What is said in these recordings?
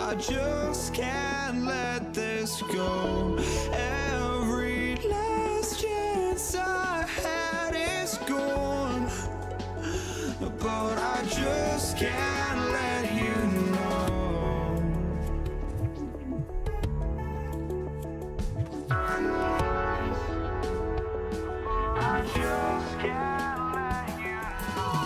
I just can't let this go. Every last chance I had is gone, but I just can't let you know. I just can't let you know.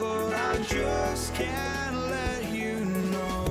But I just can't let you know.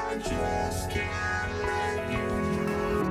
I just can't let you know.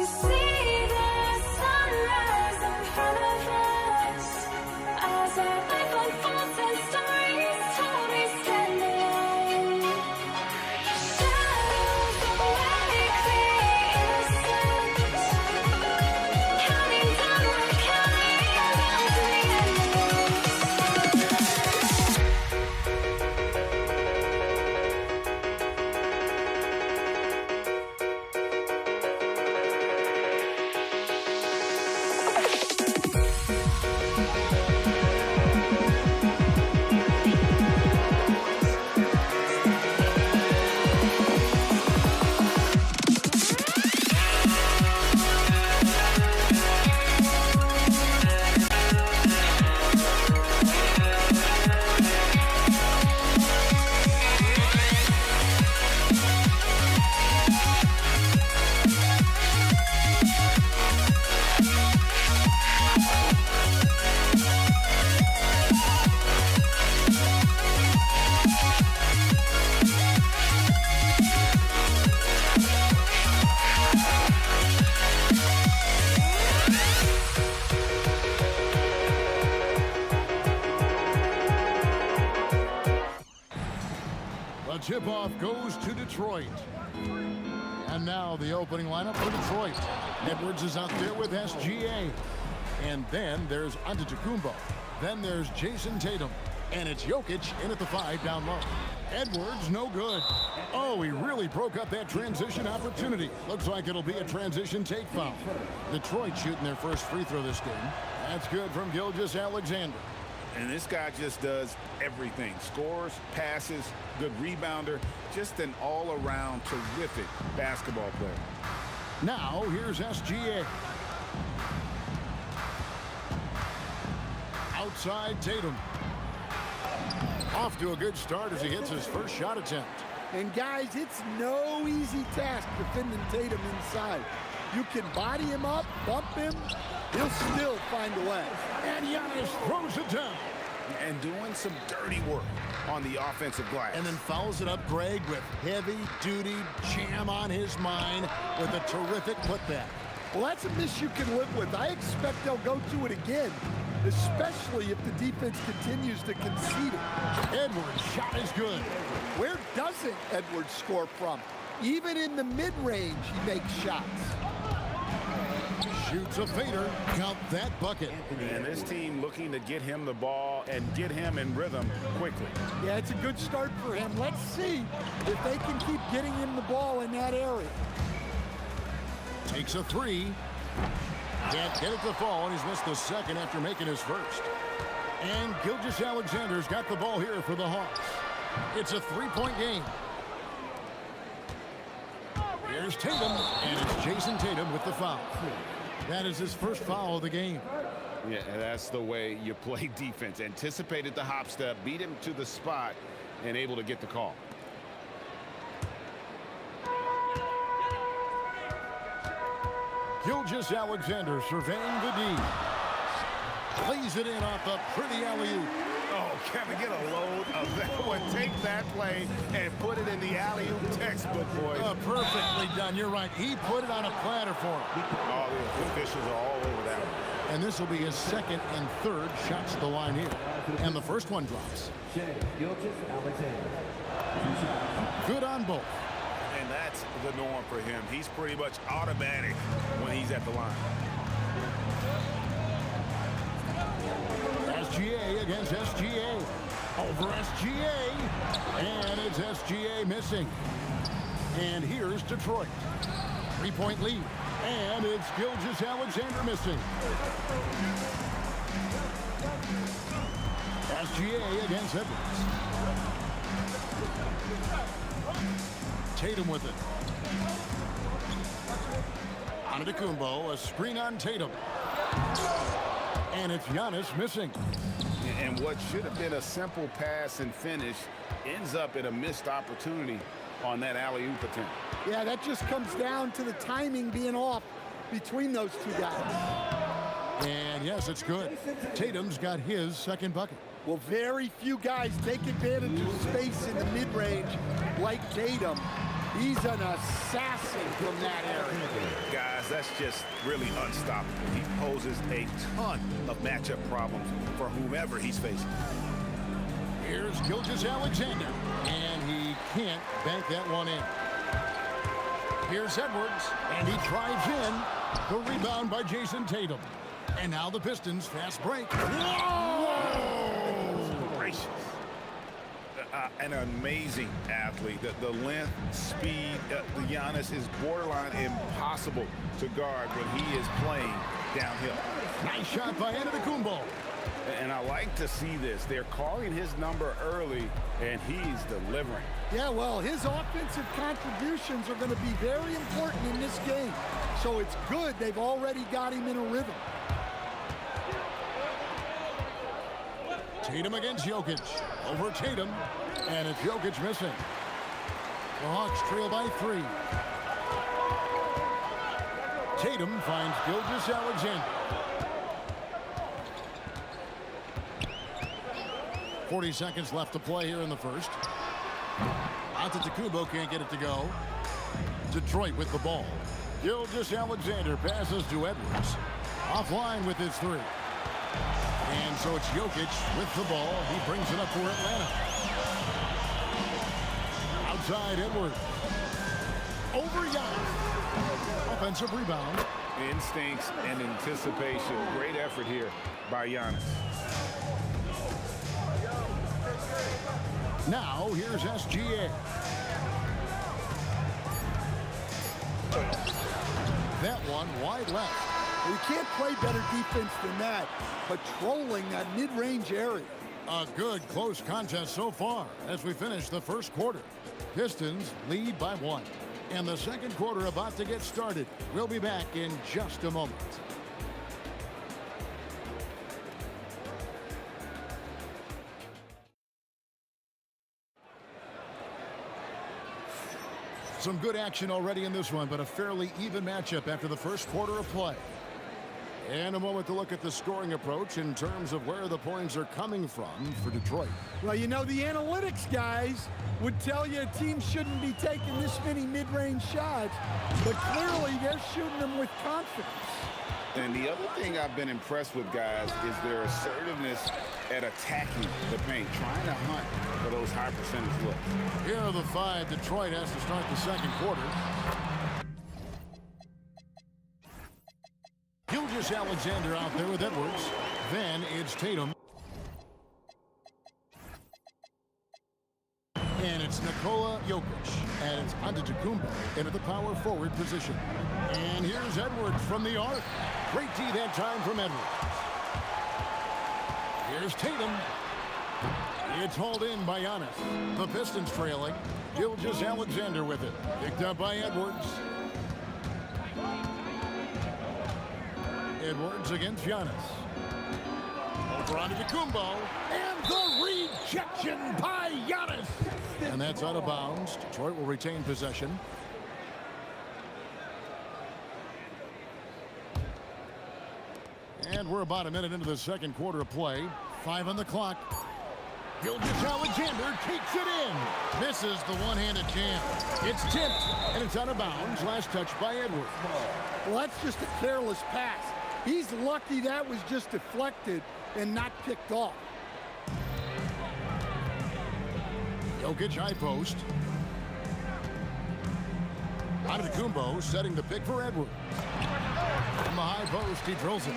see the sunrise in front of us as our life unfolds and stories told we stand alone. Shadows awake the innocence, counting down, we're counting down to the The tip-off goes to Detroit. And now the opening lineup for Detroit. Edwards is out there with SGA. And then there's Antetokounmpo. Then there's Jason Tatum. And it's Jokic in at the 5 down low. Edwards, no good. Oh, he really broke up that transition opportunity. Looks like it'll be a transition take foul. Detroit shooting their first free throw this game. That's good from Gilgeous-Alexander. And this guy just does everything. Scores, passes, good rebounder, just an all-around terrific basketball player. Now, here's SGA. Outside Tatum. Off to a good start as he hits his first shot attempt. And guys, it's no easy task defending Tatum inside. You can body him up, bump him, he'll still find a way. And Giannis throws it down. And doing some dirty work on the offensive glass. And then fouls it up, Greg, with heavy-duty jam on his mind with a terrific putback. Well, that's a miss you can live with. I expect they'll go to it again, especially if the defense continues to concede it. Edwards' shot is good. Where doesn't Edwards score from? Even in the mid-range, he makes shots. Shoots a fader. Count that bucket. And this team looking to get him the ball and get him in rhythm quickly. Yeah, it's a good start for him. Let's see if they can keep getting him the ball in that area. Takes a 3. Can't get it to fall, and he's missed the second after making his first. And Gilgeous-Alexander's got the ball here for the Hawks. It's a 3-point game. Here's Tatum, and it's Jason Tatum with the foul. That is his first foul of the game. Yeah, that's the way you play defense. Anticipated the hop step, beat him to the spot, and able to get the call. Gilgeous-Alexander surveying the D. Plays it in off the pretty alley-oop. Oh, Kevin, get a load of that one. Take that play and put it in the alley-oop textbook, boys. Perfectly done. You're right. He put it on a platter for him. Oh, the officials are all over that one. And this will be his second and third shots to the line here. And the first one drops. Good on both. And that's the norm for him. He's pretty much automatic when he's at the line. SGA against SGA. Over SGA. And it's SGA missing. And here's Detroit. 3-point lead. And it's Gilgeous-Alexander missing. SGA against Edwards. Tatum with it. Antetokounmpo, a screen on Tatum. And it's Giannis missing. And what should have been a simple pass and finish ends up in a missed opportunity on that alley-oop attempt. Yeah, that just comes down to the timing being off between those two guys. And yes, it's good. Tatum's got his second bucket. Well, very few guys take advantage of space in the mid-range like Tatum. He's an assassin from that area. Guys, that's just really unstoppable. He poses a ton of matchup problems for whomever he's facing. Here's Gilgeous-Alexander, and he can't bank that one in. Here's Edwards, and he drives in. The rebound by Jason Tatum. And now the Pistons fast break. Whoa! Gracious. An amazing athlete. The length, speed, Giannis is borderline impossible to guard when he is playing downhill. Nice shot by Antetokounmpo. And I like to see this. They're calling his number early, and he's delivering. Yeah, well, his offensive contributions are going to be very important in this game. So it's good they've already got him in a rhythm. Tatum against Jokic. Over Tatum. And it's Jokic missing. The Hawks trail by 3. Tatum finds Gilgeous-Alexander. 40 seconds left to play here in the first. Antetokounmpo can't get it to go. Detroit with the ball. Gilgeous-Alexander passes to Edwards. Offline with his 3. And so it's Jokic with the ball. He brings it up for Atlanta. Outside Edwards. Over Giannis. Offensive rebound. Instincts and anticipation. Great effort here by Giannis. Now, here's SGA. That one wide left. You can't play better defense than that, patrolling that mid-range area. A good close contest so far as we finish the first quarter. Pistons lead by 1. And the second quarter about to get started. We'll be back in just a moment. Some good action already in this one, but a fairly even matchup after the first quarter of play. And a moment to look at the scoring approach in terms of where the points are coming from for Detroit. Well, you know, the analytics guys would tell you a team shouldn't be taking this many mid-range shots, but clearly they're shooting them with confidence. And the other thing I've been impressed with, guys, is their assertiveness at attacking the paint, trying to hunt for those high percentage looks. Here are the 5 Detroit has to start the second quarter. Gilgeous-Alexander out there with Edwards. Then it's Tatum. And it's Nikola Jokic. And it's Antetokounmpo into the power forward position. And here's Edwards from the arc. Great D that time from Edwards. Here's Tatum. It's hauled in by Giannis. The Pistons trailing. Gilgeous-Alexander with it. Picked up by Edwards. Edwards against Giannis. Over onto Antetokounmpo. And the rejection by Giannis. And that's out of bounds. Detroit will retain possession. And we're about a minute into the second quarter of play. 5 on the clock. Gilgeous-Alexander takes it in. Misses the one-handed jam. It's tipped, and it's out of bounds. Last touch by Edwards. Well, that's just a careless pass. He's lucky that was just deflected and not picked off. Jokic high post. Antetokounmpo setting the pick for Edwards. From the high post, he drills it.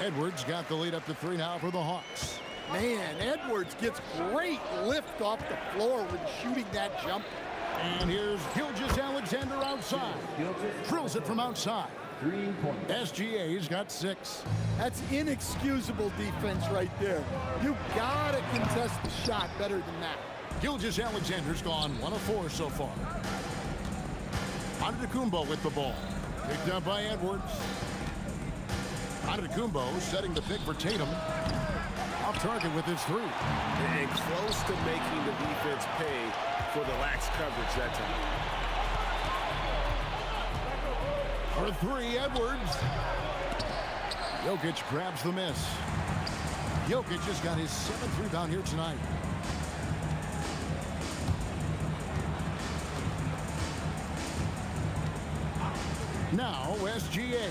Edwards got the lead up to 3 now for the Hawks. Man, Edwards gets great lift off the floor when shooting that jumper. And here's Gilgeous-Alexander outside. Drills it from outside. SGA's got 6. That's inexcusable defense right there. You gotta contest the shot better than that. Gilgeous-Alexander's gone 1 of 4 so far. Antetokounmpo with the ball. Picked up by Edwards. Antetokounmpo setting the pick for Tatum. Off target with his 3. And close to making the defense pay for the lax coverage that time. For 3, Edwards. Jokic grabs the miss. Jokic has got his 7th rebound here tonight. Now SGA.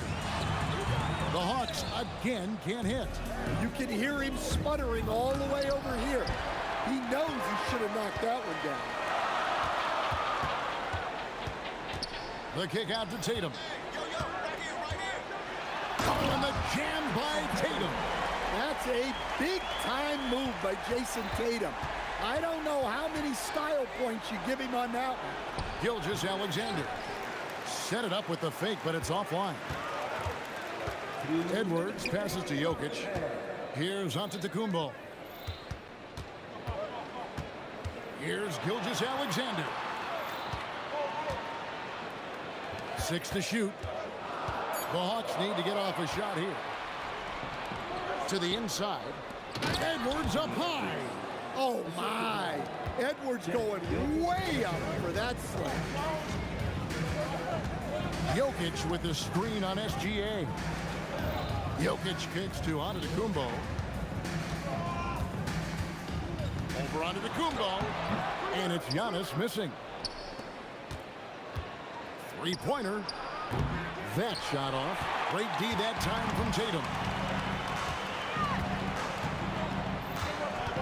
The Hawks again can't hit. You can hear him sputtering all the way over here. He knows he should have knocked that one down. The kick out to Tatum. Oh, and the jam by Tatum. That's a big-time move by Jason Tatum. I don't know how many style points you give him on that one. Gilgeous-Alexander set it up with the fake, but it's offline. Edwards passes to Jokic. Here's Antetokounmpo. Here's Gilgeous-Alexander. 6 to shoot. The Hawks need to get off a shot here. To the inside. Edwards up high. Oh, my. Edwards going way up for that slam. Jokic with the screen on SGA. Jokic kicks to Antetokounmpo. Over Antetokounmpo. And it's Giannis missing. Three-pointer. That shot off. Great D that time from Tatum.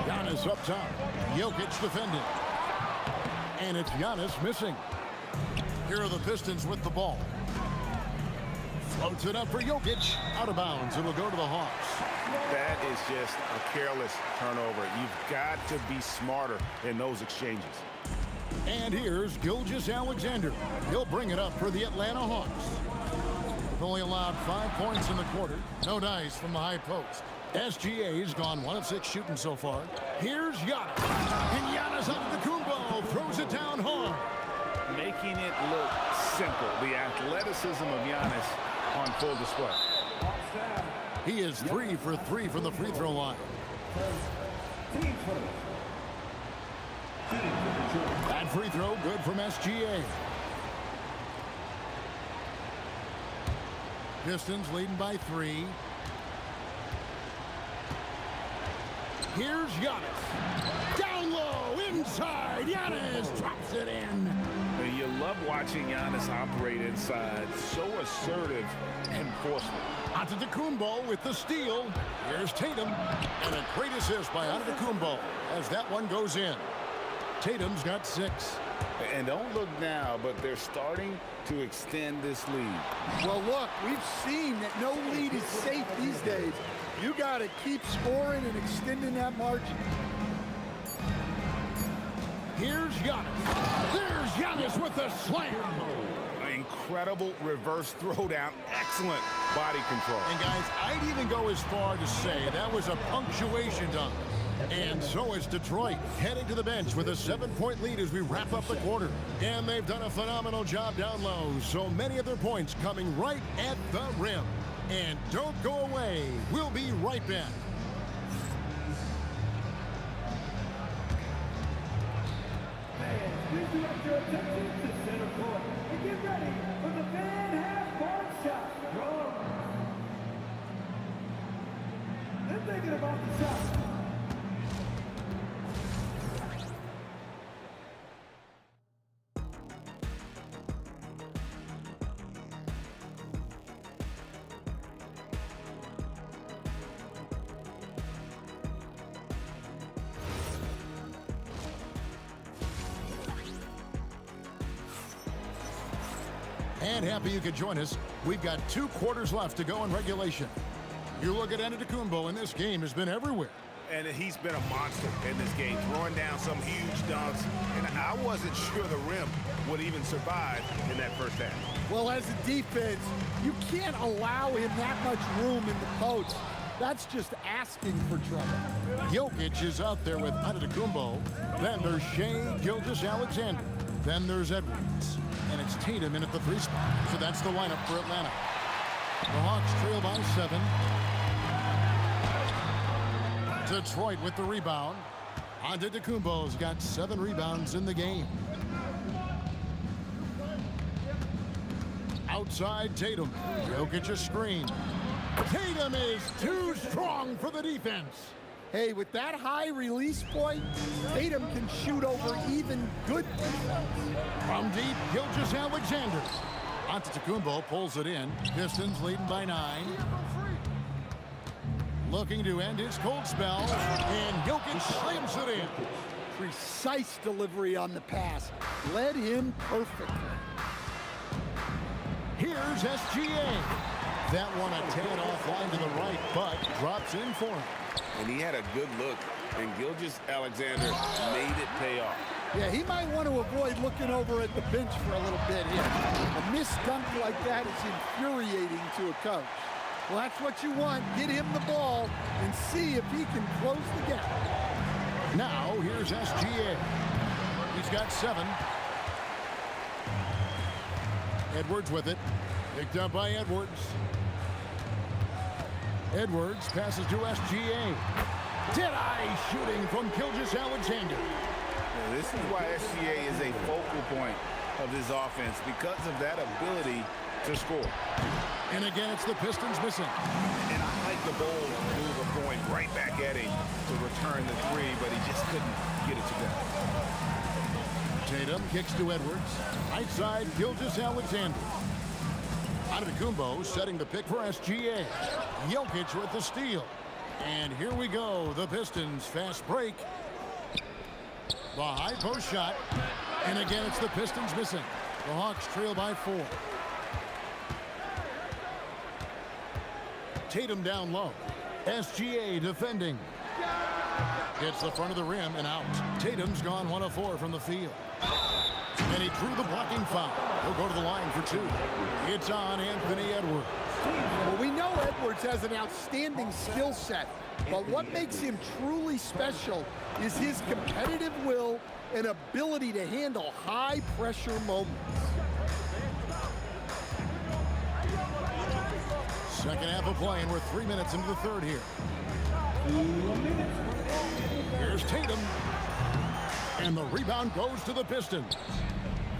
Giannis up top. Jokic defending. And it's Giannis missing. Here are the Pistons with the ball. Floats it up for Jokic. Out of bounds. It'll go to the Hawks. That is just a careless turnover. You've got to be smarter in those exchanges. And here's Gilgeous-Alexander. He'll bring it up for the Atlanta Hawks. They've only allowed 5 points in the quarter. No dice from the high post. SGA's gone 1 of 6 shooting so far. Here's Giannis. And Giannis Antetokounmpo throws it down hard. Making it look simple. The athleticism of Giannis on full display. He is 3 for 3 from the free throw line. That free throw good from SGA. Pistons leading by 3. Here's Giannis. Down low, inside. Giannis drops it in. And you love watching Giannis operate inside. So assertive and forceful. Antetokounmpo with the steal. Here's Tatum. And a great assist by Antetokounmpo as that one goes in. Tatum's got 6. And don't look now, but they're starting to extend this lead. Well, look, we've seen that no lead is safe these days. You got to keep scoring and extending that margin. Here's Giannis. There's Giannis with the slam. Incredible reverse throwdown. Excellent body control. And guys, I'd even go as far to say that was a punctuation dunk. And so is Detroit, heading to the bench with a 7-point lead as we wrap up the quarter. And they've done a phenomenal job down low. So many of their points coming right at the rim. And don't go away. We'll be right back. Please direct your attention to center court and get ready for the Van half-court shot. They're thinking about the shot. And happy you could join us. We've got 2 quarters left to go in regulation. You look at Antetokounmpo, and this game has been everywhere. And he's been a monster in this game, throwing down some huge dunks. And I wasn't sure the rim would even survive in that first half. Well, as a defense, you can't allow him that much room in the post. That's just asking for trouble. Jokic is out there with Antetokounmpo. Then there's Shai Gilgeous-Alexander. Then there's Edwards. And it's Tatum in at the 3 spot. So that's the lineup for Atlanta. The Hawks trail by 7. Detroit with the rebound. Antetokounmpo's got 7 rebounds in the game. Outside Tatum. Jokic a screen. Tatum is too strong for the defense. Hey, with that high release point, Tatum can shoot over even good defense. From deep, Gilgeous-Alexander. Antetokounmpo pulls it in. Pistons leading by 9. Looking to end his cold spell, and Jokic slams it in. Precise delivery on the pass. Led him perfectly. Here's SGA. That one a tad offline to the right, but drops in for him. And he had a good look, and Gilgeous-Alexander made it pay off. Yeah, he might want to avoid looking over at the bench for a little bit here. A missed dunk like that is infuriating to a coach. Well, that's what you want. Get him the ball and see if he can close the gap. Now, here's SGA. He's got 7. Edwards with it. Picked up by Edwards. Edwards passes to SGA. Dead-eye shooting from Gilgeous-Alexander. Now, this is why SGA is a focal point of this offense, because of that ability to score. And again, it's the Pistons missing. And I like the bold move of going right back at him to return the 3, but he just couldn't get it together. Tatum kicks to Edwards. Right side, Gilgeous-Alexander. Antetokounmpo setting the pick for SGA. Jokic with the steal. And here we go, the Pistons fast break. The high post shot. And again, it's the Pistons missing. The Hawks trail by 4. Tatum down low. SGA defending. Hits the front of the rim and out. Tatum's gone 1 of 4 from the field. And he drew the blocking foul. He'll go to the line for 2. It's on Anthony Edwards. Well, we know Edwards has an outstanding skill set, but what makes him truly special is his competitive will and ability to handle high-pressure moments. Second half of play, and we're 3 minutes into the third here. Here's Tatum. And the rebound goes to the Pistons.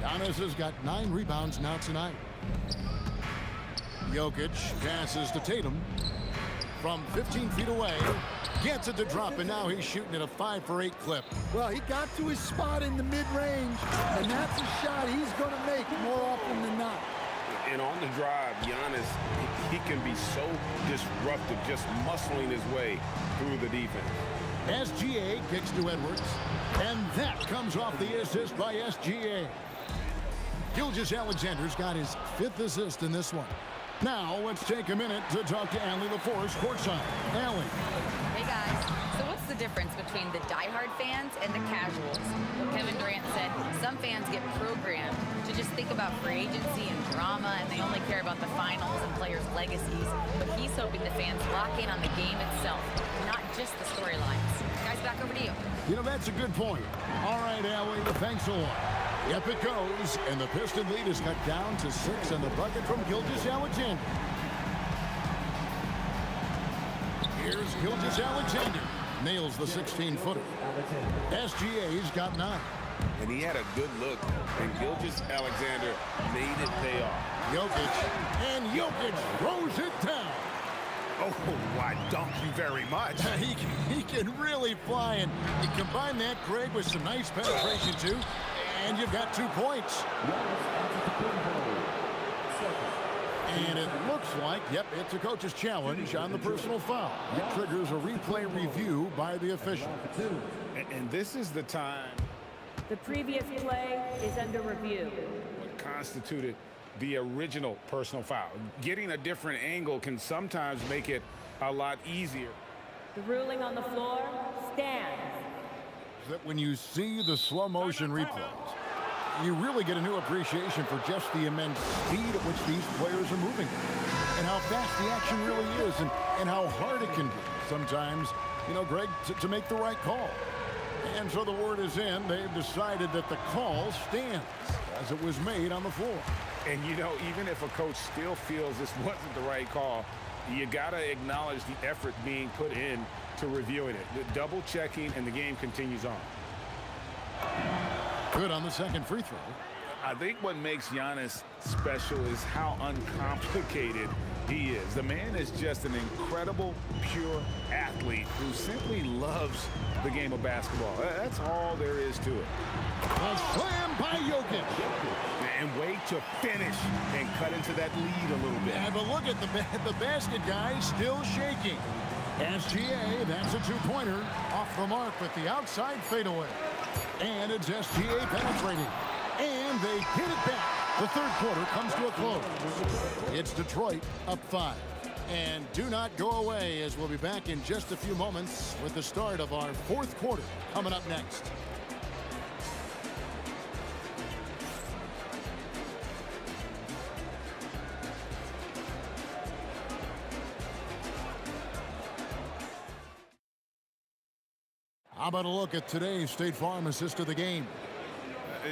Giannis has got 9 rebounds now tonight. Jokic passes to Tatum. From 15 feet away. Gets it to drop, and now he's shooting at a 5 for 8 clip. Well, he got to his spot in the mid-range, and that's a shot he's going to make more often than not. And on the drive, Giannis, he can be so disruptive, just muscling his way through the defense. SGA kicks to Edwards, and that comes off the assist by SGA. Gilgeous-Alexander's got his 5th assist in this one. Now, let's take a minute to talk to Allie LaForce courtside. Allie. Hey guys, so what's the difference between the diehard fans and the casuals? Well, Kevin Durant said some fans get programmed to just think about free agency and drama, and they only care about the finals and players' legacies. But he's hoping the fans lock in on the game itself, not just the storylines. Guys, back over to you. You know, that's a good point. All right, Allie, thanks a lot. Yep, it goes, and the Piston lead is cut down to 6 in the bucket from Gilgeous-Alexander. Here's Gilgeous-Alexander. Nails the 16-footer. SGA's got 9. And he had a good look, and Gilgeous-Alexander made it pay off. Jokic throws it down. Oh, why, thank you very much. He can really fly, and you combine that, Craig, with some nice penetration, too, and you've got 2 points. And it looks like, yep, it's a coach's challenge on the personal foul. It triggers a replay review by the official. And this is the time The previous play is under review. what constituted the original personal foul. Getting a different angle can sometimes make it a lot easier. The ruling on the floor stands. That when you see the slow motion replays, you really get a new appreciation for just the immense speed at which these players are moving and how fast the action really is and how hard it can be sometimes, you know, Greg, to make the right call. And so the word is in. They've decided that the call stands as it was made on the floor. And, you know, even if a coach still feels this wasn't the right call, you got to acknowledge the effort being put in to reviewing it. The double checking, and the game continues on. Good on the second free throw. I think what makes Giannis special is how uncomplicated He is. The man is just an incredible, pure athlete who simply loves the game of basketball. That's all there is to it. A slam by Jokic. And wait to finish and cut into that lead a little bit. Yeah, but look at the basket guy still shaking. SGA, that's a two-pointer. Off the mark with the outside fadeaway. And it's SGA penetrating. And they get it back. The third quarter comes to a close. It's Detroit up 5. And do not go away, as we'll be back in just a few moments with the start of our fourth quarter coming up next. How about a look at today's State Farm assist of the game?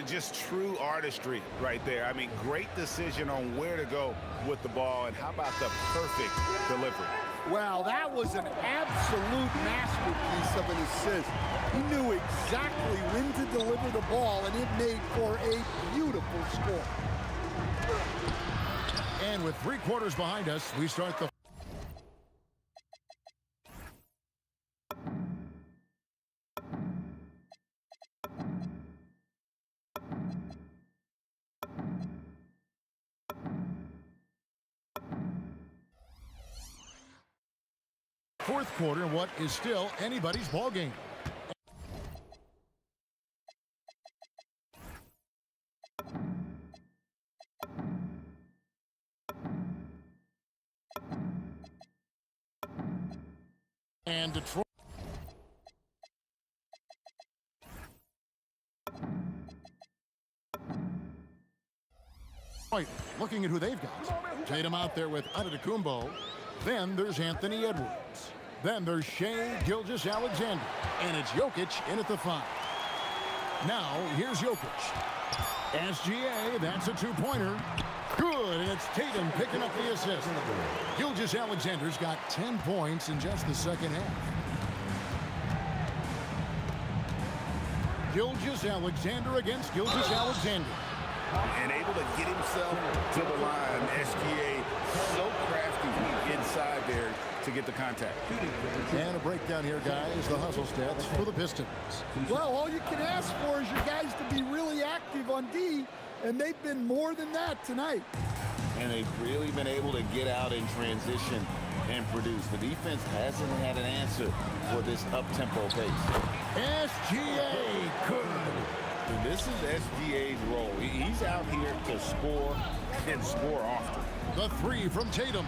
Just true artistry right there. I mean, great decision on where to go with the ball, and how about the perfect delivery? Well, that was an absolute masterpiece of an assist. He knew exactly when to deliver the ball, and it made for a beautiful score. And with 3 quarters behind us, we start the fourth quarter, what is still anybody's ball game. And Detroit looking at who they've got. Tatum out there with Antetokounmpo. Then there's Anthony Edwards. Then there's Shai Gilgeous-Alexander. And it's Jokic in at the 5. Now, here's Jokic. SGA, that's a two-pointer. Good, and it's Tatum picking up the assist. Gilgeous-Alexander's got 10 points in just the second half. Gilgeous-Alexander against Gilgeous-Alexander. And able to get himself to the line. SGA so crafty inside there to get the contact. And a breakdown here, guys. The hustle stats for the Pistons. Well, all you can ask for is your guys to be really active on D, and they've been more than that tonight. And they've really been able to get out in transition and produce. The defense hasn't had an answer for this up-tempo pace. SGA, good. And this is SGA's role. He's out here to score and score often. The 3 from Tatum.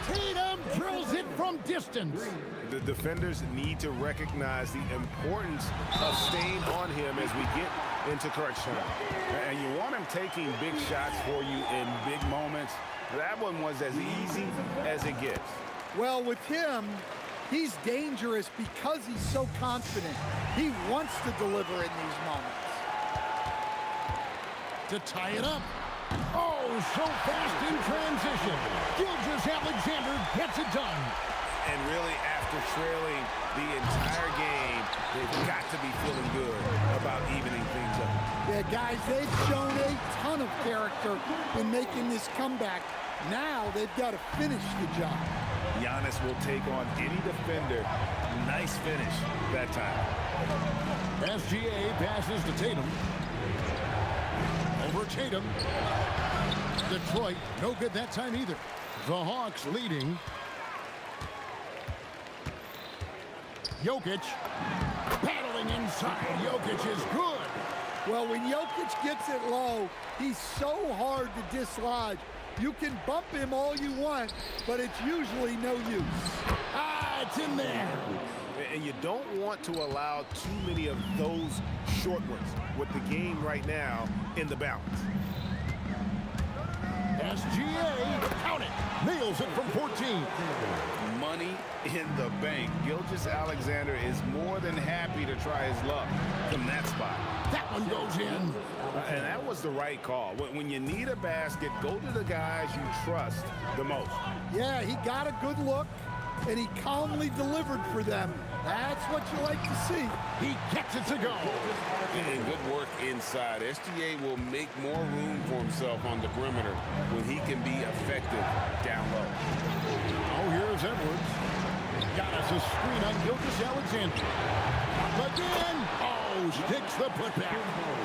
Tatum drills it from distance. The defenders need to recognize the importance of staying on him as we get into correction. And you want him taking big shots for you in big moments. That one was as easy as it gets. Well, with him, he's dangerous because he's so confident. He wants to deliver in these moments. To tie it up. Oh, so fast in transition. Gilgeous-Alexander gets it done. And really, after trailing the entire game, they've got to be feeling good about evening things up. Yeah, guys, they've shown a ton of character in making this comeback. Now they've got to finish the job. Giannis will take on any defender. Nice finish that time. SGA passes to Tatum. Over Tatum. Detroit, no good that time either. The Hawks leading. Jokic paddling inside. Jokic is good. Well, when Jokic gets it low, he's so hard to dislodge. You can bump him all you want, but it's usually no use. Ah, it's in there. And you don't want to allow too many of those short ones with the game right now in the balance. SGA, count it, nails it from 14. Money in the bank. Gilgeous-Alexander is more than happy to try his luck from that spot. That one goes in. And that was the right call. When you need a basket, go to the guys you trust the most. Yeah, he got a good look, and he calmly delivered for them. That's what you like to see. He gets it to go. And good work inside. SGA will make more room for himself on the perimeter when he can be effective down low. Oh, here's Edwards. Got us a screen on Gilgeous Alexander. Again. Oh, sticks the putback.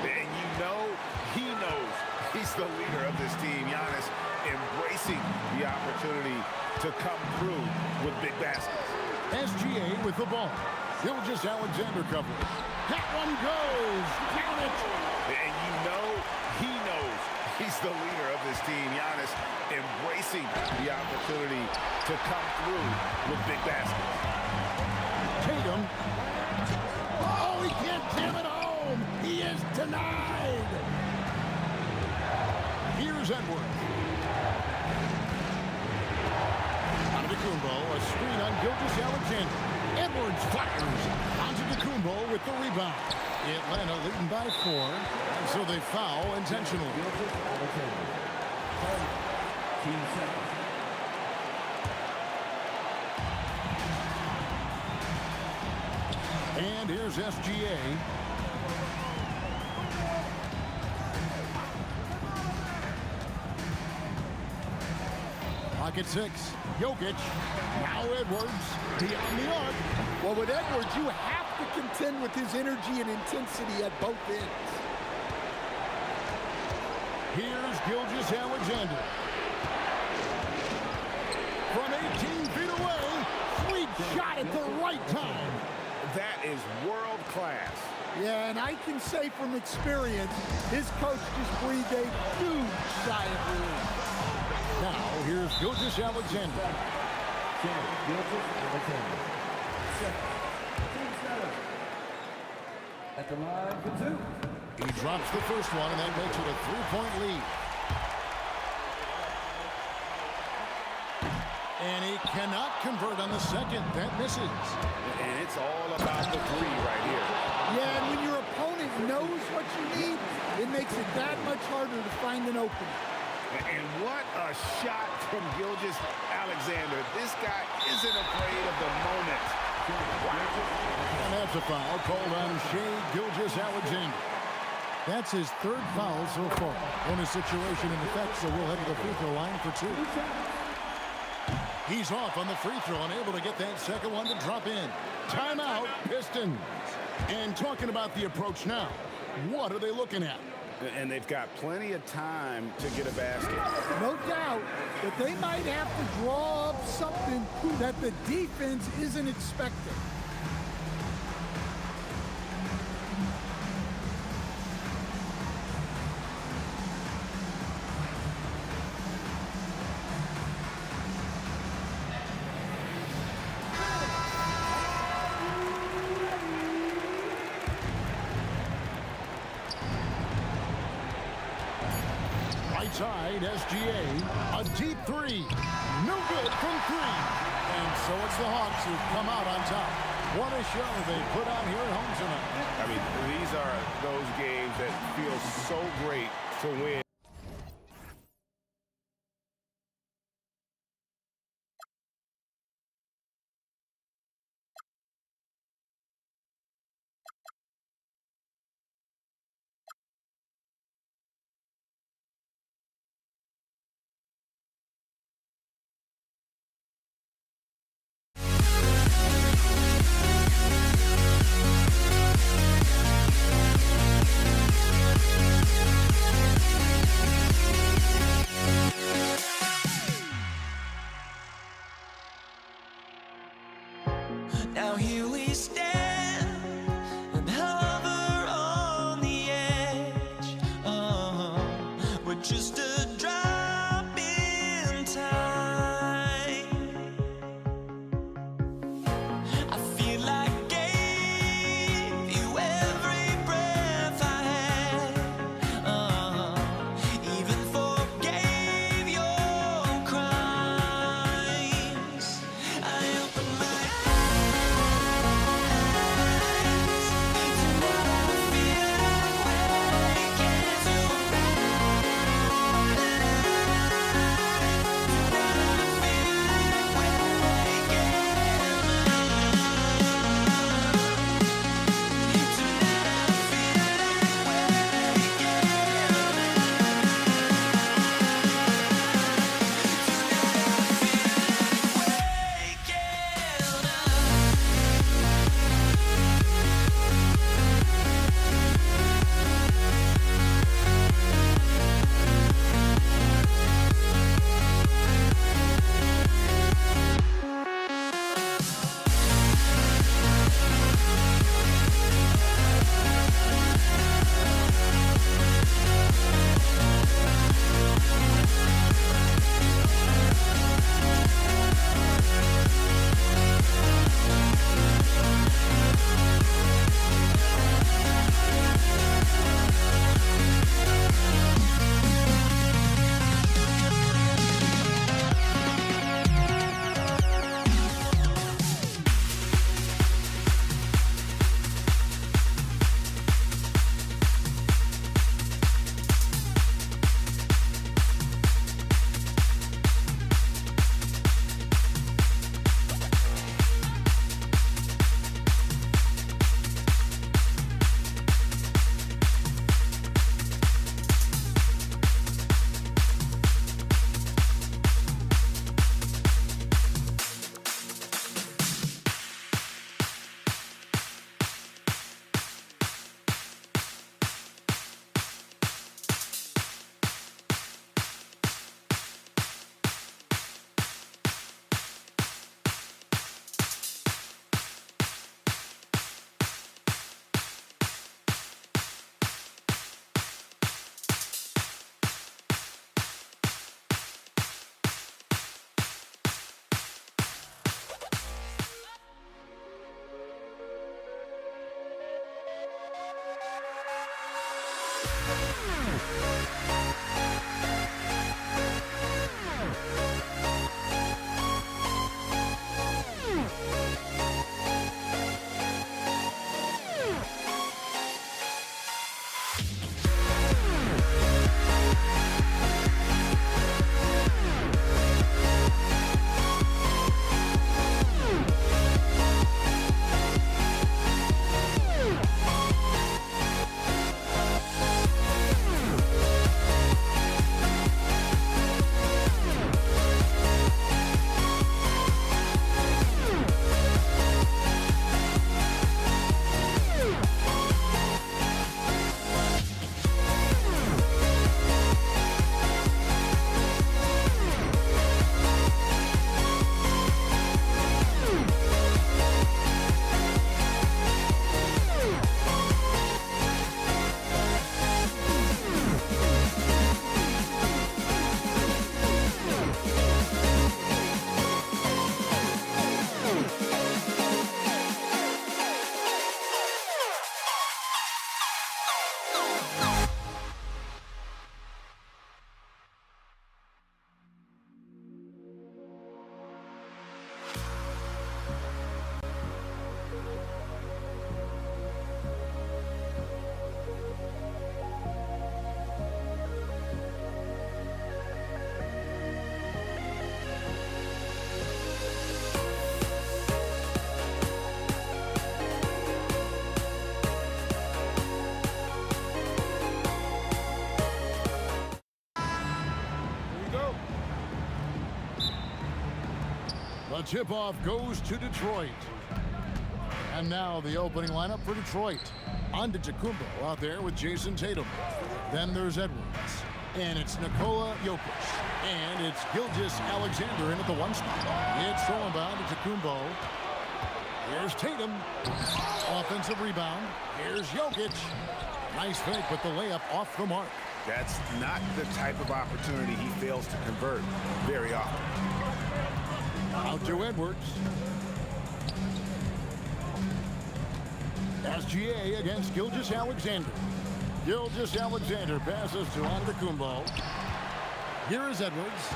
And you know he knows he's the leader of this team. Giannis embracing the opportunity to come through with big baskets. SGA with the ball. Gilgeous Alexander covers. That one goes. Count it. And you know he knows he's the leader of this team. Giannis embracing the opportunity to come through with big baskets. Tatum. Oh, he can't jam it home. He is denied. Here's Edwards. Antetokounmpo, a screen on Gilgeous Alexander. Edwards fires. Antetokounmpo with the rebound. Atlanta leading by 4, so they foul intentionally. Team second. And here's SGA. Pocket 6. Jokic. Now Edwards. Beyond the arc. Well, with Edwards, you have to contend with his energy and intensity at both ends. Here's Gilgeous Alexander. From 18 feet away. Sweet shot at the right time. That is world class. Yeah, and I can say from experience, his coach just breathed a huge sigh of relief. Now, here's Gilgeous Alexander. Gilgeous Alexander. Second. Team 7. At the line for 2. He drops the first one, and that makes it a 3-point lead. And he cannot convert on the second. That misses. And it's all about the three right here. Yeah, and when your opponent knows what you need, it makes it that much harder to find an opening. And what a shot from Gilgeous Alexander. This guy isn't afraid of the moment. And that's a foul called on Shai Gilgeous Alexander. That's his 3rd foul so far. Bonus situation in effect, so we'll head to the free throw line for 2. He's off on the free throw, unable to get that second one to drop in. Timeout, Pistons. And talking about the approach now, what are they looking at? And they've got plenty of time to get a basket. No doubt that they might have to draw up something that the defense isn't expecting. Right side, SGA, a deep 3, no good from 3. And so it's the Hawks who've come out on top. What a show they put on here at home tonight. I mean, these are those games that feel so great to win. The tip-off goes to Detroit. And now the opening lineup for Detroit. Antetokounmpo out there with Jason Tatum. Then there's Edwards. And it's Nikola Jokic. And it's Gilgeous Alexander in at the 1 spot. It's thrown by Antetokounmpo. Here's Tatum. Offensive rebound. Here's Jokic. Nice fake, but the layup off the mark. That's not the type of opportunity he fails to convert very often. Out to Edwards. SGA against Gilgeous Alexander. Gilgeous Alexander passes to Antetokounmpo. Here is Edwards.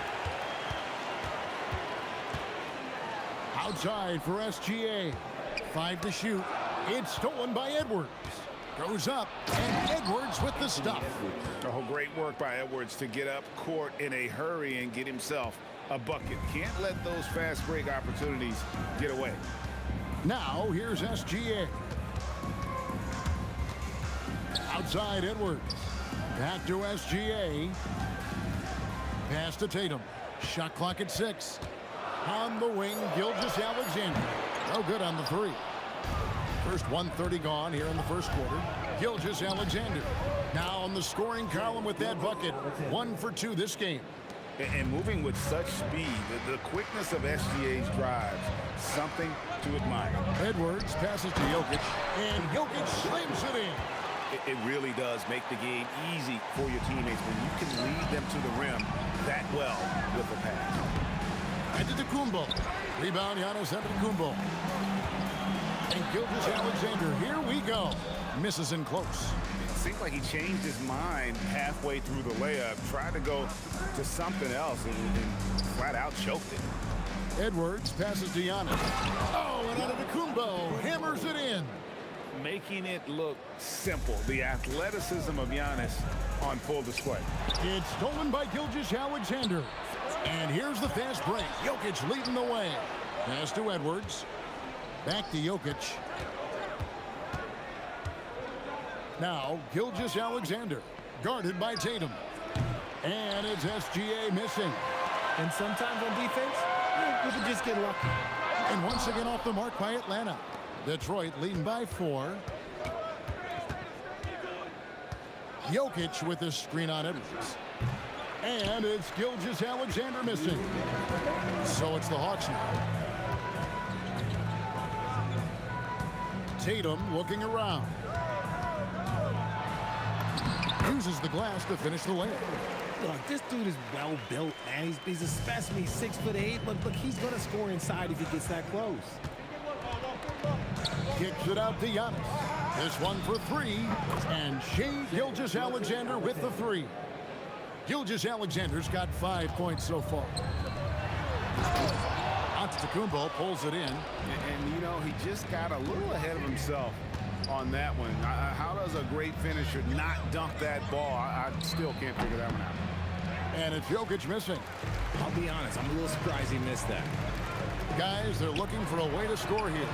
Outside for SGA. 5 to shoot. It's stolen by Edwards. Goes up, and Edwards with the stuff. Oh, great work by Edwards to get up court in a hurry and get himself a bucket. Can't let those fast break opportunities get away. Now, here's SGA. Outside Edwards. Back to SGA. Pass to Tatum. Shot clock at 6. On the wing, Gilgeous Alexander. No good on the 3. First 1:30 gone here in the first quarter. Gilgeous Alexander now on the scoring column with that bucket. 1 for 2 this game. And moving with such speed, the quickness of SGA's drives, something to admire. Edwards passes to Jokic, and Jokic slams it in. It really does make the game easy for your teammates when you can lead them to the rim that well with a pass. Antetokounmpo. Rebound, Giannis Antetokounmpo. And Gilgeous Alexander, here we go. Misses in close. It seemed like he changed his mind halfway through the layup, tried to go to something else, and flat out choked it. Edwards passes to Giannis. Oh, and Antetokounmpo hammers it in. Making it look simple. The athleticism of Giannis on full display. It's stolen by Gilgeous Alexander. And here's the fast break. Jokic leading the way. Pass to Edwards. Back to Jokic. Now, Gilgeous Alexander, guarded by Tatum. And it's SGA missing. And sometimes on defense, you can just get lucky. And once again off the mark by Atlanta. Detroit leading by 4. Jokic with the screen on Edwards. And it's Gilgeous Alexander missing. So it's the Hawks now. Tatum looking around. Uses the glass to finish the layup. Look, this dude is well built, man. He's a specimen. He's 6'8". Look, he's gonna score inside if he gets that close. Kicks it out to Giannis. This one for three, and Shea Gilgeous-Alexander with the three. Gilgeous-Alexander's got 5 points so far. Antetokounmpo pulls it in. And, you know, he just got a little ahead of himself on that one. How does a great finisher not dunk that ball? I still can't figure that one out. And it's Jokic missing. I'll be honest, I'm a little surprised he missed that. Guys, they're looking for a way to score here.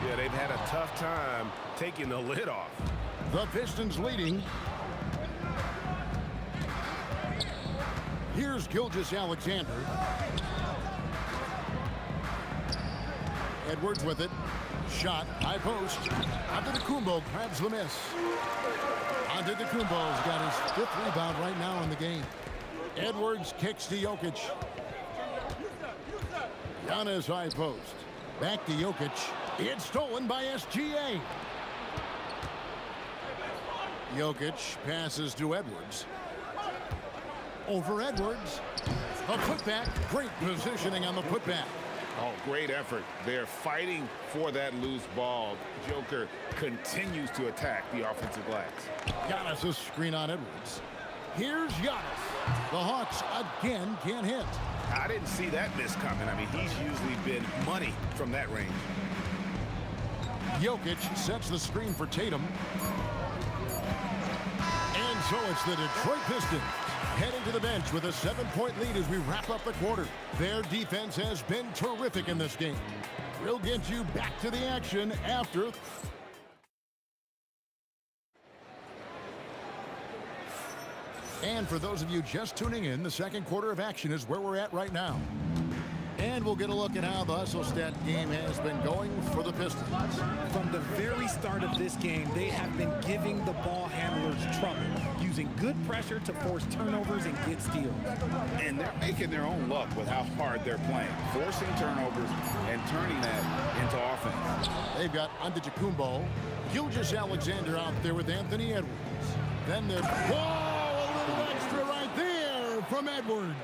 Yeah, they've had a tough time taking the lid off. The Pistons leading. Here's Gilgeous-Alexander. Edwards with it. Shot, high post. Antetokounmpo grabs the miss. Antetokounmpo's got his 5th rebound right now in the game. Edwards kicks to Jokic. Giannis high post. Back to Jokic. It's stolen by SGA. Jokic passes to Edwards. Over Edwards. A putback. Great positioning on the putback. Oh, great effort. They're fighting for that loose ball. Joker continues to attack the offensive glass. Giannis' screen on Edwards. Here's Giannis. The Hawks again can't hit. I didn't see that miss coming. I mean, he's usually been money from that range. Jokic sets the screen for Tatum. And so it's the Detroit Pistons heading to the bench with a 7-point lead as we wrap up the quarter. Their defense has been terrific in this game. We'll get you back to the action after. And for those of you just tuning in, the second quarter of action is where we're at right now. And we'll get a look at how the hustle stat game has been going for the Pistons. From the very start of this game, they have been giving the ball handlers trouble, using good pressure to force turnovers and get steals. And they're making their own luck with how hard they're playing, forcing turnovers and turning that into offense. They've got Antetokounmpo, Gilgeous-Alexander out there with Anthony Edwards. Then they're, whoa, a little extra right there from Edwards.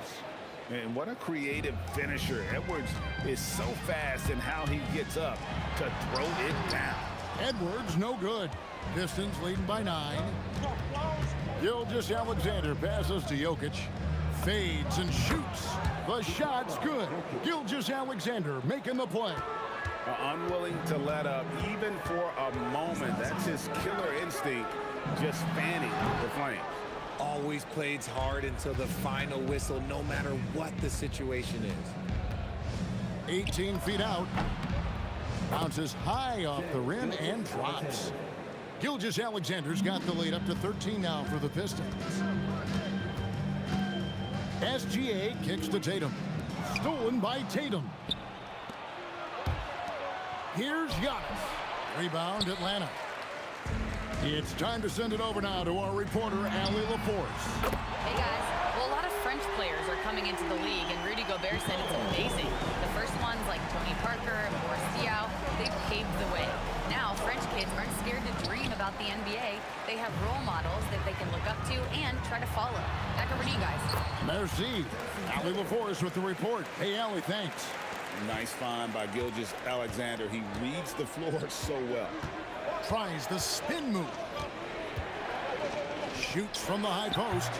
And what a creative finisher. Edwards is so fast in how he gets up to throw it down. Edwards, no good. Pistons leading by 9. Gilgeous-Alexander passes to Jokic. Fades and shoots. The shot's good. Gilgeous-Alexander making the play. Unwilling to let up even for a moment. That's his killer instinct, just fanning the flames. Always plays hard until the final whistle, no matter what the situation is. 18 feet out. Bounces high off the rim and drops. Gilgeous-Alexander's got the lead up to 13 now for the Pistons. SGA kicks to Tatum. Stolen by Tatum. Here's Giannis. Rebound Atlanta. It's time to send it over now to our reporter, Allie LaForce. Hey guys, well, a lot of French players are coming into the league, and Rudy Gobert said it's amazing. The first ones like Tony Parker and Boris Diaw, they paved the way. Now, French kids aren't scared to dream about the NBA. They have role models that they can look up to and try to follow. Back over to you guys. Merci. Allie LaForce with the report. Hey, Allie, thanks. Nice find by Gilgeous-Alexander. He reads the floor so well. Tries the spin move. Shoots from the high post.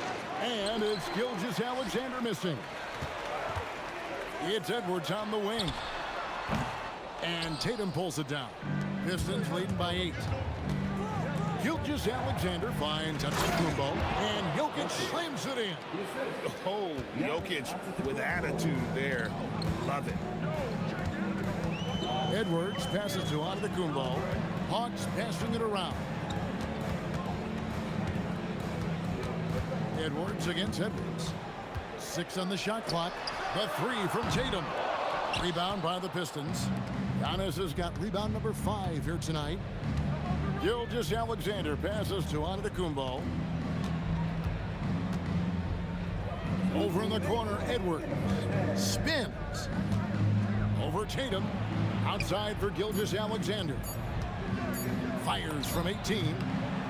And it's Gilgeous-Alexander missing. It's Edwards on the wing. And Tatum pulls it down. Pistons leading by 8. Gilgeous-Alexander finds Antetokounmpo. And Jokic slams it in. Oh, Jokic with attitude there. Love it. Edwards passes to Antetokounmpo. Hawks passing it around. Edwards against Edwards. 6 on the shot clock. The 3 from Tatum. Rebound by the Pistons. Giannis has got rebound number 5 here tonight. Gilgeous-Alexander passes to Antetokounmpo. Over in the corner, Edwards spins. Over Tatum. Outside for Gilgeous-Alexander. Fires from 18.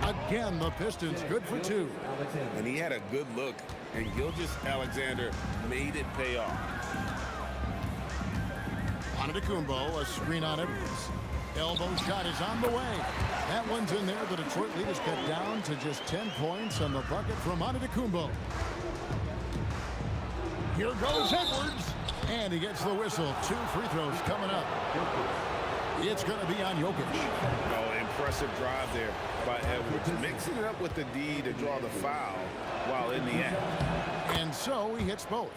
Again, the Pistons good for 2. And he had a good look, and Gilgeous-Alexander made it pay off. Antetokounmpo, a screen on Edwards. Elbow shot is on the way. That one's in there. The Detroit lead is cut down to just 10 points on the bucket from Antetokounmpo. Here goes Edwards. And he gets the whistle. 2 free throws coming up. It's going to be on Jokic. Oh, impressive drive there by Edwards. Mixing it up with the D to draw the foul while in the end. And so he hits both.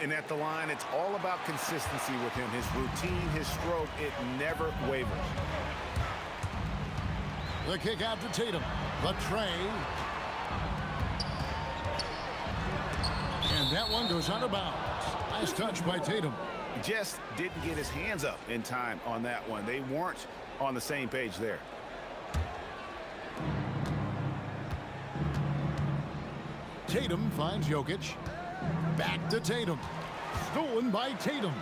And at the line, it's all about consistency with him. His routine, his stroke, it never wavers. The kick out to Tatum. The tray. And that one goes out of bounds. Nice touch by Tatum. Just didn't get his hands up in time on that one. They weren't on the same page there. Tatum finds Jokic. Back to Tatum. Stolen by Tatum.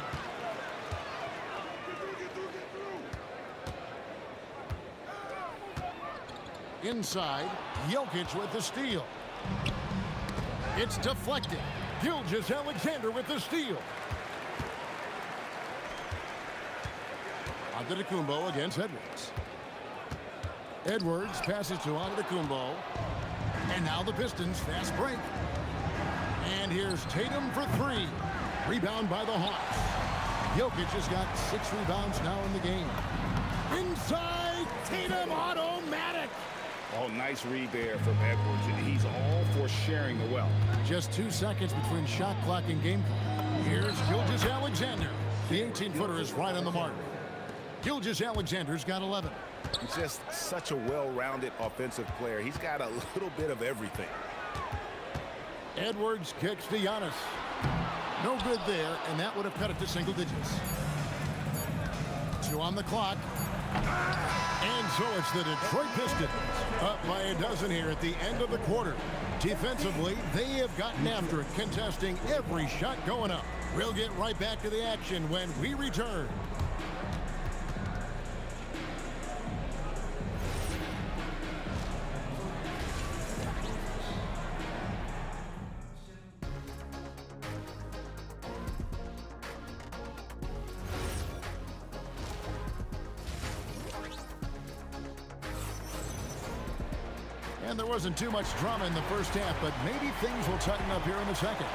Inside, Jokic with the steal. It's deflected. Gilgeous-Alexander with the steal. Antetokounmpo against Edwards. Edwards passes to Antetokounmpo. And now the Pistons fast break. And here's Tatum for 3. Rebound by the Hawks. Jokic has got 6 rebounds now in the game. Inside, Tatum automatic. Oh, nice read there from Edwards. He's all for sharing the wealth. Just 2 seconds between shot clock and game clock. Here's Gilgeous-Alexander. The 18-footer is right on the mark. Gilgeous-Alexander's got 11. He's just such a well-rounded offensive player. He's got a little bit of everything. Edwards kicks to Giannis. No good there, and that would have cut it to single digits. 2 on the clock. And so it's the Detroit Pistons up by a dozen here at the end of the quarter. Defensively, they have gotten after it, contesting every shot going up. We'll get right back to the action when we return. And there wasn't too much drama in the first half, but maybe things will tighten up here in the second.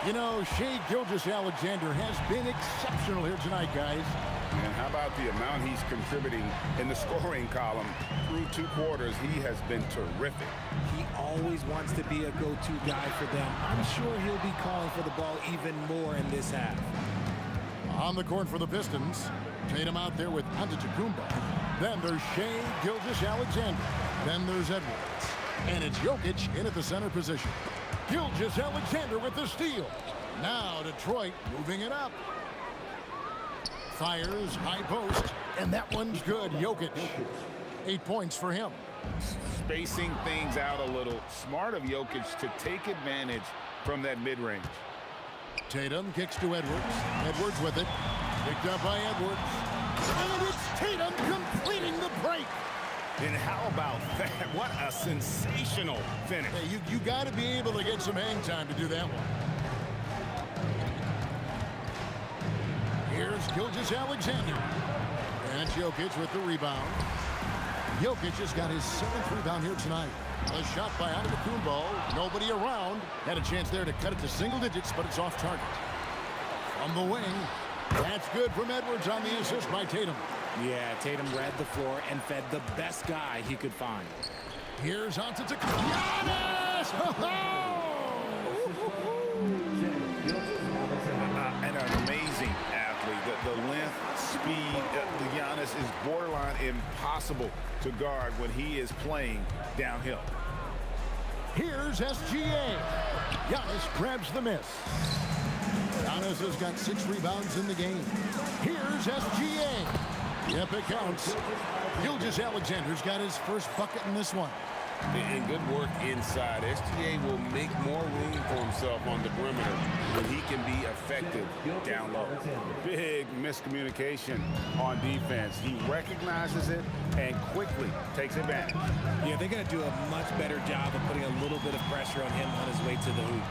You know, Shai Gilgeous-Alexander has been exceptional here tonight, guys. And how about the amount he's contributing in the scoring column through 2 quarters? He has been terrific. He always wants to be a go-to guy for them. I'm sure he'll be calling for the ball even more in this half. On the court for the Pistons, Tatum out there with Antetokounmpo. Then there's Shai Gilgeous-Alexander. Then there's Edwards. And it's Jokic in at the center position. Gilgeous-Alexander with the steal. Now Detroit moving it up. Fires, high post, and that one's good. Jokic, 8 points for him. Spacing things out a little. Smart of Jokic to take advantage from that mid-range. Tatum kicks to Edwards. Edwards with it. Picked up by Edwards. And it's Tatum completing the break. And how about that? What a sensational finish. Hey, you got to be able to get some hang time to do that one. Here's Gilgeous-Alexander. And Jokic with the rebound. Jokic has got his 7th rebound here tonight. A shot by Antetokounmpo. Nobody around. Had a chance there to cut it to single digits, but it's off target. From the wing. That's good from Edwards on the assist by Tatum. Yeah, Tatum read the floor and fed the best guy he could find. Here's Antetokounmpo. Giannis! An amazing athlete. The length, speed, the Giannis is borderline impossible to guard when he is playing downhill. Here's SGA. Giannis grabs the miss. Giannis has got 6 rebounds in the game. Here's SGA. Yep, it counts. Gilgeous-Alexander's got his first bucket in this one. And good work inside. SGA will make more room for himself on the perimeter when he can be effective down low. Big miscommunication on defense. He recognizes it and quickly takes advantage. Yeah, they're going to do a much better job of putting a little bit of pressure on him on his way to the hoop.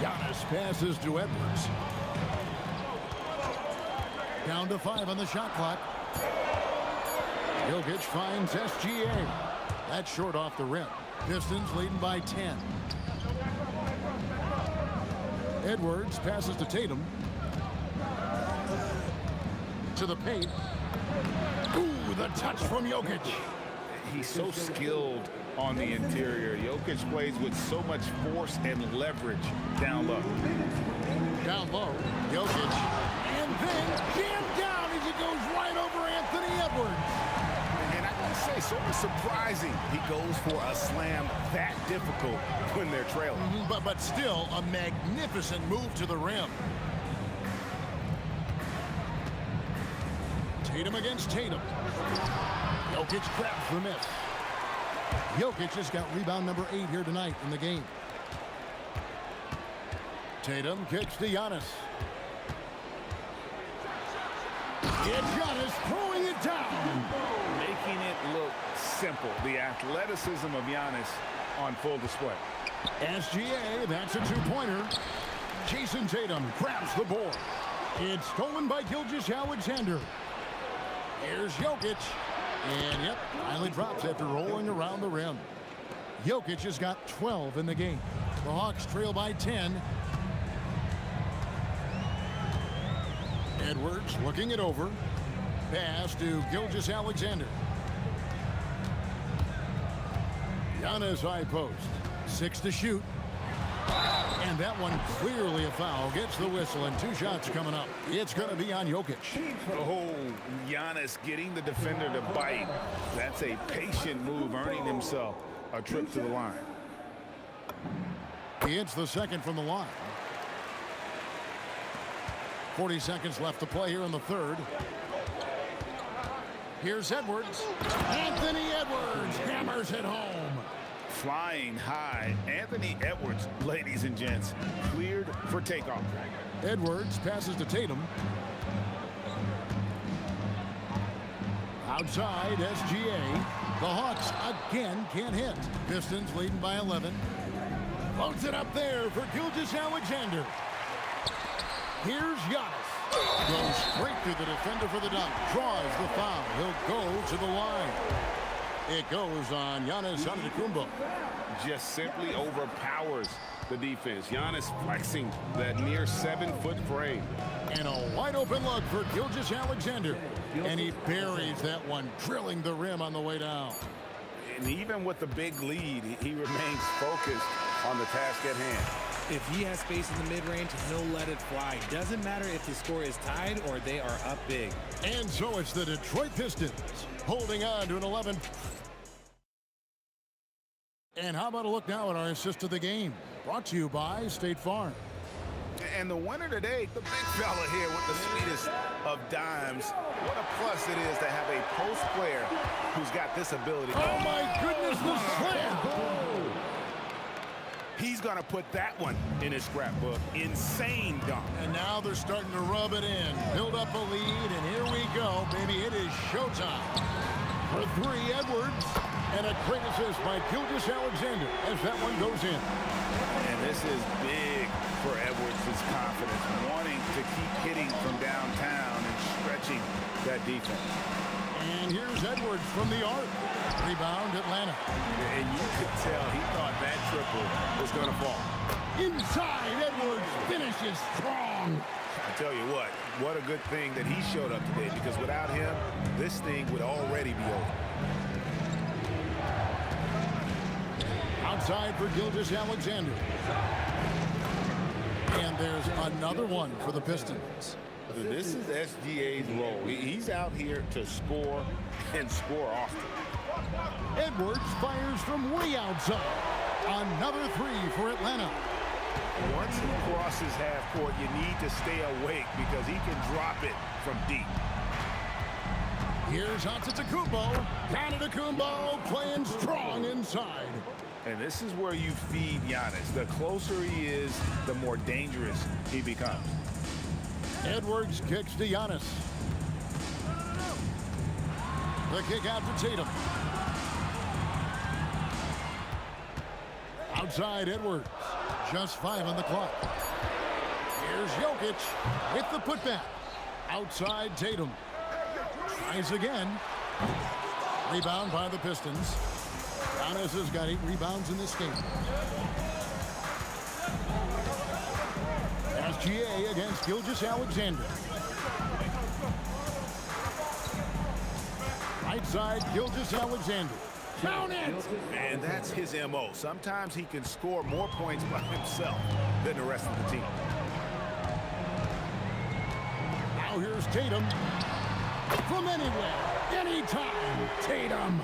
Giannis passes to Edwards. Down to 5 on the shot clock. Jokic finds SGA. That's short off the rim. Pistons leading by 10. Edwards passes to Tatum. To the paint. Ooh, the touch from Jokic. He's so skilled on the interior. Jokic plays with so much force and leverage down low. Down low, Jokic. And then jammed down as he goes right over Anthony Edwards. And I gotta say, sort of surprising he goes for a slam that difficult when they're trailing. But still a magnificent move to the rim. Tatum against Tatum. Jokic grabs the miss. Jokic has got rebound number 8 here tonight in the game. Tatum kicks to Giannis. It's Giannis throwing it down. Making it look simple. The athleticism of Giannis on full display. SGA, that's a two-pointer. Jason Tatum grabs the board. It's stolen by Gilgeous-Alexander. Here's Jokic. And, yep, finally drops after rolling around the rim. Jokic has got 12 in the game. The Hawks trail by 10. Edwards looking it over. Pass to Gilgeous-Alexander. Giannis high post. 6 to shoot. And that one clearly a foul. Gets the whistle and 2 shots coming up. It's going to be on Jokic. Oh, Giannis getting the defender to bite. That's a patient move, earning himself a trip to the line. He hits the second from the line. 40 seconds left to play here in the third. Here's Edwards. Anthony Edwards hammers it home. Flying high, Anthony Edwards, ladies and gents, cleared for takeoff. Edwards passes to Tatum. Outside, SGA. The Hawks again can't hit. Pistons leading by 11. Floats it up there for Gilgeous-Alexander. Here's Giannis. Goes straight through the defender for the dunk. Draws the foul. He'll go to the line. It goes on Giannis Antetokounmpo. Just simply overpowers the defense. Giannis flexing that near 7-foot frame. And a wide open look for Gilgeous-Alexander. And he buries that one, drilling the rim on the way down. And even with the big lead, he remains focused on the task at hand. If he has space in the mid-range, he'll let it fly. Doesn't matter if the score is tied or they are up big. And so it's the Detroit Pistons holding on to an 11. And how about a look now at our assist of the game? Brought to you by State Farm. And the winner today, the big fella here with the sweetest of dimes. What a plus it is to have a post player who's got this ability. Oh my goodness, the slam! He's going to put that one in his scrapbook. Insane dunk. And now they're starting to rub it in. Build up a lead, and here we go, baby. It is showtime. For 3, Edwards. And a great assist by Gilgeous-Alexander as that one goes in. And this is big for Edwards' confidence, wanting to keep hitting from downtown and stretching that defense. And here's Edwards from the arc. Rebound, Atlanta. And you could tell he thought that triple was going to fall. Inside, Edwards finishes strong. I tell you what a good thing that he showed up today, because without him, this thing would already be over. Outside for Gilgeous-Alexander. And there's another one for the Pistons. This is SGA's role. He's out here to score and score often. Edwards fires from way outside. Another 3 for Atlanta. Once he crosses half court, you need to stay awake because he can drop it from deep. Here's Antetokounmpo. Antetokounmpo playing strong inside. And this is where you feed Giannis. The closer he is, the more dangerous he becomes. Edwards kicks to Giannis. The kick out to Tatum. Outside Edwards. Just 5 on the clock. Here's Jokic with the putback. Outside Tatum. Tries again. Rebound by the Pistons. Giannis has got 8 rebounds in this game. SGA against Gilgeous-Alexander. Right side, Gilgeous-Alexander. Count it! And that's his MO. Sometimes he can score more points by himself than the rest of the team. Now here's Tatum. From anywhere, anytime, Tatum.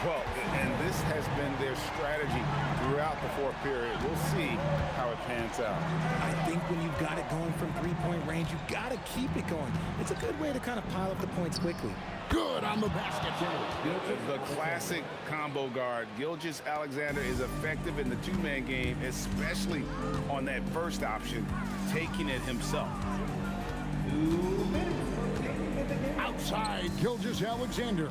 Well, and this has been their strategy throughout the fourth period. We'll see how it pans out. I think when you've got it going from three-point range, you've got to keep it going. It's a good way to kind of pile up the points quickly. Good on the basket. The classic combo guard. Gilgeous-Alexander is effective in the two-man game, especially on that first option, taking it himself. Outside, Gilgeous-Alexander.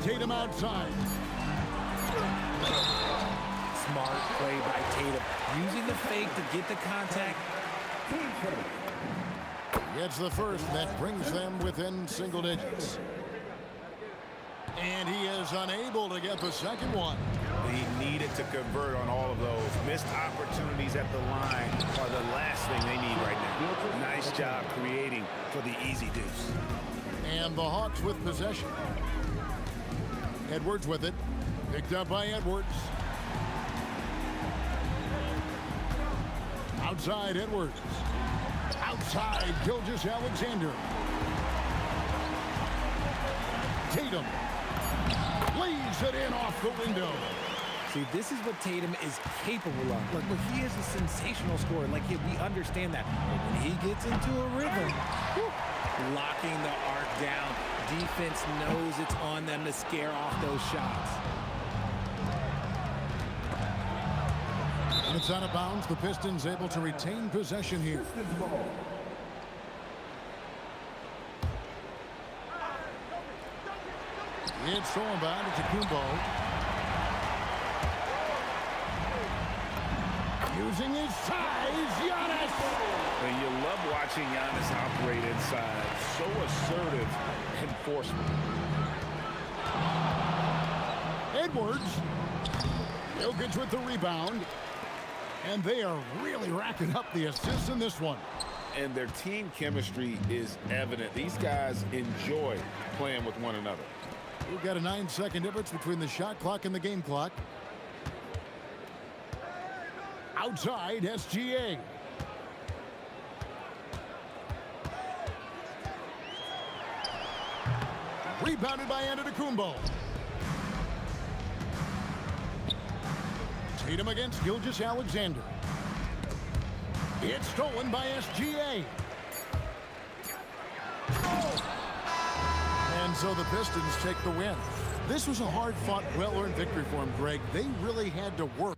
Tatum outside. Smart play by Tatum. Using the fake to get the contact. Gets the first. That brings them within single digits. And he is unable to get the second one. He needed to convert on all of those. Missed opportunities at the line are the last thing they need right now. Nice job creating for the easy deuce. And the Hawks with possession. Edwards with it. Picked up by Edwards. Outside Edwards. Outside Gilgeous-Alexander. Tatum lays it in off the window. See, this is what Tatum is capable of. Look, he is a sensational scorer. Like, we understand that. But when he gets into a rhythm, locking the arc down, defense knows it's on them to scare off those shots. And it's out of bounds. The Pistons able to retain possession here. It's thrown by to Kumbo. Using his size, Giannis. And you love watching Giannis operate inside. So assertive enforcement. Edwards. Jokic with the rebound. And they are really racking up the assists in this one. And their team chemistry is evident. These guys enjoy playing with one another. We've got a 9-second difference between the shot clock and the game clock. Outside, SGA. Rebounded by Antetokounmpo. Tatum against Gilgeous-Alexander. It's stolen by SGA. And so the Pistons take the win. This was a hard-fought, well-earned victory for them, Greg. They really had to work.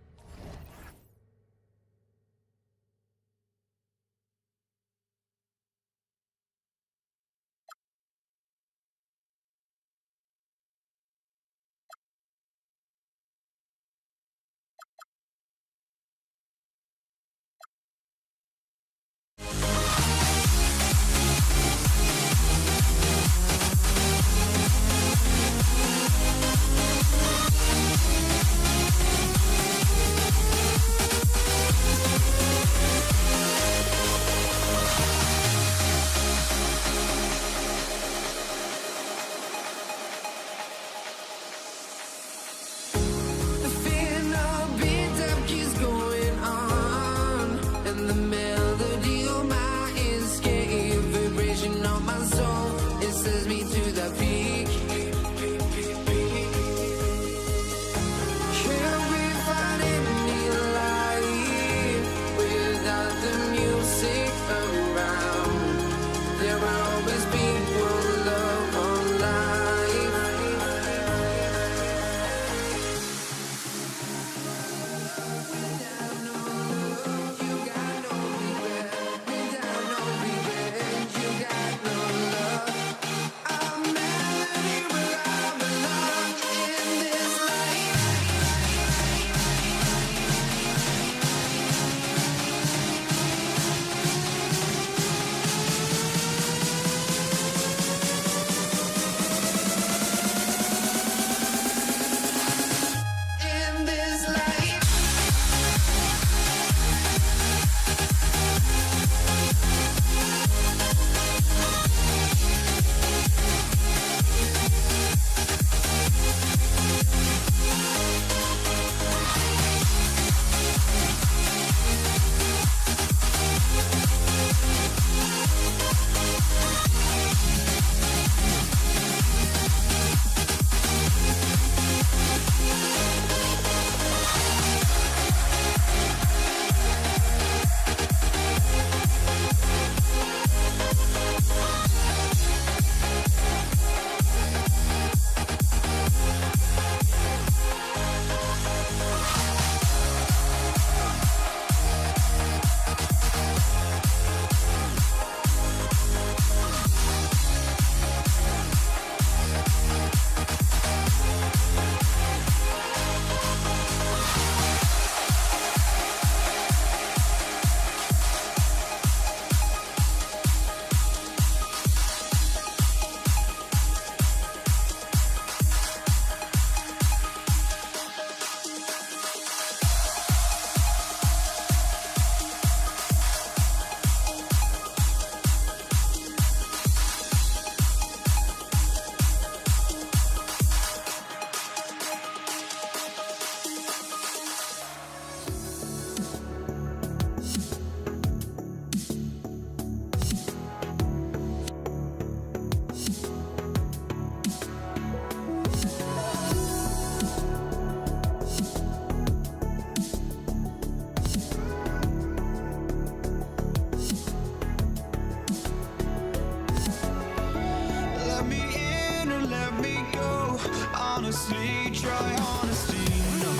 honestly, try honesty. No,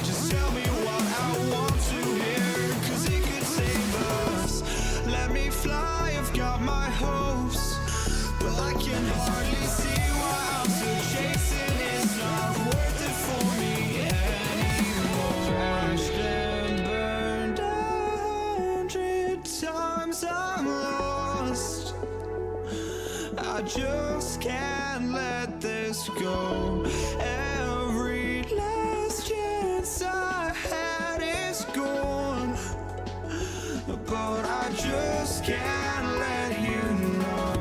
just tell me what I want to hear, 'cause it could save us. Let me fly, I've got my hopes, but I can hardly see why I'm still chasing. It's not worth it for me anymore. Crashed and burned 100 times, I'm lost. I just can't let this go. Every last chance I had is gone, but I just can't let you know.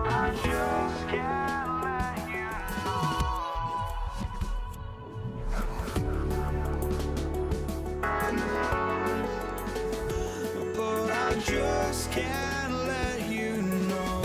I just can't let you know. But I just can't let you know.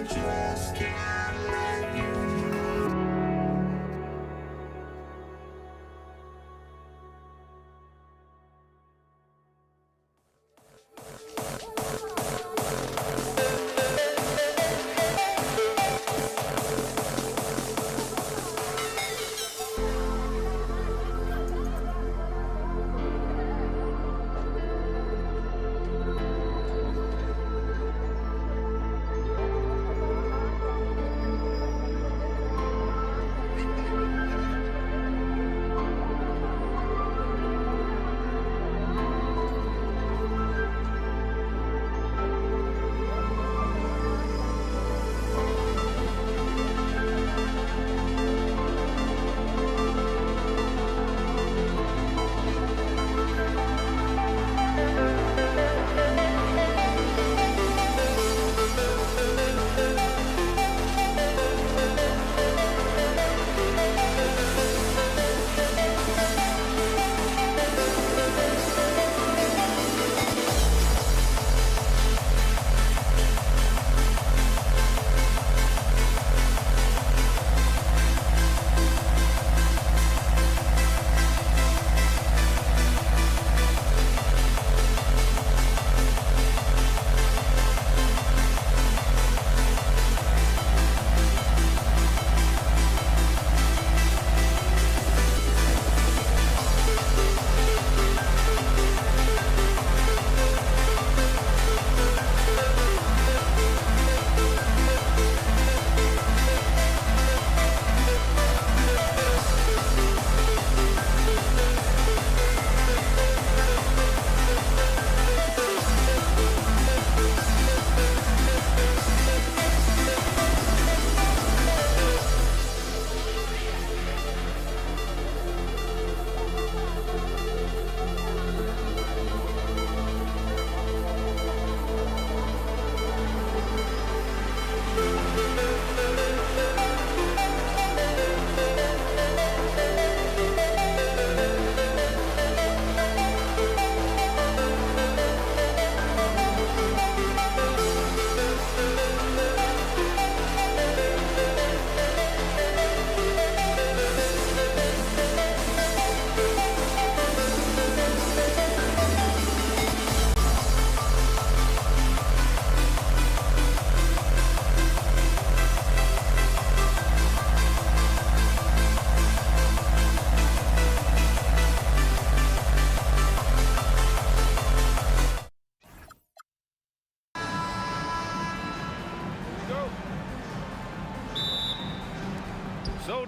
just can't let you know.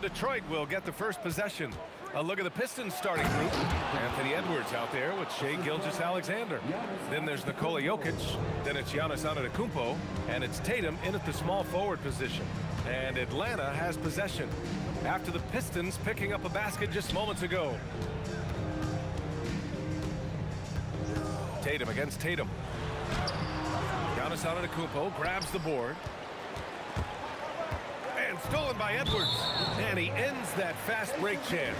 Detroit will get the first possession. A look at the Pistons starting group. Anthony Edwards out there with Shai Gilgeous-Alexander. Then there's Nikola Jokic. Then it's Giannis Antetokounmpo. And it's Tatum in at the small forward position. And Atlanta has possession after the Pistons picking up a basket just moments ago. Tatum against Tatum. Giannis Antetokounmpo grabs the board. And stolen by Edwards. And he ends that fast break chance.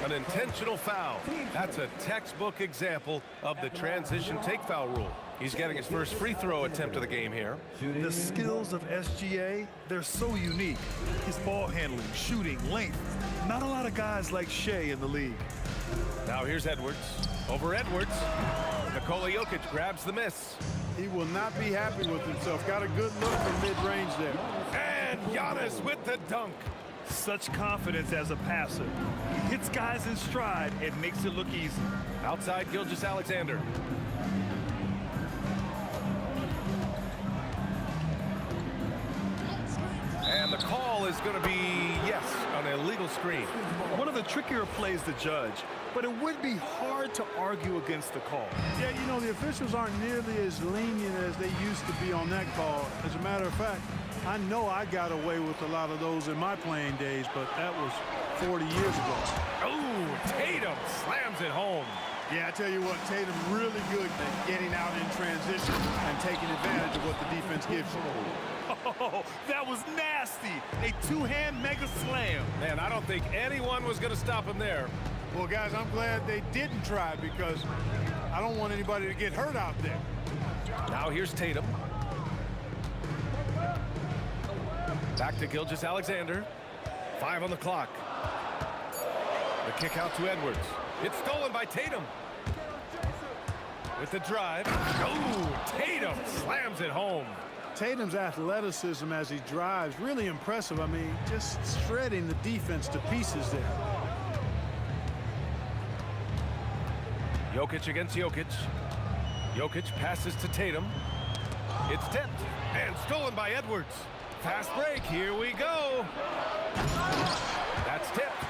An intentional foul. That's a textbook example of the transition take foul rule. He's getting his first free throw attempt of the game here. The skills of SGA, they're so unique. His ball handling, shooting, length. Not a lot of guys like Shai in the league. Now here's Edwards. Over Edwards. Nikola Jokic grabs the miss. He will not be happy with himself. Got a good look from mid-range there. And Giannis with the dunk. Such confidence as a passer. He hits guys in stride and makes it look easy. Outside Gilgeous-Alexander. And the call is going to be, yes, an illegal screen. One of the trickier plays to judge, but it would be hard to argue against the call. Yeah, you know, the officials aren't nearly as lenient as they used to be on that call. As a matter of fact, I know I got away with a lot of those in my playing days, but that was 40 years ago. Oh, Tatum slams it home. Yeah, I tell you what, Tatum really good at getting out in transition and taking advantage of what the defense gives you. Oh, that was nasty. A two-hand mega slam. Man, I don't think anyone was going to stop him there. Well, guys, I'm glad they didn't try because I don't want anybody to get hurt out there. Now here's Tatum. Back to Gilgeous-Alexander. 5 on the clock. The kick out to Edwards. It's stolen by Tatum. With the drive. Oh, Tatum slams it home. Tatum's athleticism as he drives, really impressive. I mean, just shredding the defense to pieces there. Jokic against Jokic. Jokic passes to Tatum. It's tipped and stolen by Edwards. Fast break, here we go. That's tipped.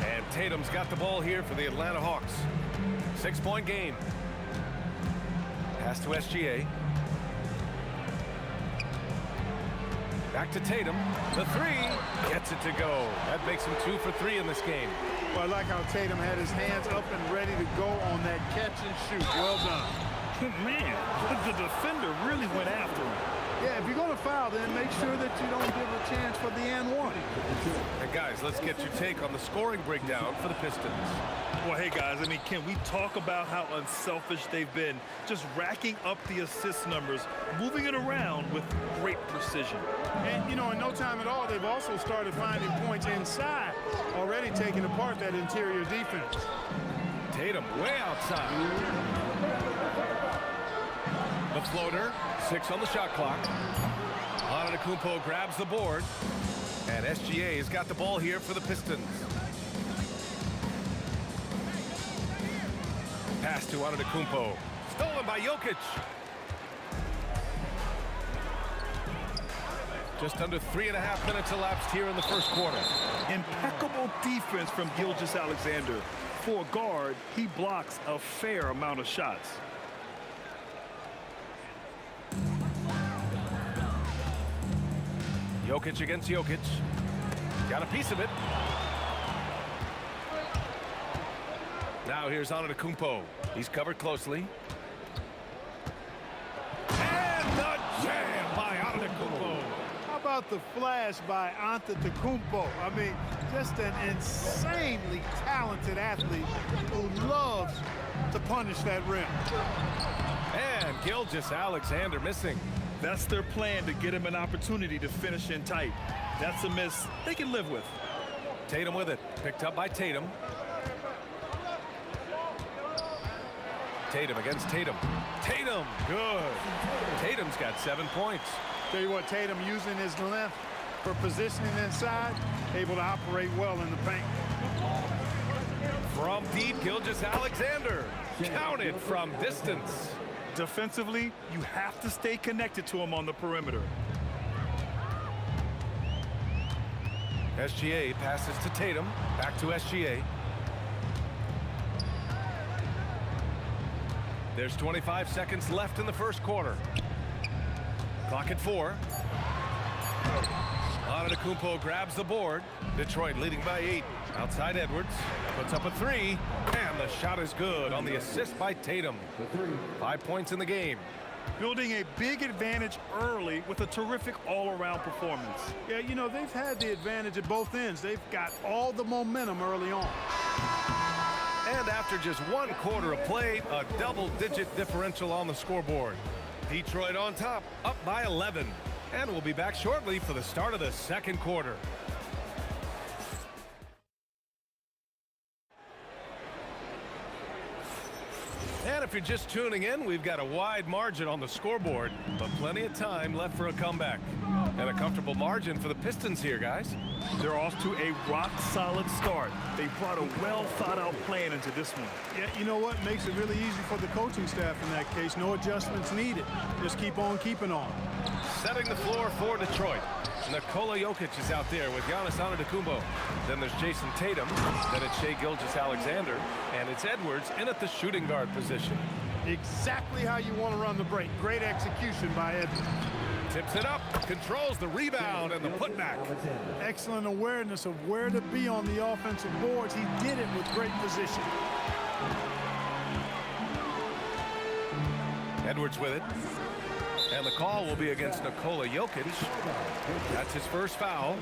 And Tatum's got the ball here for the Atlanta Hawks. 6-point game. Pass to SGA. Back to Tatum. The three gets it to go. That makes him 2 for 3 in this game. Well, I like how Tatum had his hands up and ready to go on that catch and shoot. Well done. Man, the defender really went after him. Yeah, if you're going to foul, then make sure that you don't give a chance for the and one. And guys, let's get your take on the scoring breakdown for the Pistons. Well, hey, guys, I mean, can we talk about how unselfish they've been? Just racking up the assist numbers, moving it around with great precision. And, you know, in no time at all, they've also started finding points inside, already taking apart that interior defense. Tatum way outside. The floater, 6 on the shot clock. Antetokounmpo grabs the board. And SGA has got the ball here for the Pistons. Pass to Antetokounmpo. Stolen by Jokic. Just under 3.5 minutes elapsed here in the first quarter. Impeccable defense from Gilgeous-Alexander. For a guard, he blocks a fair amount of shots. Jokic against Jokic. Got a piece of it. Now here's Antetokounmpo. He's covered closely. And the jam by Antetokounmpo. How about the flash by Antetokounmpo? I mean, just an insanely talented athlete who loves to punish that rim. And Gilgeous-Alexander missing. That's their plan, to get him an opportunity to finish in tight. That's a miss they can live with. Tatum with it. Picked up by Tatum. Tatum against Tatum. Tatum, good. Tatum's got 7 points. Tell you what, Tatum using his length for positioning inside, able to operate well in the paint. From deep, Gilgeous-Alexander. Counted from distance. Defensively, you have to stay connected to him on the perimeter. SGA passes to Tatum. Back to SGA. There's 25 seconds left in the first quarter. Clock at 4. Antetokounmpo grabs the board. Detroit leading by 8. Outside Edwards. Puts up a 3. And the shot is good on the assist by Tatum. 5 points in the game. Building a big advantage early with a terrific all-around performance. Yeah, you know, they've had the advantage at both ends. They've got all the momentum early on. And after just 1 quarter of play, a double-digit differential on the scoreboard. Detroit on top, up by 11. And we'll be back shortly for the start of the second quarter. And if you're just tuning in, we've got a wide margin on the scoreboard, but plenty of time left for a comeback. And a comfortable margin for the Pistons here, guys. They're off to a rock-solid start. They brought a well-thought-out plan into this one. Yeah, you know what? Makes it really easy for the coaching staff in that case. No adjustments needed. Just keep on keeping on. Setting the floor for Detroit. Nikola Jokic is out there with Giannis Antetokounmpo. Then there's Jason Tatum. Then it's Shai Gilgeous-Alexander. And it's Edwards in at the shooting guard position. Exactly how you want to run the break. Great execution by Edwards. Tips it up, controls the rebound and the putback. Excellent awareness of where to be on the offensive boards. He did it with great position. Edwards with it. And the call will be against Nikola Jokic. That's his first foul.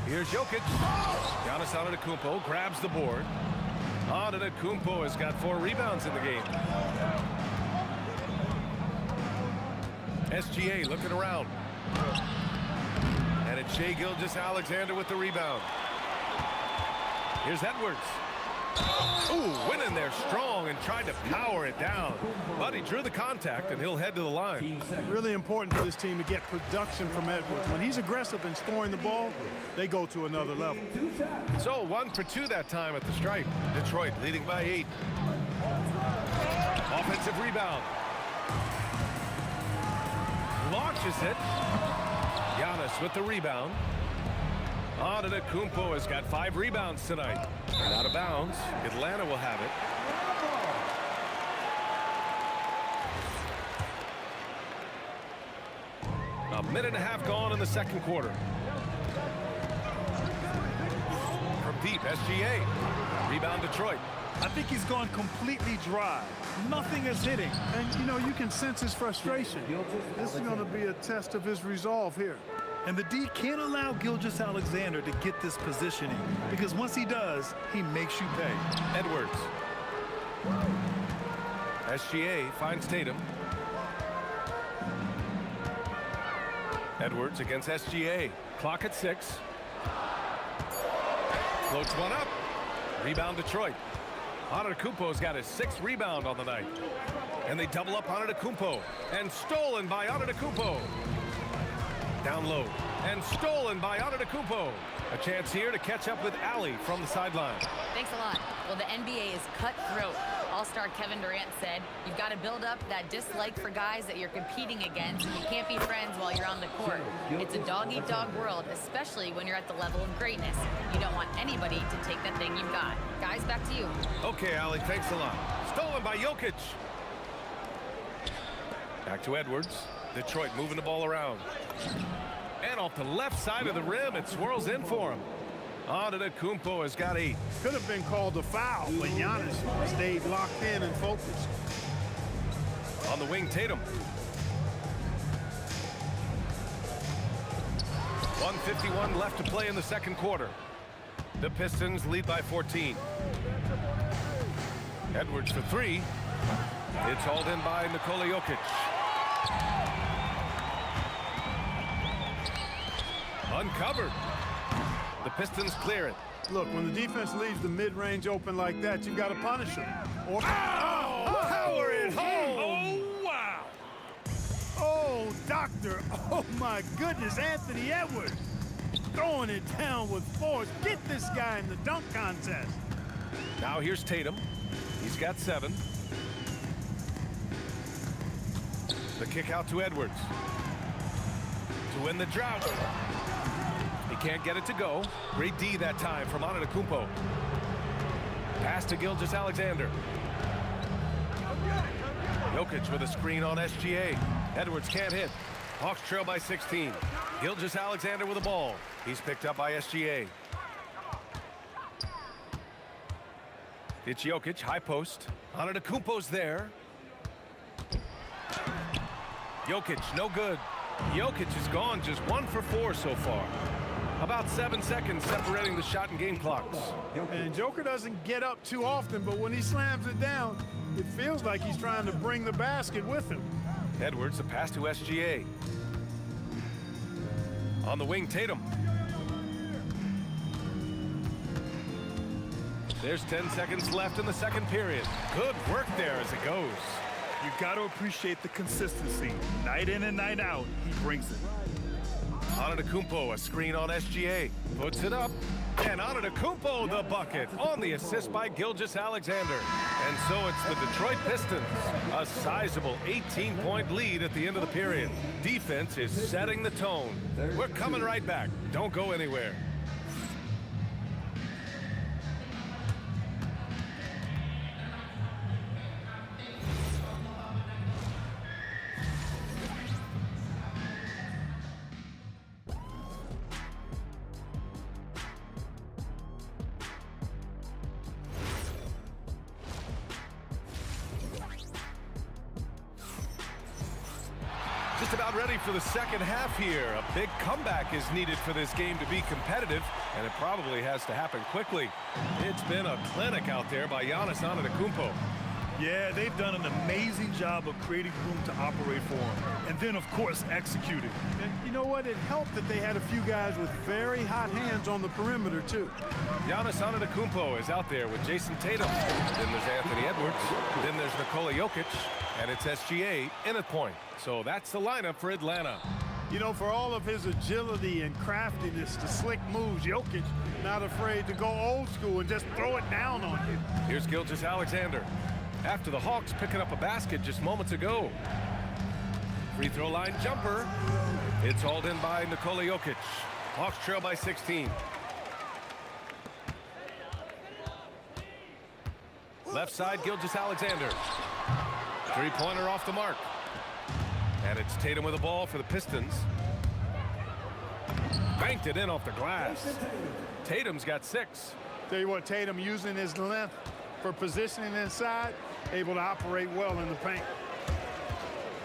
Here's Jokic. Giannis Antetokounmpo grabs the board. Antetokounmpo has got 4 rebounds in the game. SGA looking around. And it's Shai Gilgeous-Alexander with the rebound. Here's Edwards. Ooh, went in there strong and tried to power it down. But he drew the contact, and he'll head to the line. Really important for this team to get production from Edwards. When he's aggressive in scoring the ball, they go to another level. So 1 for 2 that time at the stripe. Detroit leading by 8. Offensive rebound. Launches it. Giannis with the rebound. Antetokounmpo has got 5 rebounds tonight. And out of bounds. Atlanta will have it. A minute and a half gone in the second quarter. From deep, SGA. Rebound Detroit. I think he's gone completely dry. Nothing is hitting. And, you know, you can sense his frustration. This is going to be a test of his resolve here. And the D can't allow Gilgeous-Alexander to get this positioning, because once he does, he makes you pay. Edwards. SGA finds Tatum. Edwards against SGA. Clock at 6. Floats one up. Rebound Detroit. Antetokounmpo's got his 6th rebound on the night. And they double up Antetokounmpo. And stolen by Antetokounmpo. Down low. And stolen by Antetokounmpo. A chance here to catch up with Ali from the sideline. Thanks a lot. Well, the NBA is cutthroat. All-star Kevin Durant said, you've got to build up that dislike for guys that you're competing against. You can't be friends while you're on the court. It's a dog-eat-dog world, especially when you're at the level of greatness. You don't want anybody to take that thing you've got. Guys, back to you. Okay, Ali, thanks a lot. Stolen by Jokic. Back to Edwards. Detroit moving the ball around. And off the left side of the rim, it swirls in for him. Antetokounmpo has got 8. Could have been called a foul, but Giannis stayed locked in and focused. On the wing, Tatum. 1:51 left to play in the second quarter. The Pistons lead by 14. Edwards for 3. It's hauled in by Nikola Jokic. Uncovered. The Pistons clear it. Look, when the defense leaves the mid-range open like that, you've got to punish them. Or power it home! Oh, wow! Oh, doctor. Oh, my goodness, Anthony Edwards. Throwing it down with force. Get this guy in the dunk contest. Now here's Tatum. He's got 7. The kick out to Edwards. To win the drought. He can't get it to go. Great D that time from Antetokounmpo. Pass to Gilgeous-Alexander. Jokic with a screen on SGA. Edwards can't hit. Hawks trail by 16. Gilgeous-Alexander with the ball. He's picked up by SGA. It's Jokic, high post. Antetokounmpo's there. Jokic, no good. Jokic is gone, just 1 for 4 so far. About 7 seconds separating the shot and game clocks. And Joker doesn't get up too often, but when he slams it down, it feels like he's trying to bring the basket with him. Edwards, a pass to SGA. On the wing, Tatum. There's 10 seconds left in the second period. Good work there as it goes. You got to appreciate the consistency. Night in and night out, he brings it. Antetokounmpo, a screen on SGA. Puts it up. And Antetokounmpo, the bucket, on the assist by Gilgeous-Alexander. And so it's the Detroit Pistons. A sizable 18-point lead at the end of the period. Defense is setting the tone. We're coming right back. Don't go anywhere. Just about ready for the second half here. A big comeback is needed for this game to be competitive, and it probably has to happen quickly. It's been a clinic out there by Giannis Antetokounmpo. Yeah, they've done an amazing job of creating room to operate for him. And then, of course, executing. And you know what? It helped that they had a few guys with very hot hands on the perimeter, too. Giannis Antetokounmpo is out there with Jason Tatum. Then there's Anthony Edwards. Then there's Nikola Jokic. And it's SGA in at point. So that's the lineup for Atlanta. You know, for all of his agility and craftiness, the slick moves, Jokic not afraid to go old school and just throw it down on you. Here's Gilgeous-Alexander. After the Hawks picking up a basket just moments ago. Free throw line jumper. It's hauled in by Nikola Jokic. Hawks trail by 16. Left side, Gilgeous-Alexander. Three-pointer off the mark. And it's Tatum with the ball for the Pistons. Banked it in off the glass. Tatum's got 6. Tell you what, Tatum using his length for positioning inside, able to operate well in the paint.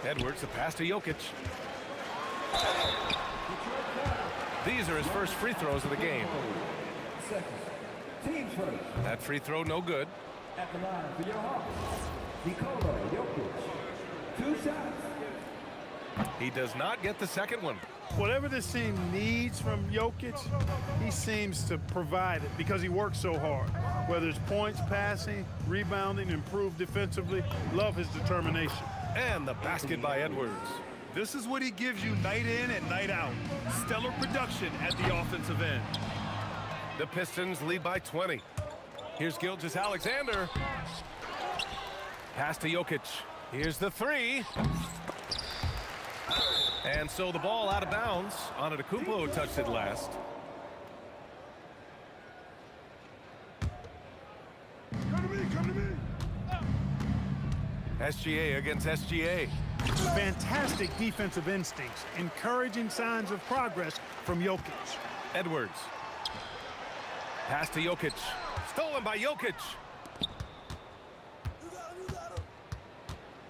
Edwards, the pass to Jokic. These are his first free throws of the game. That free throw, no good. At the line for your Hawks, Nikola Jokic. 2 shots. He does not get the second one. Whatever this team needs from Jokic, he seems to provide it because he works so hard. Whether it's points, passing, rebounding, improved defensively, love his determination. And the basket by Edwards. This is what he gives you night in and night out. Stellar production at the offensive end. The Pistons lead by 20. Here's Gilgeous-Alexander. Pass to Jokic. Here's the 3. And so the ball out of bounds. Antetokounmpo touched it last. Come to me. SGA against SGA. Fantastic defensive instincts, encouraging signs of progress from Jokic. Edwards. Pass to Jokic. Stolen by Jokic.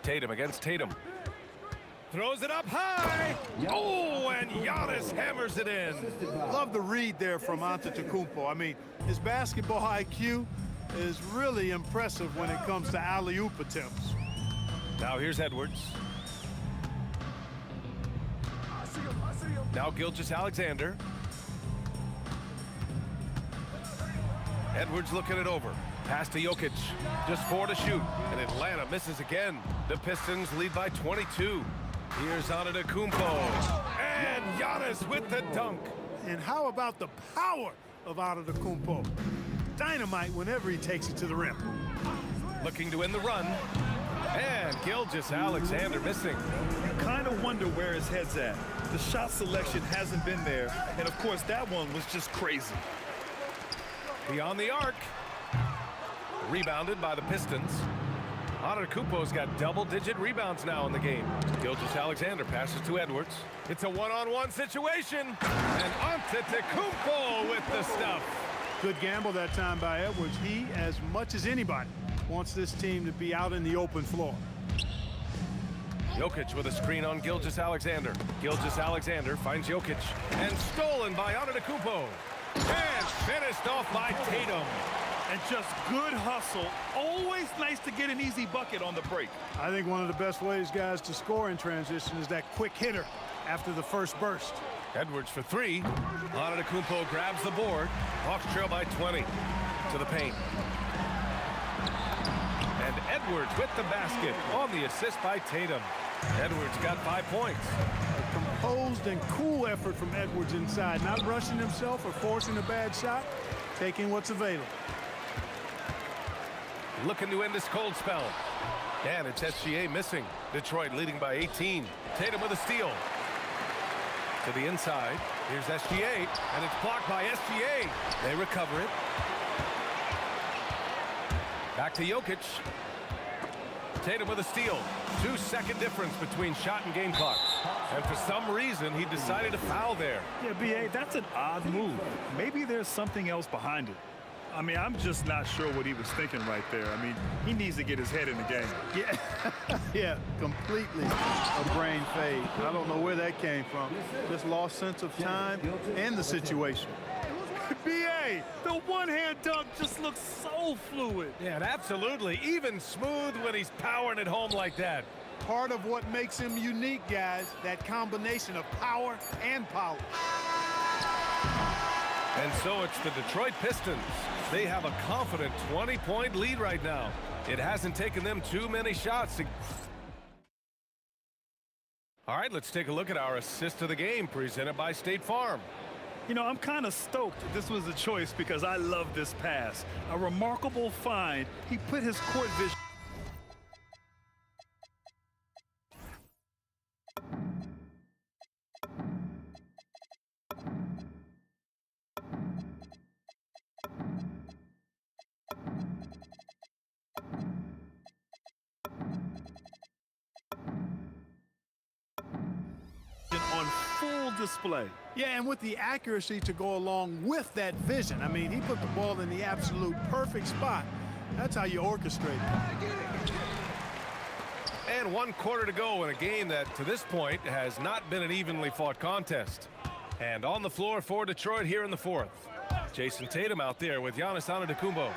Tatum against Tatum. Throws it up high. Oh, and Giannis hammers it in. Love the read there from Antetokounmpo. I mean, his basketball IQ is really impressive when it comes to alley-oop attempts. Now here's Edwards. Now Gilgeous-Alexander. Edwards looking it over. Pass to Jokic. Just 4 to shoot. And Atlanta misses again. The Pistons lead by 22. Here's Antetokounmpo. And Giannis with the dunk. And how about the power of Antetokounmpo? Dynamite whenever he takes it to the rim. Looking to win the run. And Gilgeous Alexander missing. You kind of wonder where his head's at. The shot selection hasn't been there, and of course that one was just crazy. Beyond the arc. Rebounded by the Pistons. Antetokounmpo's got double-digit rebounds now in the game. Gilgeous Alexander passes to Edwards. It's a one-on-one situation. And Antetokounmpo with the stuff. Good gamble that time by Edwards. He, as much as anybody, wants this team to be out in the open floor. Jokic with a screen on Gilgeous Alexander. Gilgeous Alexander finds Jokic. And stolen by Antetokounmpo. And finished off by Tatum. And just good hustle. Always nice to get an easy bucket on the break. I think one of the best ways, guys, to score in transition is that quick hitter after the first burst. Edwards for three. Antetokounmpo grabs the board. Hawks trail by 20 to the paint. And Edwards with the basket on the assist by Tatum. Edwards got 5 points. A composed and cool effort from Edwards inside, not rushing himself or forcing a bad shot, taking what's available. Looking to end this cold spell. And it's SGA missing. Detroit leading by 18. Tatum with a steal. To the inside. Here's SGA. And it's blocked by SGA. They recover it. Back to Jokic. Tatum with a steal. 2-second difference between shot and game clock. And for some reason, he decided to foul there. Yeah, B.A., that's an odd move. Maybe there's something else behind it. I mean, I'm just not sure what he was thinking right there. I mean, he needs to get his head in the game. Yeah, yeah, completely a brain fade. I don't know where that came from. Just lost sense of time and the situation. B.A., the one-hand dunk just looks so fluid. Yeah, and absolutely. Even smooth when he's powering it home like that. Part of what makes him unique, guys, that combination of power and polish. And so it's the Detroit Pistons. They have a confident 20-point lead right now. It hasn't taken them too many shots to... All right, let's take a look at our assist of the game presented by State Farm. You know, I'm kind of stoked this was a choice because I love this pass. A remarkable find. He put his court vision. On full display. Yeah, and with the accuracy to go along with that vision. I mean, he put the ball in the absolute perfect spot. That's how you orchestrate it. And 1 quarter to go in a game that, to this point, has not been an evenly fought contest. And on the floor for Detroit here in the fourth. Jason Tatum out there with Giannis Antetokounmpo.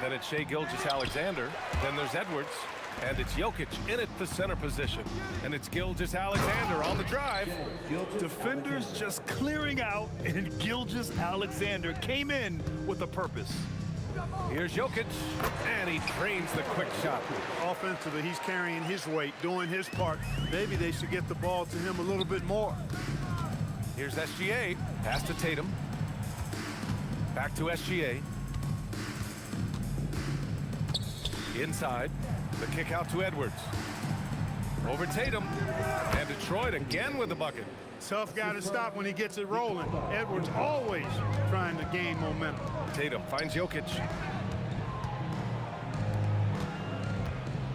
Then it's Shai Gilgeous-Alexander. Then there's Edwards. And it's Jokic in at the center position. And it's Gilgeous-Alexander on the drive. Defenders just clearing out, and Gilgeous-Alexander came in with a purpose. Here's Jokic, and he trains the quick shot. Offensively, he's carrying his weight, doing his part. Maybe they should get the ball to him a little bit more. Here's SGA, pass to Tatum. Back to SGA. Inside. The kick out to Edwards. Over Tatum. And Detroit again with the bucket. Tough guy to stop when he gets it rolling. Edwards always trying to gain momentum. Tatum finds Jokic.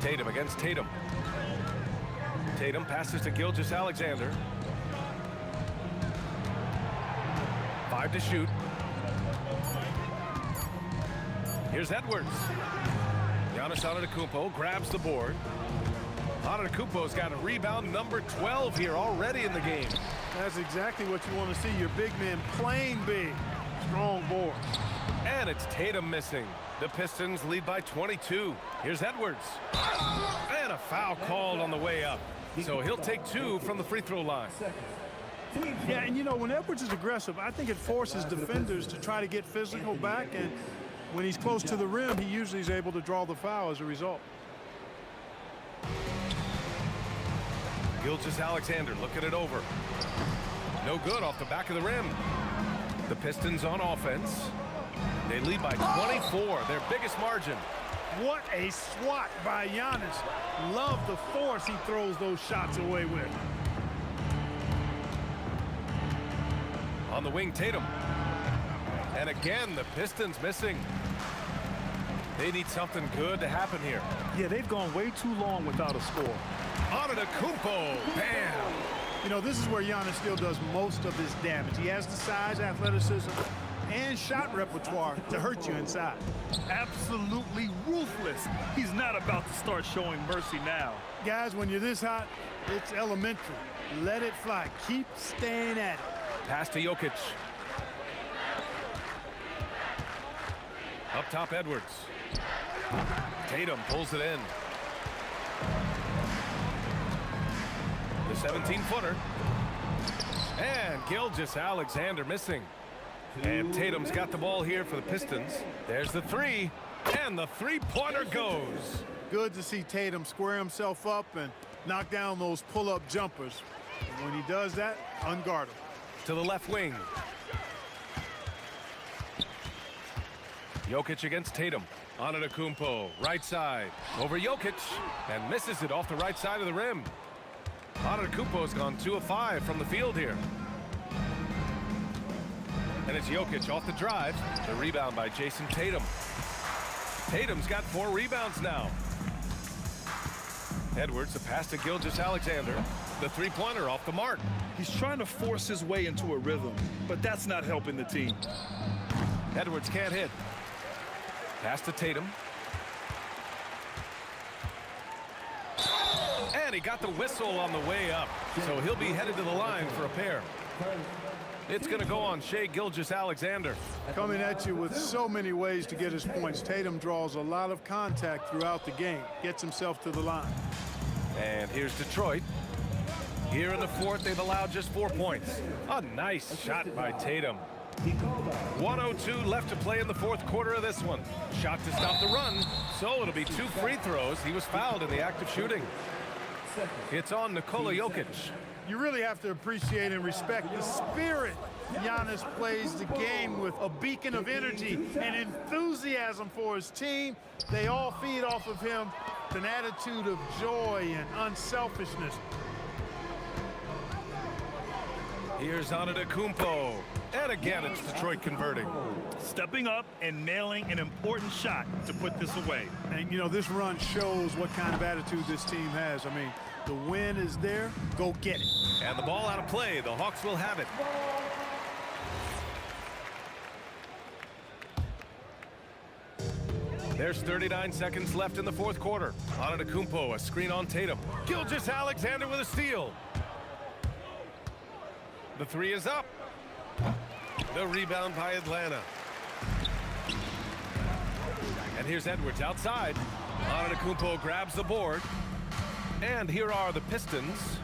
Tatum against Tatum. Tatum passes to Gilgeous-Alexander. 5 to shoot. Here's Edwards. Giannis Antetokounmpo grabs the board. Antetokounmpo's got a rebound number 12 here already in the game. That's exactly what you want to see. Your big man playing big. Strong board. And it's Tatum missing. The Pistons lead by 22. Here's Edwards. And a foul called on the way up. So he'll take 2 from the free throw line. Yeah, and you know, when Edwards is aggressive, I think it forces defenders to try to get physical back, and when he's close to the rim, he usually is able to draw the foul as a result. Gilgeous-Alexander looking it over. No good off the back of the rim. The Pistons on offense. They lead by 24, their biggest margin. What a swat by Giannis. Love the force he throws those shots away with. On the wing, Tatum. And again, the Pistons missing. They need something good to happen here. Yeah, they've gone way too long without a score. Antetokounmpo, bam! You know, this is where Giannis still does most of his damage. He has the size, athleticism, and shot repertoire to hurt you inside. Absolutely ruthless. He's not about to start showing mercy now. Guys, when you're this hot, it's elementary. Let it fly. Keep staying at it. Pass to Jokic. Up top, Edwards. Tatum pulls it in. The 17-footer. And Gilgeous-Alexander missing. And Tatum's got the ball here for the Pistons. There's the three. And the three-pointer goes. Good to see Tatum square himself up and knock down those pull-up jumpers. And when he does that, unguardable. To the left wing. Jokic against Tatum. Antetokounmpo, right side. Over Jokic. And misses it off the right side of the rim. Antetokounmpo's gone 2 of 5 from the field here. And it's Jokic off the drive. The rebound by Jason Tatum. Tatum's got 4 rebounds now. Edwards, the pass to Gilgeous-Alexander. The three-pointer off the mark. He's trying to force his way into a rhythm, but that's not helping the team. Edwards can't hit. Pass to Tatum. And he got the whistle on the way up. So he'll be headed to the line for a pair. It's going to go on Shai Gilgeous-Alexander. Coming at you with so many ways to get his points. Tatum draws a lot of contact throughout the game. Gets himself to the line. And here's Detroit. Here in the fourth, they've allowed just 4 points. A nice shot by Tatum. 1:02 left to play in the fourth quarter of this one. Shot to stop the run, so it'll be 2 free throws. He was fouled in the act of shooting. It's on Nikola Jokic. You really have to appreciate and respect the spirit Giannis plays the game with. A beacon of energy and enthusiasm for his team. They all feed off of him. An attitude of joy and unselfishness. Here's Antetokounmpo. And again, it's Detroit converting. Stepping up and nailing an important shot to put this away. And, you know, this run shows what kind of attitude this team has. I mean, the win is there. Go get it. And the ball out of play. The Hawks will have it. There's 39 seconds left in the fourth quarter. Antetokounmpo, a screen on Tatum. Gilgeous-Alexander with a steal. The three is up. The rebound by Atlanta. And here's Edwards outside. Antetokounmpo grabs the board. And here are the Pistons.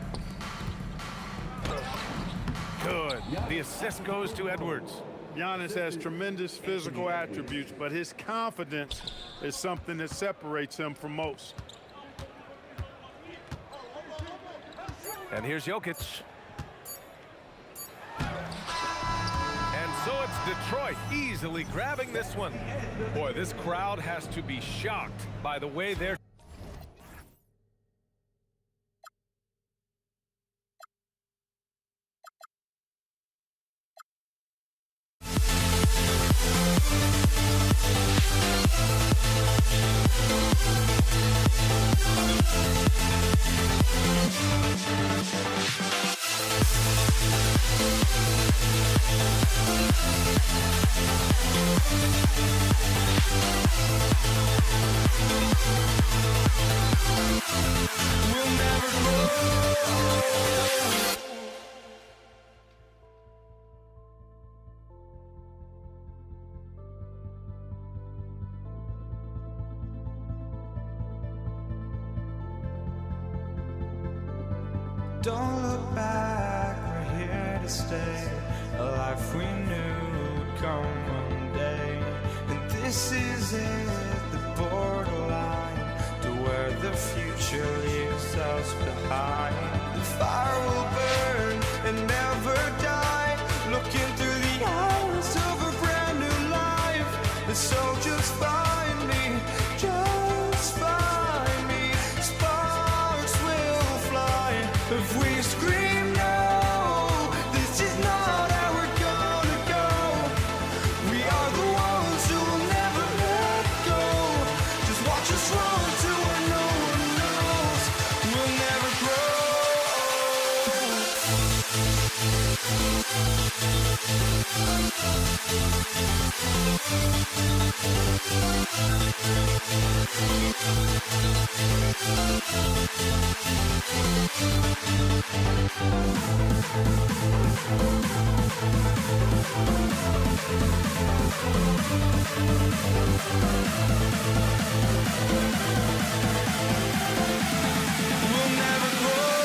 Good. The assist goes to Edwards. Giannis has tremendous physical attributes, but his confidence is something that separates him from most. And here's Jokic. And so it's Detroit easily grabbing this one. Boy, this crowd has to be shocked by the way they're Don't look back, we're here to stay. A life we knew would come one day. And this is it, the borderline to where the future leaves us behind. The fire will burn and never die. Looking through the eyes of a brand new life. And so just find me, just We'll never grow. We'll never grow.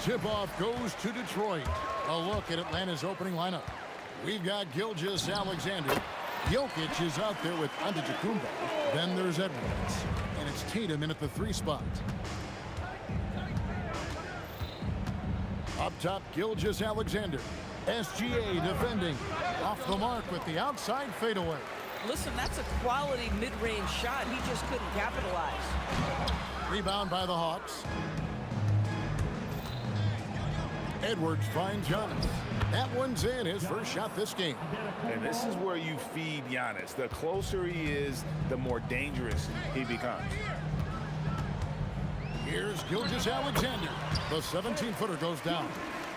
tip-off goes to Detroit. A look at Atlanta's opening lineup. We've got Gilgeous Alexander. Jokic is out there with Antetokounmpo. Then there's Edwards. And it's Tatum in at the 3 spot. Up top, Gilgeous Alexander. SGA defending. Off the mark with the outside fadeaway. Listen, that's a quality mid-range shot. He just couldn't capitalize. Rebound by the Hawks. Edwards finds Giannis. That one's in, his first shot this game. And this is where you feed Giannis. The closer he is, the more dangerous he becomes. Here's Gilgeous Alexander. The 17-footer goes down.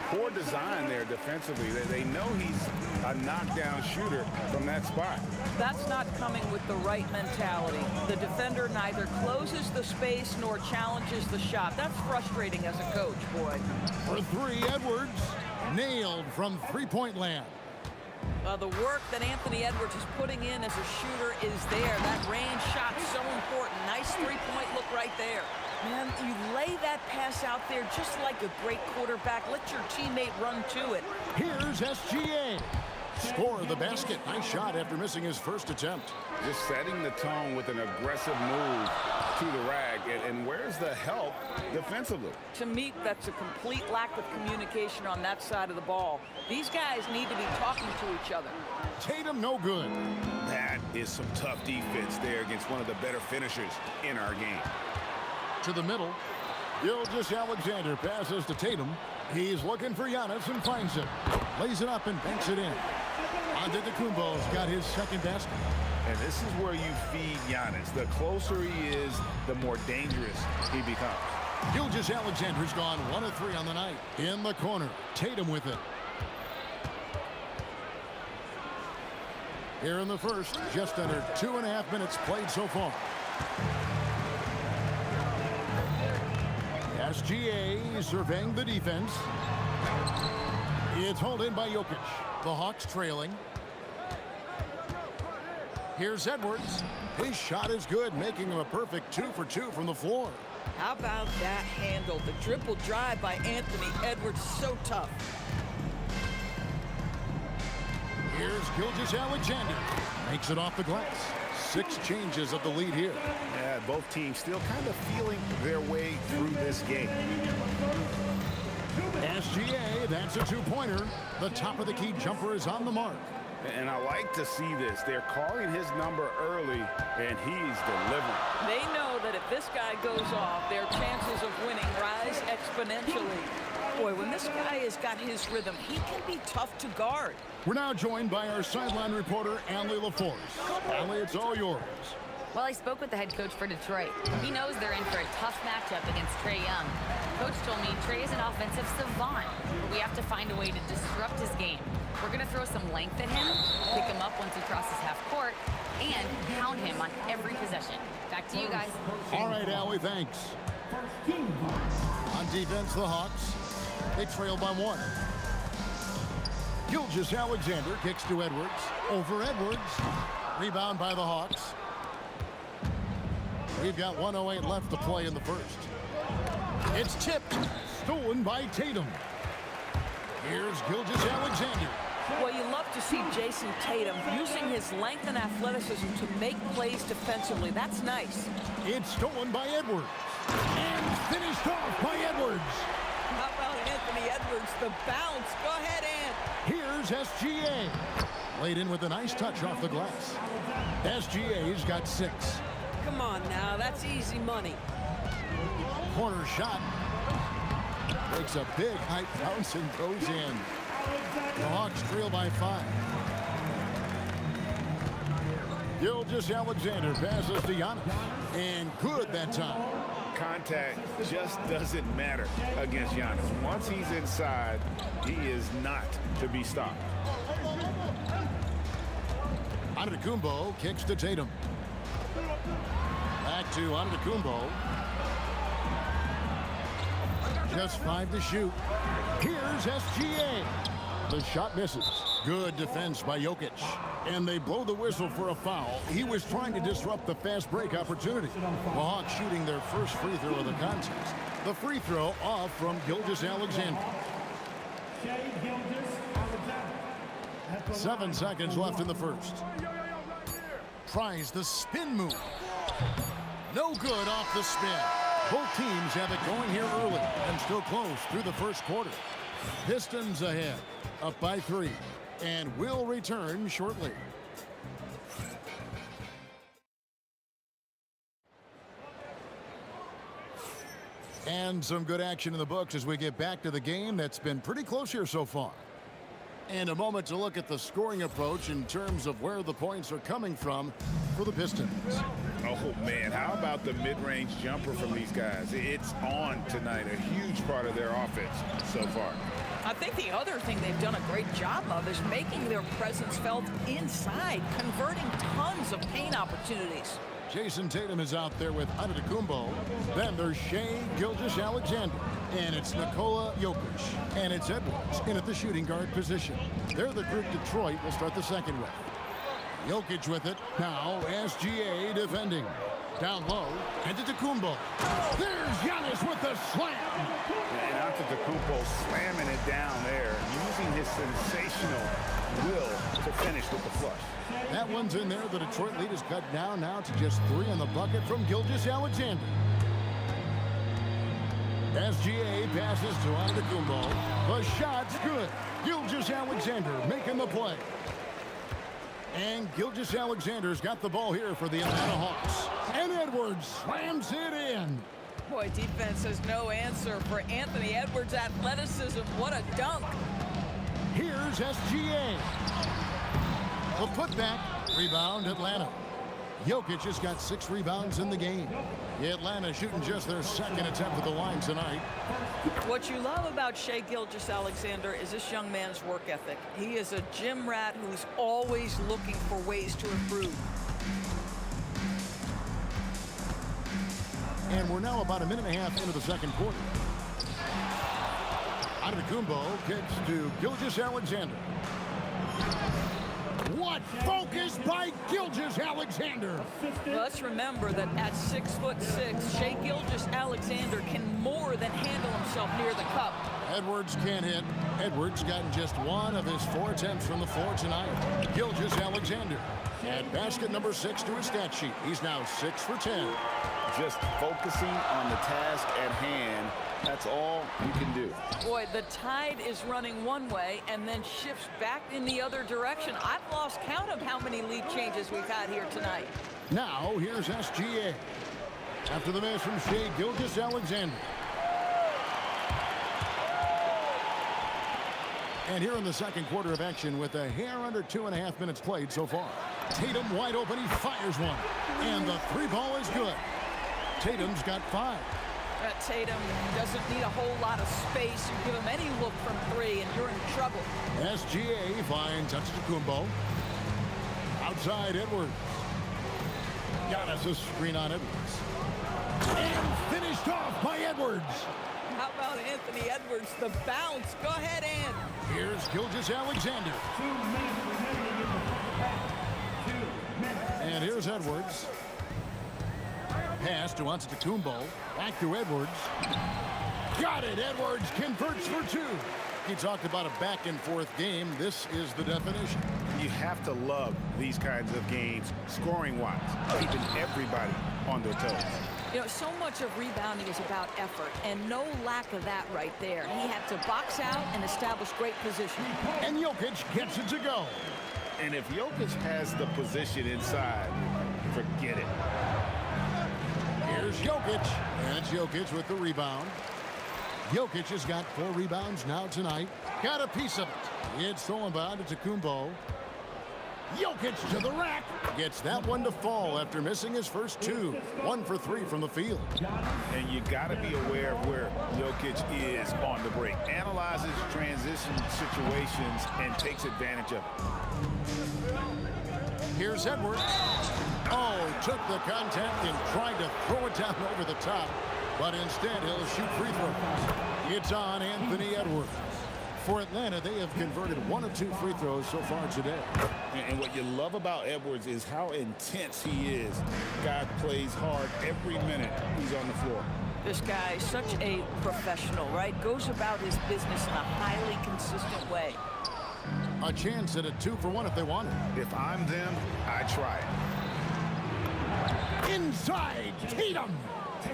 Poor design there defensively. They know he's a knockdown shooter from that spot. That's not coming with the right mentality. The defender neither closes the space nor challenges the shot. That's frustrating as a coach, boy. For 3, Edwards. Nailed from three-point land. The work that Anthony Edwards is putting in as a shooter is there. That range shot so important. Nice three-point look right there. Man, you lay that pass out there just like a great quarterback. Let your teammate run to it. Here's SGA. Score the basket. Nice shot after missing his first attempt. Just setting the tone with an aggressive move to the rag. And where's the help defensively? To me, that's a complete lack of communication on that side of the ball. These guys need to be talking to each other. Tatum no good. That is some tough defense there against one of the better finishers in our game. To the middle. Gilgeous Alexander passes to Tatum. He's looking for Giannis and finds him. Lays it up and banks it in. Antetokounmpo's got his second basket. And this is where you feed Giannis. The closer he is, the more dangerous he becomes. Gilgeous Alexander's gone 1 of 3 on the night. In the corner, Tatum with it. Here in the first, just under 2.5 minutes played so far. SGA surveying the defense. It's hauled in by Jokic. The Hawks trailing. Here's Edwards. His shot is good, making him a perfect 2 for 2 from the floor. How about that handle? The triple drive by Anthony Edwards, so tough. Here's Gilgeous Alexander. Makes it off the glass. 6 changes of the lead here. Yeah, both teams still kind of feeling their way through this game. SGA, that's a 2-pointer. The top of the key jumper is on the mark. And I like to see this. They're calling his number early, and he's delivering. They know that if this guy goes off, their chances of winning rise exponentially. Boy, when this guy has got his rhythm, he can be tough to guard. We're now joined by our sideline reporter, Allie LaForce. Allie, it's all yours. Well, I spoke with the head coach for Detroit. He knows they're in for a tough matchup against Trae Young. Coach told me Trae is an offensive savant, but we have to find a way to disrupt his game. We're going to throw some length at him, pick him up once he crosses half court, and pound him on every possession. Back to you guys. All right, Allie, thanks. On defense, the Hawks. They trail by 1. Gilgeous Alexander kicks to Edwards. Over Edwards. Rebound by the Hawks. We've got 1:08 left to play in the first. It's tipped. Stolen by Tatum. Here's Gilgeous Alexander. Well, you love to see Jason Tatum using his length and athleticism to make plays defensively. That's nice. It's stolen by Edwards. And finished off by Edwards. How about Anthony Edwards, the bounce? Go ahead, Ant. Here's SGA. Laid in with a nice touch off the glass. SGA's got 6. Come on now, that's easy money. Corner shot. Makes a big high bounce and goes in. The Hawks trail by 5. Gilgeous Alexander passes to Giannis. And good that time. Contact just doesn't matter against Giannis. Once he's inside, he is not to be stopped. Antetokounmpo kicks to Tatum. Back to Antetokounmpo. Just 5 to shoot. Here's SGA. The shot misses. Good defense by Jokic. And they blow the whistle for a foul. He was trying to disrupt the fast break opportunity. The Hawks shooting their first free throw of the contest. The free throw off from Gilgeous-Alexander. 7 seconds left in the first. Tries the spin move. No good off the spin. Both teams have it going here early and still close through the first quarter. Pistons ahead, up by 3, and will return shortly. And some good action in the books as we get back to the game that's been pretty close here so far. And a moment to look at the scoring approach in terms of where the points are coming from for the Pistons. Oh, man, how about the mid-range jumper from these guys? It's on tonight, a huge part of their offense so far. I think the other thing they've done a great job of is making their presence felt inside, converting tons of paint opportunities. Jason Tatum is out there with Antetokounmpo. Then there's Shai Gilgeous-Alexander. And it's Nikola Jokic. And it's Edwards in at the shooting guard position. They're the group Detroit will start the second with. Jokic with it. Now SGA defending. Down low. Antetokounmpo. There's Giannis with the slam. And Antetokounmpo slamming it down there, using his sensational will to finish with the flush. That one's in there. The Detroit lead is cut down now to just 3 on the bucket from Gilgeous-Alexander. SGA passes to Antetokounmpo. The shot's good. Gilgeous-Alexander making the play. And Gilgeous-Alexander's got the ball here for the Atlanta Hawks. And Edwards slams it in. Boy, defense has no answer for Anthony Edwards' athleticism. What a dunk. Here's SGA. The putback. Rebound, Atlanta. Jokic has got 6 rebounds in the game. Atlanta shooting just their second attempt at the line tonight. What you love about Shai Gilgeous-Alexander is this young man's work ethic. He is a gym rat who's always looking for ways to improve. And we're now about a minute and a half into the second quarter. Antetokounmpo kicks to Gilgeous-Alexander. What focus by Gilgeous-Alexander. Let's remember that at 6'6", Shai Gilgeous-Alexander can more than handle himself near the cup. Edwards can't hit. Edwards gotten just 1 of his 4 attempts from the floor tonight. Gilgeous-Alexander at basket number 6 to his stat sheet. He's now 6 for 10. Just focusing on the task at hand. That's all you can do. Boy, the tide is running one way and then shifts back in the other direction. I've lost count of how many lead changes we've had here tonight. Now, here's SGA. After the miss from Shai Gilgeous-Alexander. And here in the second quarter of action with a hair under 2.5 minutes played so far. Tatum wide open, he fires one. And the 3 ball is good. Tatum's got 5. Tatum doesn't need a whole lot of space. You give him any look from 3 and you're in trouble. SGA finds Antetokounmpo. Outside Edwards. Giannis a screen on Edwards. And finished off by Edwards. How about Anthony Edwards, the bounce? Go ahead, Ann. Here's Gilgeous-Alexander. And here's Edwards. Pass to Antetokounmpo. Back to Edwards. Got it. Edwards converts for 2. He talked about a back-and-forth game. This is the definition. You have to love these kinds of games, scoring-wise, keeping everybody on their toes. You know, so much of rebounding is about effort, and no lack of that right there. He had to box out and establish great position. And Jokic gets it to go. And if Jokic has the position inside, forget it. Here's Jokic, and it's Jokic with the rebound. Jokic has got 4 rebounds now tonight. Got a piece of it. It's stolen by Antetokounmpo. Jokic to the rack. Gets that one to fall after missing his first 2. 1 for 3 from the field. And you got to be aware of where Jokic is on the break. Analyzes transition situations and takes advantage of it. Here's Edwards. Oh, took the contact and tried to throw it down over the top. But instead, he'll shoot free throws. It's on Anthony Edwards. For Atlanta, they have converted 1 of 2 free throws so far today. And what you love about Edwards is how intense he is. God plays hard every minute he's on the floor. This guy is such a professional, right? Goes about his business in a highly consistent way. A chance at a 2-for-1 if they want it. If I'm them, I try it. Inside, Tatum.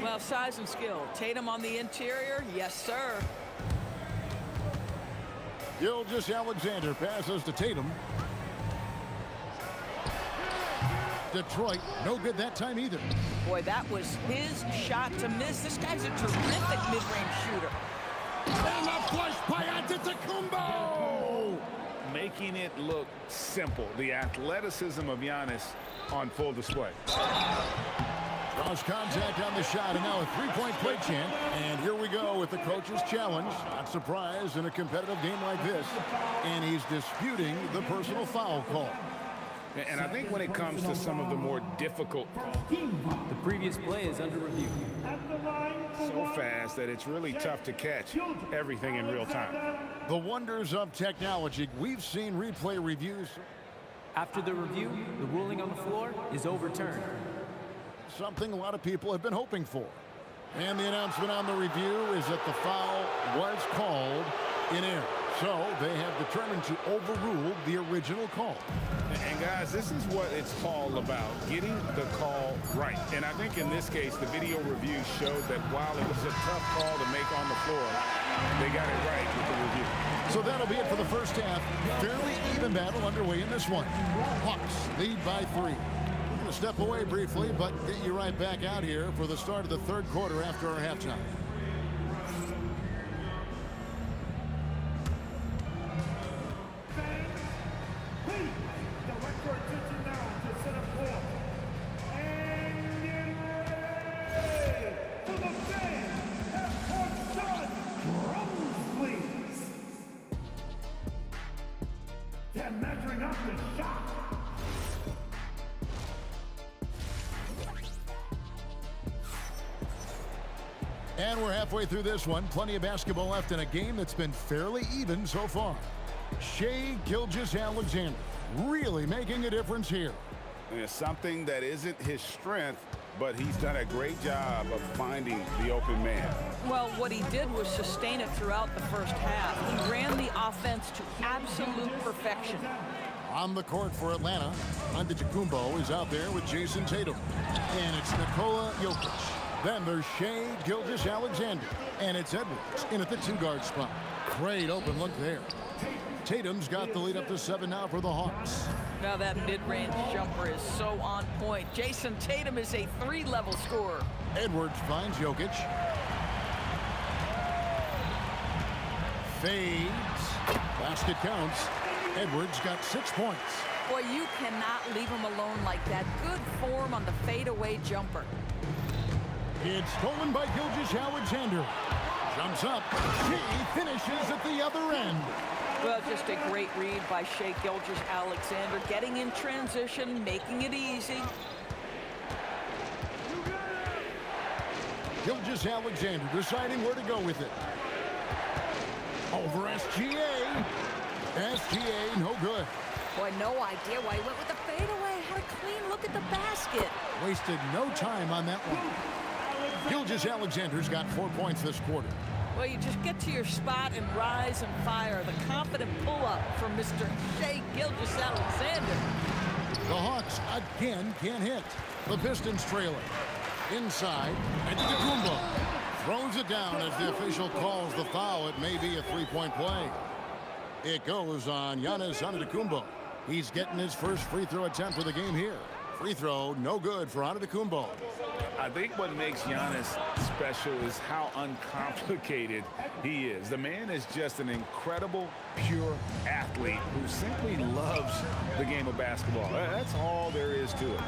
Well, size and skill. Tatum on the interior, yes, sir. Gilgeous-Alexander passes to Tatum. Detroit, no good that time either. Boy, that was his shot to miss. This guy's a terrific mid-range shooter. And a flush by Antetokounmpo! Making it look simple. The athleticism of Giannis on full display. Cross contact on the shot, and now a three-point play chant. And here we go with the coach's challenge. Not surprised in a competitive game like this. And he's disputing the personal foul call. And I think when it comes to some of the more difficult, the previous play is under review. So fast that it's really tough to catch everything in real time. The wonders of technology. We've seen replay reviews. After the review, the ruling on the floor is overturned. Something a lot of people have been hoping for. And the announcement on the review is that the foul was called in error. So they have determined to overrule the original call. And guys, this is what it's all about, getting the call right. And I think in this case, the video review showed that while it was a tough call to make on the floor, they got it right with the review. So that'll be it for the first half. Fairly even battle underway in this one. Hawks lead by 3. We're going to step away briefly, but get you right back out here for the start of the third quarter after our halftime. And we're halfway through this one. Plenty of basketball left in a game that's been fairly even so far. Shai Gilgeous-Alexander really making a difference here. And it's something that isn't his strength, but he's done a great job of finding the open man. Well, what he did was sustain it throughout the first half. He ran the offense to absolute perfection. On the court for Atlanta, Antetokounmpo is out there with Jason Tatum. And it's Nikola Jokic. Then there's Shai Gilgeous-Alexander. And it's Edwards in at the 2-guard spot. Great open look there. Tatum's got the lead up to 7 now for the Hawks. Now that mid-range jumper is so on point. Jason Tatum is a 3-level scorer. Edwards finds Jokic. Fades. Basket counts. Edwards got 6 points. Boy, you cannot leave him alone like that. Good form on the fadeaway jumper. It's stolen by Gilgeous-Alexander. Jumps up. He finishes at the other end. Well, just a great read by Shai Gilgeous-Alexander. Getting in transition, making it easy. Gilgeous-Alexander deciding where to go with it. Over SGA. SGA, no good. Boy, no idea why he went with the fadeaway. Had a clean look at the basket. Wasted no time on that one. Gilgeous-Alexander's got 4 points this quarter. Well, you just get to your spot and rise and fire. The confident pull-up from Mr. Shai Gilgeous-Alexander. The Hawks again can't hit. The Pistons trailing. Inside, Antetokounmpo throws it down as the official calls the foul. It may be a 3-point play. It goes on Giannis Antetokounmpo. He's getting his first free throw attempt of the game here. Free throw, no good for Antetokounmpo. I think what makes Giannis special is how uncomplicated he is. The man is just an incredible, pure athlete who simply loves the game of basketball. That's all there is to it.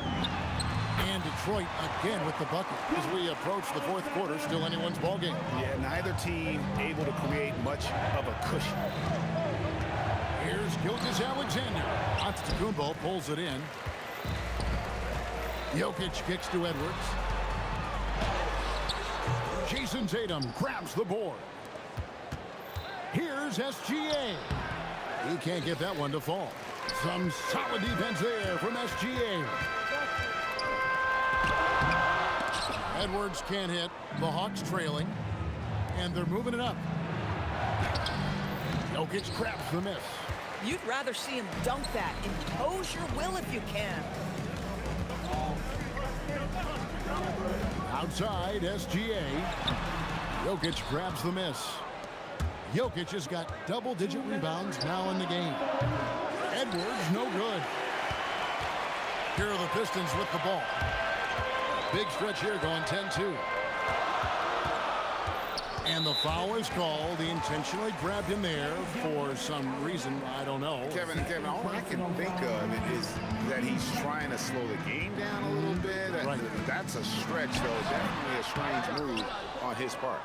And Detroit again with the bucket as we approach the fourth quarter. Still anyone's ballgame. Yeah, neither team able to create much of a cushion. Here's Gilgeous-Alexander. Antetokounmpo pulls it in. Jokic kicks to Edwards. Jason Tatum grabs the board. Here's SGA. He can't get that one to fall. Some solid defense there from SGA. Edwards can't hit. The Hawks trailing. And they're moving it up. Jokic grabs the miss. You'd rather see him dunk that. Impose your will if you can. Outside, SGA. Jokic grabs the miss. Jokic has got double-digit rebounds now in the game. Edwards, no good. Here are the Pistons with the ball. Big stretch here going 10-2. And the foul is called. He intentionally grabbed him there for some reason. I don't know. Kevin, all I can think of is that he's trying to slow the game down a little bit. Right. That's a stretch, though. Definitely a strange move on his part.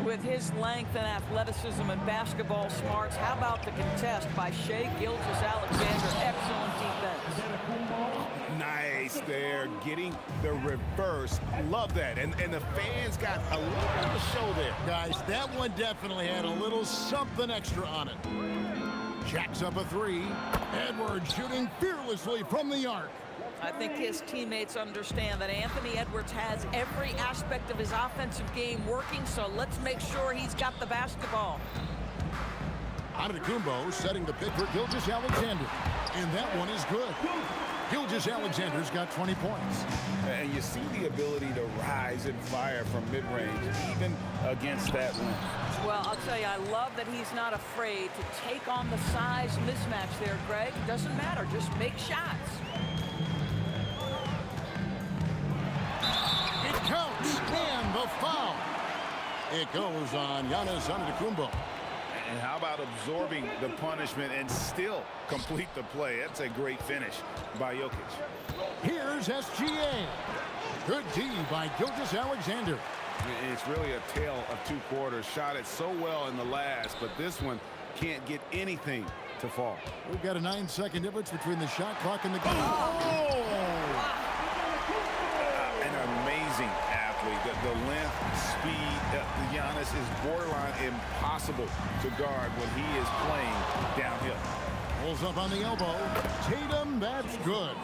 With his length and athleticism and basketball smarts, how about the contest by Shai Gilgeous-Alexander? Excellent defense. Nice there, getting the reverse. Love that. And the fans got a little bit of a show there. Guys, that one definitely had a little something extra on it. Jacks up a three. Edwards shooting fearlessly from the arc. I think his teammates understand that Anthony Edwards has every aspect of his offensive game working, so let's make sure he's got the basketball. Antetokounmpo setting the pick for Gilgeous-Alexander. And that one is good. Gilgeous-Alexander's got 20 points. And you see the ability to rise and fire from mid-range, even against that length. Well, I'll tell you, I love that he's not afraid to take on the size mismatch there, Greg. Doesn't matter, just make shots. It counts, and the foul. It goes on Giannis Antetokounmpo. And how about absorbing the punishment and still complete the play? That's a great finish by Jokic. Here's SGA. Good D by Gilgeous-Alexander. It's really a tale of two quarters. Shot it so well in the last, but this one can't get anything to fall. We've got a 9-second difference between the shot clock and the game. An amazing athlete. The length, speed, Giannis is borderline impossible to guard when he is playing downhill. Pulls up on the elbow. Tatum, that's good.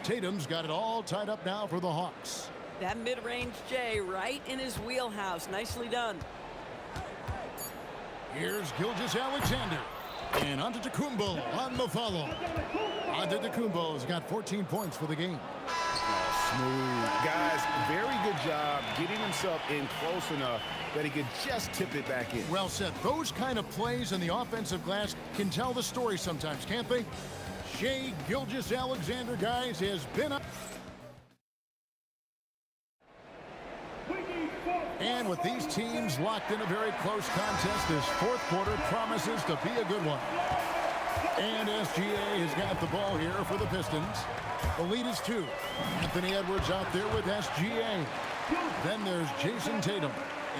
Tatum's got it all tied up now for the Hawks. That mid-range J right in his wheelhouse. Nicely done. Here's Gilgeous-Alexander. And Antetokounmpo on the follow. Antetokounmpo's got 14 points for the game. Smooth. Guys, very good job getting himself in close enough that he could just tip it back in. Well said. Those kind of plays in the offensive glass can tell the story sometimes, can't they? Shai Gilgeous-Alexander, guys, has been up. And with these teams locked in a very close contest, this fourth quarter promises to be a good one. And SGA has got the ball here for the Pistons. The lead is 2. Anthony Edwards out there with SGA. Then there's Jason Tatum.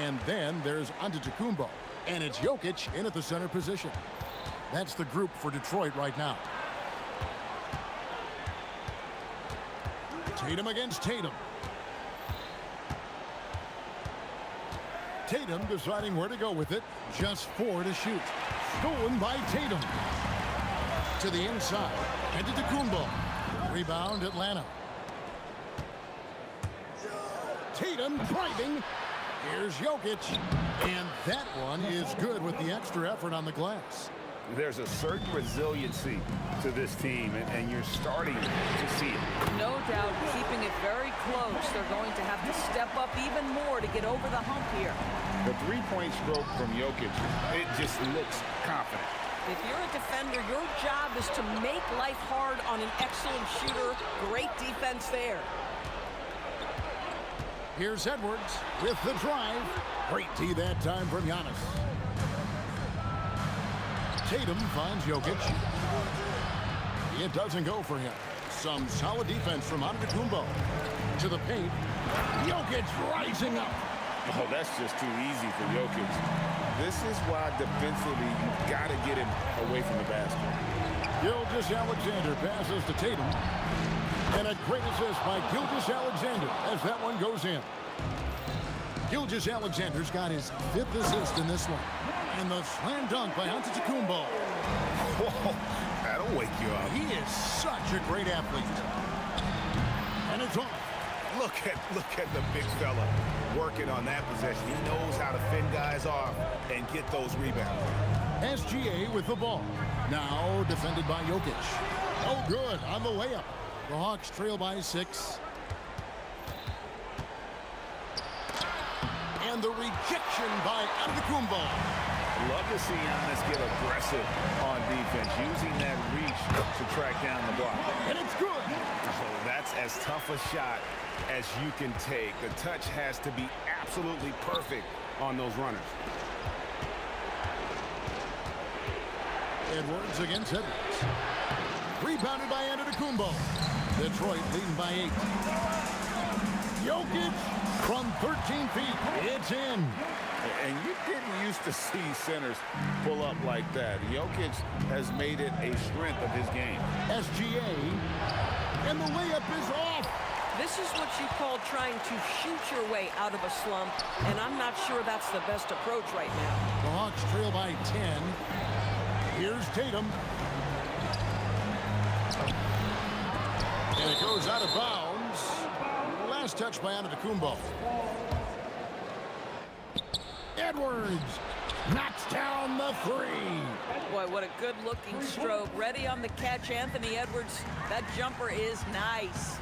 And then there's Antetokounmpo. And it's Jokic in at the center position. That's the group for Detroit right now. Tatum against Tatum. Tatum deciding where to go with it. Just 4 to shoot. Stolen by Tatum. To the inside. Antetokounmpo. Rebound Atlanta. Tatum driving. Here's Jokic. And that one is good with the extra effort on the glass. There's a certain resiliency to this team, and you're starting to see it. No doubt, keeping it very close. They're going to have to step up even more to get over the hump here. The three-point stroke from Jokic, it just looks confident. If you're a defender, your job is to make life hard on an excellent shooter. Great defense there. Here's Edwards with the drive. Great D that time from Giannis. Tatum finds Jokic. It doesn't go for him. Some solid defense from Antetokounmpo. To the paint. Jokic rising up. Oh, that's just too easy for Jokic. This is why defensively you've got to get him away from the basket. Gilgeous-Alexander passes to Tatum. And a great assist by Gilgeous-Alexander as that one goes in. Gilgeous-Alexander's got his 5th assist in this one. And the slam dunk by Antetokounmpo. Whoa, that'll wake you up. He is such a great athlete. And it's off. Look at the big fella working on that possession. He knows how to fend guys off and get those rebounds. SGA with the ball. Now defended by Jokic. Oh, good on the layup. The Hawks trail by 6. And the rejection by Antetokounmpo. Love to see Giannis get aggressive on defense, using that reach to track down the block. And it's good. So that's as tough a shot as you can take. The touch has to be absolutely perfect on those runners. Edwards against Edwards. Rebounded by Antetokounmpo. Detroit leading by 8. Jokic from 13 feet. It's in. And you didn't used to see centers pull up like that. Jokic has made it a strength of his game. SGA. And the layup is off. This is what you call trying to shoot your way out of a slump, and I'm not sure that's the best approach right now. The Hawks trail by 10. Here's Tatum. And it goes out of bounds. Last touch by Antetokounmpo. Edwards knocks down the 3. Boy, what a good-looking stroke. Ready on the catch, Anthony Edwards. That jumper is nice.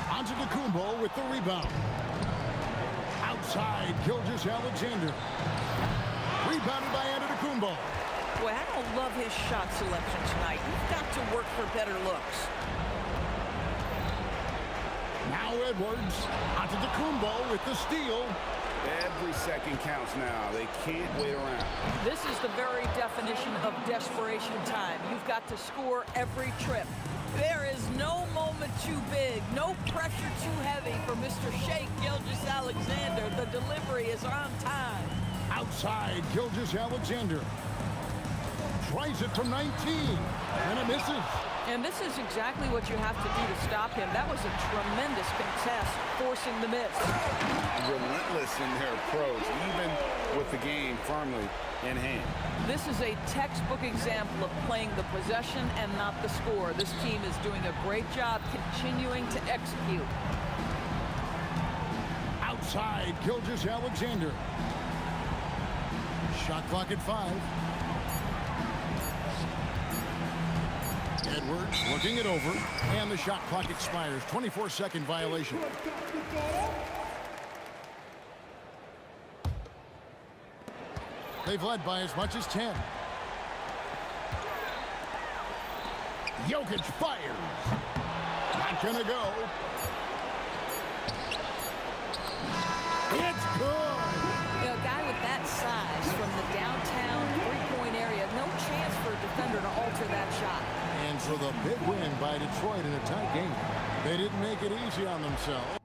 Antetokounmpo with the rebound. Outside, Gilgeous-Alexander. Rebounded by Antetokounmpo. Boy, I don't love his shot selection tonight. You've got to work for better looks. Now Edwards. Antetokounmpo with the steal. Every second counts now. They can't wait around. This is the very definition of desperation time. You've got to score every trip. There is no moment too big, no pressure too heavy for Mr. Shea Gilgeous-Alexander. The delivery is on time. Outside, Gilgeous-Alexander. Tries it from 19, and it misses. And this is exactly what you have to do to stop him. That was a tremendous contest, forcing the miss. Relentless in their approach, even with the game firmly in hand. This is a textbook example of playing the possession and not the score. This team is doing a great job continuing to execute. Outside, Gilgeous-Alexander. Shot clock at 5. Edwards looking it over, and the shot clock expires. 24-second violation. They've led by as much as 10. Jokic fires. Not gonna go. It's good. You know, a guy with that size from the downtown three-point area, no chance for a defender to alter that shot. And so the big win by Detroit in a tight game. They didn't make it easy on themselves.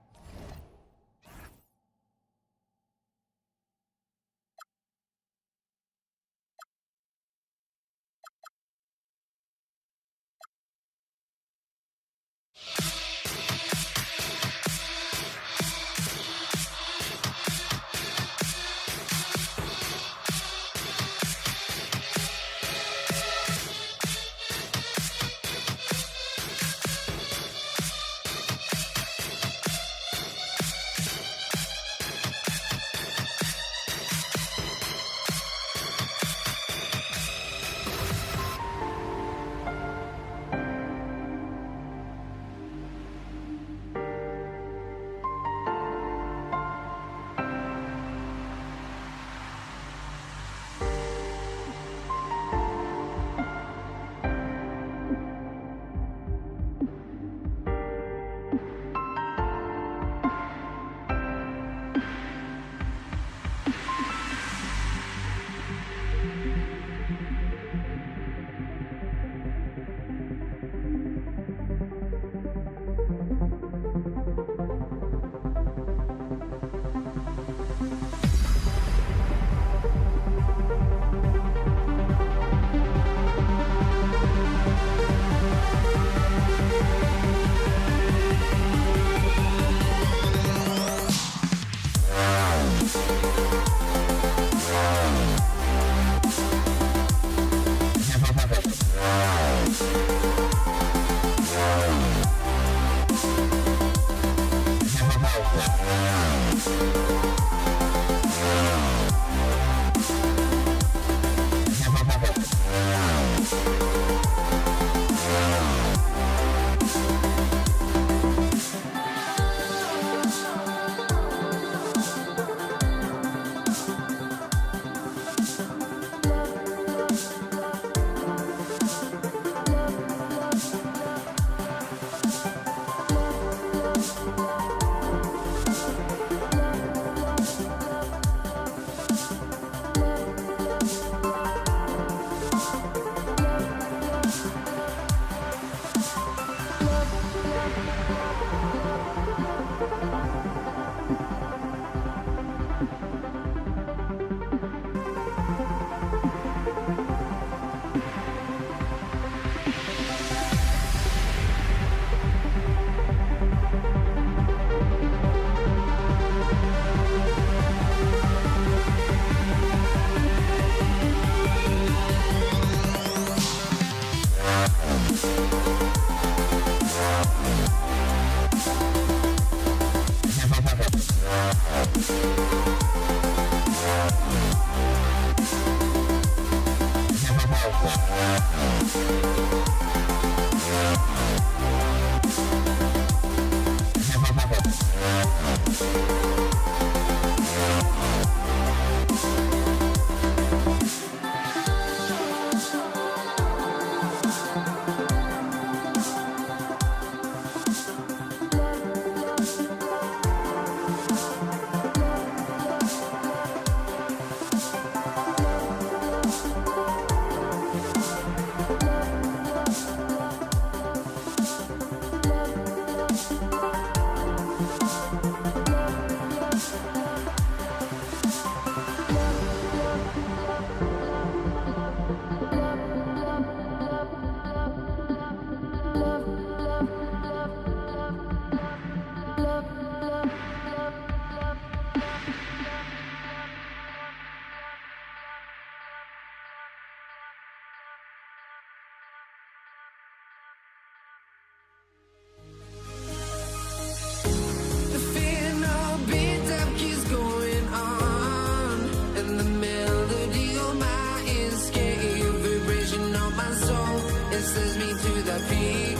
The final beat-up keeps going on, and the melody on my escape, vibration on my soul, it sends me to the peak.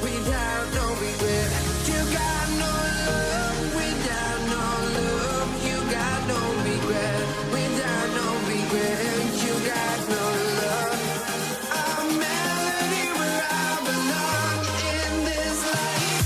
Without no regret, you got no love. Without no love, you got no regret. Without no regret, you got no love. A melody where I belong in this life.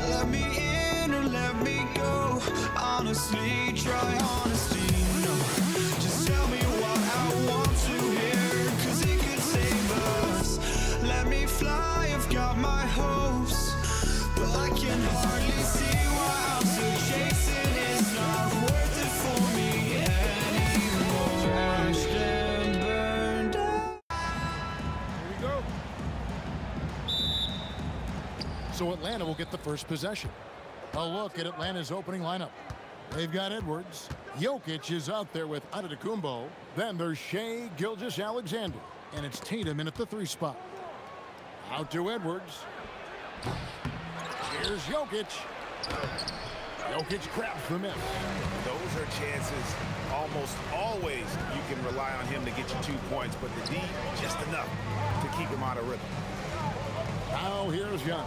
Let me in or let me go. Honestly, try honesty. No, just tell me what I want to hear, 'cause it could save us. Let me fly, I've got my hopes, but I can hardly see why I'm still chasing. It's not worth it for me anymore. Crashed and burned out. Here we go. So Atlanta will get the first possession. A look at Atlanta's opening lineup. They've got Edwards. Jokic is out there with Antetokounmpo. Then there's Shai Gilgeous-Alexander. And it's Tatum in at the 3 spot. Out to Edwards. Here's Jokic. Jokic grabs the miss. Those are chances almost always you can rely on him to get you 2 points, but the D, just enough to keep him out of rhythm. Now here's Giannis.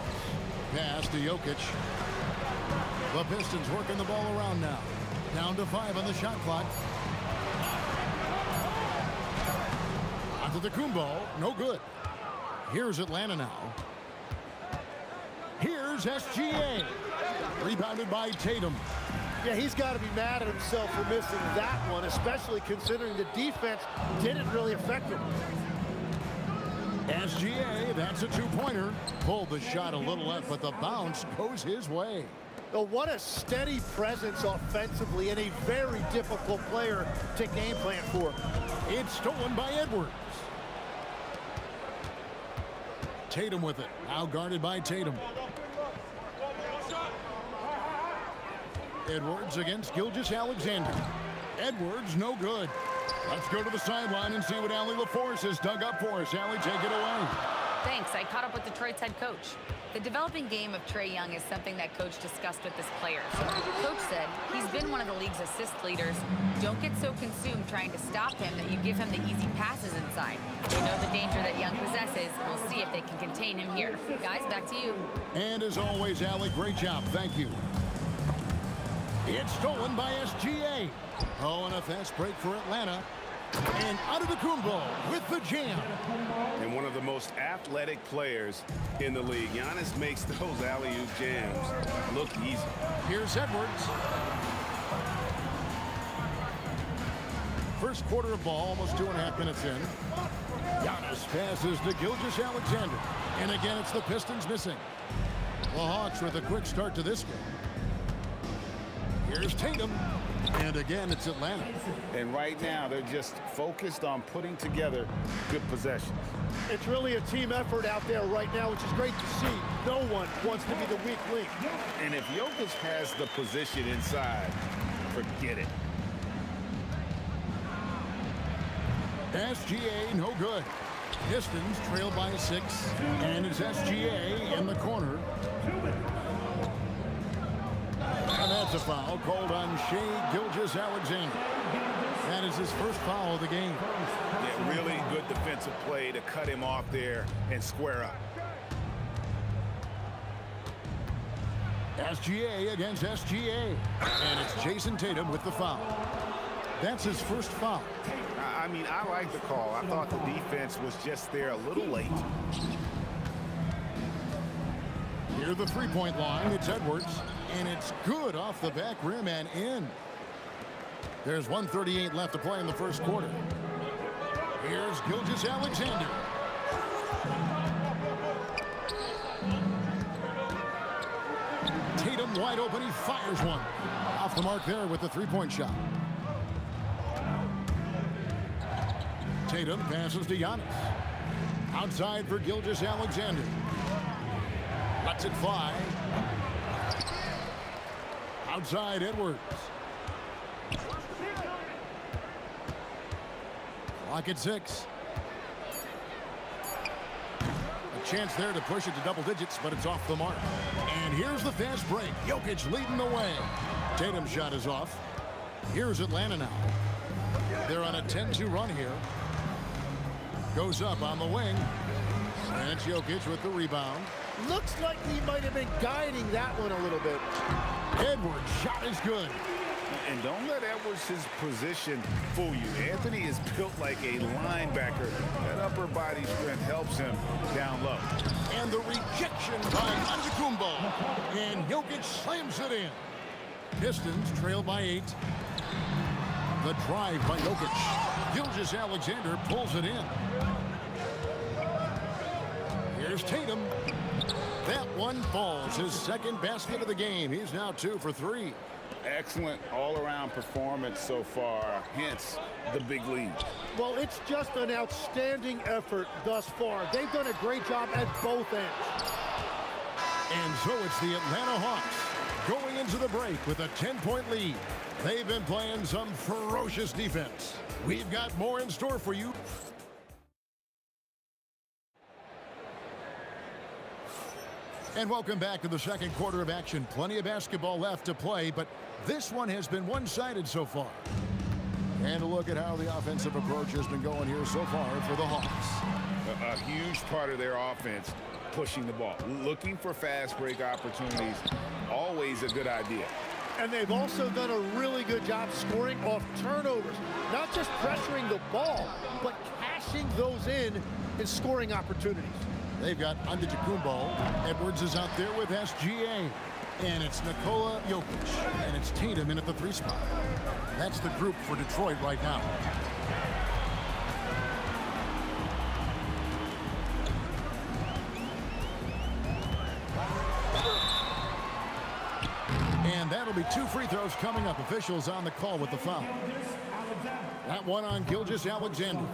Pass to Jokic. The Pistons working the ball around now. Down to 5 on the shot clock. Antetokounmpo, no good. Here's Atlanta now. Here's SGA. Rebounded by Tatum. Yeah, he's got to be mad at himself for missing that one, especially considering the defense didn't really affect him. SGA, that's a 2-pointer. Pulled the shot a little left, but the bounce goes his way. Oh, what a steady presence offensively and a very difficult player to game plan for. It's stolen by Edwards. Tatum with it. Now guarded by Tatum. Edwards against Gilgeous-Alexander. Edwards, no good. Let's go to the sideline and see what Allie LaForce has dug up for us. Allie, take it away. Thanks. I caught up with Detroit's head coach. The developing game of Trae Young is something that coach discussed with his players. Coach said he's been one of the league's assist leaders. Don't get so consumed trying to stop him that you give him the easy passes inside. They know the danger that Young possesses. We'll see if they can contain him here. Guys, back to you. And as always, Allie, great job. Thank you. It's stolen by SGA. Oh, and a fast break for Atlanta. And Antetokounmpo with the jam. And one of the most athletic players in the league. Giannis makes those alley-oop jams look easy. Here's Edwards. First quarter of ball, almost 2.5 minutes in. Giannis passes to Gilgeous-Alexander. And again, it's the Pistons missing. The Hawks with a quick start to this game. Here's Tatum. And again, it's Atlanta. And right now, they're just focused on putting together good possessions. It's really a team effort out there right now, which is great to see. No one wants to be the weak link. And if Jokic has the position inside, forget it. SGA, no good. Pistons trail by 6. And it's SGA in the corner. And that's a foul called on Shai Gilgeous-Alexander. That is his first foul of the game. Yeah, really good defensive play to cut him off there and square up. SGA against SGA. And it's Jason Tatum with the foul. That's his first foul. I mean, I like the call. I thought the defense was just there a little late. Near the three-point line, it's Edwards. And it's good off the back rim and in. There's 1:38 left to play in the first quarter. Here's Gilgeous-Alexander. Tatum wide open. He fires one. Off the mark there with the three-point shot. Tatum passes to Giannis. Outside for Gilgeous-Alexander. Lets it fly. Outside Edwards. Clock at 6. A chance there to push it to double digits, but it's off the mark. And here's the fast break. Jokic leading the way. Tatum's shot is off. Here's Atlanta now. They're on a 10-2 run here. Goes up on the wing. And it's Jokic with the rebound. Looks like he might have been guiding that one a little bit. Edwards' shot is good. And don't let Edwards' position fool you. Anthony is built like a linebacker. That upper body strength helps him down low. And the rejection by Antetokounmpo. And Jokic slams it in. Pistons trail by 8. The drive by Jokic. Gilgeous-Alexander pulls it in. Here's Tatum. That one falls. His second basket of the game. He's now 2 for 3. Excellent all-around performance so far, hence the big lead. Well, it's just an outstanding effort thus far. They've done a great job at both ends. And so it's the Atlanta Hawks going into the break with a 10-point lead. They've been playing some ferocious defense. We've got more in store for you. And welcome back to the second quarter of action. Plenty of basketball left to play, but this one has been one-sided so far. And a look at how the offensive approach has been going here so far for the Hawks. A huge part of their offense, pushing the ball. Looking for fast break opportunities, always a good idea. And they've also done a really good job scoring off turnovers. Not just pressuring the ball, but cashing those in and scoring opportunities. They've got Antetokounmpo. Edwards is out there with SGA. And it's Nikola Jokic. And it's Tatum in at the 3 spot. That's the group for Detroit right now. And that'll be 2 free throws coming up. Officials on the call with the foul. That one on Gilgeous-Alexander.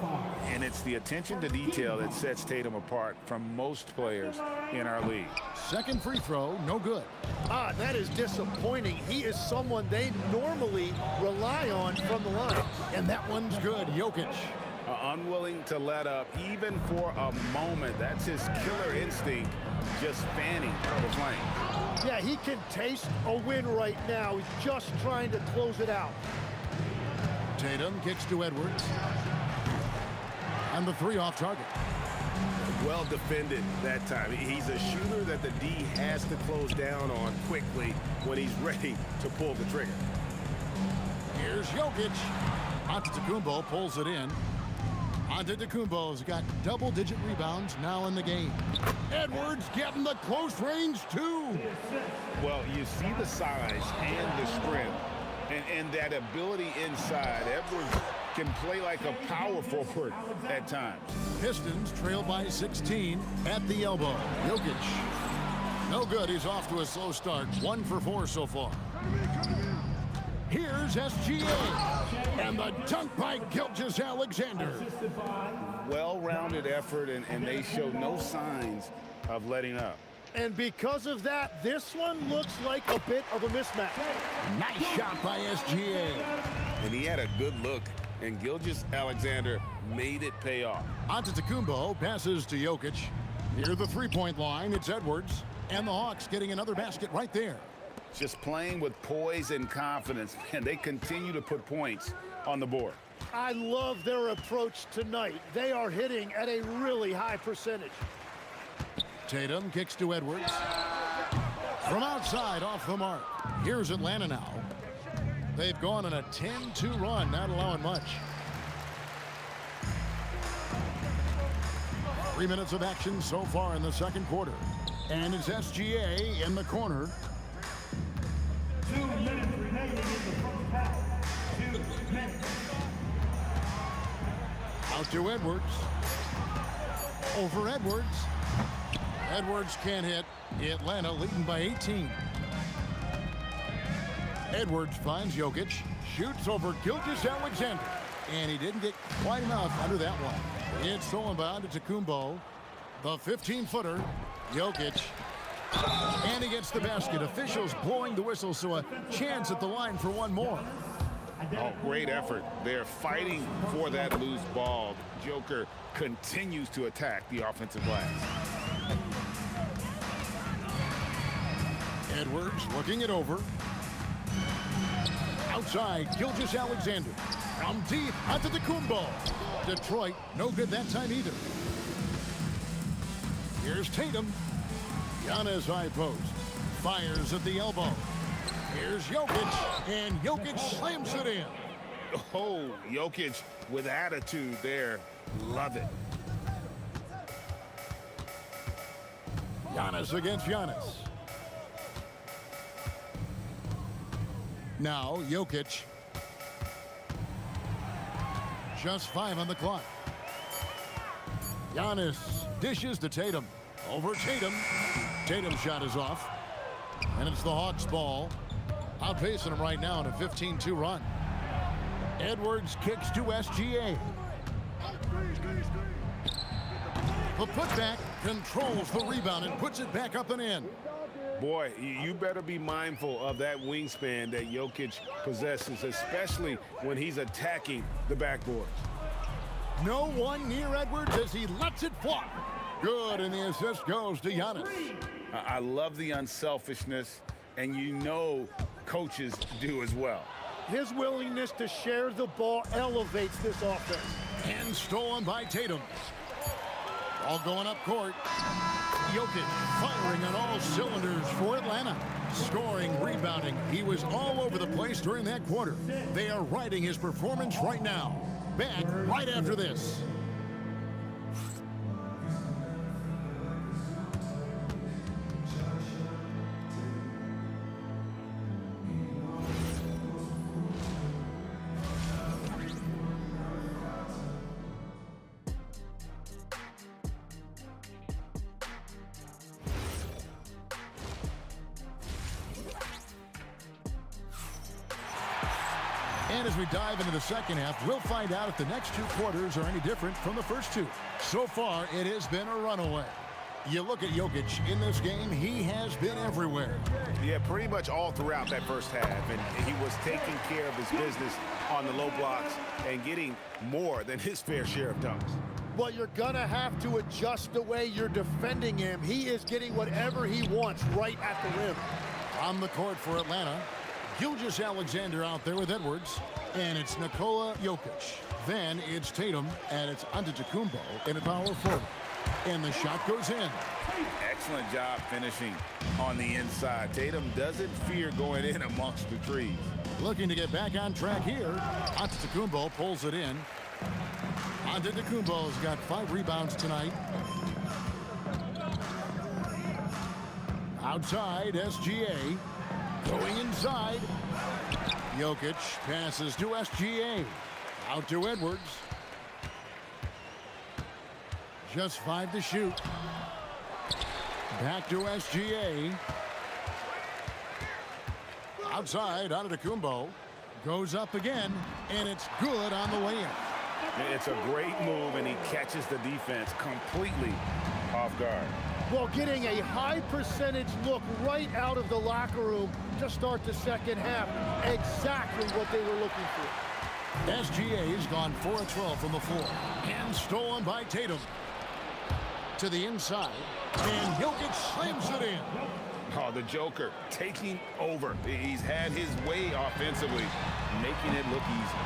And it's the attention to detail that sets Tatum apart from most players in our league. Second free throw, no good. That is disappointing. He is someone they normally rely on from the line. And that one's good, Jokic. Unwilling to let up even for a moment. That's his killer instinct, just fanning the flame. Yeah, he can taste a win right now. He's just trying to close it out. Tatum kicks to Edwards. And the 3 off target. Well defended that time. He's a shooter that the D has to close down on quickly when he's ready to pull the trigger. Here's Jokic. Antetokounmpo pulls it in. Antetokounmpo's got double-digit rebounds now in the game. Edwards getting the close range, too. Well, you see the size and the strength and that ability inside. Edwards can play like a power forward at times. Pistons trail by 16 at the elbow. Jokic. No good. He's off to a slow start. 1 for 4 so far. Here's SGA. And the dunk by Gilgeous-Alexander. Well-rounded effort, and they show no signs of letting up. And because of that, this one looks like a bit of a mismatch. Nice shot by SGA. And he had a good look, and Gilgeous-Alexander made it pay off. Antetokounmpo passes to Jokic. Near the 3-point line, it's Edwards. And the Hawks getting another basket right there. Just playing with poise and confidence, and they continue to put points on the board. I love their approach tonight. They are hitting at a really high percentage. Tatum kicks to Edwards. From outside, off the mark. Here's Atlanta now. They've gone on a 10-2 run, not allowing much. 3 minutes of action so far in the second quarter. And it's SGA in the corner. 2 minutes remaining in the first half. 2 minutes. Out to Edwards. Over Edwards. Edwards can't hit. Atlanta leading by 18. Edwards finds Jokic. Shoots over Gilgeous-Alexander. And he didn't get quite enough under that one. It's stolen by Antetokounmpo. The 15-footer. Jokic. And he gets the basket. Officials blowing the whistle, so a chance at the line for one more. Oh, great effort. They're fighting for that loose ball. Joker continues to attack the offensive glass. Edwards looking it over. Outside, Gilgeous-Alexander. From deep, Antetokounmpo. Detroit, no good that time either. Here's Tatum. Giannis high post. Fires at the elbow. Here's Jokic, and Jokic slams it in. Oh, Jokic with attitude there. Love it. Giannis against Giannis. Now, Jokic. Just 5 on the clock. Giannis dishes to Tatum. Over Tatum. Tatum's shot is off. And it's the Hawks' ball. Outpacing him right now in a 15-2 run. Edwards kicks to SGA. The putback controls the rebound and puts it back up and in. Boy, you better be mindful of that wingspan that Jokic possesses, especially when he's attacking the backboard. No one near Edwards as he lets it fly. Good, and the assist goes to Giannis. I love the unselfishness, and you know coaches do as well. His willingness to share the ball elevates this offense. And stolen by Tatum. All going up court. Jokic firing on all cylinders for Atlanta. Scoring, rebounding. He was all over the place during that quarter. They are riding his performance right now. Back right after this. And as we dive into the second half, we'll find out if the next 2 quarters are any different from the first 2. So far, it has been a runaway. You look at Jokic in this game, he has been everywhere. Yeah, pretty much all throughout that first half. And he was taking care of his business on the low blocks and getting more than his fair share of dunks. Well, you're going to have to adjust the way you're defending him. He is getting whatever he wants right at the rim. On the court for Atlanta, Gilgeous-Alexander out there with Edwards, and it's Nikola Jokic. Then it's Tatum, and it's Antetokounmpo in a power forward. And the shot goes in. Excellent job finishing on the inside. Tatum doesn't fear going in amongst the trees. Looking to get back on track here. Antetokounmpo pulls it in. Antetokounmpo's got 5 rebounds tonight. Outside, SGA. Going inside. Jokic passes to SGA. Out to Edwards. Just 5 to shoot. Back to SGA. Outside, Antetokounmpo. Goes up again, and it's good on the way in. It's a great move, and he catches the defense completely off guard. Well, getting a high percentage look right out of the locker room to start the second half. Exactly what they were looking for. SGA has gone 4 of 12 from the floor. And stolen by Tatum. To the inside. And Jokic slams it in. Oh, the Joker taking over. He's had his way offensively, making it look easy.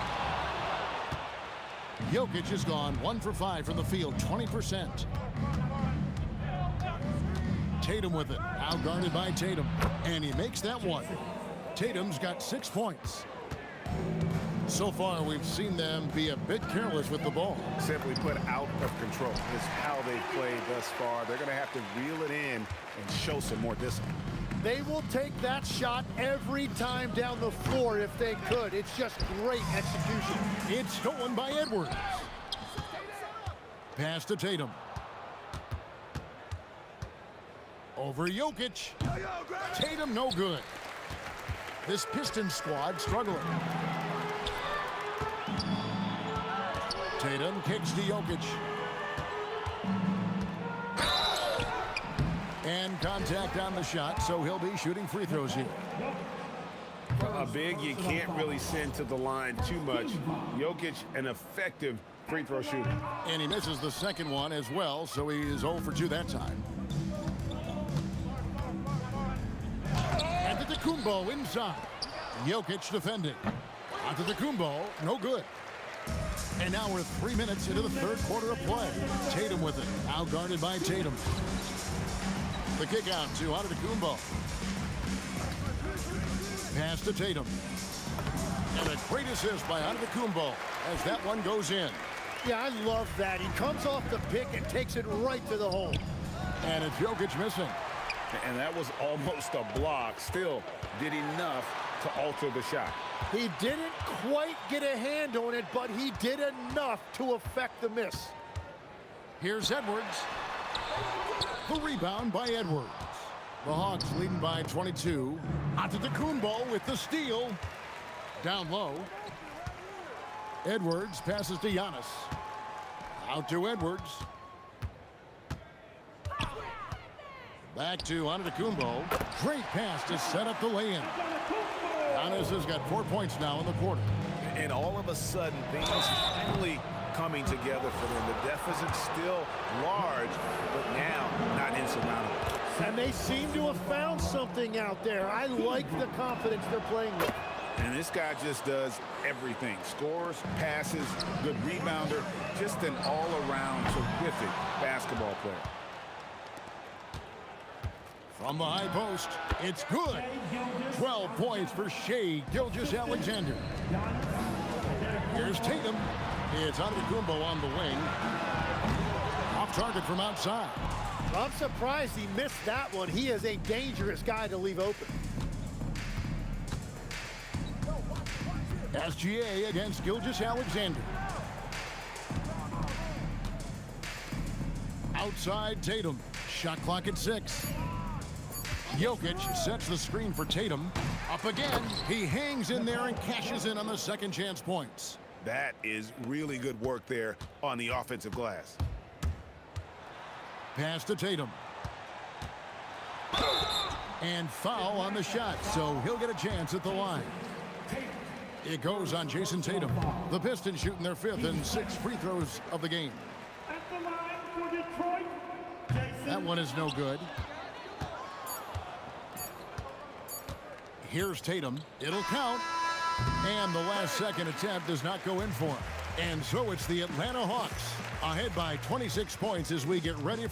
Jokic has gone 1 for 5 from the field, 20%. Tatum with it, out guarded by Tatum, and he makes that one. Tatum's got 6 points. So far, we've seen them be a bit careless with the ball. Simply put, out of control is how they've played thus far. They're going to have to reel it in and show some more discipline. They will take that shot every time down the floor if they could. It's just great execution. It's stolen by Edwards. Pass to Tatum. Over Jokic. Tatum no good. This Pistons squad struggling. Tatum kicks to Jokic. And contact on the shot, so he'll be shooting free throws here. A big you can't really send to the line too much. Jokic, an effective free throw shooter. And he misses the second one as well, so he is 0 for 2 that time. Antetokounmpo inside. Jokic defending. Antetokounmpo, no good. And now we're 3 minutes into the third quarter of play. Tatum with it. Now guarded by Tatum. The kick out to Antetokounmpo. Pass to Tatum. And a great assist by Antetokounmpo as that one goes in. Yeah, I love that. He comes off the pick and takes it right to the hole. And it's Jokic missing. And that was almost a block. Still did enough to alter the shot. He didn't quite get a hand on it, but he did enough to affect the miss. Here's Edwards. The rebound by Edwards. The Hawks leading by 22. Antetokounmpo with the steal. Down low. Edwards passes to Giannis. Out to Edwards. Back to Antetokounmpo. Great pass to set up the lay-in. Giannis has got 4 points now in the quarter. And all of a sudden, things finally coming together for them. The deficit's still large, but now not insurmountable. And they seem to have found something out there. I like the confidence they're playing with. And this guy just does everything. Scores, passes, good rebounder, just an all-around terrific basketball player. From the high post, it's good. 12 points for Shai Gilgeous-Alexander. Here's Tatum. It's Antetokounmpo on the wing. Off target from outside. I'm surprised he missed that one. He is a dangerous guy to leave open. SGA against Gilgeous-Alexander. Outside Tatum. Shot clock at 6. Jokic sets the screen for Tatum. Up again. He hangs in there and cashes in on the second chance points. That is really good work there on the offensive glass. Pass to Tatum. And foul on the shot, so he'll get a chance at the line. It goes on Jason Tatum. The Pistons shooting their 5th and 6th free throws of the game. At the line for Detroit, Jason. That one is no good. Here's Tatum. It'll count. And the last second attempt does not go in for him. And so it's the Atlanta Hawks ahead by 26 points as we get ready.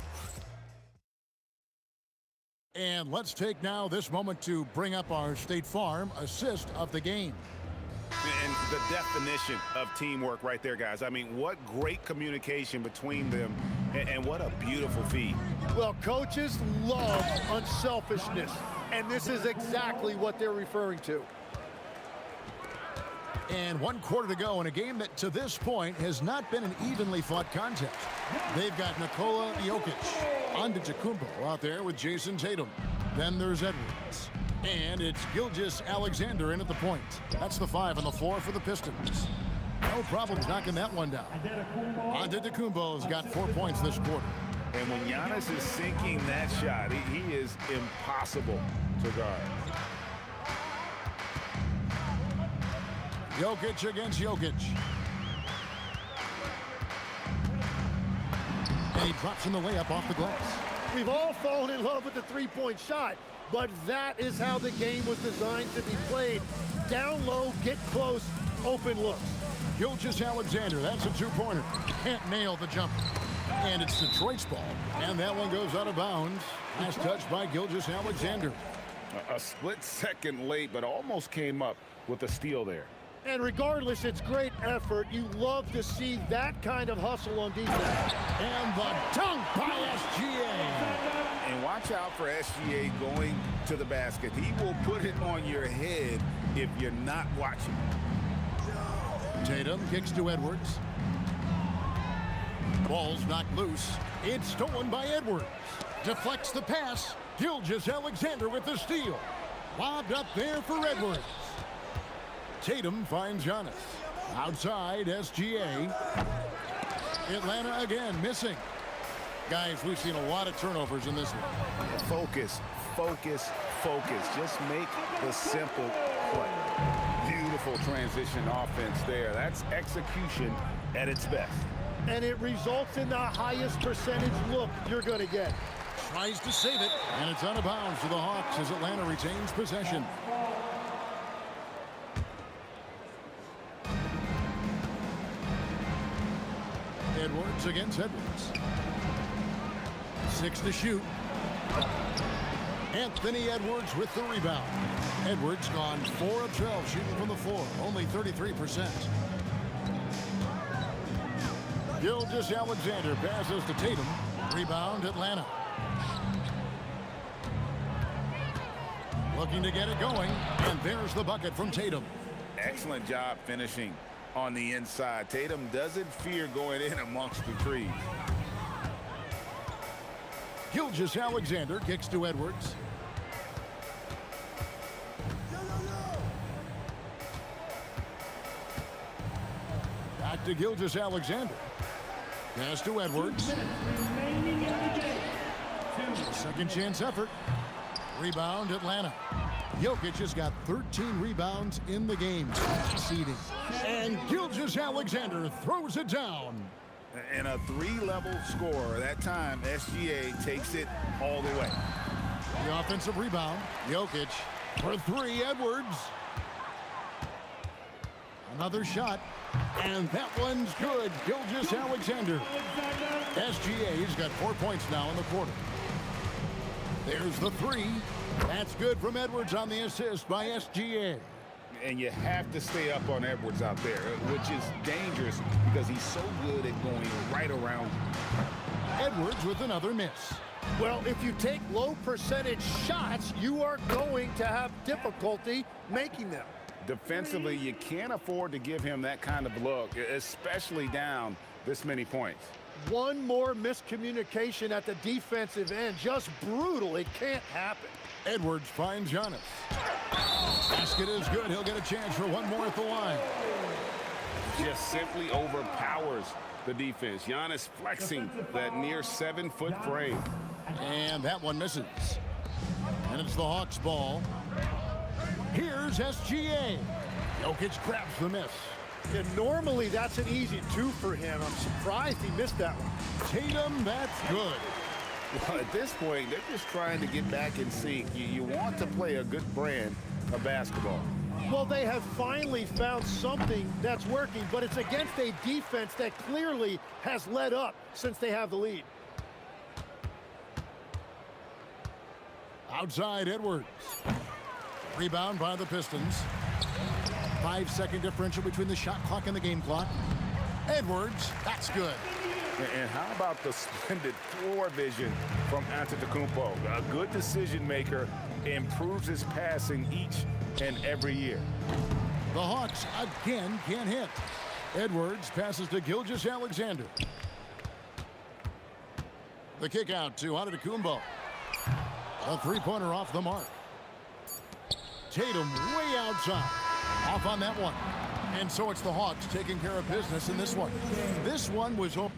And let's take now this moment to bring up our State Farm assist of the game. And the definition of teamwork right there, guys. I mean, what great communication between them, and what a beautiful feed. Well, coaches love unselfishness, and this is exactly what they're referring to. And 1 quarter to go in a game that to this point has not been an evenly fought contest. They've got Nikola Jokic, Antetokounmpo out there with Jason Tatum. Then there's Edwards. And it's Gilgeous-Alexander in at the point. That's the 5 on the floor for the Pistons. No problems knocking that one down. Antetokounmpo's got 4 points this quarter. And when Giannis is sinking that shot, he is impossible to guard. Jokic against Jokic. And he drops in the layup off the glass. We've all fallen in love with the three-point shot, but that is how the game was designed to be played. Down low, get close, open looks. Gilgeous-Alexander, that's a two-pointer. Can't nail the jumper. And it's Detroit's ball. And that one goes out of bounds. Nice touch by Gilgeous-Alexander. A split second late, but almost came up with a steal there. And regardless, it's great effort. You love to see that kind of hustle on defense. And the dunk by SGA. And watch out for SGA going to the basket. He will put it on your head if you're not watching. Tatum kicks to Edwards. Ball's knocked loose. It's stolen by Edwards. Deflects the pass. Gilgeous-Alexander with the steal. Lobbed up there for Edwards. Tatum finds Giannis. Outside, SGA. Atlanta again missing. Guys, we've seen a lot of turnovers in this one. Focus, focus, focus. Just make the simple play. Beautiful transition offense there. That's execution at its best. And it results in the highest percentage look you're going to get. Tries to save it, and it's out of bounds to the Hawks as Atlanta retains possession. Edwards against Edwards. 6 to shoot. Anthony Edwards with the rebound. Edwards gone 4 of 12 shooting from the floor, only 33%. Gilgeous-Alexander passes to Tatum. Rebound Atlanta. Looking to get it going, and there's the bucket from Tatum. Excellent job finishing on the inside. Tatum doesn't fear going in amongst the trees. Gilgeous-Alexander kicks to Edwards. Back to Gilgeous-Alexander. Pass to Edwards. Second chance effort. Rebound Atlanta. Jokic has got 13 rebounds in the game. Seeding. And Gilgeous-Alexander throws it down. And a 3-level score. That time, SGA takes it all the way. The offensive rebound. Jokic for 3. Edwards. Another shot. And that one's good. Gilgeous-Alexander. SGA's got 4 points now in the quarter. There's the 3. That's good from Edwards on the assist by SGA. And you have to stay up on Edwards out there, which is dangerous because he's so good at going right around you. Edwards with another miss. Well, if you take low percentage shots, you are going to have difficulty making them. Defensively, you can't afford to give him that kind of look, especially down this many points. One more miscommunication at the defensive end. Just brutal. It can't happen. Edwards finds Giannis. Basket is good. He'll get a chance for one more at the line. Just simply overpowers the defense. Giannis flexing that near 7-foot frame. And that one misses. And it's the Hawks' ball. Here's SGA. Jokic grabs the miss. And normally that's an easy 2 for him. I'm surprised he missed that one. Tatum, that's good. Well, at this point, they're just trying to get back in sync. You want to play a good brand of basketball. Well, they have finally found something that's working, but it's against a defense that clearly has let up since they have the lead. Outside Edwards. Rebound by the Pistons. 5-second differential between the shot clock and the game clock. Edwards, that's good. And how about the splendid floor vision from Antetokounmpo? A good decision maker, improves his passing each and every year. The Hawks again can't hit. Edwards passes to Gilgeous-Alexander. The kick out to Antetokounmpo. A 3-pointer off the mark. Tatum way outside. Off on that one. And so it's the Hawks taking care of business in this one. This one was over.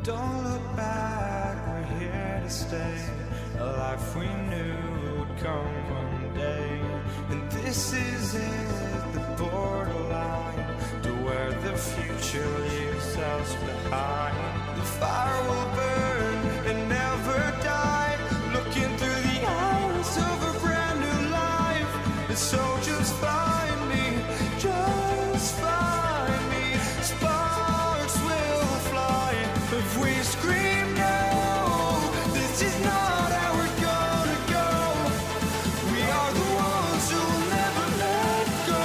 Don't look back, we're here to stay. A life we knew would come one day. And this is it, the borderline to where the future leaves us behind. The fire will burn and never die, looking through the eyes of a brand new life. And so just find me, just find me. Sparks will fly if we scream no. This is not how we're gonna go. We are the ones who will never let go.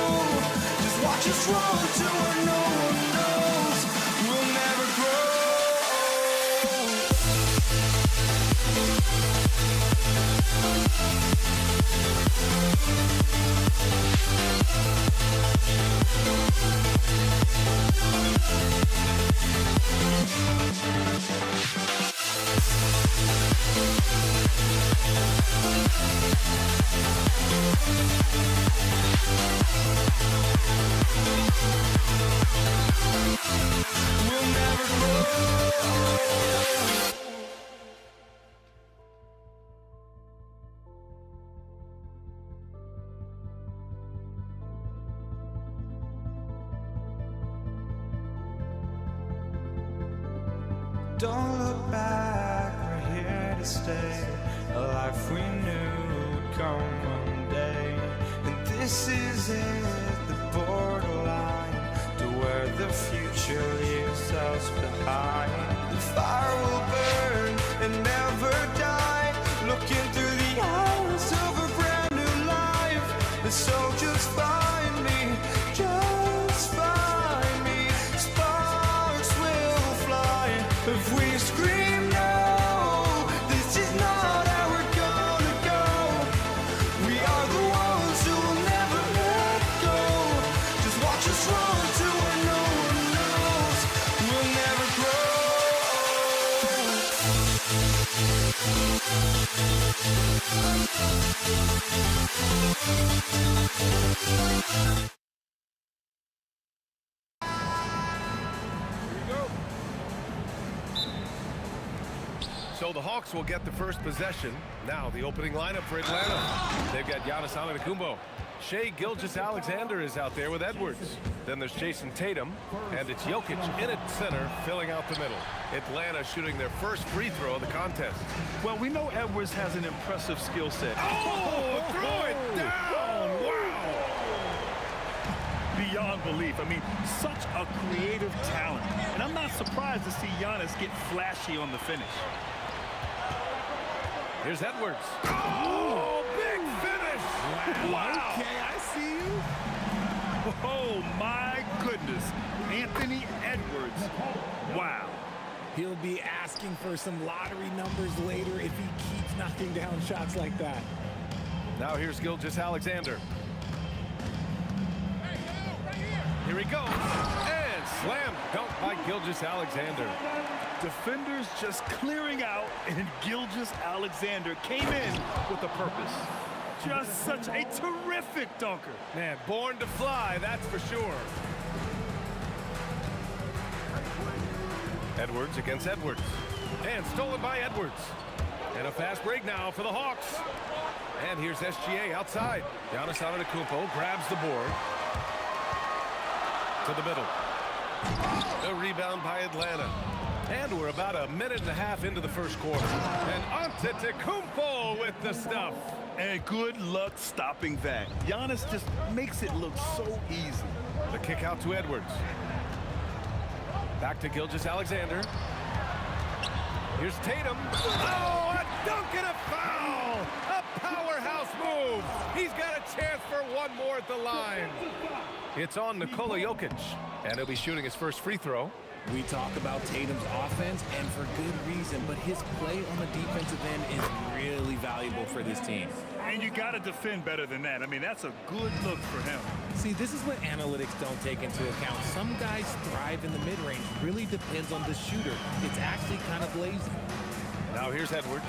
Just watch us run to where no one knows. We'll never grow. We'll never grow. Don't look back, we're here to stay. A life we knew would come one day. And this is it, the borderline to where the future leaves us behind. The fire will burn and never die, looking through the eyes of a brand new life. And so just find me, just find me. Sparks will fly if we scream no. This is not how we're gonna go. We are the ones who will never let go. Just watch us run to where no one knows. We'll never grow. So the Hawks will get the first possession. Now the opening lineup for Atlanta. They've got Giannis Antetokounmpo. Shai Gilgeous-Alexander is out there with Edwards. Then there's Jason Tatum, and it's Jokic in at center, filling out the middle. Atlanta shooting their first free throw of the contest. Well, we know Edwards has an impressive skill set. Oh, throw it down! Wow! Beyond belief. I mean, such a creative talent. And I'm not surprised to see Giannis get flashy on the finish. Here's Edwards. Oh, big finish! Wow. Okay, I see you. Oh, my goodness. Anthony Edwards. Wow. He'll be asking for some lottery numbers later if he keeps knocking down shots like that. Now here's Gilgeous-Alexander. Here he goes. And slam dunk by Gilgeous-Alexander. Defenders just clearing out, and Gilgeous-Alexander came in with a purpose. Just such a terrific dunker. Man, born to fly, that's for sure. Edwards against Edwards. And stolen by Edwards. And a fast break now for the Hawks. And here's SGA outside. Giannis Antetokounmpo grabs the board. To the middle. The rebound by Atlanta. And we're about a minute and a half into the first quarter. And Antetokounmpo with the stuff. And good luck stopping that. Giannis just makes it look so easy. The kick out to Edwards. Back to Gilgeous-Alexander. Here's Tatum. Oh, a dunk and a foul! A powerhouse move. He's got a chance for one more at the line. It's on Nikola Jokic, and he'll be shooting his first free throw. We talk about Tatum's offense, and for good reason, but his play on the defensive end is really valuable for this team. And you got to defend better than that. I mean, that's a good look for him. See, this is what analytics don't take into account. Some guys thrive in the mid-range. Really depends on the shooter. It's actually kind of lazy. Now here's Edwards.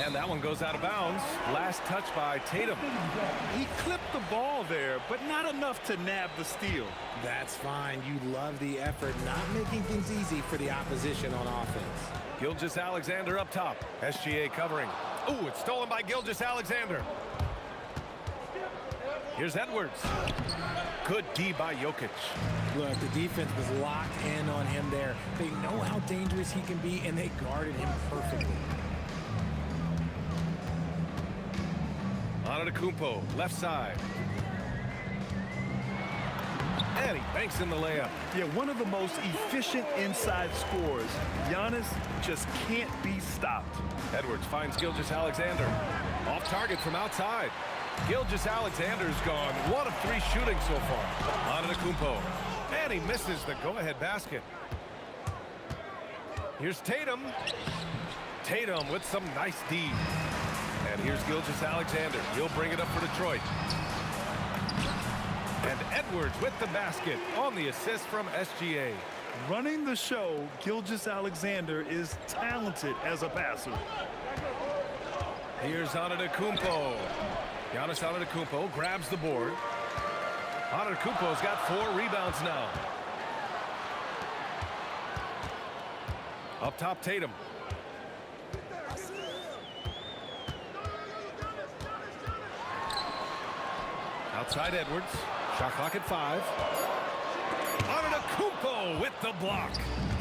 And that one goes out of bounds. Last touch by Tatum. He clipped the ball there, but not enough to nab the steal. That's fine. You love the effort, not making things easy for the opposition on offense. Gilgeous-Alexander up top. SGA covering. Ooh, it's stolen by Gilgeous-Alexander. Here's Edwards. Good D by Jokic. Look, the defense was locked in on him there. They know how dangerous he can be, and they guarded him perfectly. Antetokounmpo, left side. And he banks in the layup. Yeah, one of the most efficient inside scorers. Giannis just can't be stopped. Edwards finds Gilgeous-Alexander. Off target from outside. Gilgeous-Alexander's gone 1 of 3 shooting so far. Antetokounmpo. And he misses the go-ahead basket. Here's Tatum. Tatum with some nice D. And here's Gilgeous-Alexander. He'll bring it up for Detroit. And Edwards with the basket on the assist from SGA. Running the show, Gilgeous-Alexander is talented as a passer. Here's Antetokounmpo. Giannis Antetokounmpo grabs the board. Antetokounmpo's got 4 rebounds now. Up top, Tatum. Outside Edwards. Shot clock at 5. Antetokounmpo with the block.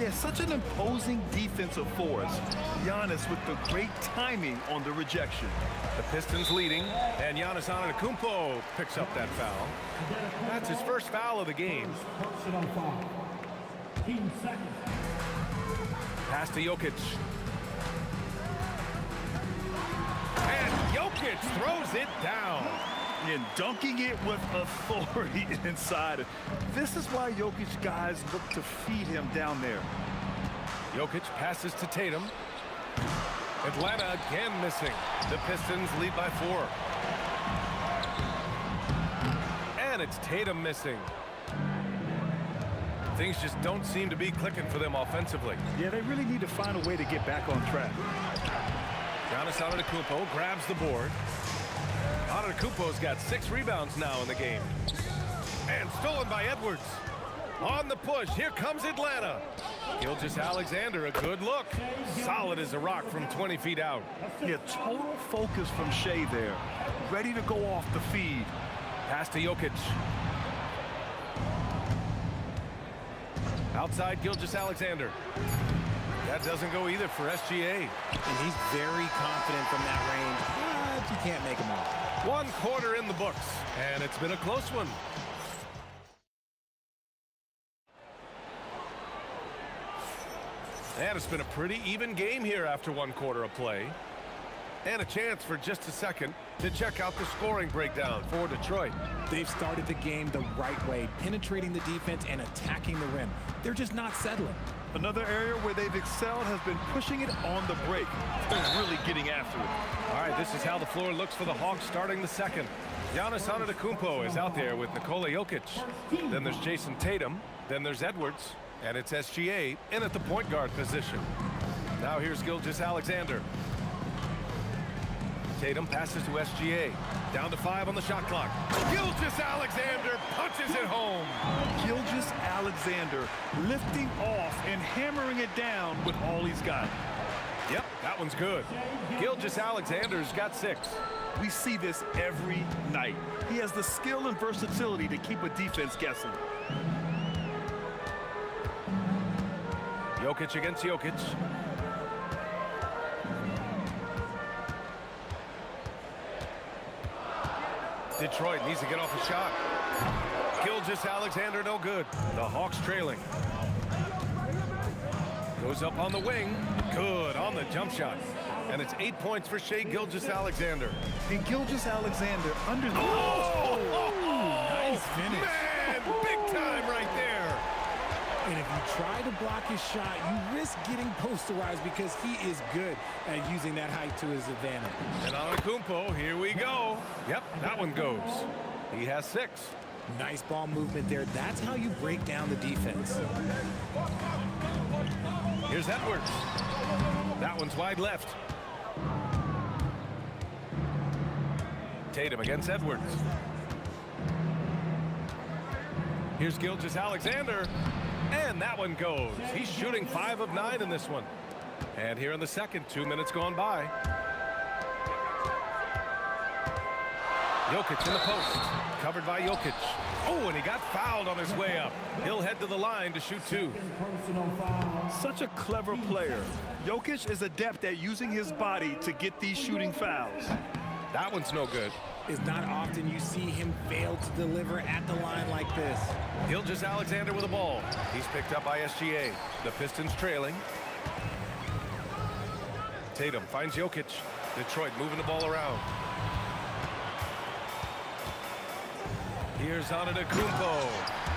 Yeah, such an imposing defensive force. Giannis with the great timing on the rejection. The Pistons leading, and Giannis Antetokounmpo picks up that foul. That's his first foul of the game. Pass to Jokic. And Jokic throws it down. And dunking it with authority inside. This is why Jokic guys look to feed him down there. Jokic passes to Tatum. Atlanta again missing. The Pistons lead by 4. And it's Tatum missing. Things just don't seem to be clicking for them offensively. Yeah, they really need to find a way to get back on track. Giannis Antetokounmpo grabs the board. Antetokounmpo's got 6 rebounds now in the game. And stolen by Edwards. On the push, here comes Atlanta. Gilgeous-Alexander, a good look. Solid as a rock from 20 feet out. Yeah, total focus from Shea there. Ready to go off the feed. Pass to Jokic. Outside Gilgeous-Alexander. That doesn't go either for SGA. And he's very confident from that range, but you can't make him all. 1 quarter in the books, and it's been a close one. And it's been a pretty even game here after 1 quarter of play. And a chance for just a second to check out the scoring breakdown for Detroit. They've started the game the right way, penetrating the defense and attacking the rim. They're just not settling. Another area where they've excelled has been pushing it on the break. They're really getting after it. All right, this is how the floor looks for the Hawks starting the second. Giannis Antetokounmpo is out there with Nikola Jokic. Then there's Jason Tatum. Then there's Edwards. And it's SGA in at the point guard position. Now here's Gilgeous-Alexander. Tatum passes to SGA. Down to 5 on the shot clock. Gilgeous-Alexander punches it home. Gilgeous-Alexander lifting off and hammering it down with all he's got. Yep, that one's good. Gilgeous-Alexander's got 6. We see this every night. He has the skill and versatility to keep a defense guessing. Jokic against Jokic. Detroit needs to get off a shot. Gilgeous-Alexander no good. The Hawks trailing. Goes up on the wing. Good on the jump shot. And it's 8 points for Shai Gilgeous-Alexander. And Gilgeous-Alexander under the... Nice finish. Man, big time right there. And if you try to block his shot, you risk getting posterized because he is good at using that height to his advantage. And Antetokounmpo, here we go. Yep, that one goes. He has 6. Nice ball movement there. That's how you break down the defense. Here's Edwards. That one's wide left. Tatum against Edwards. Here's Gilgeous-Alexander, and that one goes. He's shooting 5 of 9 in this one. And here in the second, 2 minutes gone by. Jokic in the post, covered by Jokic. Oh, and he got fouled on his way up. He'll head to the line to shoot 2. Such a clever player. Jokic is adept at using his body to get these shooting fouls. That one's no good. It's not often you see him fail to deliver at the line like this. Gilgeous-Alexander with the ball. He's picked up by SGA. The Pistons trailing. Tatum finds Jokic. Detroit moving the ball around. Here's Antetokounmpo.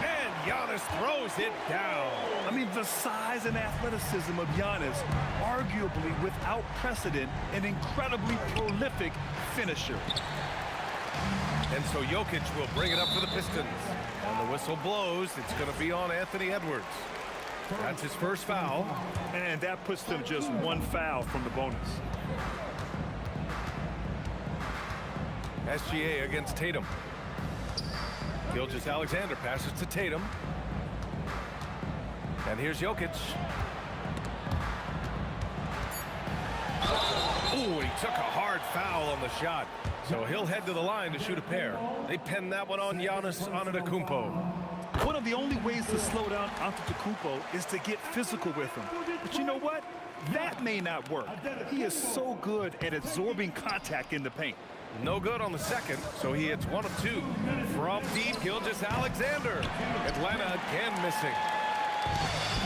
And Giannis throws it down. I mean, the size and athleticism of Giannis, arguably without precedent, an incredibly prolific finisher. And so Jokic will bring it up for the Pistons. And the whistle blows. It's going to be on Anthony Edwards. That's his first foul. And that puts them just 1 foul from the bonus. SGA against Tatum. Gilgeous-Alexander passes to Tatum. And here's Jokic. Oh, he took a hard foul on the shot. So he'll head to the line to shoot a pair. They pin that one on Giannis Antetokounmpo. One of the only ways to slow down Antetokounmpo is to get physical with him. But you know what? That may not work. He is so good at absorbing contact in the paint. No good on the second, so he hits 1 of 2. From deep, Gilgeous-Alexander. Atlanta again missing.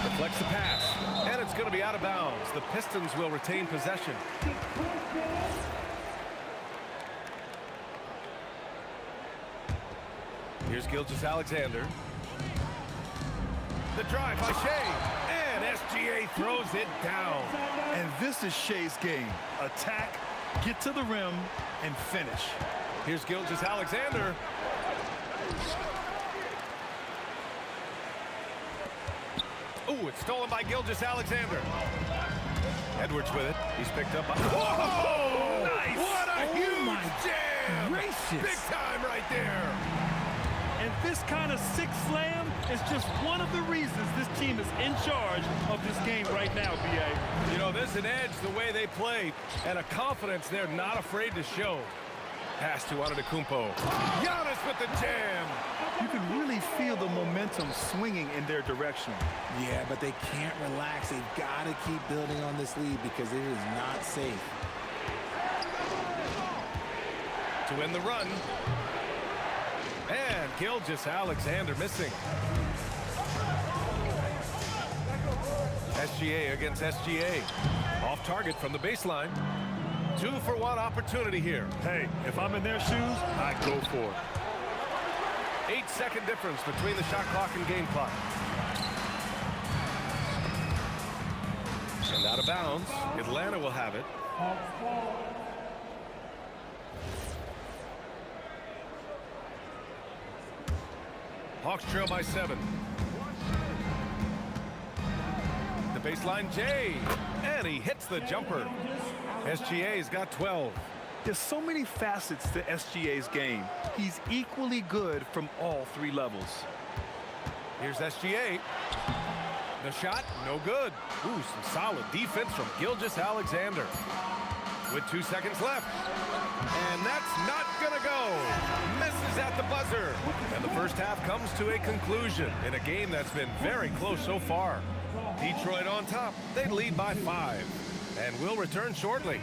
Deflects the pass, and it's going to be out of bounds. The Pistons will retain possession. Here's Gilgeous-Alexander. The drive by Shea, and SGA throws it down. And this is Shea's game. Attack, get to the rim, and finish. Here's Gilgeous-Alexander. Oh, it's stolen by Gilgeous-Alexander. Edwards with it. He's picked up by... Whoa! Nice! What a huge jam! Gracious. Big time right there. And this kind of sick slam is just one of the reasons this team is in charge of this game right now, B.A. You know, there's an edge the way they play and a confidence they're not afraid to show. Pass to Antetokounmpo. Giannis with the jam. You can really feel the momentum swinging in their direction. Yeah, but they can't relax. They've got to keep building on this lead because it is not safe. To win the run. And Gilgeous-Alexander missing. SGA against SGA. Off target from the baseline. 2-for-1 opportunity here. Hey, if I'm in their shoes, I go for it. 8-second difference between the shot clock and game clock. And out of bounds. Atlanta will have it. Hawks trail by 7. The baseline, Jay. And he hits the jumper. SGA's got 12. There's so many facets to SGA's game. He's equally good from all 3 levels. Here's SGA. The shot, no good. Ooh, some solid defense from Gilgeous-Alexander. With 2 seconds left. And that's not gonna go. Misses at the buzzer. And the first half comes to a conclusion in a game that's been very close so far. Detroit on top. They lead by 5. And we'll return shortly.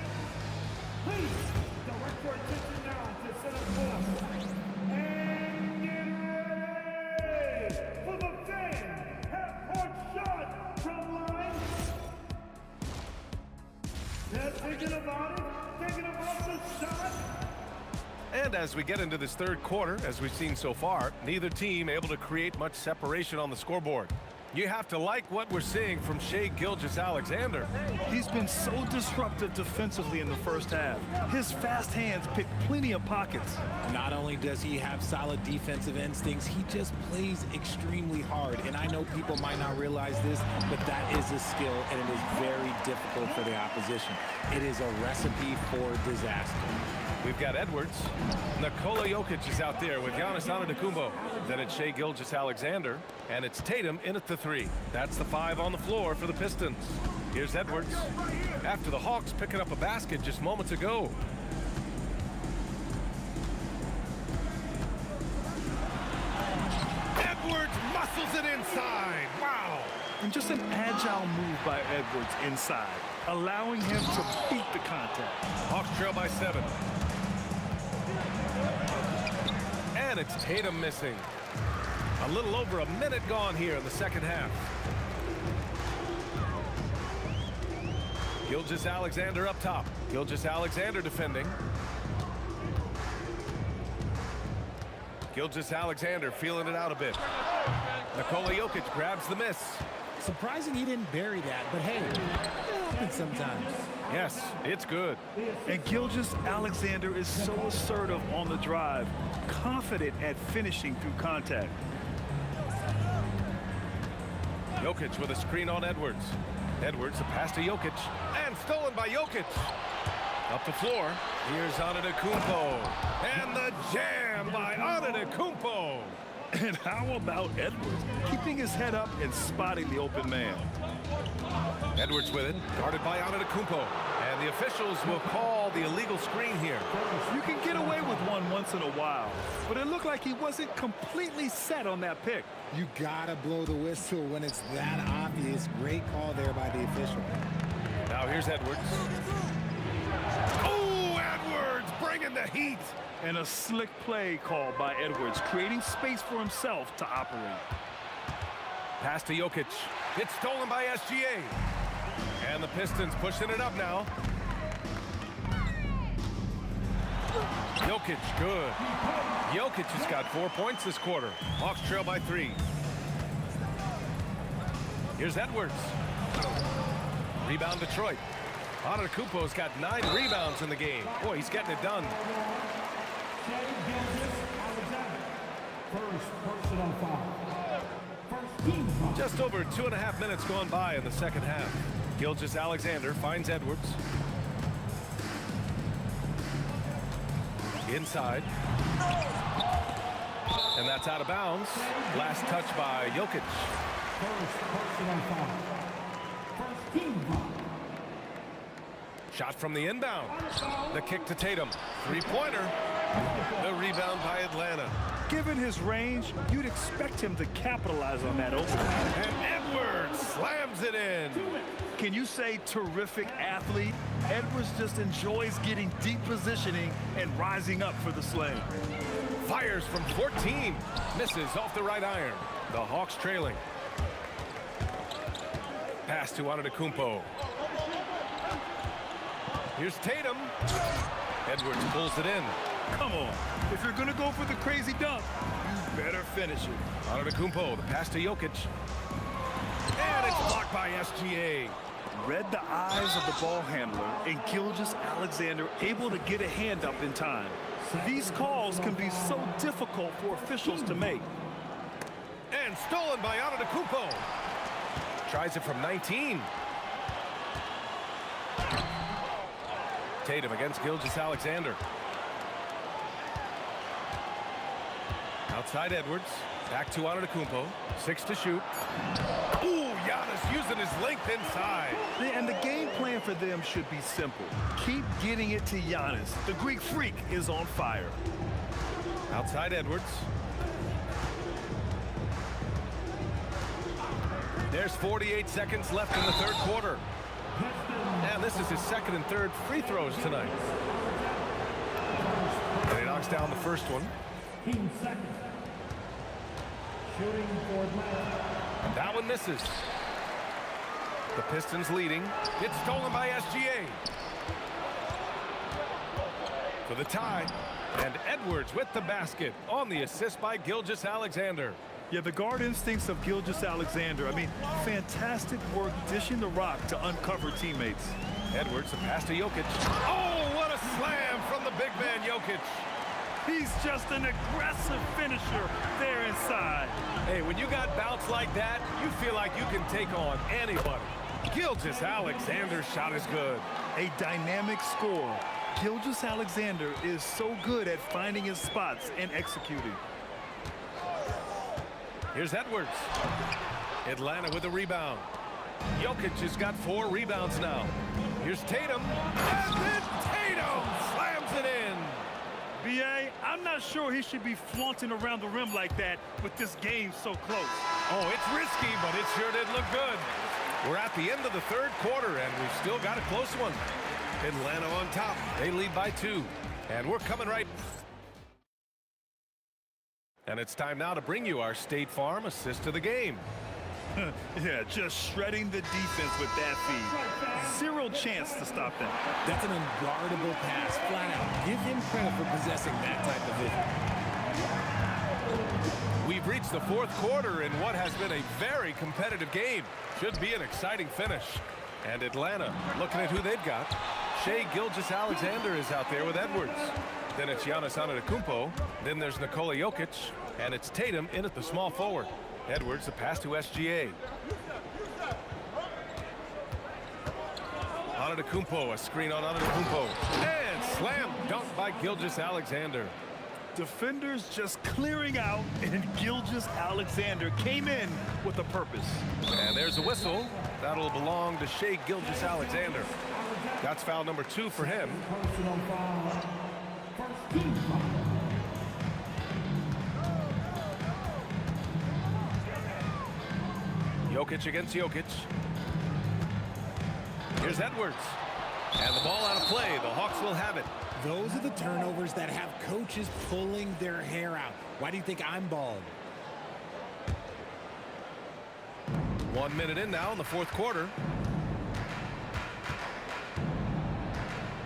Please, direct your attention now to set up course. And get ready for the fan half-court shot from line. They're thinking about the shot. And as we get into this third quarter, as we've seen so far, neither team able to create much separation on the scoreboard. You have to like what we're seeing from Shai Gilgeous-Alexander. He's been so disruptive defensively in the first half. His fast hands pick plenty of pockets. Not only does he have solid defensive instincts, he just plays extremely hard. And I know people might not realize this, but that is a skill, and it is very difficult for the opposition. It is a recipe for disaster. We've got Edwards. Nikola Jokic is out there with Giannis Antetokounmpo. Then it's Shai Gilgeous-Alexander. And it's Tatum in at the 3. That's the 5 on the floor for the Pistons. Here's Edwards. After the Hawks picking up a basket just moments ago. Edwards muscles it inside. Wow. And just an agile move by Edwards inside, allowing him to beat the contact. Hawks trail by 7. And it's Tatum missing. A little over a minute gone here in the second half. Gilgeous-Alexander up top. Gilgeous-Alexander defending. Gilgeous-Alexander feeling it out a bit. Nikola Jokic grabs the miss. Surprising he didn't bury that, but hey, it happens sometimes. Yes, it's good. And Gilgeous-Alexander is so assertive on the drive, confident at finishing through contact. Jokic with a screen on Edwards. Edwards, a pass to Jokic, and stolen by Jokic. Up the floor, here's Antetokounmpo. And the jam by Antetokounmpo. And how about Edwards keeping his head up and spotting the open man? Edwards with it, guarded by Antetokounmpo. And the officials will call the illegal screen here. You can get away with one once in a while, but it looked like he wasn't completely set on that pick. You gotta blow the whistle when it's that obvious. Great call there by the official. Now here's Edwards. Oh, Edwards bringing the heat. And a slick play called by Edwards, creating space for himself to operate. Pass to Jokic. It's stolen by SGA. And the Pistons pushing it up now. Jokic, good. Jokic has got 4 points this quarter. Hawks trail by 3. Here's Edwards. Rebound Detroit. Antetokounmpo's got 9 rebounds in the game. Boy, he's getting it done. First personal foul. Just over 2.5 minutes gone by in the second half. Gilgeous-Alexander finds Edwards. Inside. And that's out of bounds. Last touch by Jokic. First personal foul. First team foul. Shot from the inbound. The kick to Tatum. Three-pointer. The rebound by Atlanta. Given his range, you'd expect him to capitalize on that opening. And Edwards slams it in. Can you say terrific athlete? Edwards just enjoys getting deep positioning and rising up for the slam. Fires from 14. Misses off the right iron. The Hawks trailing. Pass to Antetokounmpo. Here's Tatum. Edwards pulls it in. Come on. If you're going to go for the crazy dunk, you better finish it. Antetokounmpo, the pass to Jokic. And it's blocked by SGA. Read the eyes of the ball handler, and Gilgeous-Alexander able to get a hand up in time. These calls can be so difficult for officials to make. And stolen by Antetokounmpo. Tries it from 19. Tatum against Gilgeous-Alexander. Outside Edwards. Back to Antetokounmpo. 6 to shoot. Ooh, Giannis using his length inside. And the game plan for them should be simple. Keep getting it to Giannis. The Greek freak is on fire. Outside Edwards. There's 48 seconds left in the third quarter. And this is his second and third free throws tonight. And he knocks down the first one. And that one misses. The Pistons leading. It's stolen by SGA. For the tie. And Edwards with the basket on the assist by Gilgeous-Alexander. Yeah, the guard instincts of Gilgeous-Alexander. I mean, fantastic work dishing the rock to uncover teammates. Edwards, a pass to Jokic. Oh, what a slam from the big man Jokic. He's just an aggressive finisher there inside. Hey, when you got bounce like that, you feel like you can take on anybody. Gilgeous-Alexander's shot is good. A dynamic score. Gilgeous-Alexander is so good at finding his spots and executing. Here's Edwards. Atlanta with a rebound. Jokic has got 4 rebounds now. Here's Tatum. And then Tatum slams it in. B.A., I'm not sure he should be flaunting around the rim like that with this game so close. Oh, it's risky, but it sure did look good. We're at the end of the third quarter, and we've still got a close one. Atlanta on top. They lead by 2. And we're coming right. And it's time now to bring you our State Farm assist of the game. Yeah, just shredding the defense with that feed. Zero chance to stop them. That's an unguardable pass, flat out. Give him credit for possessing that type of vision. We've reached the fourth quarter in what has been a very competitive game. Should be an exciting finish. And Atlanta, looking at who they've got. Shai Gilgeous-Alexander is out there with Edwards. Then it's Giannis Antetokounmpo. Then there's Nikola Jokic. And it's Tatum in at the small forward. Edwards, the pass to SGA. Antetokounmpo, a screen on Antetokounmpo. And slam dunk by Gilgeous-Alexander. Defenders just clearing out, and Gilgeous-Alexander came in with a purpose. And there's a whistle. That'll belong to Shai Gilgeous-Alexander. That's foul number 2 for him. Jokic against Jokic. Here's Edwards. And the ball out of play. The Hawks will have it. Those are the turnovers that have coaches pulling their hair out. Why do you think I'm bald? 1 minute in now in the fourth quarter.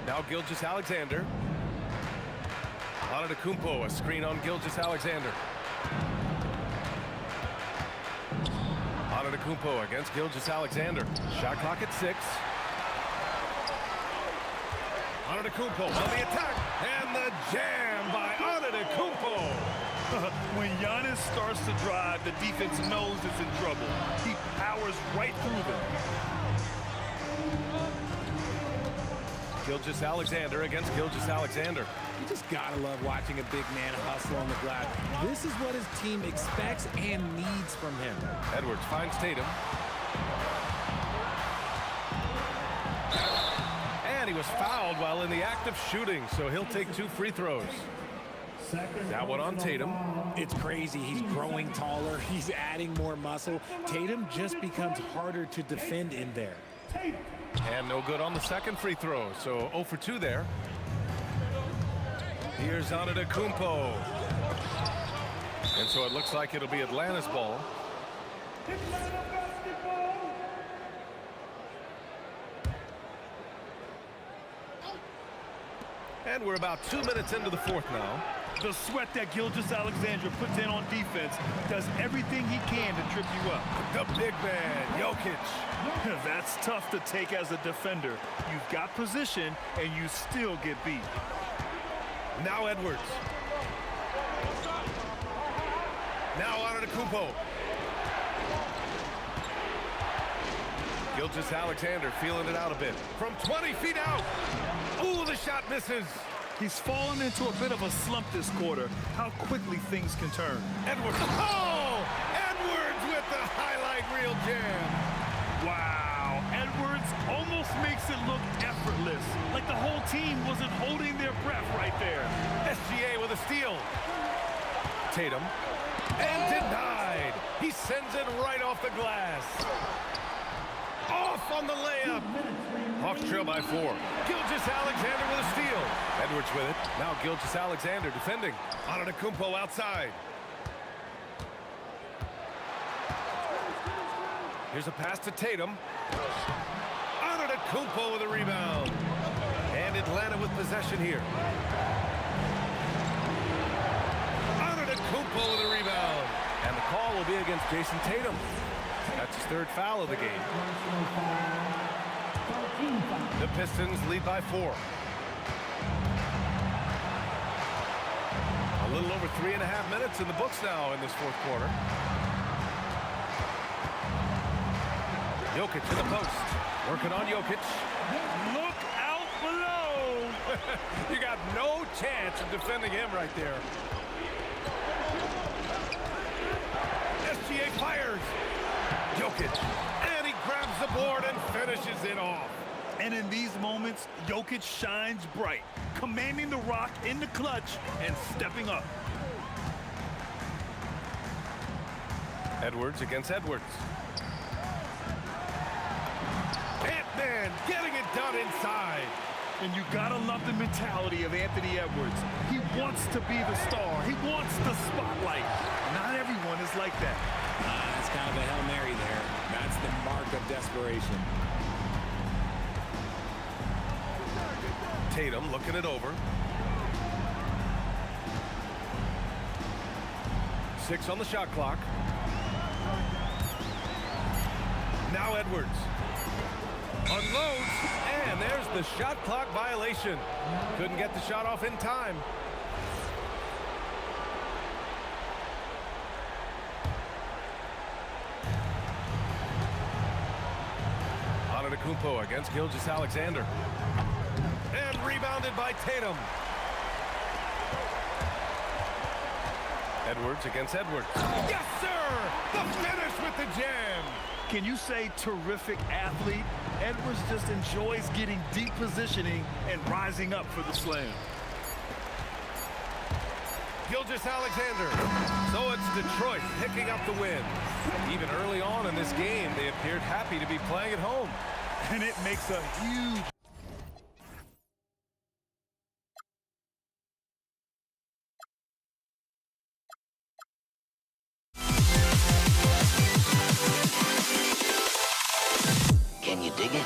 Now Gilgeous-Alexander. Antetokounmpo, a screen on Gilgeous-Alexander. Antetokounmpo against Gilgeous-Alexander. Shot clock at 6. Antetokounmpo on the attack, and the jam by Antetokounmpo. When Giannis starts to drive, the defense knows it's in trouble. He powers right through them. Gilgeous-Alexander against Gilgeous-Alexander. You just gotta love watching a big man hustle on the glass. This is what his team expects and needs from him. Edwards finds Tatum. And he was fouled while in the act of shooting, so he'll take 2 free throws. That one on Tatum. It's crazy. He's growing taller. He's adding more muscle. Tatum just becomes harder to defend in there. And no good on the second free throw, so 0 for 2 there. Here's Antetokounmpo. And so it looks like it'll be Atlanta's ball. And we're about 2 minutes into the fourth now. The sweat that Gilgeous-Alexander puts in on defense does everything he can to trip you up. The big man, Jokic. That's tough to take as a defender. You've got position, and you still get beat. Now Edwards. Now Antetokounmpo. Gilgeous-Alexander feeling it out a bit. From 20 feet out. Ooh, the shot misses. He's fallen into a bit of a slump this quarter. How quickly things can turn. Edwards. Oh! Edwards with the highlight reel jam. Wow. Edwards almost makes it look effortless. Like the whole team wasn't holding their breath right there. SGA with a steal. Tatum. And denied. He sends it right off the glass. Off on the layup. Hawks trail by 4. Gilgeous-Alexander with a steal. Edwards with it. Now Gilgeous-Alexander defending. Antetokounmpo outside. Here's a pass to Tatum. Antetokounmpo with a rebound. And Atlanta with possession here. Antetokounmpo with a rebound. And the call will be against Jason Tatum. That's his 3rd foul of the game. The Pistons lead by 4. A little over 3.5 minutes in the books now in this fourth quarter. Jokic to the post. Working on Jokic. Look out below. You got no chance of defending him right there. SGA fires. Jokic. And he grabs the board and finishes it off. And in these moments, Jokic shines bright, commanding the rock in the clutch and stepping up. Edwards against Edwards. Ant-Man getting it done inside. And you gotta love the mentality of Anthony Edwards. He wants to be the star. He wants the spotlight. Not everyone is like that. That's kind of a Hail Mary there. That's the mark of desperation. Tatum looking it over. 6 on the shot clock. Now Edwards. Unloads, and there's the shot clock violation. Couldn't get the shot off in time. Antetokounmpo against Gilgeous-Alexander. And rebounded by Tatum. Edwards against Edwards. Yes, sir! The finish with the jam. Can you say terrific athlete? Edwards just enjoys getting deep positioning and rising up for the slam. Gilgeous-Alexander. So it's Detroit picking up the win. Even early on in this game, they appeared happy to be playing at home. And it makes a huge... Can you dig it?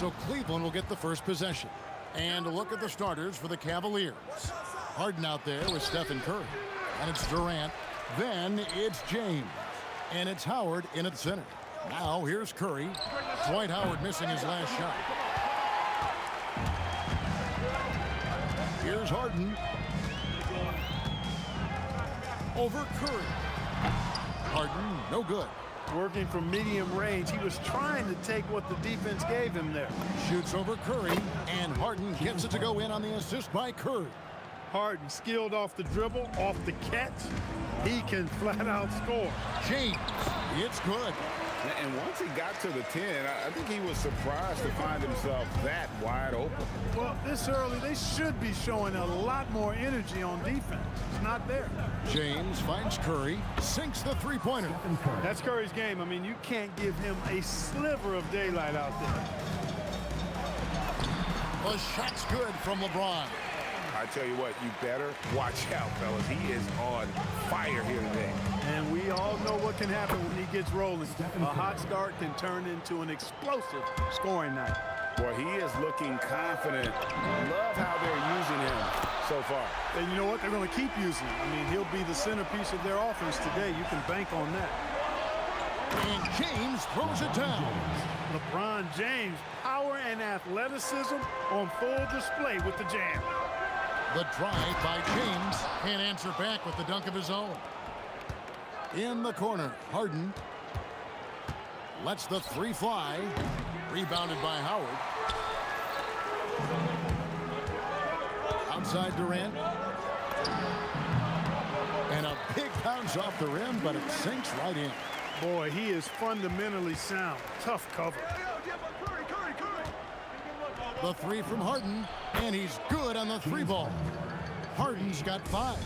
So Cleveland will get the first possession. And a look at the starters for the Cavaliers. Harden out there with Stephen Curry. And it's Durant. Then it's James. And it's Howard in at center. Now here's Curry. Dwight Howard missing his last shot. Here's Harden. Over Curry. Harden, no good. Working from medium range, he was trying to take what the defense gave him there. Shoots over Curry, and Harden gets it to go in on the assist by Curry. Harden skilled off the dribble, off the catch. He can flat out score. James, it's good. And once he got to the 10, I think he was surprised to find himself that wide open. Well, this early, they should be showing a lot more energy on defense. It's not there. James finds Curry, sinks the three-pointer. That's Curry's game. I mean, you can't give him a sliver of daylight out there. The shot's good from LeBron. I tell you what, you better watch out, fellas. He is on fire here today. And we all know what can happen when he gets rolling. A hot start can turn into an explosive scoring night. Boy, he is looking confident. Love how they're using him so far. And you know what? They're going to keep using him. I mean, he'll be the centerpiece of their offense today. You can bank on that. And James throws it down. LeBron James, power and athleticism on full display with the jam. The drive by James, can't answer back with the dunk of his own. In the corner, Harden lets the three fly. Rebounded by Howard. Outside Durant. And a big bounce off the rim, but it sinks right in. Boy, he is fundamentally sound. Tough cover. The three from Harden, and he's good on the three ball. Harden's got 5.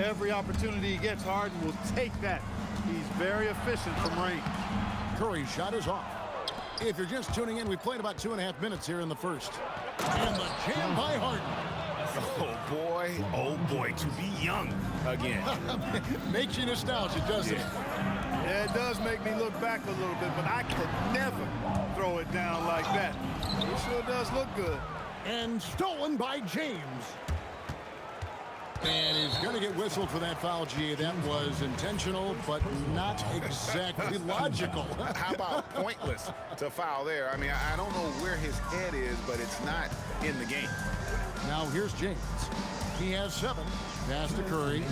Every opportunity he gets, Harden will take that. He's very efficient from range. Curry's shot is off. If you're just tuning in, we played about 2.5 minutes here in the first. And the jam by Harden. Oh boy, to be young again. Makes you nostalgic, doesn't it? Yeah, it does make me look back a little bit, but I could never throw it down like that. It sure does look good. And stolen by James. And he's going to get whistled for that foul, G. That was intentional, but not exactly logical. How about pointless to foul there? I mean, I don't know where his head is, but it's not in the game. Now here's James. He has 7. Pass to Curry.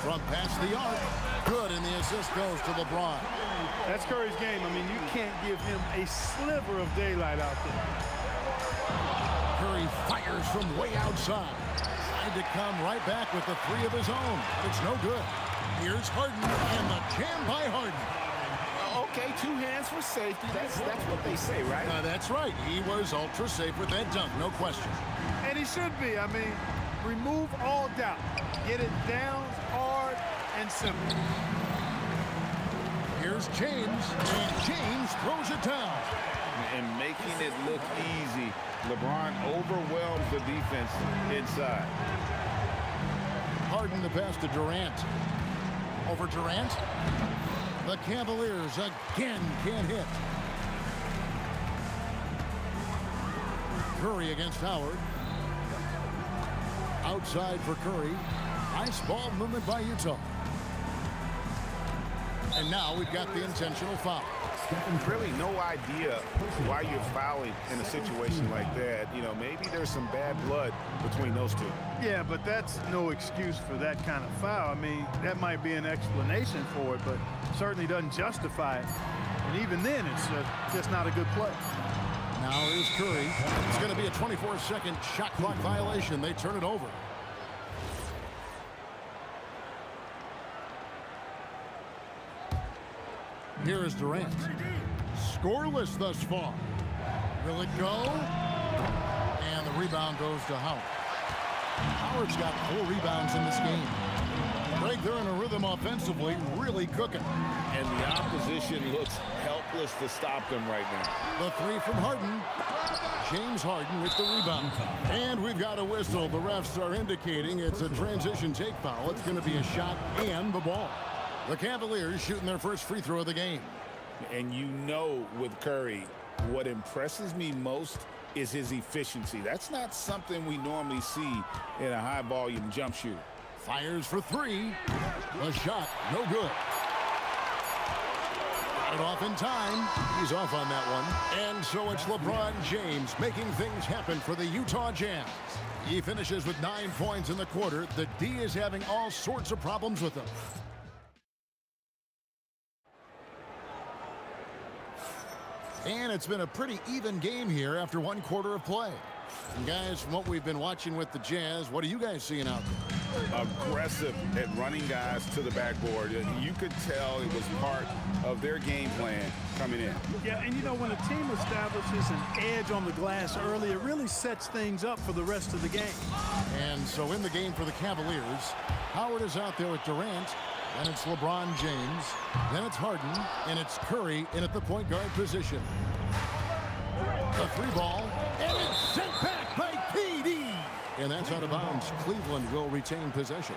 From past the arc. Good, and the assist goes to LeBron. That's Curry's game. I mean, you can't give him a sliver of daylight out there. Curry fires from way outside. Tried to come right back with the 3 of his own, but it's no good. Here's Harden, and the jam by Harden. Okay, 2 hands for safety. That's what they say, right? That's right. He was ultra safe with that dunk, no question. And he should be. I mean, remove all doubt. Get it down, hard, and simple. Here's James, and James throws it down. And making it look easy. LeBron overwhelms the defense inside. Harden the pass to Durant. Over Durant. The Cavaliers again can't hit. Curry against Howard. Outside for Curry. Nice ball movement by Utah. And now we've got the intentional foul. Really no idea why you're fouling in a situation like that. You know, maybe there's some bad blood between those two. Yeah, but that's no excuse for that kind of foul. I mean, that might be an explanation for it, but certainly doesn't justify it. And even then, it's just not a good play. Now here's Curry. It's going to be a 24-second shot clock violation. They turn it over. Here is Durant. Scoreless thus far. Will it go? And the rebound goes to Howard. Howard's got 4 rebounds in this game. Greg, they're in a rhythm offensively, really cooking. And the opposition looks helpless to stop them right now. The 3 from Harden. James Harden with the rebound. And we've got a whistle. The refs are indicating it's a transition take foul. It's going to be a shot and the ball. The Cavaliers shooting their first free throw of the game. And you know, with Curry, what impresses me most is his efficiency. That's not something we normally see in a high-volume jump shooter. Fires for 3. The shot, no good. Got it off in time. He's off on that one. And so it's LeBron James making things happen for the Utah Jazz. He finishes with 9 points in the quarter. The D is having all sorts of problems with him. And it's been a pretty even game here after 1 quarter of play. And guys, from what we've been watching with the Jazz, what are you guys seeing out there? Aggressive at running guys to the backboard. You could tell it was part of their game plan coming in. Yeah, and you know, when a team establishes an edge on the glass early, it really sets things up for the rest of the game. And so in the game for the Cavaliers, Howard is out there with Durant. Then it's LeBron James. Then it's Harden. And it's Curry in at the point guard position. The 3 ball. And it's sent back by KD. And that's out of bounds. Cleveland will retain possession.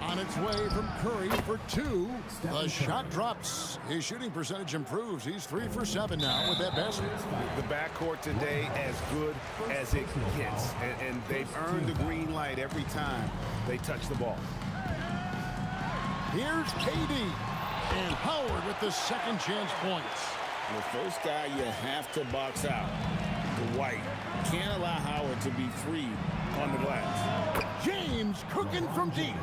On its way from Curry for 2. The shot drops. His shooting percentage improves. He's 3 for 7 now with that basket. The backcourt today as good as it gets. And they've earned the green light every time they touch the ball. Here's KD. And Howard with the second chance points. The first guy you have to box out, Dwight. Can't allow Howard to be free on the glass. James cooking from deep.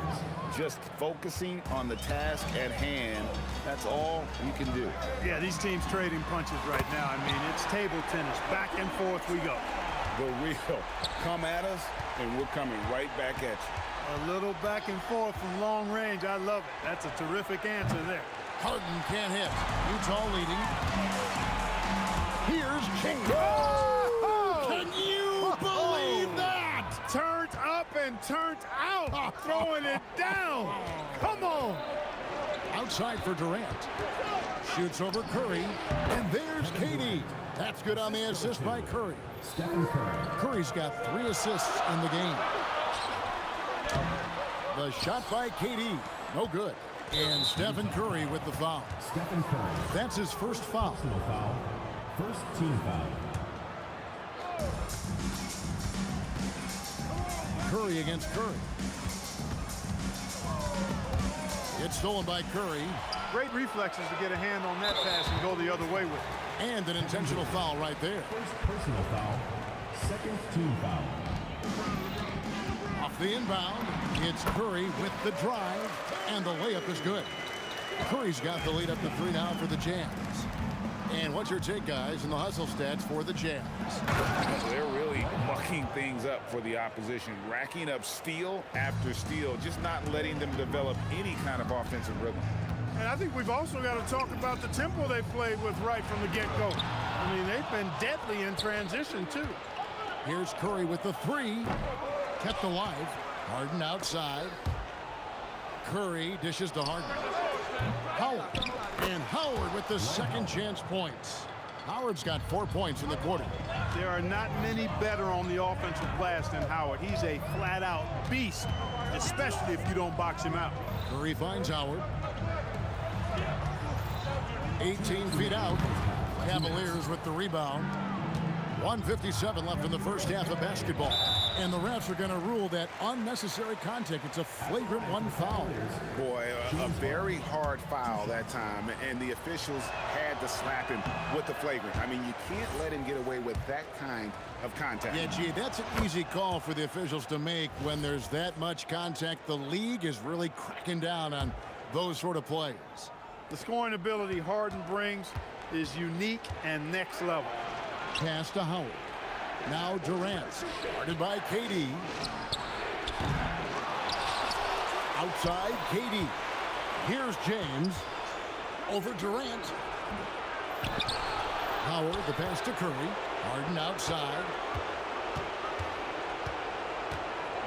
Just focusing on the task at hand. That's all you can do. Yeah, these teams trading punches right now. I mean, it's table tennis. Back and forth we go. The real come at us, and we're coming right back at you. A little back and forth from long range. I love it. That's a terrific answer there. Harden can't hit. Utah leading. Here's James. Oh! Can you believe that? Turned up and turned out. Throwing it down. Come on. Outside for Durant. Shoots over Curry. And there's KD. That's good on the assist by Curry. Curry's got 3 assists in the game. The shot by KD. No good. And Stephen Curry with the foul. That's his first foul. First team foul. Curry against Curry. It's stolen by Curry. Great reflexes to get a hand on that pass and go the other way with it. And an intentional foul right there. First personal foul. Second team foul. Off the inbound, it's Curry with the drive, and the layup is good. Curry's got the lead up to 3 now for the Jazz. And what's your take, guys, in the hustle stats for the Jazz? They're really mucking things up for the opposition, racking up steal after steal, just not letting them develop any kind of offensive rhythm. And I think we've also got to talk about the tempo they played with right from the get-go. I mean, they've been deadly in transition, too. Here's Curry with the 3. Kept alive. Harden outside. Curry dishes to Harden. Howard. And Howard with the second chance points. Howard's got 4 points in the quarter. There are not many better on the offensive glass than Howard. He's a flat-out beast, especially if you don't box him out. Curry finds Howard. 18 feet out. Cavaliers with the rebound. 1:57 left in the first half of basketball. And the refs are going to rule that unnecessary contact. It's a flagrant 1 foul. Boy, a very hard foul that time, and the officials had to slap him with the flagrant. I mean, you can't let him get away with that kind of contact. Yeah, gee, that's an easy call for the officials to make when there's that much contact. The league is really cracking down on those sort of plays. The scoring ability Harden brings is unique and next level. Pass to Howard. Now Durant, guarded by KD. Outside, Katie. Here's James. Over Durant. Howard, the pass to Curry. Harden outside.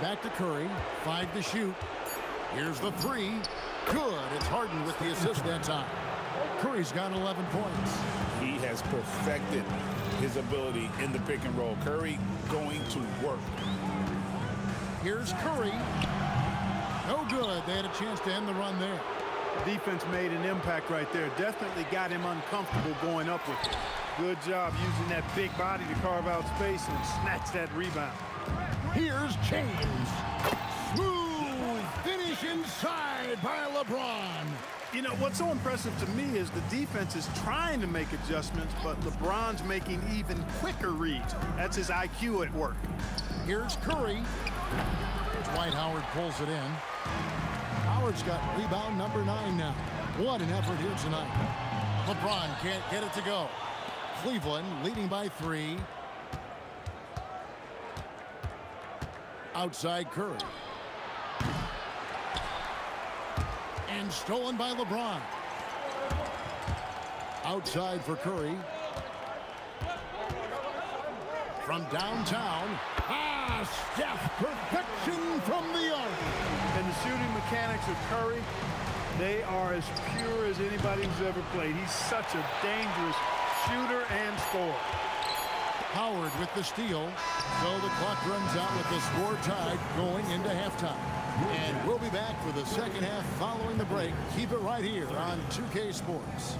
Back to Curry. 5 to shoot. Here's the 3. Good. It's Harden with the assist that time. Curry's got 11 points. He has perfected his ability in the pick and roll. Curry going to work. Here's Curry. No good. They had a chance to end the run there. Defense made an impact right there. Definitely got him uncomfortable going up with it. Good job using that big body to carve out space and snatch that rebound. Here's James. Smooth finish inside by LeBron. You know, what's so impressive to me is the defense is trying to make adjustments, but LeBron's making even quicker reads. That's his IQ at work. Here's Curry. Dwight Howard pulls it in. Howard's got rebound number 9 now. What an effort here tonight. LeBron can't get it to go. Cleveland leading by 3. Outside Curry. And stolen by LeBron. Outside for Curry. From downtown. Steph, perfection from the arc. And the shooting mechanics of Curry, they are as pure as anybody who's ever played. He's such a dangerous shooter and scorer. Howard with the steal. So the clock runs out with the score tied going into halftime. And we'll be back for the second half following the break. Keep it right here on 2K Sports.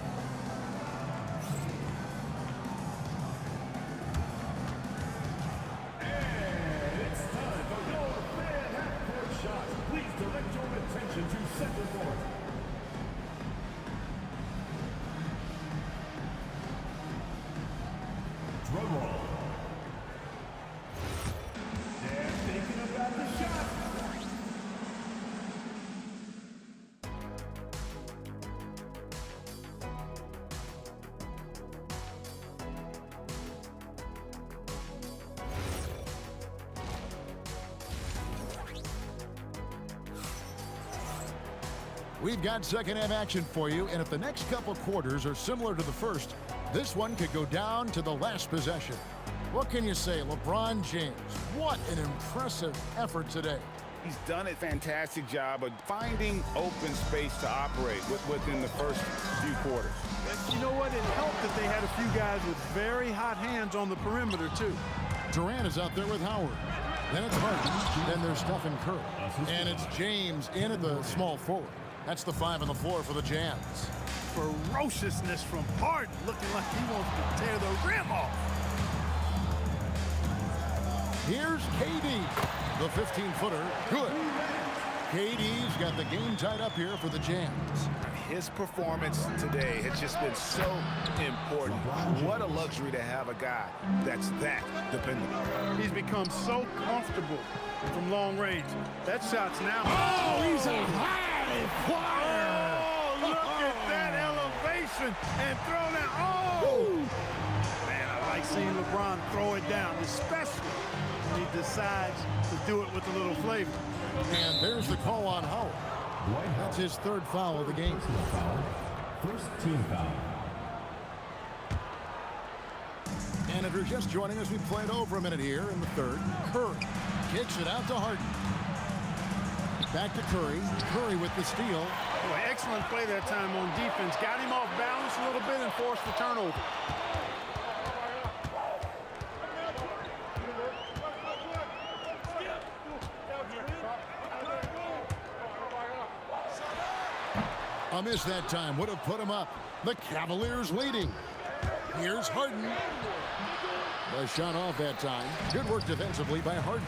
Drum roll. They're thinking about the shot. We've got second half action for you, and if the next couple quarters are similar to the first, this one could go down to the last possession. What can you say, LeBron James? What an impressive effort today. He's done a fantastic job of finding open space to operate within the first few quarters. You know what? It helped that they had a few guys with very hot hands on the perimeter, too. Durant is out there with Howard. Then it's Harden. Then there's Stephen Curry. And it's James in at the small forward. That's the 5 on the floor for the Jazz. Ferociousness from Harden, looking like he wants to tear the rim off. Here's KD, the 15-footer. Good. KD's got the game tied up here for the Jazz. His performance today has just been so important. What a luxury to have a guy that's that dependable. He's become so comfortable from long range. That shot's now. Oh, he's a high flyer. Oh, look at that elevation and throw down. Oh! Man, I like seeing LeBron throw it down, especially when he decides to do it with a little flavor. And there's the call on Howard. That's his 3rd foul of the game. First team foul. And if you're just joining us, we played over a minute here in the 3rd. Curry kicks it out to Harden. Back to Curry. Curry with the steal. Boy, excellent play that time on defense. Got him off balance a little bit and forced the turnover. A miss that time would have put him up. The Cavaliers leading. Here's Harden. The shot off that time. Good work defensively by Harden.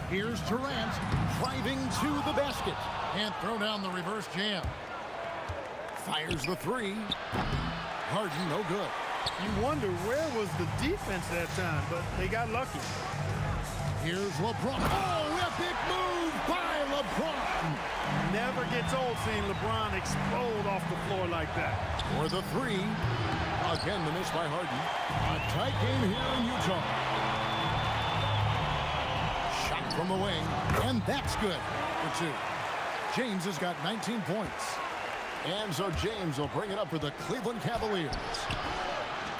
Here's Durant driving to the basket and throw down the reverse jam. Fires the 3. Harden no good. You wonder where was the defense that time, but they got lucky. Here's LeBron. Oh, epic move by LeBron. Never gets old seeing LeBron explode off the floor like that. For the 3. Again, the miss by Harden. A tight game here in Utah. from the wing, and that's good for 2. James has got 19 points. And so James will bring it up for the Cleveland Cavaliers.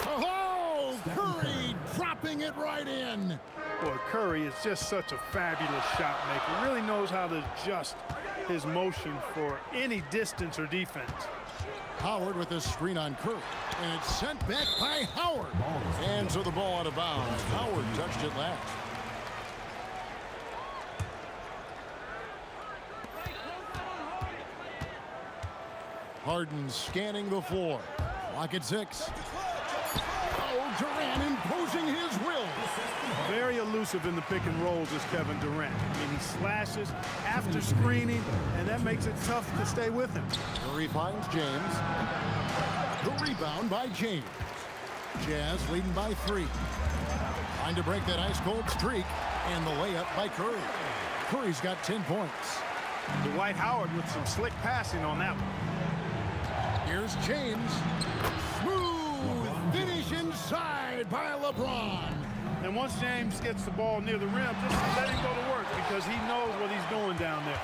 Oh, Curry dropping it right in. Boy, Curry is just such a fabulous shot maker. Really knows how to adjust his motion for any distance or defense. Howard with this screen on Curry. And it's sent back by Howard. And so the ball out of bounds. Howard touched it last. Harden scanning the floor. Clock at 6. Oh, Durant imposing his will. Very elusive in the pick and rolls is Kevin Durant. I mean, he slashes after screening, and that makes it tough to stay with him. Curry finds James. The rebound by James. Jazz leading by 3. Trying to break that ice-cold streak, and the layup by Curry. Curry's got 10 points. Dwight Howard with some slick passing on that one. Here's James. Smooth finish inside by LeBron. And once James gets the ball near the rim, just let him go to work because he knows what he's doing down there.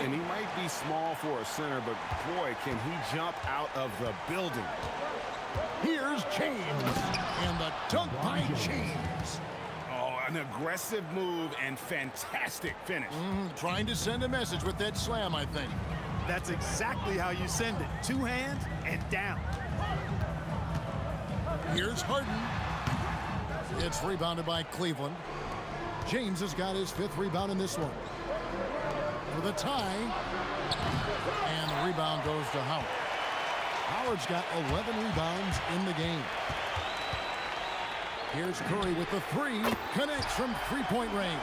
And he might be small for a center, but boy, can he jump out of the building. Here's James. And the dunk by James. Oh, an aggressive move and fantastic finish. Trying to send a message with that slam, I think. That's exactly how you send it. 2 hands and down. Here's Harden. It's rebounded by Cleveland. James has got his 5th rebound in this one. For the tie. And the rebound goes to Howard. Howard's got 11 rebounds in the game. Here's Curry with the 3. Connects from 3-point range.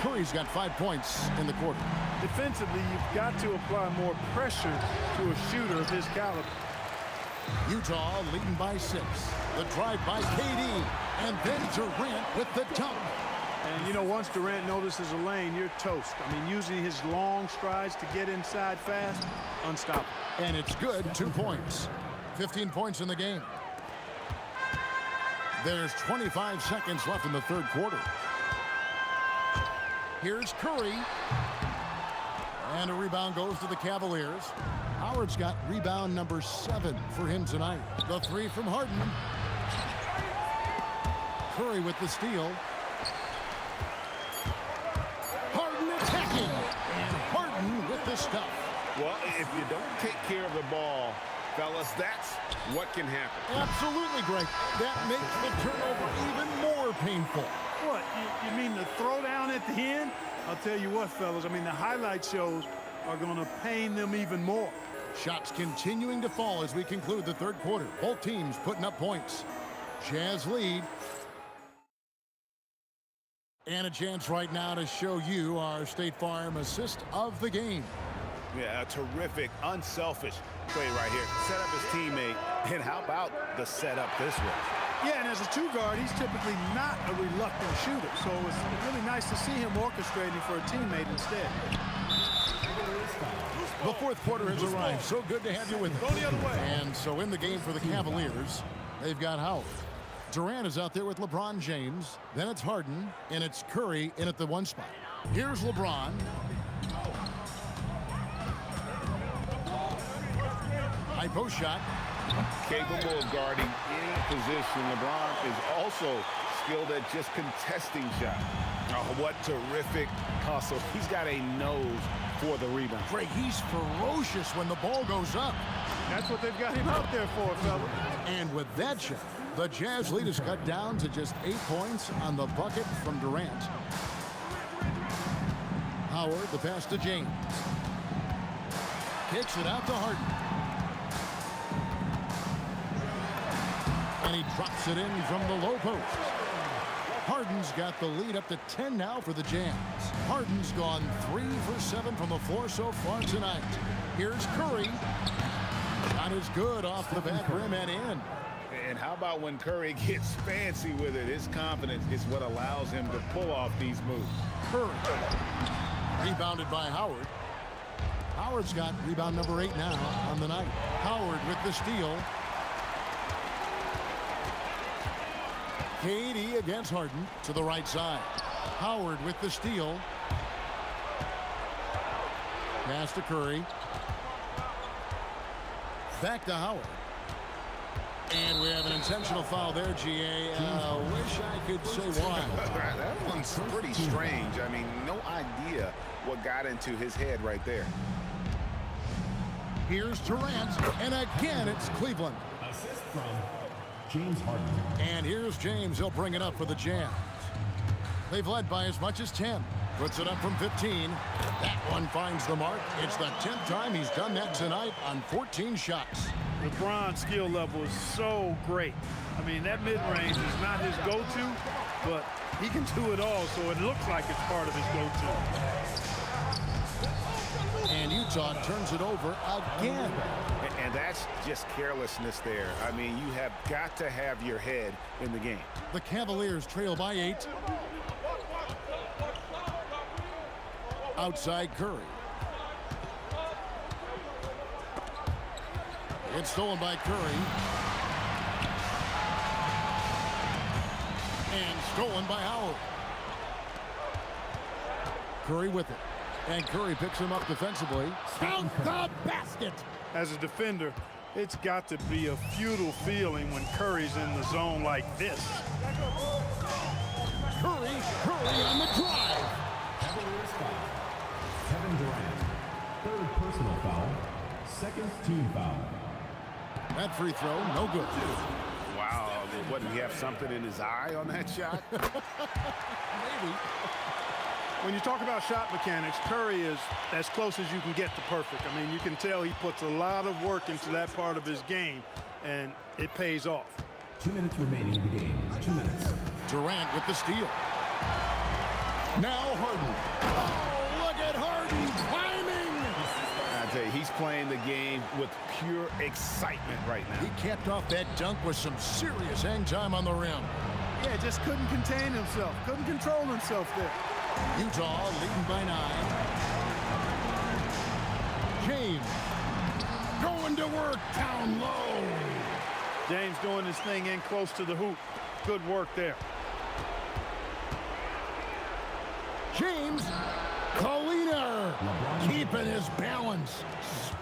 Curry's got 5 points in the quarter. Defensively, you've got to apply more pressure to a shooter of his caliber. Utah leading by 6. The drive by KD. And then Durant with the dunk. And, you know, once Durant notices a lane, you're toast. I mean, using his long strides to get inside fast, unstoppable. And it's good. 2 points. 15 points in the game. There's 25 seconds left in the 3rd quarter. Here's Curry. And a rebound goes to the Cavaliers. Howard's got rebound number 7 for him tonight. The 3 from Harden. Curry with the steal. Harden attacking. And Harden with the stuff. Well, if you don't take care of the ball, fellas, that's what can happen. Absolutely, Greg. That makes the turnover even more painful. What, you mean the throwdown at the end? I'll tell you what, fellas, I mean, the highlight shows are going to pain them even more. Shots continuing to fall as we conclude the 3rd quarter. Both teams putting up points. Jazz lead. And a chance right now to show you our State Farm assist of the game. Yeah, a terrific, unselfish play right here. Set up his teammate. And how about the setup this way? Yeah, and as a 2 guard, he's typically not a reluctant shooter. So it's really nice to see him orchestrating for a teammate instead. The 4th quarter has arrived. So good to have you with us. Go the other way. And so in the game for the Cavaliers, they've got Howard. Durant is out there with LeBron James. Then it's Harden, and it's Curry in at the 1 spot. Here's LeBron. High post shot. Capable of guarding any position. LeBron is also skilled at just contesting shots. Oh, what terrific hustle. He's got a nose for the rebound. Greg, he's ferocious when the ball goes up. That's what they've got him out there for, fella. And with that shot, the Jazz lead is cut down to just 8 points on the bucket from Durant. Howard, the pass to James. Kicks it out to Harden. And he drops it in from the low post. Harden's got the lead up to 10 now for the Jazz. Harden's gone 3 for 7 from the floor so far tonight. Here's Curry. Not as good off the back rim and in. And how about when Curry gets fancy with it? His confidence is what allows him to pull off these moves. Curry. Rebounded by Howard. Howard's got rebound number 8 now on the night. Howard with the steal. KD against Harden to the right side. Howard with the steal. Pass to Curry. Back to Howard. And we have an intentional foul there, GA. Wish I could say why. That one's pretty strange. I mean, no idea what got into his head right there. Here's Durant, and again it's Cleveland. Assist from James Harden. And here's James. He'll bring it up for the Jazz. They've led by as much as 10. Puts it up from 15. That one finds the mark. It's the 10th time he's done that tonight on 14 shots. LeBron's skill level is so great. I mean, that mid-range is not his go-to, but he can do it all, so it looks like it's part of his go-to. And Utah turns it over again. And that's just carelessness there. I mean, you have got to have your head in the game. The Cavaliers trail by 8. Outside Curry. It's stolen by Curry. And stolen by Howard. Curry with it. And Curry picks him up defensively. Count the basket. As a defender, it's got to be a futile feeling when Curry's in the zone like this. Curry on the drive. Cavaliers foul. Kevin Durant. Third personal foul. Second team foul. That free throw, no good. Wow, what, did he have something in his eye on that shot? Maybe. When you talk about shot mechanics, Curry is as close as you can get to perfect. I mean, you can tell he puts a lot of work into that part of his game, and it pays off. 2 minutes remaining in the game. 2 minutes. Durant with the steal. Now Harden. Oh, look at Harden climbing. I tell you, he's playing the game with pure excitement right now. He capped off that dunk with some serious hang time on the rim. Yeah, just couldn't contain himself, couldn't control himself there. Utah leading by 9. James going to work down low. James doing his thing in close to the hoop. Good work there. James Colina keeping his balance.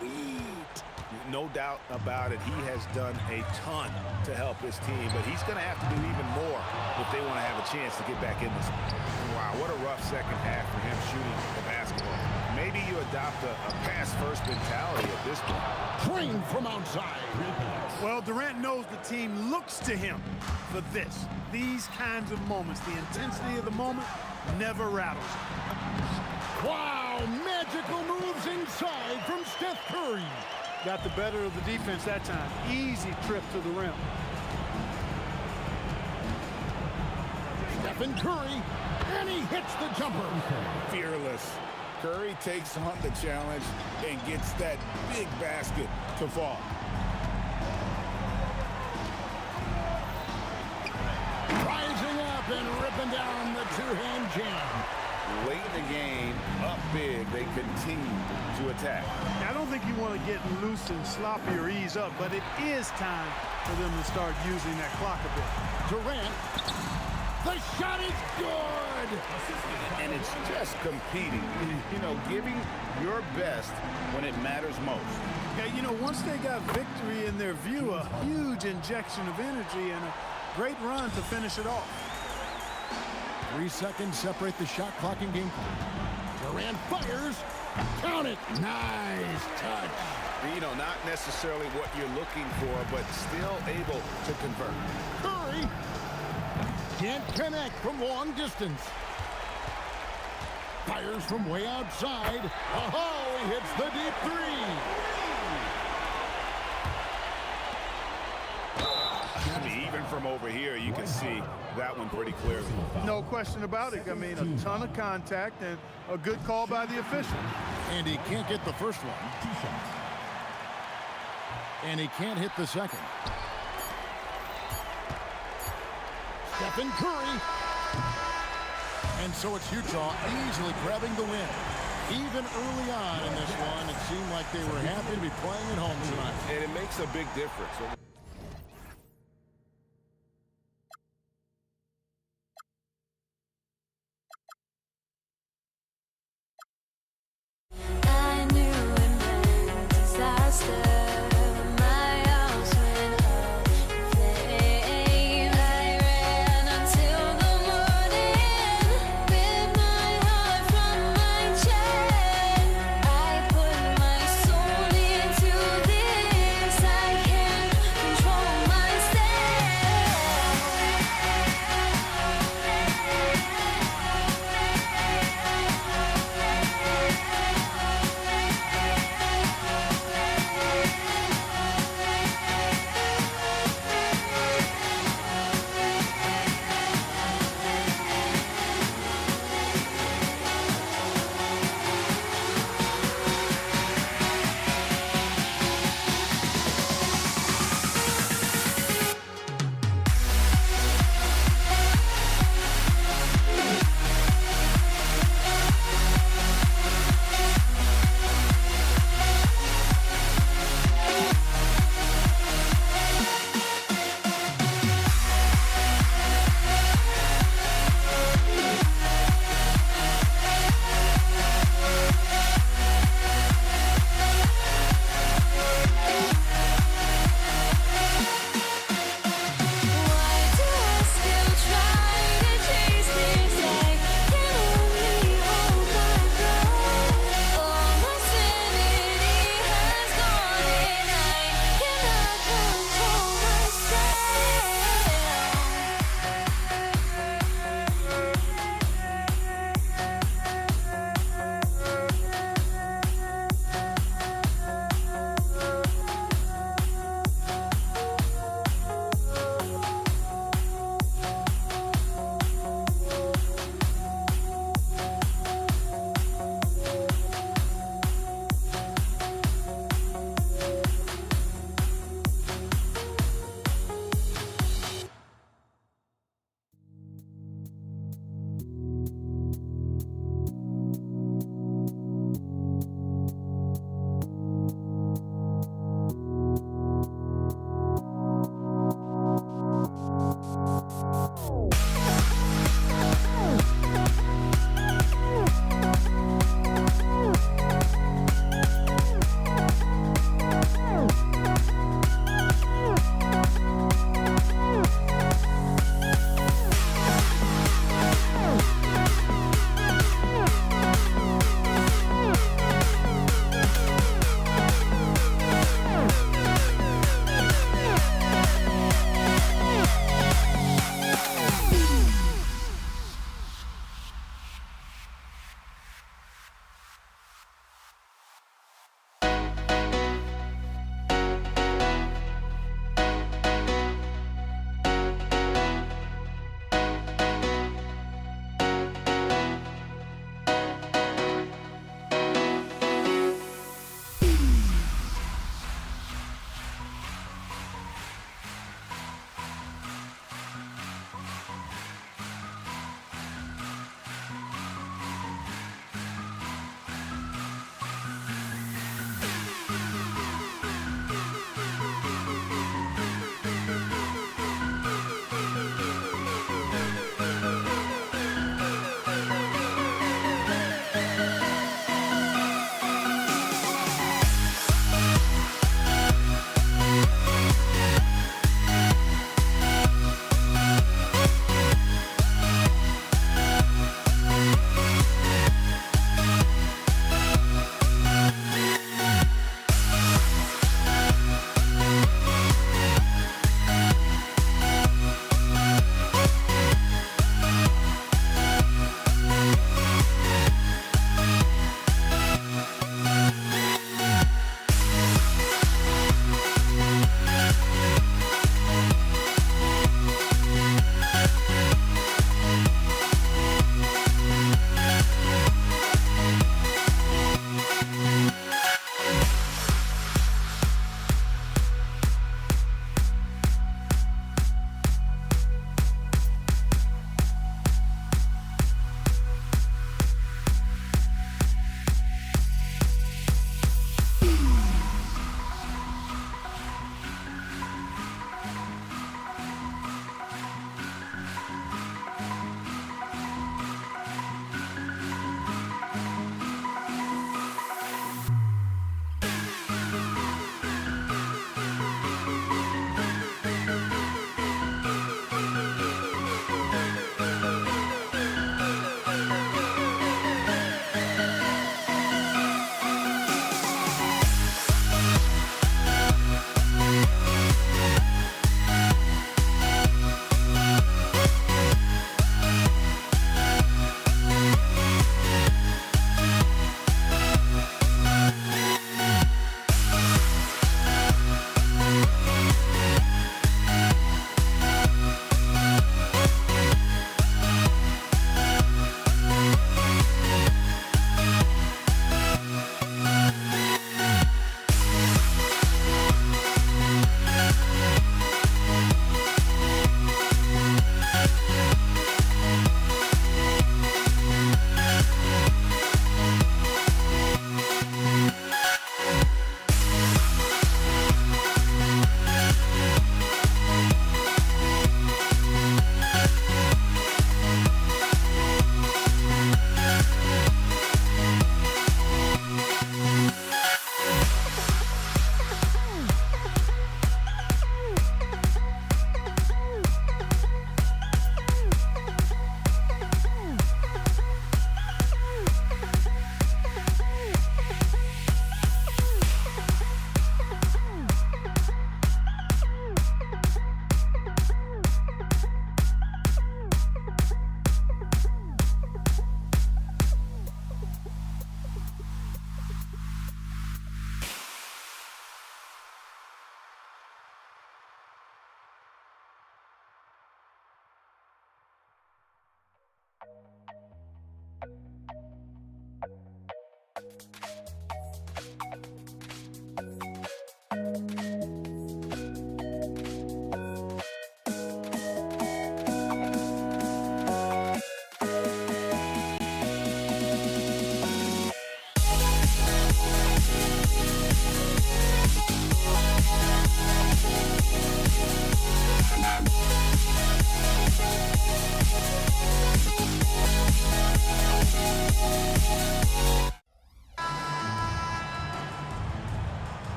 Sweet. No doubt about it, he has done a ton to help his team, but he's going to have to do even more if they want to have a chance to get back in this. Wow, what a rough second half for him shooting the basketball. Maybe you adopt a pass-first mentality at this point. Trained from outside. Well, Durant knows the team looks to him for this. These kinds of moments, the intensity of the moment never rattles him. Wow, magical moves inside from Steph Curry. Got the better of the defense that time. Easy trip to the rim. Stephen Curry, and he hits the jumper. Fearless. Curry takes on the challenge and gets that big basket to fall. Rising up and ripping down the two-hand jam. Late in the game, up big, they continue to attack. I don't think you want to get loose and sloppy or ease up, but it is time for them to start using that clock a bit. Durant, the shot is good! And it's just competing, you know, giving your best when it matters most. Yeah, you know, once they got victory in their view, a huge injection of energy and a great run to finish it off. 3 seconds separate the shot clock and game clock. Durant fires. Count it. Nice touch. You know, not necessarily what you're looking for, but still able to convert. Curry can't connect from long distance. Fires from way outside. Oh, he hits the deep three. I mean, even from over here, you can see that one pretty clearly. No question about it. I mean, a ton of contact and a good call by the official. And he can't get the first one. And he can't hit the second. Stephen Curry. And so it's Utah easily grabbing the win. Even early on in this one, it seemed like they were happy to be playing at home tonight. And it makes a big difference.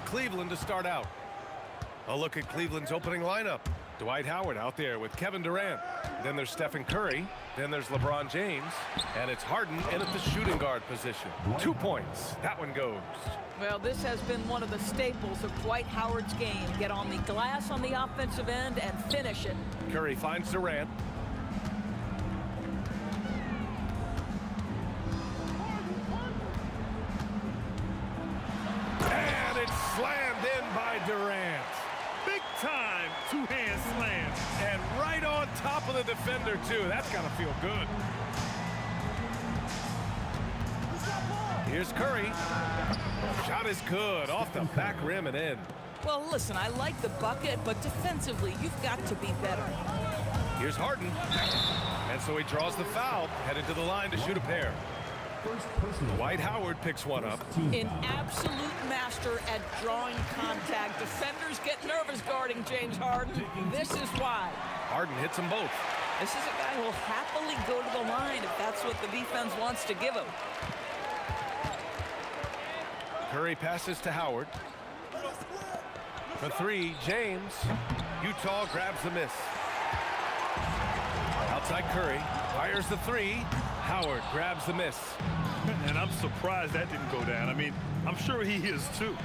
Cleveland to start out. A look at Cleveland's opening lineup. Dwight Howard out there with Kevin Durant. Then there's Stephen Curry. Then there's LeBron James. And it's Harden in at the shooting guard position. 2 points. That one goes. Well, this has been one of the staples of Dwight Howard's game. Get on the glass on the offensive end and finish it. Curry finds Durant. And it's slammed in by Durant. Big time two-hand slam. And right on top of the defender, too. That's got to feel good. Here's Curry. Shot is good. Off the back rim and in. Well, listen, I like the bucket, but defensively, you've got to be better. Here's Harden. And so he draws the foul, headed to the line to shoot a pair. Dwight Howard picks one up. An absolute master at drawing contact. Defenders get nervous guarding James Harden. This is why. Harden hits them both. This is a guy who will happily go to the line if that's what the defense wants to give him. Curry passes to Howard. For three, James. Utah grabs the miss. Outside Curry. Fires the three. Howard grabs the miss. And I'm surprised that didn't go down. I mean, I'm sure he is too.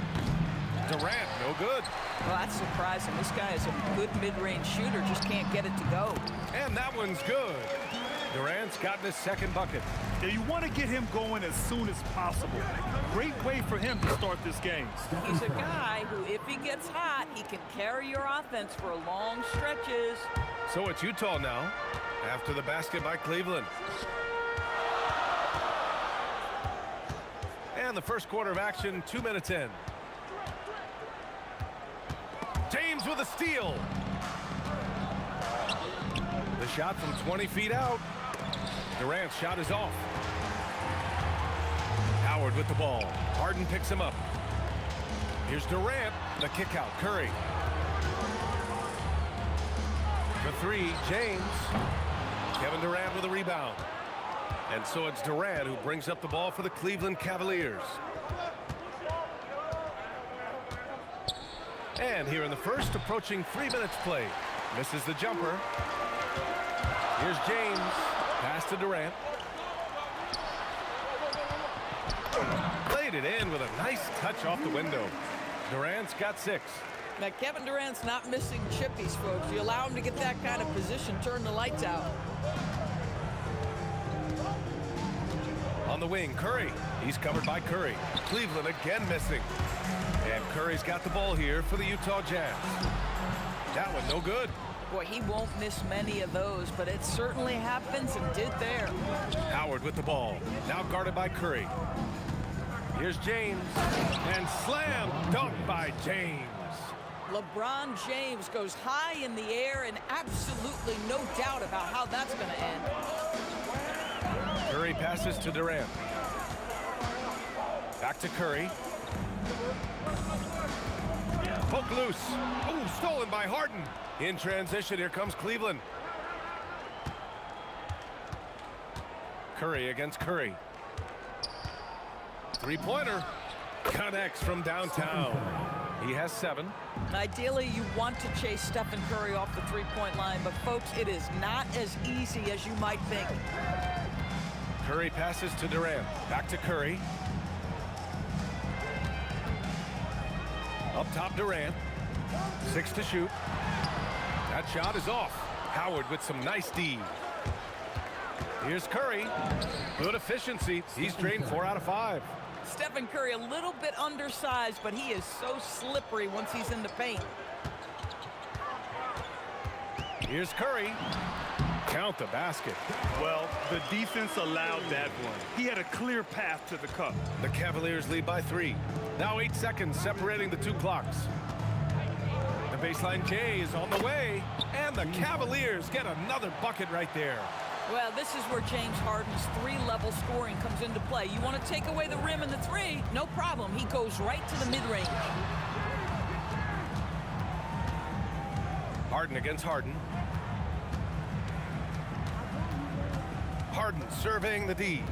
Durant, no good. Well, that's surprising. This guy is a good mid-range shooter, just can't get it to go. And that one's good. Durant's gotten his second bucket. Yeah, you want to get him going as soon as possible. Great way for him to start this game. He's a guy who, if he gets hot, he can carry your offense for long stretches. So it's Utah now, after the basket by Cleveland. And the first quarter of action, 2 minutes in. James with a steal. The shot from 20 feet out. Durant's shot is off. Howard with the ball. Harden picks him up. Here's Durant. The kick out. Curry. For three, James. Kevin Durant with a rebound. And so it's Durant who brings up the ball for the Cleveland Cavaliers. And here in the first, approaching 3 minutes play. Misses the jumper. Here's James. Pass to Durant. Played it in with a nice touch off the window. Durant's got 6. Now, Kevin Durant's not missing chippies, folks. You allow him to get that kind of position, turn the lights out. On the wing, Curry. He's covered by Curry. Cleveland again missing. And Curry's got the ball here for the Utah Jazz. That one no good. Boy, he won't miss many of those, but it certainly happens and did there. Howard with the ball. Now guarded by Curry. Here's James. And slam dunk by James. LeBron James goes high in the air and absolutely no doubt about how that's going to end. Curry passes to Durant. Back to Curry. Poke loose. Oh, stolen by Harden. In transition, here comes Cleveland. Curry against Curry. Three-pointer. Connects from downtown. He has 7. Ideally, you want to chase Stephen Curry off the three-point line, but folks, it is not as easy as you might think. Curry passes to Durant. Back to Curry. Up top, Durant. 6 to shoot. That shot is off. Howard with some nice D. Here's Curry. Good efficiency. He's drained 4 out of 5. Stephen Curry a little bit undersized, but he is so slippery once he's in the paint. Here's Curry. Count the basket. Well, the defense allowed that one. He had a clear path to the cup. The Cavaliers lead by 3. Now 8 seconds separating the 2 clocks. The baseline J is on the way, and the Cavaliers get another bucket right there. Well, this is where James Harden's 3-level scoring comes into play. You want to take away the rim and the 3, no problem. He goes right to the mid-range. Harden against Harden. Harden serving the D.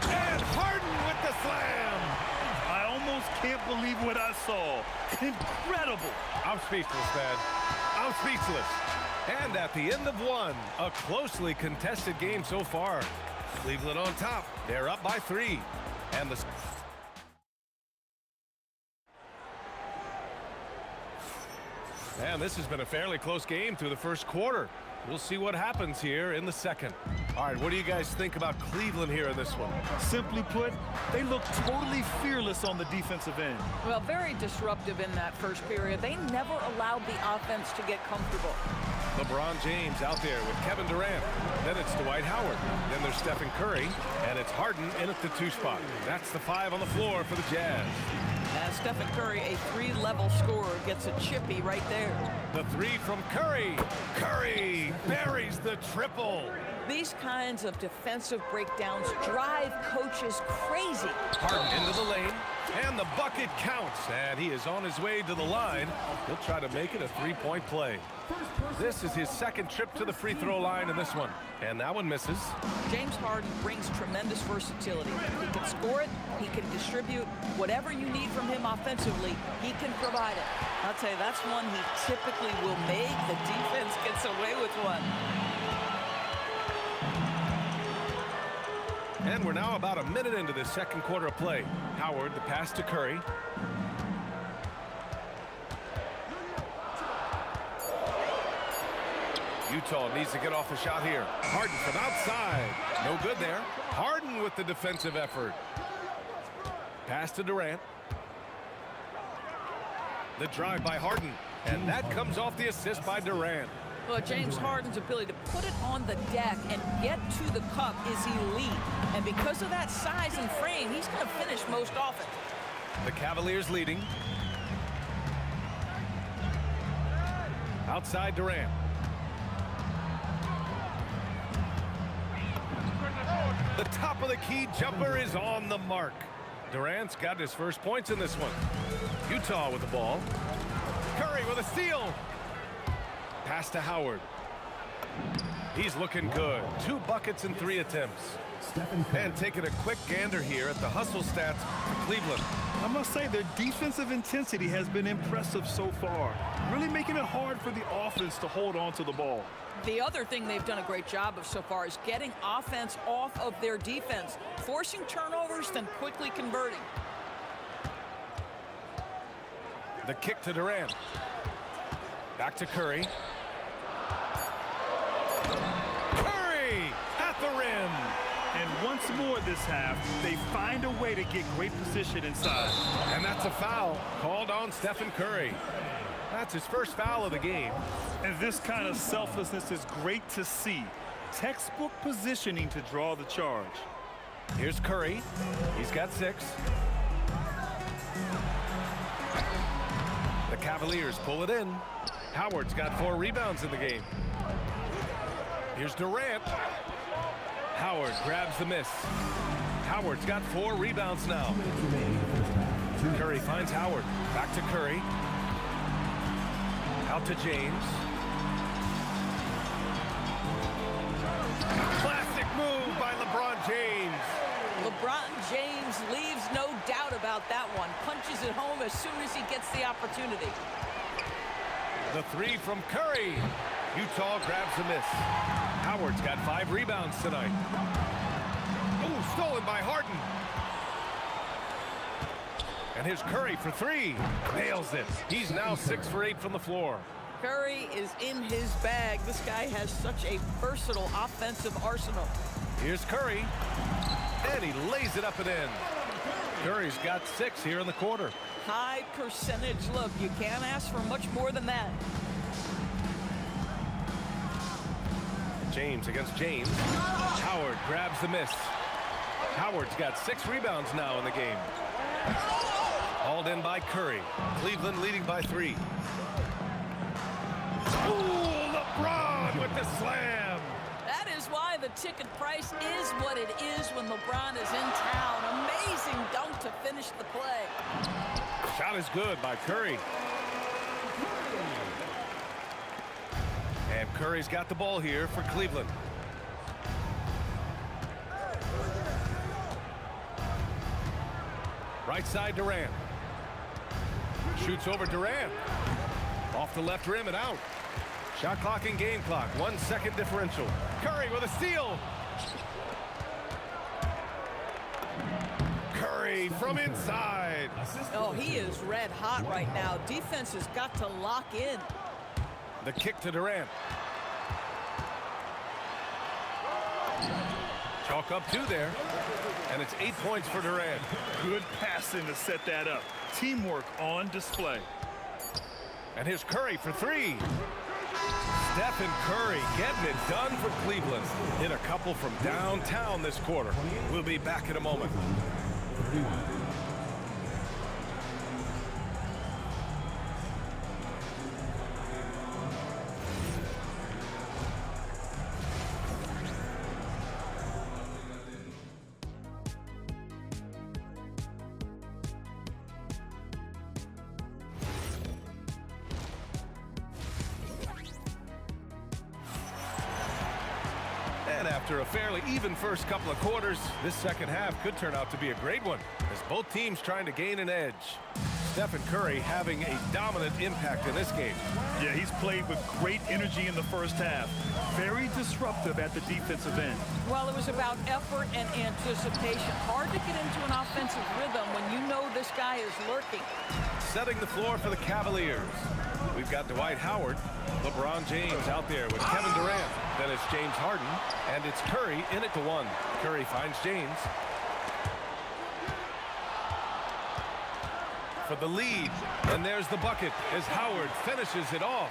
And Harden with the slam. I almost can't believe what I saw. Incredible. I'm speechless, man. I'm speechless. And at the end of one, a closely contested game so far. Cleveland on top. They're up by 3. And the... And this has been a fairly close game through the first quarter. We'll see what happens here in the second. All right, what do you guys think about Cleveland here in this one? Simply put, they look totally fearless on the defensive end. Well, very disruptive in that first period. They never allowed the offense to get comfortable. LeBron James out there with Kevin Durant. Then it's Dwight Howard. Then there's Stephen Curry. And it's Harden in at the 2 spot. That's the 5 on the floor for the Jazz. As Stephen Curry, a 3-level scorer, gets a chippy right there. The 3 from Curry. Curry buries the triple. These kinds of defensive breakdowns drive coaches crazy. Harden into the lane, and the bucket counts. And he is on his way to the line. He'll try to make it a 3-point play. This is his second trip to the free throw line in this one. And that one misses. James Harden brings tremendous versatility. He can score it, he can distribute. Whatever you need from him offensively, he can provide it. I'll tell you, that's one he typically will make. The defense gets away with one. And we're now about a minute into the second quarter of play. Howard, the pass to Curry. Utah needs to get off the shot here. Harden from outside. No good there. Harden with the defensive effort. Pass to Durant. The drive by Harden. And that comes off the assist by Durant. Well, James Harden's ability to put it on the deck and get to the cup is elite. And because of that size and frame, he's going to finish most often. The Cavaliers leading. Outside Durant. The top of the key jumper is on the mark. Durant's got his first points in this one. Utah with the ball. Curry with a steal. Pass to Howard. He's looking good. 2 buckets in 3 attempts. And taking a quick gander here at the hustle stats for Cleveland. I must say their defensive intensity has been impressive so far, really making it hard for the offense to hold on to the ball. The other thing they've done a great job of so far is getting offense off of their defense, forcing turnovers, then quickly converting. The kick to Durant. Back to Curry. Curry at the rim. And once more this half, they find a way to get great position inside. And that's a foul called on Stephen Curry. That's his first foul of the game. And this kind of selflessness is great to see. Textbook positioning to draw the charge. Here's Curry. He's got 6. The Cavaliers pull it in. Howard's got 4 rebounds in the game. Here's Durant. Howard grabs the miss. Howard's got 4 rebounds now. Curry finds Howard. Back to Curry. Out to James. Classic move by LeBron James. LeBron James leaves no doubt about that one. Punches it home as soon as he gets the opportunity. The 3 from Curry. Utah grabs the miss. Howard's got 5 rebounds tonight. Oh, stolen by Harden. And here's Curry for 3. Nails it. He's now 6 for 8 from the floor. Curry is in his bag. This guy has such a versatile offensive arsenal. Here's Curry. And he lays it up and in. Curry's got 6 here in the quarter. High percentage look. You can't ask for much more than that. James against James. Howard grabs the miss. Howard's got 6 rebounds now in the game. Hauled in by Curry. Cleveland leading by 3. Ooh, LeBron with the slam. That is why the ticket price is what it is when LeBron is in town. Amazing dunk to finish the play. Shot is good by Curry. And Curry's got the ball here for Cleveland. Right side Durant. Shoots over Durant. Off the left rim and out. Shot clock and game clock. 1 second differential. Curry with a steal. Curry from inside. Oh, he is red hot right now. Defense has got to lock in. The kick to Durant. Chalk up 2 there. And it's 8 points for Durant. Good passing to set that up. Teamwork on display. And here's Curry for 3. Stephen Curry getting it done for Cleveland. Hit a couple from downtown this quarter. We'll be back in a moment. And after a fairly even first couple of quarters, this second half could turn out to be a great one as both teams trying to gain an edge. Stephen Curry having a dominant impact in this game. Yeah, he's played with great energy in the first half. Very disruptive at the defensive end. Well, it was about effort and anticipation. Hard to get into an offensive rhythm when you know this guy is lurking. Setting the floor for the Cavaliers. We've got Dwight Howard, LeBron James out there with Kevin Durant. Then it's James Harden, and it's Curry in it to 1. Curry finds James. For the lead, and there's the bucket as Howard finishes it off.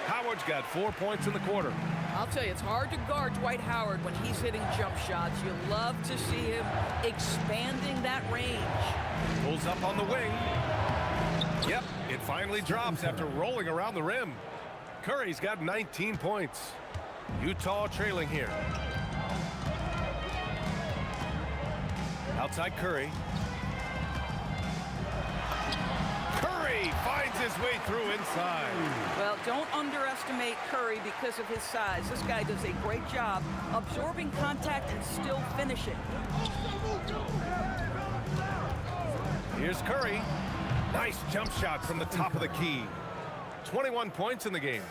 Howard's got 4 points in the quarter. I'll tell you, it's hard to guard Dwight Howard when he's hitting jump shots. You love to see him expanding that range. Pulls up on the wing. Yep, it finally drops after rolling around the rim. Curry's got 19 points. Utah trailing here. Outside Curry. Curry finds his way through inside. Well, don't underestimate Curry because of his size. This guy does a great job absorbing contact and still finishing. Here's Curry. Nice jump shot from the top of the key. 21 points in the game.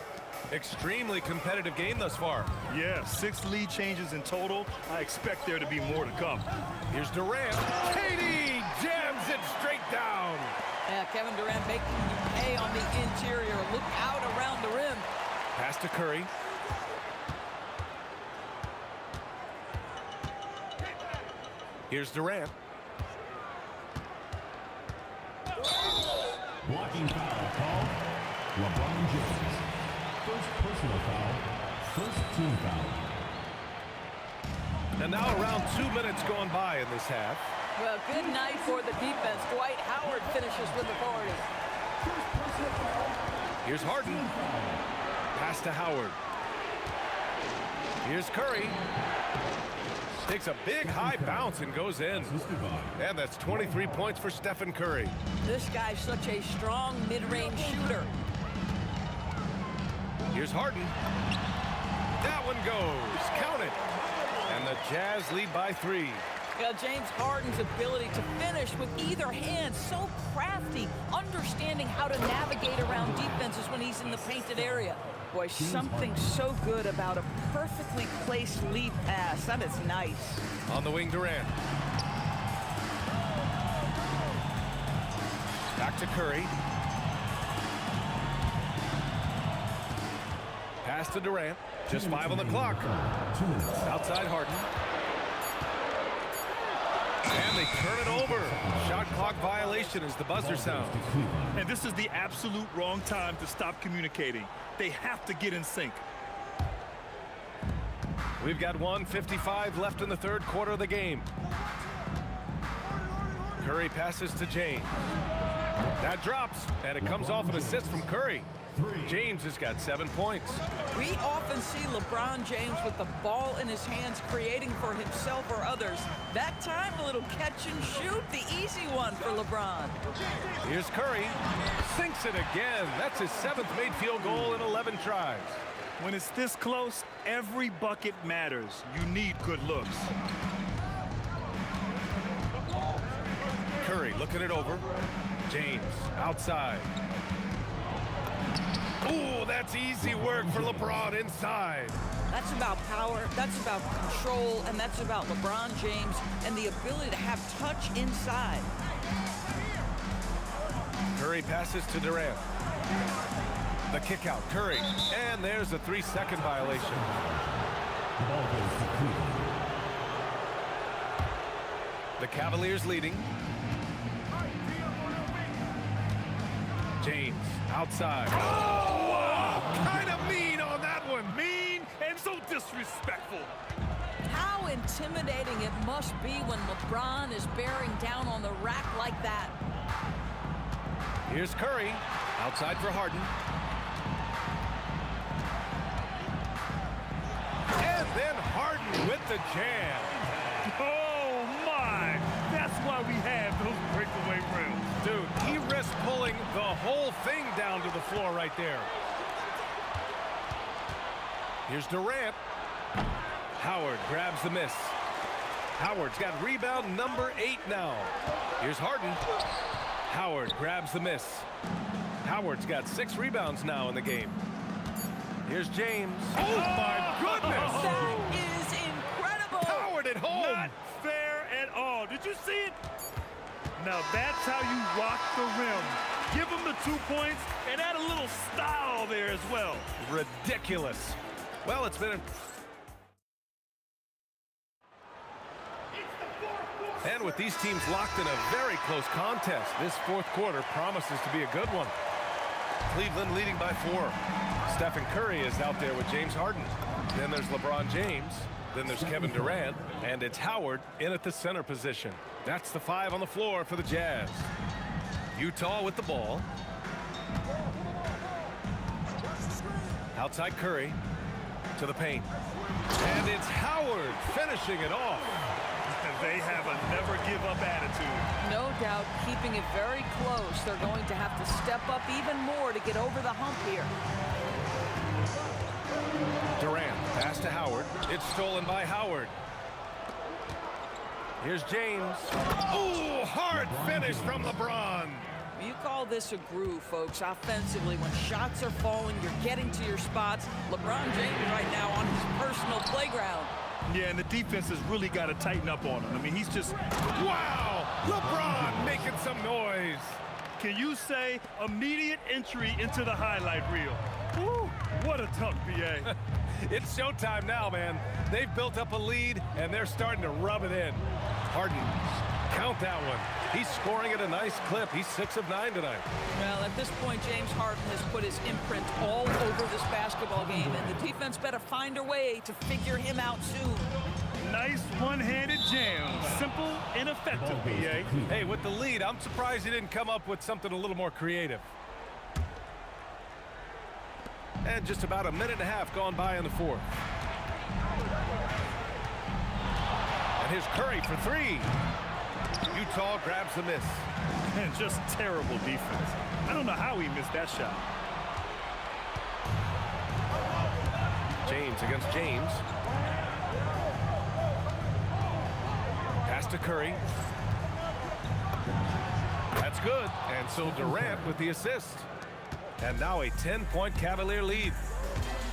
Extremely competitive game thus far. Yeah, 6 lead changes in total. I expect there to be more to come. Here's Durant. KD jams it straight down. Yeah, Kevin Durant making you pay on the interior. Look out around the rim. Pass to Curry. Here's Durant. Blocking foul called LeBron James. First personal foul, first team foul. And now around 2 minutes going by in this half. Well, good night for the defense. Dwight Howard finishes with authority. Here's Harden. Pass to Howard. Here's Curry. Takes a big high bounce and goes in. And that's 23 points for Stephen Curry. This guy's such a strong mid-range shooter. Here's Harden. That one goes. Count it. And the Jazz lead by 3. Yeah, James Harden's ability to finish with either hand, so crafty, understanding how to navigate around defenses when he's in the painted area. Boy, something so good about a perfectly placed lead pass. That is nice. On the wing, Durant. Back to Curry. Pass to Durant. Just 5 on the clock. Outside Harden. And they turn it over. Shot clock violation as the buzzer sounds. And this is the absolute wrong time to stop communicating. They have to get in sync. We've got 1:55 left in the third quarter of the game. Curry passes to James. That drops, and it comes off an assist from Curry. James has got 7 points. We often see LeBron James with the ball in his hands, creating for himself or others. That time, a little catch and shoot, the easy one for LeBron. Here's Curry. Sinks it again. That's his 7th made field goal in 11 tries. When it's this close, every bucket matters. You need good looks. Curry looking it over. James outside. Ooh, that's easy work for LeBron inside. That's about power, that's about control, and that's about LeBron James and the ability to have touch inside. Curry passes to Durant. The kick out, Curry. And there's a 3-second violation. The Cavaliers leading. James outside. Oh, wow! Kind of mean on that one. Mean and so disrespectful. How intimidating it must be when LeBron is bearing down on the rack like that. Here's Curry outside for Harden. And then Harden with the jam. Oh, my. That's why we have those breakaway rims. Dude, he risked pulling the whole thing down to the floor right there. Here's Durant. Howard grabs the miss. Howard's got rebound number 8 now. Here's Harden. Howard grabs the miss. Howard's got 6 rebounds now in the game. Here's James. Oh, my goodness! That is incredible! Howard at home! Not fair at all. Did you see it? Now that's how you rock the rim. Give him the 2 points and add a little style there as well. Ridiculous. Well, it's been... And with these teams locked in a very close contest, this fourth quarter promises to be a good one. Cleveland leading by 4. Stephen Curry is out there with James Harden. Then there's LeBron James. Then there's Kevin Durant. And it's Howard in at the center position. That's the 5 on the floor for the Jazz. Utah with the ball. Outside Curry to the paint. And it's Howard finishing it off. They have a never-give-up attitude. No doubt, keeping it very close. They're going to have to step up even more to get over the hump here. Durant, pass to Howard. It's stolen by Howard. Here's James. Ooh, hard finish from LeBron. You call this a groove, folks. Offensively, when shots are falling, you're getting to your spots. LeBron James right now on his personal playground. Yeah, and the defense has really got to tighten up on him. I mean, he's just... Wow! LeBron making some noise. Can you say immediate entry into the highlight reel? Woo, what a dunk, B.A. It's showtime now, man. They've built up a lead, and they're starting to rub it in. Harden, count that one. He's scoring at a nice clip. He's 6 of 9 tonight. Well, at this point, James Harden has put his imprint all over this basketball game, and the defense better find a way to figure him out soon. Nice one-handed jam. Simple and effective, B.A. Hey, with the lead, I'm surprised he didn't come up with something a little more creative. And just about a minute and a half gone by in the fourth. And here's Curry for 3. Utah grabs the miss. And just terrible defense. I don't know how he missed that shot. James against James. Pass to Curry. That's good. And so Durant with the assist. And now a 10-point Cavalier lead.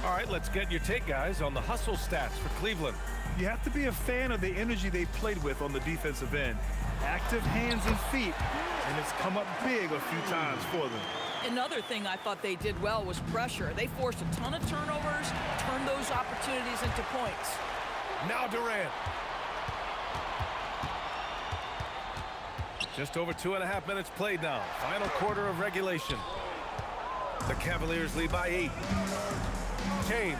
All right, let's get your take, guys, on the hustle stats for Cleveland. You have to be a fan of the energy they played with on the defensive end. Active hands and feet, and it's come up big a few times for them. Another thing I thought they did well was pressure. They forced a ton of turnovers, turned those opportunities into points. Now Durant. Just over 2.5 minutes played now. Final quarter of regulation. The Cavaliers lead by 8. James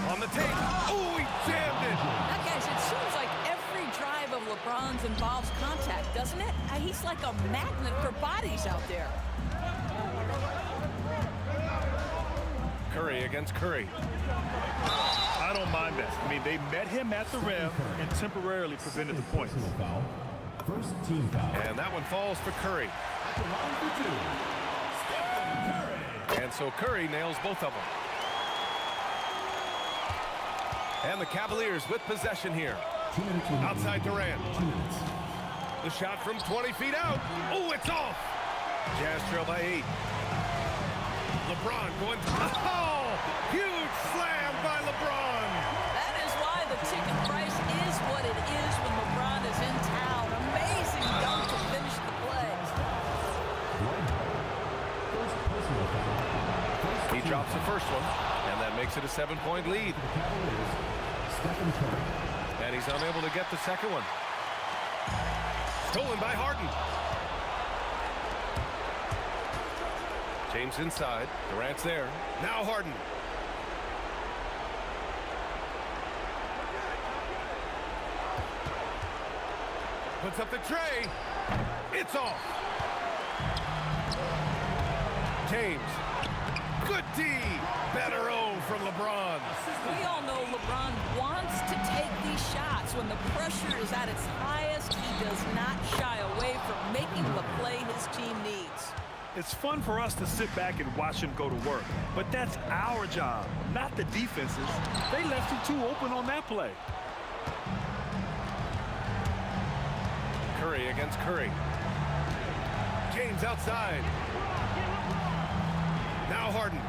on the tape. Oh, he jammed it. Now, guys, it seems like every drive of LeBron's involves contact, doesn't it? He's like a magnet for bodies out there. Curry against Curry. I don't mind that. I mean, they met him at the rim and temporarily prevented the points. First team foul. And that one falls for Curry. And so Curry nails both of them. And the Cavaliers with possession here. Outside Durant. The shot from 20 feet out. Oh, it's off. Jazz trail by 8. LeBron going to... Oh! Huge slam by LeBron. That is why the ticket price is what it is when LeBron is in town. Amazing dunk to finish the play. He drops the first one, and that makes it a 7-point lead. And he's unable to get the second one. Stolen by Harden. James inside. Durant's there. Now Harden. Puts up the tray. It's off. James. Good D. Better O from LeBron. We all know LeBron wants to take these shots. When the pressure is at its highest, he does not shy away from making the play his team needs. It's fun for us to sit back and watch him go to work, but that's our job, not the defense's. They left him too open on that play. Curry against Curry. James outside. Now Harden.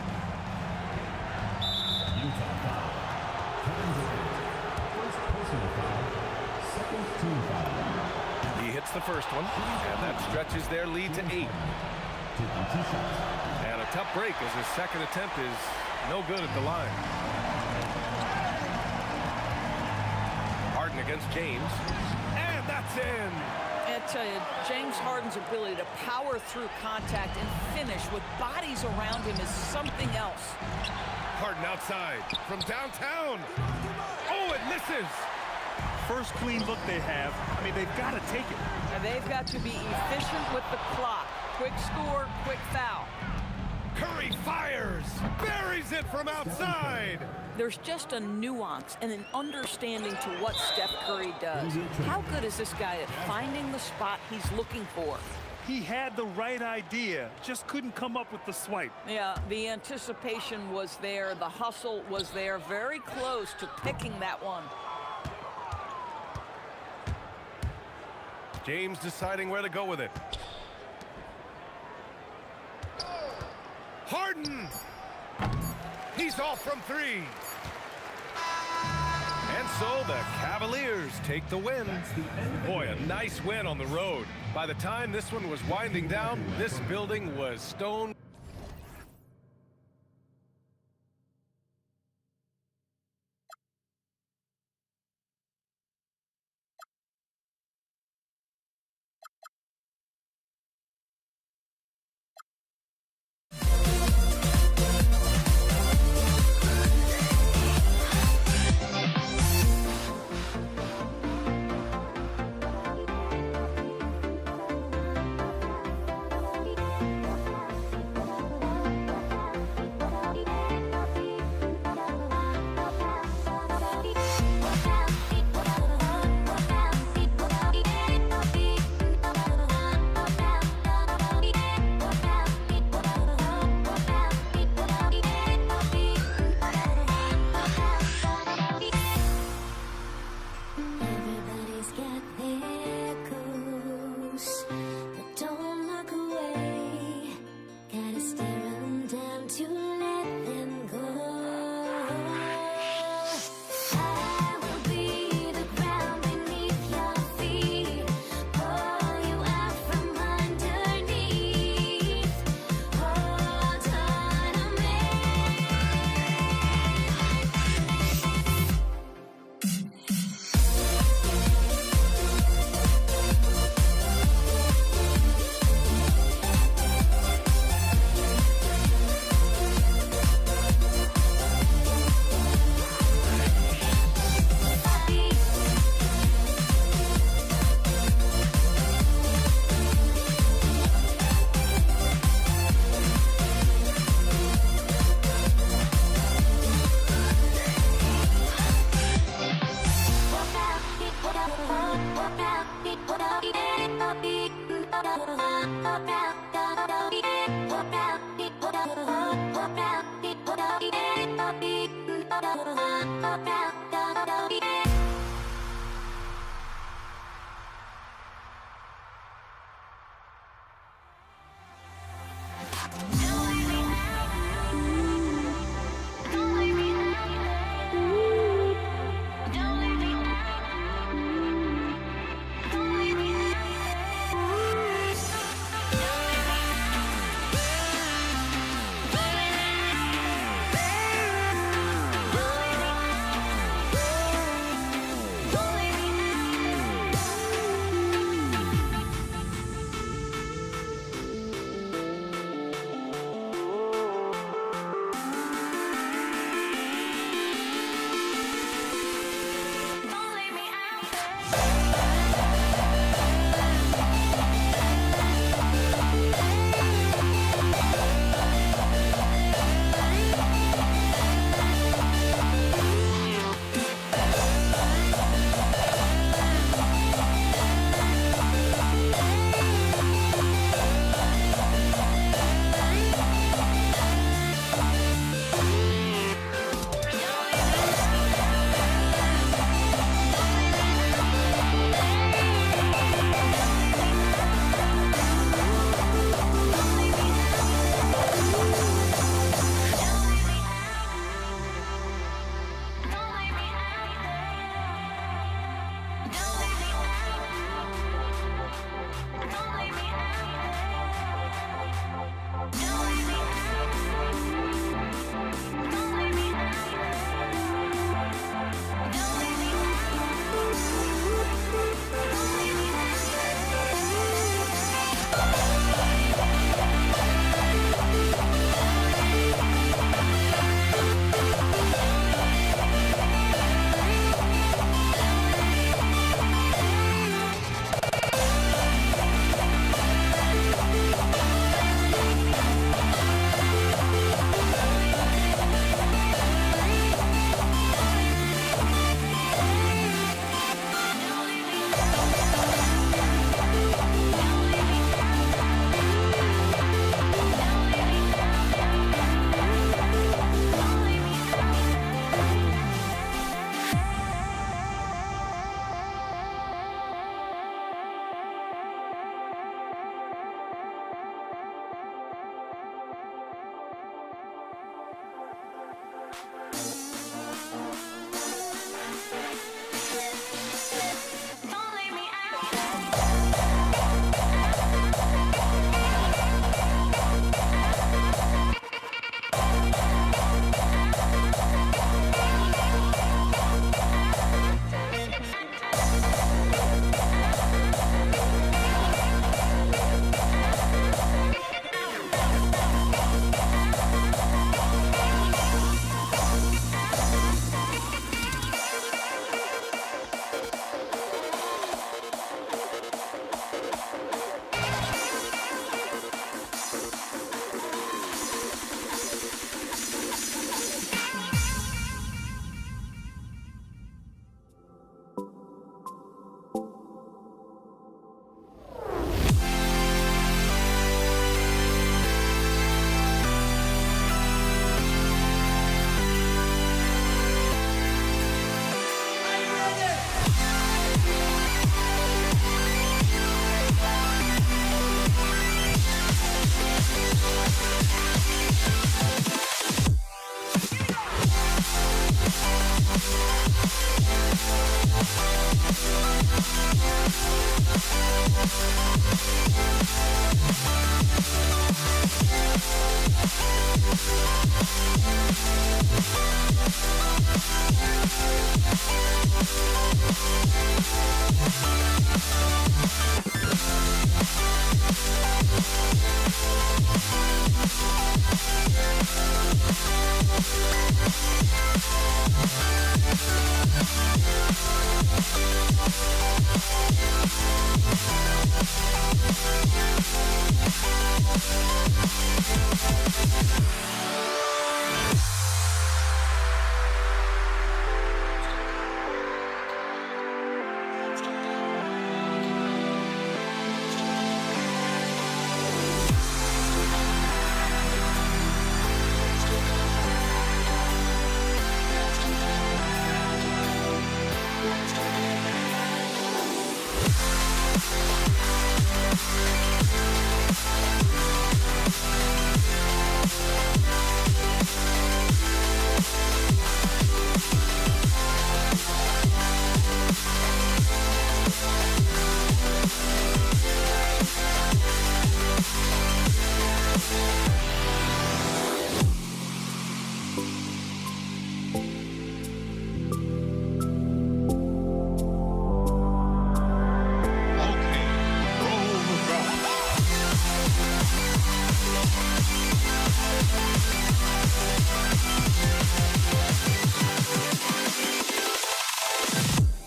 Utah foul. Kevin Durant. First personal foul. Second team foul. He hits the first one, and that stretches their lead to 8. And a tough break as his second attempt is no good at the line. Harden against James, and that's in. I tell you, James Harden's ability to power through contact and finish with bodies around him is something else. Harden outside from downtown. Oh, it misses. First clean look they have. I mean, they've got to take it. And they've got to be efficient with the clock. Quick score, quick foul. Curry fires, buries it from outside. There's just a nuance and an understanding to what Steph Curry does. How good is this guy at finding the spot he's looking for? He had the right idea, just couldn't come up with the swipe. Yeah, the anticipation was there, the hustle was there, very close to picking that one. James deciding where to go with it. Harden! He's off from 3. And so the Cavaliers take the win. Boy, a nice win on the road. By the time this one was winding down, this building was stone.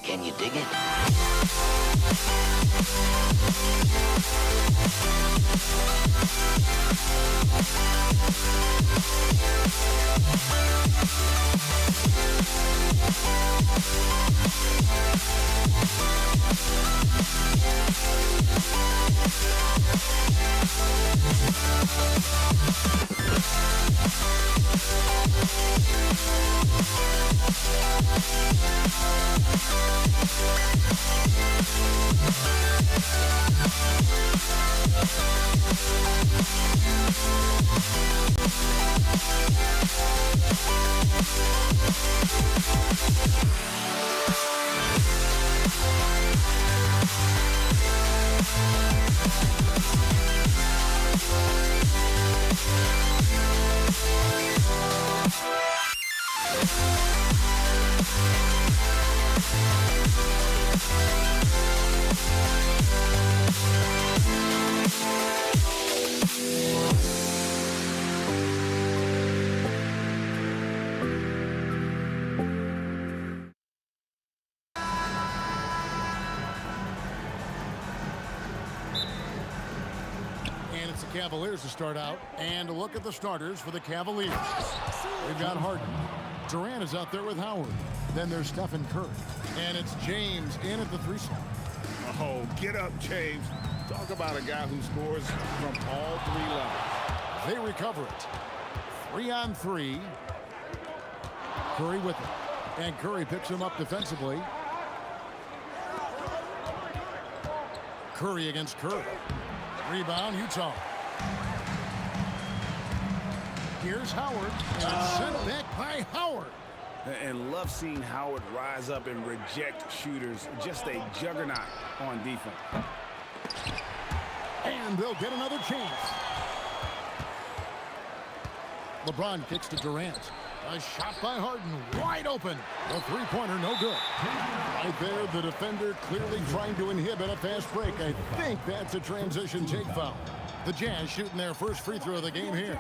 Can you dig it? Cavaliers to start out, and look at the starters for the Cavaliers. We've got Harden. Durant is out there with Howard. Then there's Stephen Curry, and it's James in at the 3 slot. Oh, get up, James. Talk about a guy who scores from all 3 levels. They recover it. 3-on-3. Curry with it, and Curry picks him up defensively. Curry against Curry. Rebound, Utah. Here's Howard, and it's sent back by Howard. And love seeing Howard rise up and reject shooters. Just a juggernaut on defense. And they'll get another chance. LeBron kicks to Durant. A shot by Harden, wide open. The three-pointer, no good. Right there, the defender clearly trying to inhibit a fast break. I think that's a transition take foul. The Jazz shooting their first free throw of the game here.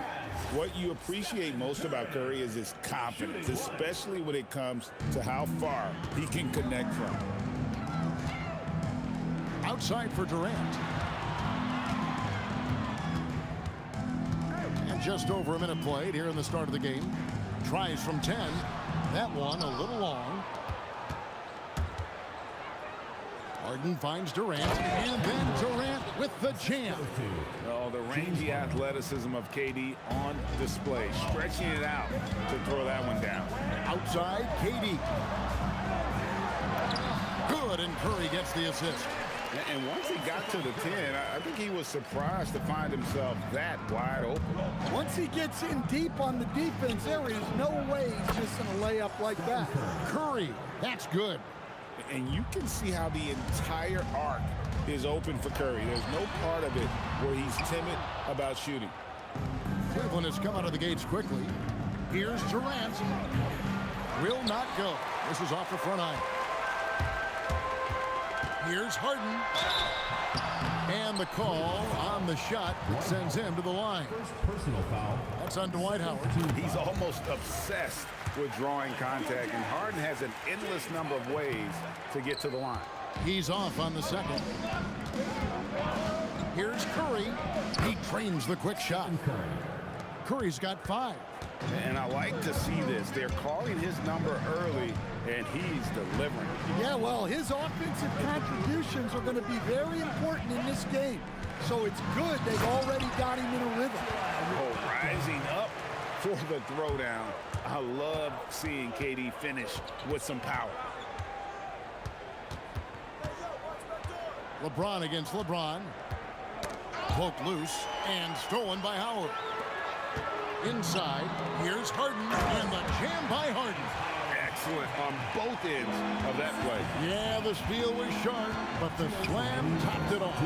What you appreciate most about Curry is his confidence, especially when it comes to how far he can connect from. Outside for Durant. And just over a minute played here in the start of the game. Tries from 10. That one a little long. Harden finds Durant, and then Durant with the jam. Oh, the rangy athleticism of KD on display, stretching it out to throw that one down. Outside, KD. Good, and Curry gets the assist. And once he got to the 10, I think he was surprised to find himself that wide open. Once he gets in deep on the defense, there is no way he's just going to lay up like that. Curry, that's good. And you can see how the entire arc is open for Curry. There's no part of it where he's timid about shooting. Cleveland has come out of the gates quickly. Here's Durant. Will not go. This is off the front iron. Here's Harden. And the call on the shot sends him to the line. First personal foul. That's on Dwight Howard. He's almost obsessed with drawing contact, and Harden has an endless number of ways to get to the line. He's off on the second. Here's Curry. He trains the quick shot. Curry's got 5. And I like to see this. They're calling his number early, and he's delivering. Yeah, well, his offensive contributions are going to be very important in this game. So it's good they've already got him in a rhythm. Oh, rising up for the throwdown. I love seeing KD finish with some power. LeBron against LeBron. Poked loose and stolen by Howard. Inside, here's Harden, and the jam by Harden. Excellent on both ends of that play. Yeah, the steal was sharp, but the slam topped it off.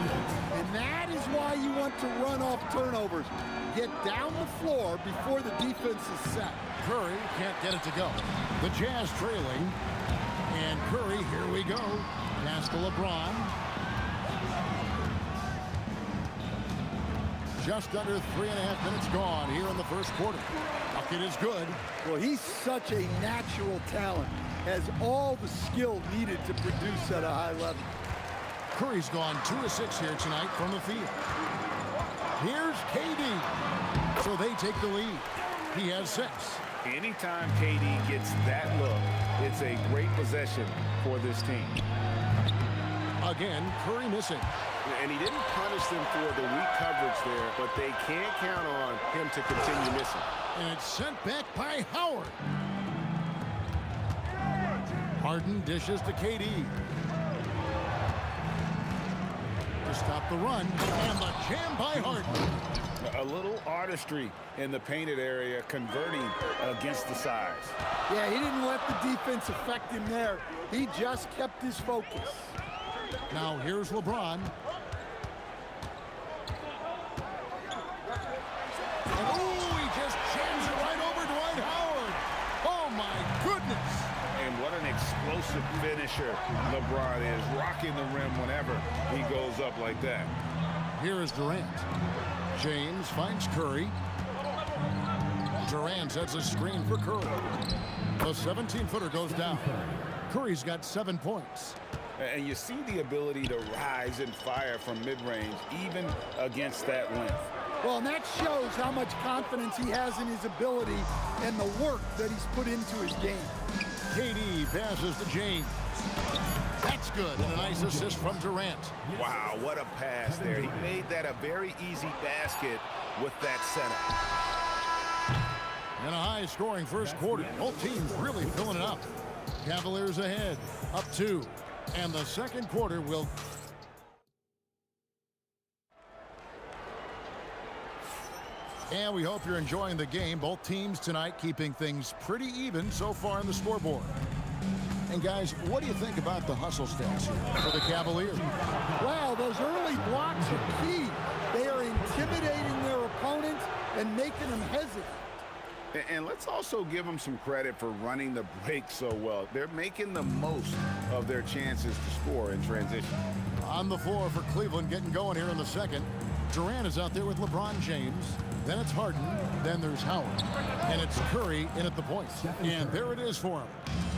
And that is why you want to run off turnovers. Get down the floor before the defense is set. Curry can't get it to go. The Jazz trailing, and Curry, here we go. Pass to LeBron. Just under 3.5 minutes gone here in the first quarter. Bucket is good. Well, he's such a natural talent. Has all the skill needed to produce at a high level. Curry's gone 2 of 6 here tonight from the field. Here's KD. So they take the lead. He has 6. Anytime KD gets that look, it's a great possession for this team. Again, Curry missing. And he didn't punish them for the weak coverage there, but they can't count on him to continue missing. And it's sent back by Howard. Harden dishes to KD. To stop the run, and the jam by Harden. A little artistry in the painted area, converting against the size. Yeah, he didn't let the defense affect him there. He just kept his focus. Now here's LeBron. And he just jams it right over Dwight Howard. Oh my goodness. And what an explosive finisher LeBron is, rocking the rim whenever he goes up like that. Here is Durant. James finds Curry. Durant sets a screen for Curry. The 17-footer goes down. Curry's got 7 points. And you see the ability to rise and fire from mid-range, even against that length. Well, and that shows how much confidence he has in his ability and the work that he's put into his game. KD passes to James. That's good, and a nice assist from Durant. Wow, what a pass there. He made that a very easy basket with that setup. In a high-scoring first quarter, both teams really filling it up. Cavaliers ahead, up 2. And the second quarter will... And we hope you're enjoying the game. Both teams tonight keeping things pretty even so far on the scoreboard. And guys, what do you think about the hustle stats here for the Cavaliers? Wow, those early blocks are key. They are intimidating their opponent and making them hesitate. And let's also give them some credit for running the break so well. They're making the most of their chances to score in transition. On the floor for Cleveland, getting going here in the second. Durant is out there with LeBron James. Then it's Harden. Then there's Howard. And it's Curry in at the point. And there it is for him.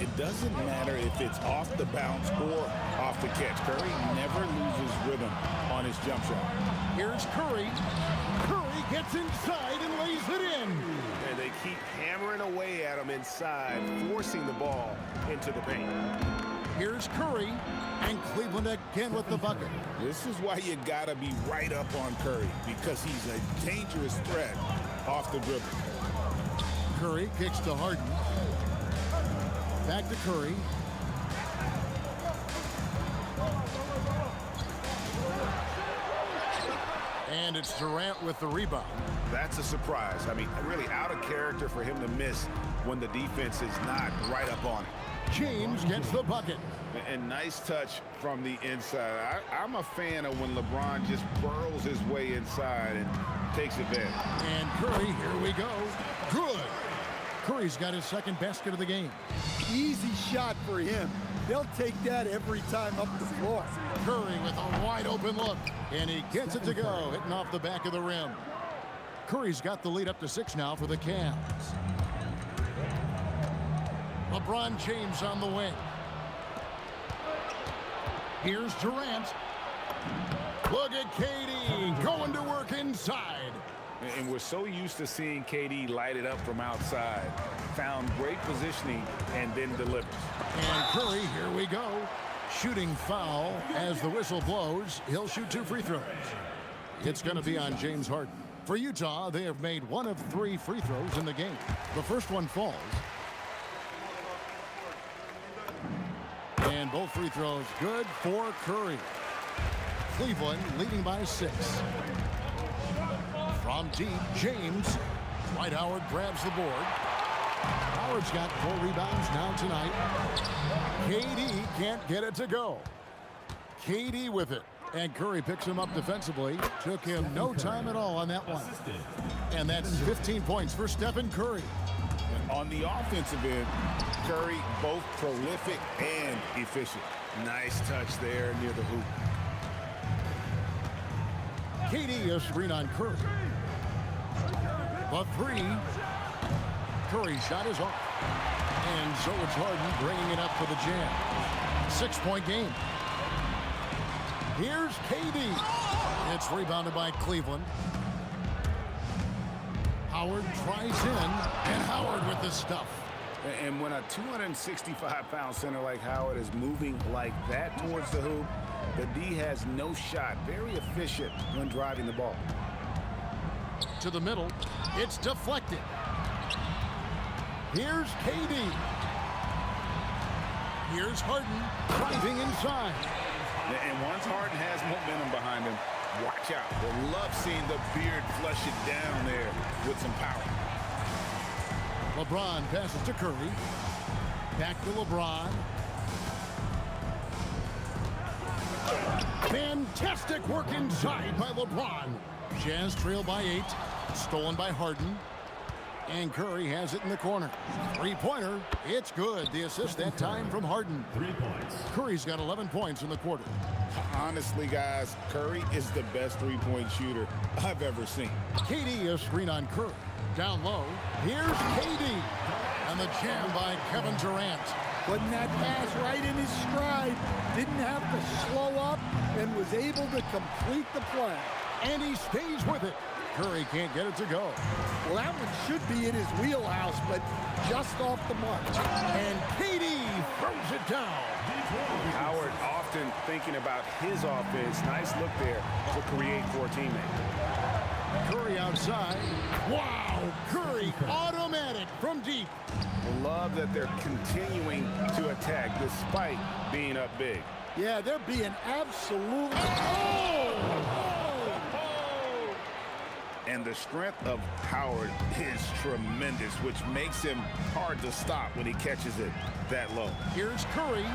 It doesn't matter if it's off the bounce or off the catch. Curry never loses rhythm on his jump shot. Here's Curry. Curry gets inside and lays it in. And they keep hammering away at him inside, forcing the ball into the paint. Here's Curry, and Cleveland again with the bucket. This is why you gotta be right up on Curry, because he's a dangerous threat off the dribble. Curry kicks to Harden. Back to Curry. And it's Durant with the rebound. That's a surprise. I mean, really out of character for him to miss when the defense is not right up on it. James gets the bucket. And nice touch from the inside. I'm a fan of when LeBron just burrows his way inside and takes advantage. And Curry, here we go. Good. Curry's got his second basket of the game. Easy shot for him. They'll take that every time up the floor. Curry with a wide open look. And he gets it to go, hitting off the back of the rim. Curry's got the lead up to 6 now for the Cavs. LeBron James on the wing. Here's Durant. Look at KD going to work inside. And we're so used to seeing KD light it up from outside. Found great positioning and then delivers. And Curry, here we go. Shooting foul as the whistle blows. He'll shoot 2 free throws. It's going to be on James Harden. For Utah, they have made 1 of 3 free throws in the game. The first one falls. And both free throws good for Curry. Cleveland leading by 6. From deep, James. Dwight Howard grabs the board. Howard's got 4 rebounds now tonight. KD can't get it to go. KD with it. And Curry picks him up defensively. Took him no time at all on that one. And that's 15 points for Stephen Curry. On the offensive end, Curry both prolific and efficient. Nice touch there near the hoop. KD a screen on Curry. The 3. Curry's shot is off. And so it's Harden bringing it up for the jam. 6-point game. Here's KD. It's rebounded by Cleveland. Howard tries in, and Howard with the stuff. And when a 265-pound center like Howard is moving like that towards the hoop, the D has no shot. Very efficient when driving the ball. To the middle. It's deflected. Here's KD. Here's Harden driving inside. And once Harden has momentum behind him, watch out. We'll love seeing the beard flush it down there with some power. LeBron passes to Curry. Back to LeBron. Fantastic work inside by LeBron. Jazz trail by 8. Stolen by Harden. And Curry has it in the corner. 3-pointer. It's good. The assist that time from Harden. 3 points. Curry's got 11 points in the quarter. Honestly, guys, Curry is the best 3-point shooter I've ever seen. KD a screen on Curry. Down low. Here's KD. And the jam by Kevin Durant. Putting that pass right in his stride. Didn't have to slow up and was able to complete the play. And he stays with it. Curry can't get it to go. Well, that one should be in his wheelhouse, but just off the mark. And KD throws it down. Howard often thinking about his offense. Nice look there to create for a teammate. Curry outside. Wow, Curry automatic from deep. Love that they're continuing to attack despite being up big. Yeah, they're being absolutely... And the strength of Howard is tremendous, which makes him hard to stop when he catches it that low. Here's Curry.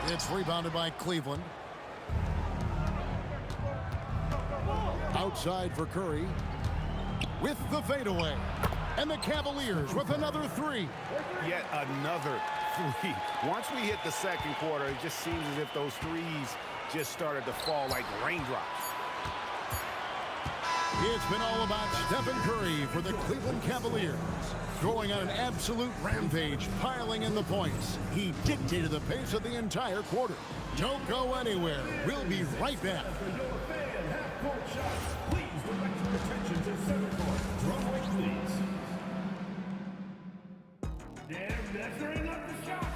It's rebounded by Cleveland. Outside for Curry. With the fadeaway. And the Cavaliers with another 3. Yet another 3. Once we hit the second quarter, it just seems as if those threes just started to fall like raindrops. It's been all about Stephen Curry for the Cleveland Cavaliers. Going on an absolute rampage, piling in the points. He dictated the pace of the entire quarter. Don't go anywhere. We'll be right back. Please direct your attention to center court. Drawing, please. They're measuring up the shot.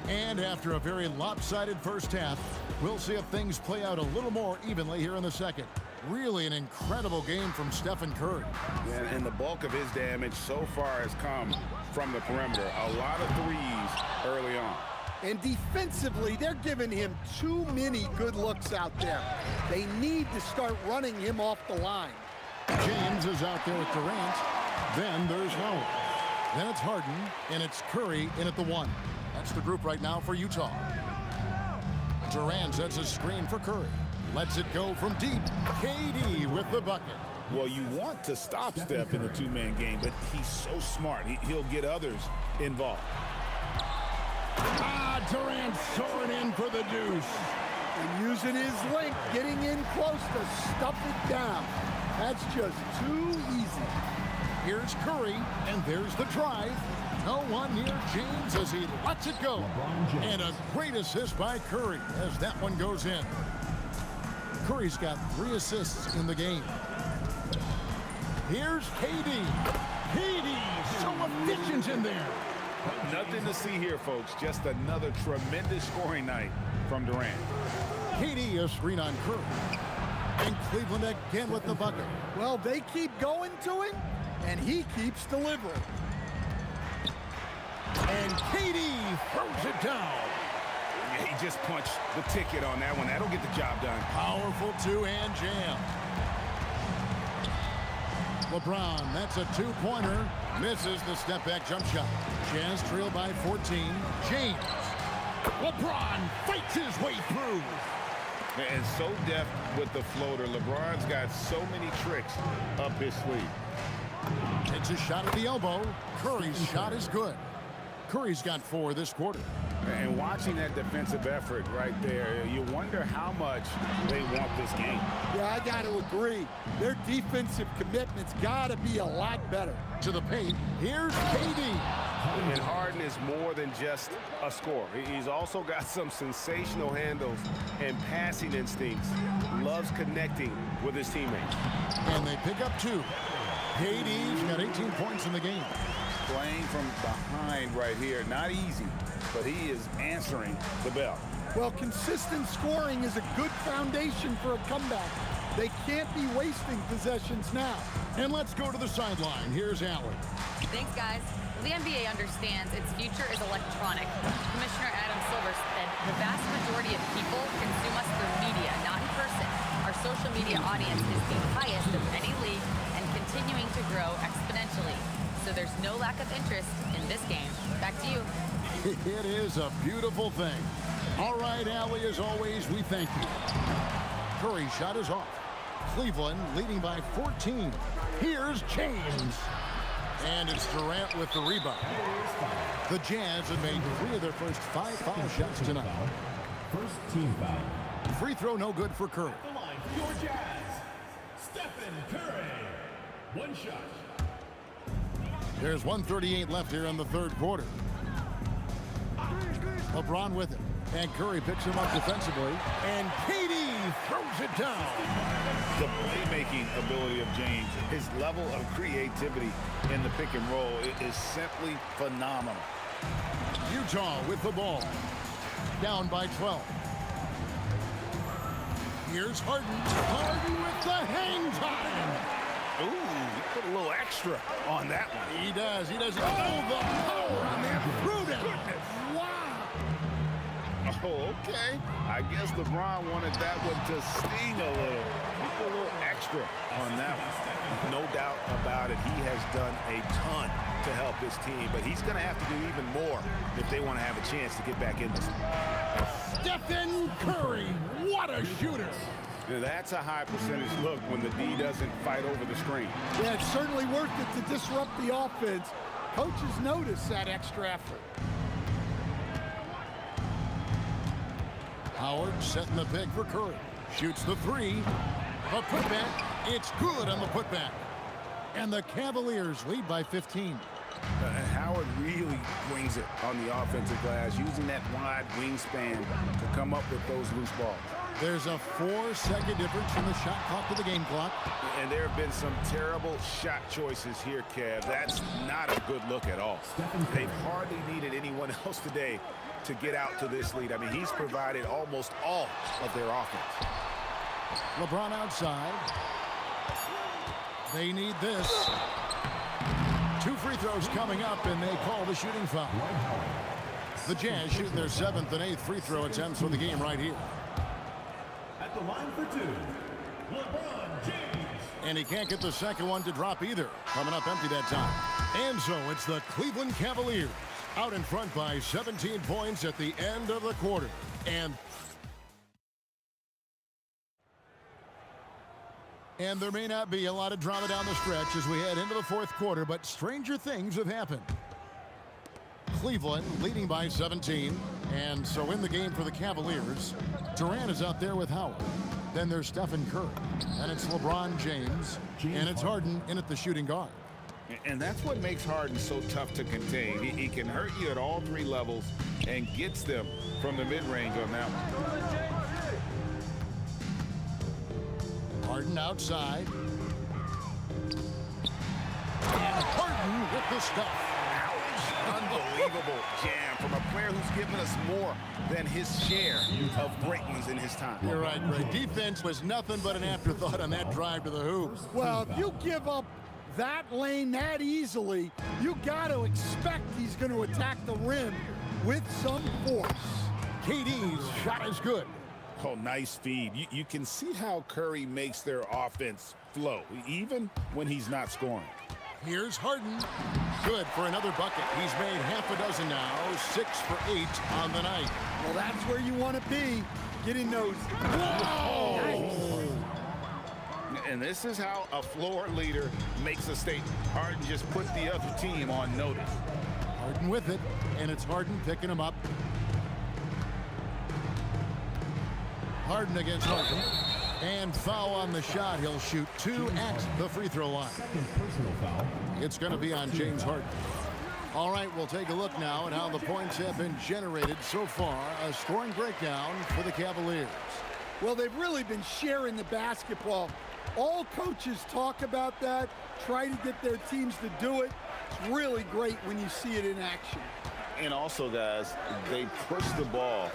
And after a very lopsided first half, we'll see if things play out a little more evenly here in the second. Really an incredible game from Stephen Curry. Yeah, and the bulk of his damage so far has come from the perimeter. A lot of threes early on. And defensively, they're giving him too many good looks out there. They need to start running him off the line. James is out there with Durant. Then there's Howard. Then it's Harden, and it's Curry in at the 1. That's the group right now for Utah. Durant sets a screen for Curry. Lets it go from deep. KD with the bucket. Well, you want to stop Steph in the two-man game, but he's so smart. He'll get others involved. Durant soaring in for the deuce. And using his length, getting in close to stuff it down. That's just too easy. Here's Curry, and there's the drive. No one near James as he lets it go. And a great assist by Curry as that one goes in. Curry's got 3 assists in the game. Here's KD. KD, so efficient in there. Nothing to see here, folks. Just another tremendous scoring night from Durant. KD a screen on Curry. And Cleveland again with the bucket. Well, they keep going to him, and he keeps delivering. And KD throws it down. Yeah, he just punched the ticket on that one. That'll get the job done. Powerful two-hand jam. LeBron, that's a 2-pointer. Misses the step-back jump shot. Jazz trail by 14. James. LeBron fights his way through. And so deft with the floater. LeBron's got so many tricks up his sleeve. Takes a shot at the elbow. Curry's shot is good. Curry's got 4 this quarter. And watching that defensive effort right there, you wonder how much they want this game. Yeah, I got to agree. Their defensive commitment's got to be a lot better. To the paint, here's KD. And Harden is more than just a scorer. He's also got some sensational handles and passing instincts. Loves connecting with his teammates. And they pick up 2. KD's got 18 points in the game. Playing from behind right here. Not easy, but he is answering the bell. Well, consistent scoring is a good foundation for a comeback. They can't be wasting possessions now. And let's go to the sideline. Here's Allen. Thanks, guys. The NBA understands its future is electronic. Commissioner Adam Silver said the vast majority of people consume us through media, not in person. Our social media audience is the highest of any league and continuing to grow exponentially. So there's no lack of interest in this game. Back to you. It is a beautiful thing. All right, Allie, as always, we thank you. Curry's shot is off. Cleveland leading by 14. Here's James. And it's Durant with the rebound. The Jazz have made 3 of their first 5 foul shots tonight. First team foul. Free throw no good for Curry. The line for your Jazz, Stephen Curry. 1 shot. There's 1:38 left here in the 3rd quarter. LeBron with it. And Curry picks him up defensively. And KD throws it down. The playmaking ability of James, his level of creativity in the pick and roll is simply phenomenal. Utah with the ball. Down by 12. Here's Harden. Harden with the hang time. Ooh, he put a little extra on that one. He does. He does. Oh, the power on that. Prudent. Wow. Oh, okay. I guess LeBron wanted that one to sting a little. He put a little extra on that one. No doubt about it. He has done a ton to help his team, but he's going to have to do even more if they want to have a chance to get back in this. Stephen Curry. What a shooter. Now, that's a high percentage look when the D doesn't fight over the screen. Yeah, it's certainly worth it to disrupt the offense. Coaches notice that extra effort. Howard setting the pick for Curry. Shoots the 3. A putback. It's good on the putback. And the Cavaliers lead by 15. Howard really brings it on the offensive glass, using that wide wingspan to come up with those loose balls. There's a 4-second difference from the shot clock to the game clock. And there have been some terrible shot choices here, Kev. That's not a good look at all. They've hardly needed anyone else today to get out to this lead. I mean, he's provided almost all of their offense. LeBron outside. They need this. 2 free throws coming up, and they call the shooting foul. The Jazz shooting their 7th and 8th free throw attempts for the game right here. At the line for two, LeBron James. And he can't get the second one to drop either. Coming up empty that time. And so it's the Cleveland Cavaliers out in front by 17 points at the end of the quarter. And there may not be a lot of drama down the stretch as we head into the fourth quarter, but stranger things have happened. Cleveland leading by 17, and so in the game for the Cavaliers, Durant is out there with Howard. Then there's Stephen Curry, and it's LeBron James, and it's Harden in at the shooting guard. And that's what makes Harden so tough to contain. He can hurt you at all three levels and gets them from the mid-range on that one. Harden outside. And Harden with the stuff. Unbelievable jam from a player who's given us more than his share of great ones in his time. You're right, Greg. Defense was nothing but an afterthought on that drive to the hoop. Well, if you give up that lane that easily, you got to expect he's going to attack the rim with some force. KD's shot is good. Oh, nice feed. You can see how Curry makes their offense flow, even when he's not scoring. Here's Harden. Good for another bucket. He's made half a dozen now, 6 for 8 on the night. Well, that's where you want to be, getting those. Whoa! And this is how a floor leader makes a statement. Harden just put the other team on notice. Harden with it, and it's Harden picking him up. Harden against Harden. And foul on the shot. He'll shoot 2 at the free throw line. Second personal foul. It's going to be on James Harden. All right, we'll take a look now at how the points have been generated so far. A scoring breakdown for the Cavaliers. Well, they've really been sharing the basketball. All coaches talk about that, try to get their teams to do it. It's really great when you see it in action. And also, guys, they push the ball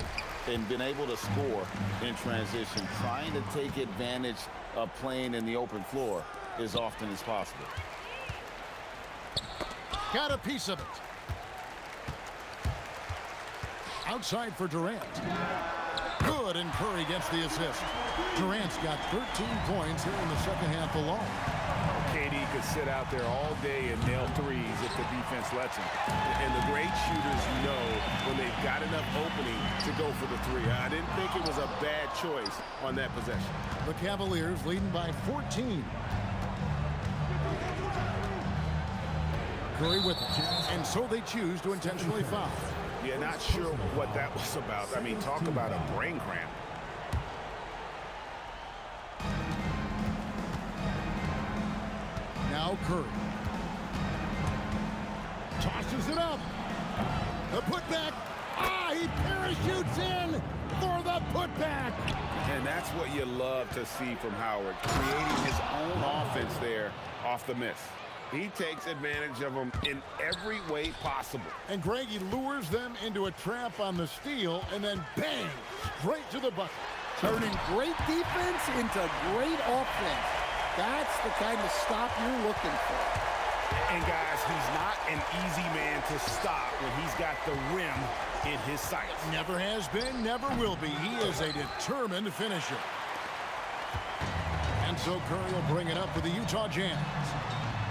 and been able to score in transition, trying to take advantage of playing in the open floor as often as possible. Got a piece of it. Outside for Durant. Good, and Curry gets the assist. Durant's got 13 points here in the second half alone. KD could sit out there all day and nail threes if the defense lets him. And the great shooters know when they've got enough opening to go for the three. I didn't think it was a bad choice on that possession. The Cavaliers leading by 14. Curry with it. And so they choose to intentionally foul. Yeah, not sure what that was about. I mean, talk about a brain cramp. Now Curry. Tosses it up. The putback. He parachutes in for the putback. And that's what you love to see from Howard, creating his own offense there off the miss. He takes advantage of them in every way possible. And Greg, he lures them into a trap on the steal, and then bang, straight to the bucket. Turning great defense into great offense. That's the kind of stop you're looking for. And guys, he's not an easy man to stop when he's got the rim in his sights. Never has been, never will be. He is a determined finisher. And so Curry will bring it up for the Utah Jazz.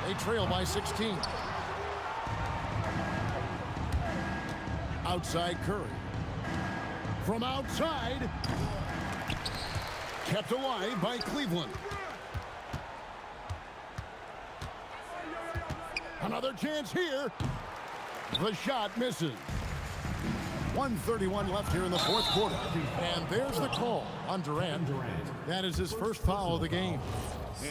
They trail by 16. Outside Curry. From outside. Kept alive by Cleveland. Another chance here. The shot misses. 1:31 left here in the fourth quarter. And there's the call on Durant. That is his first foul of the game.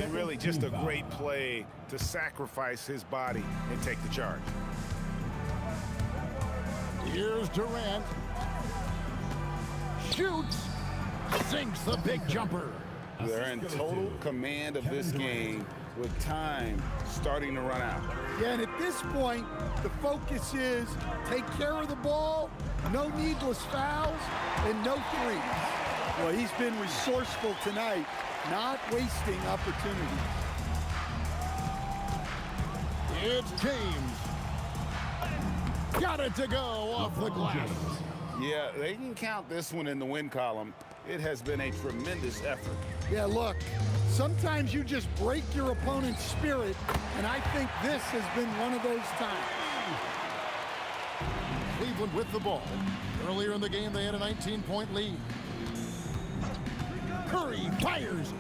And really just a great play to sacrifice his body and take the charge. Here's Durant. Shoots. Sinks the big jumper. They're in total command of this game with time starting to run out. Yeah, and at this point, the focus is take care of the ball, no needless fouls, and no threes. Well, he's been resourceful tonight, not wasting opportunities. It's James. Got it to go off the glass. Yeah, they can count this one in the win column. It has been a tremendous effort. Yeah, look, sometimes you just break your opponent's spirit, and I think this has been one of those times. Cleveland with the ball. Earlier in the game, they had a 19-point lead. Curry fires.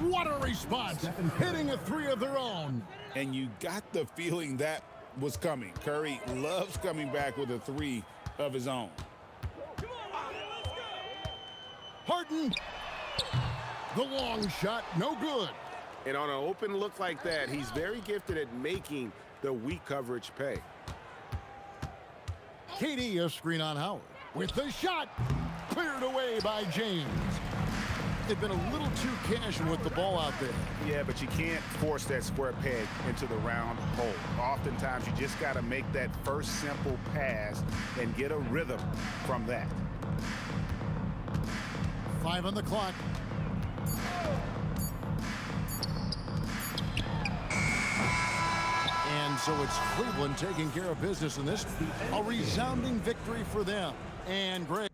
What a response. Hitting a three of their own. And you got the feeling that was coming. Curry loves coming back with a three of his own. Harden. The long shot, no good. And on an open look like that, he's very gifted at making the weak coverage pay. KD, a screen on Howard. With the shot, cleared away by James. They've been a little too casual with the ball out there. Yeah, but you can't force that square peg into the round hole. Oftentimes, you just got to make that first simple pass and get a rhythm from that. 5 on the clock. And so it's Cleveland taking care of business in this. A resounding victory for them. And great.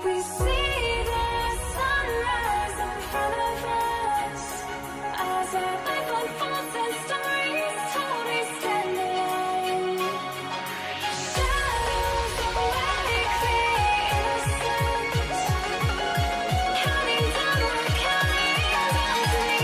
We see the sunrise in front of us as our life unfolds and stories told. We stand alone. Shadows awake the innocent, counting down, we're counting down to the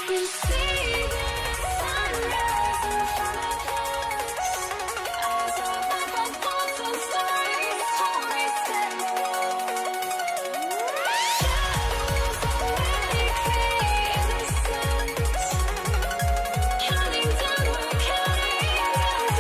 We see the sunrise in front of us as our life unfolds and stories told. We stand alone. Shadows awake the innocent, counting down, we're counting down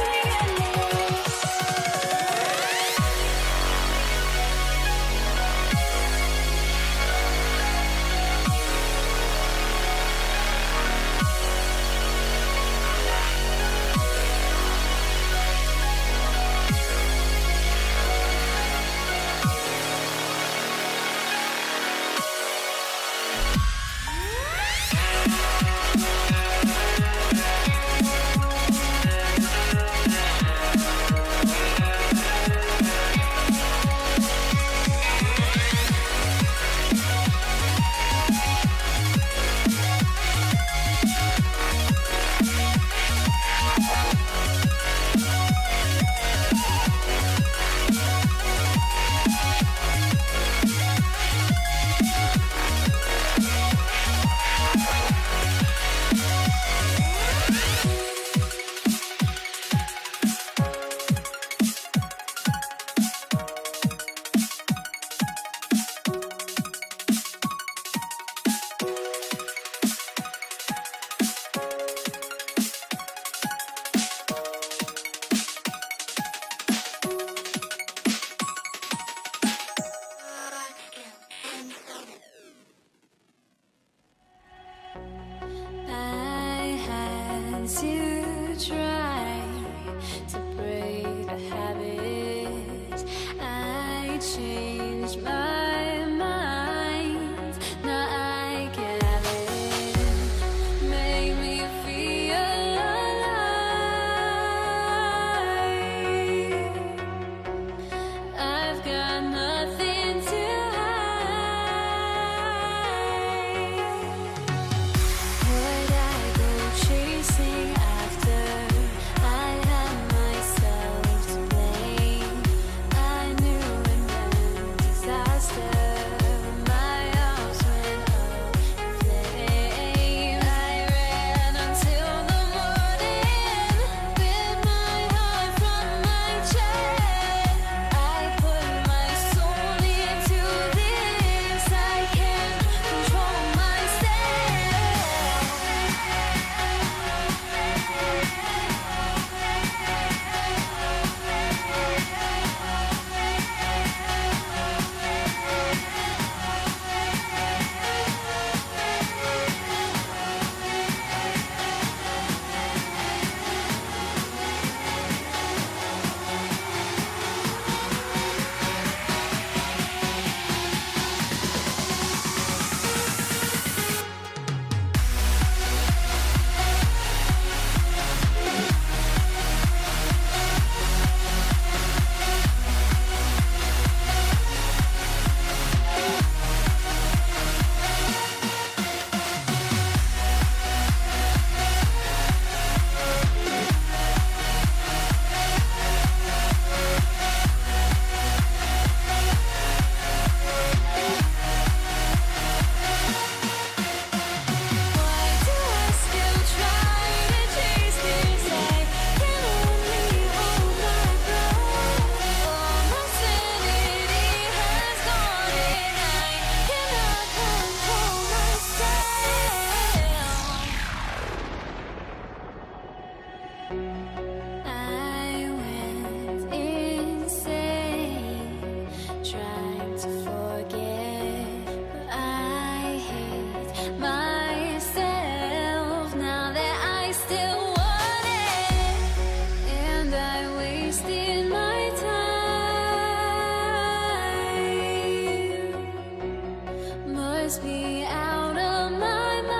must be out of my mind.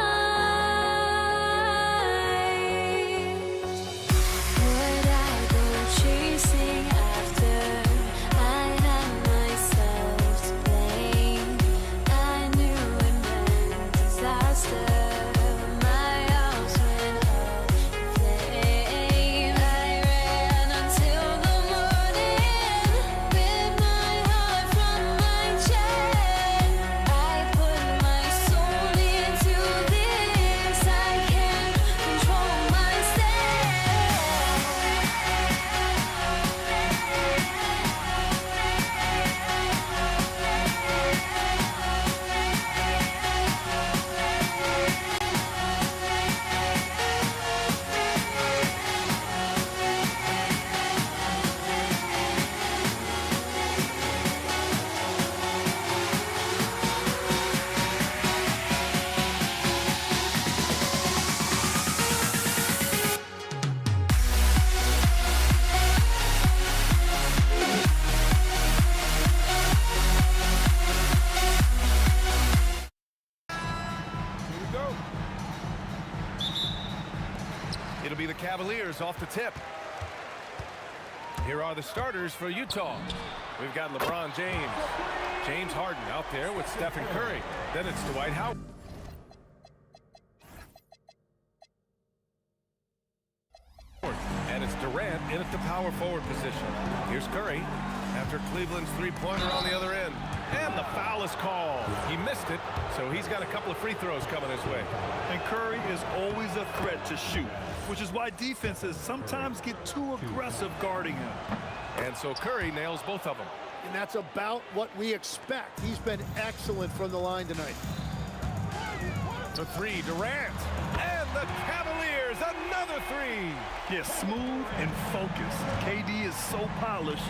Would I go chasing after? I had myself to blame. I knew it meant disaster. My house went up in flames. I ran until the morning, ripped my heart from my chest. I put my soul into this. I can't control Here we go. It'll be the Cavaliers off the tip. Here are the starters for Utah. We've got LeBron James. James Harden out there with Stephen Curry. Then it's Dwight Howard. And it's Durant in at the power forward position. Here's Curry after Cleveland's three-pointer on the other end. And the foul is called. He missed it, so he's got a couple of free throws coming his way. And Curry is always a threat to shoot, which is why defenses sometimes get too aggressive guarding him. And so Curry nails both of them. And that's about what we expect. He's been excellent from the line tonight. The three, Durant. And the Cavaliers, another three. Yeah, smooth and focused. KD is so polished,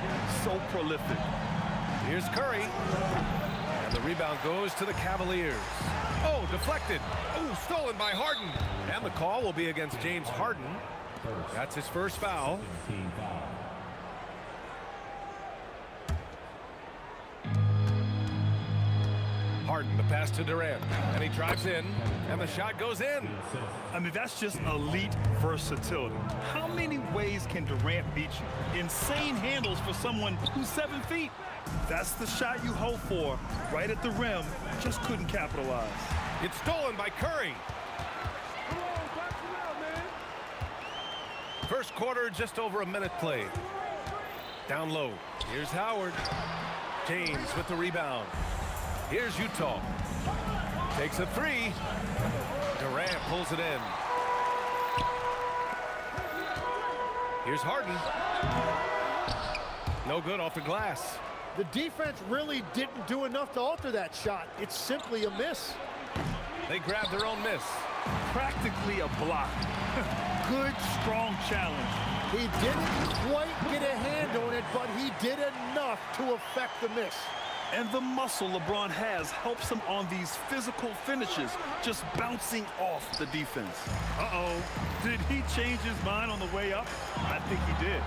so prolific. Here's Curry. And the rebound goes to the Cavaliers. Oh, deflected. Oh, stolen by Harden. And the call will be against James Harden. That's his first foul. Harden, the pass to Durant, and he drives in, and the shot goes in. I mean, that's just elite versatility. How many ways can Durant beat you? Insane handles for someone who's 7 feet. That's the shot you hope for, right at the rim. Just couldn't capitalize. It's stolen by Curry. First quarter, just over a minute played. Down low. Here's Howard. James with the rebound. Here's Utah. Takes a three. Durant pulls it in. Here's Harden. No good off the glass. The defense really didn't do enough to alter that shot. It's simply a miss. They grabbed their own miss. Practically a block. Good, strong challenge. He didn't quite get a hand on it, but he did enough to affect the miss. And the muscle LeBron has helps him on these physical finishes, just bouncing off the defense. Uh-oh. Did he change his mind on the way up? I think he did.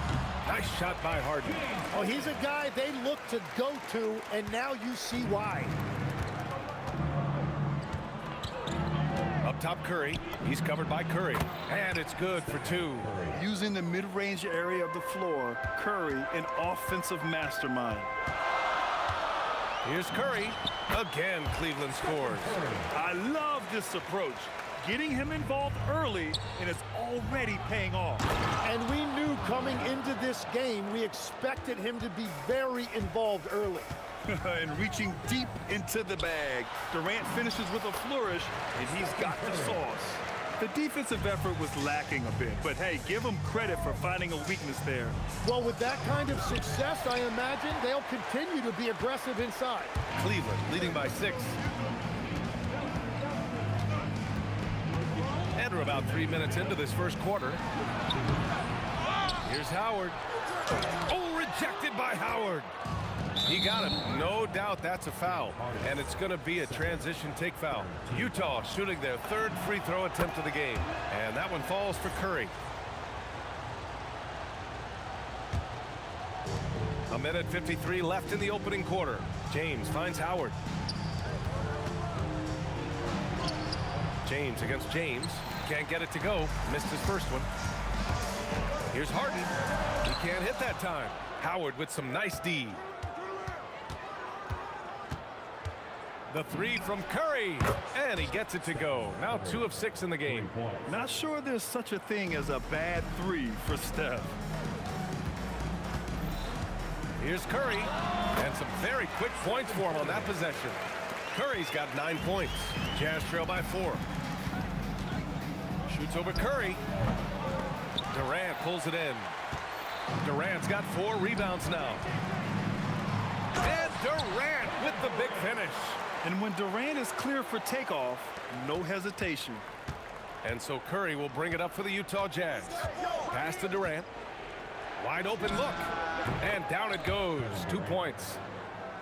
Nice shot by Harden. Oh, he's a guy they look to go to, and now you see why. Up top, Curry. He's covered by Curry. And it's good for two. Using the mid-range area of the floor, Curry, an offensive mastermind. Here's Curry. Again, Cleveland scores. I love this approach. Getting him involved early, and it's already paying off. And we knew coming into this game, we expected him to be very involved early. And reaching deep into the bag. Durant finishes with a flourish, and he's got the sauce. The defensive effort was lacking a bit, but hey, give them credit for finding a weakness there. Well, with that kind of success, I imagine they'll continue to be aggressive inside. Cleveland leading by 6. And we're about 3 minutes into this first quarter. Here's Howard. Oh, rejected by Howard. He got it. No doubt that's a foul. And it's going to be a transition take foul. Utah shooting their third free throw attempt of the game. And that one falls for Curry. A minute 53 left in the opening quarter. James finds Howard. James against James. Can't get it to go. Missed his first one. Here's Harden. He can't hit that time. Howard with some nice D. The three from Curry, and he gets it to go. Now 2 of 6 in the game. Not sure there's such a thing as a bad 3 for Steph. Here's Curry, and some very quick points for him on that possession. Curry's got 9 points. Jazz trail by 4. Shoots over Curry. Durant pulls it in. Durant's got 4 rebounds now. And Durant with the big finish. And when Durant is clear for takeoff, no hesitation. And so Curry will bring it up for the Utah Jazz. Pass to Durant. Wide open look. And down it goes. 2 points.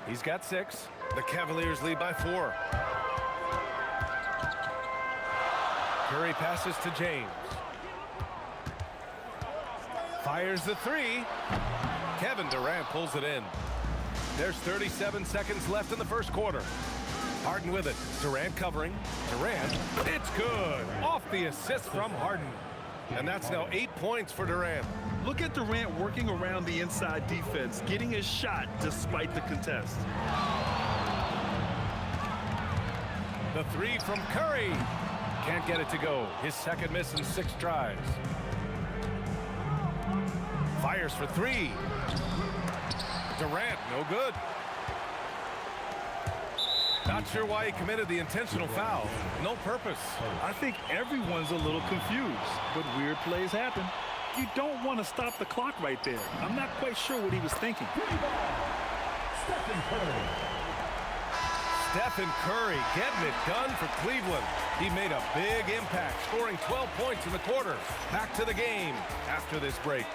He's got 6. The Cavaliers lead by 4. Curry passes to James. Fires the 3. Kevin Durant pulls it in. There's 37 seconds left in the first quarter. Harden with it. Durant covering. Durant. It's good. Off the assist from Harden. And that's now 8 points for Durant. Look at Durant working around the inside defense, getting his shot despite the contest. The 3 from Curry. Can't get it to go. His second miss in 6 tries. Fires for 3. Durant, no good. Not sure why he committed the intentional foul. No purpose. I think everyone's a little confused, but weird plays happen. You don't want to stop the clock right there. I'm not quite sure what he was thinking. Stephen Curry getting it done for Cleveland. He made a big impact, scoring 12 points in the quarter. Back to the game after this break.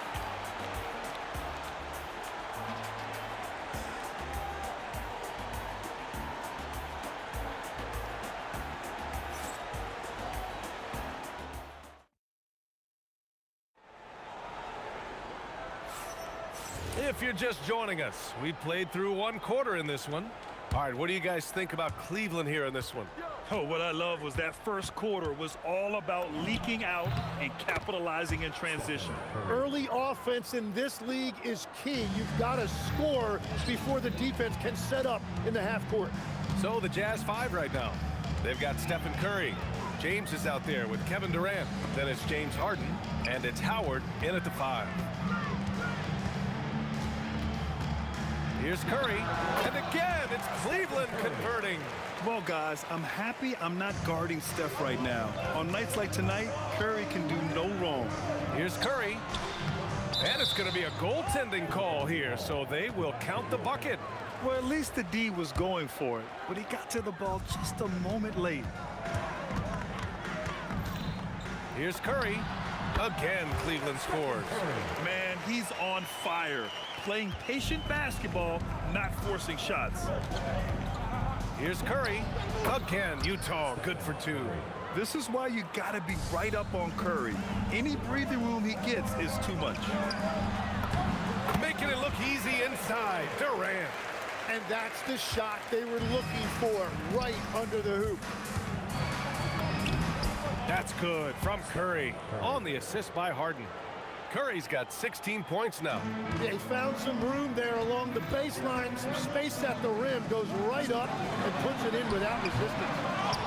If you're just joining us, we played through 1 quarter in this one. All right, what do you guys think about Cleveland here in this one? Oh, what I love was that first quarter was all about leaking out and capitalizing in transition. Early offense in this league is key. You've got to score before the defense can set up in the half court. So the Jazz 5 right now. They've got Stephen Curry. James is out there with Kevin Durant. Then it's James Harden, and it's Howard in at the 5. Here's Curry, and again, it's Cleveland converting. Well, guys, I'm happy I'm not guarding Steph right now. On nights like tonight, Curry can do no wrong. Here's Curry, and it's going to be a goaltending call here, so they will count the bucket. Well, at least the D was going for it, but he got to the ball just a moment late. Here's Curry. Again, Cleveland scores. Man, he's on fire. Playing patient basketball, not forcing shots. Here's Curry. Again, Utah good for 2. This is why you got to be right up on Curry. Any breathing room he gets is too much. Making it look easy inside. Durant. And that's the shot they were looking for, right under the hoop. That's good from Curry on the assist by Harden. Curry's got 16 points now. They found some room there along the baseline. Some space at the rim, goes right up and puts it in without resistance.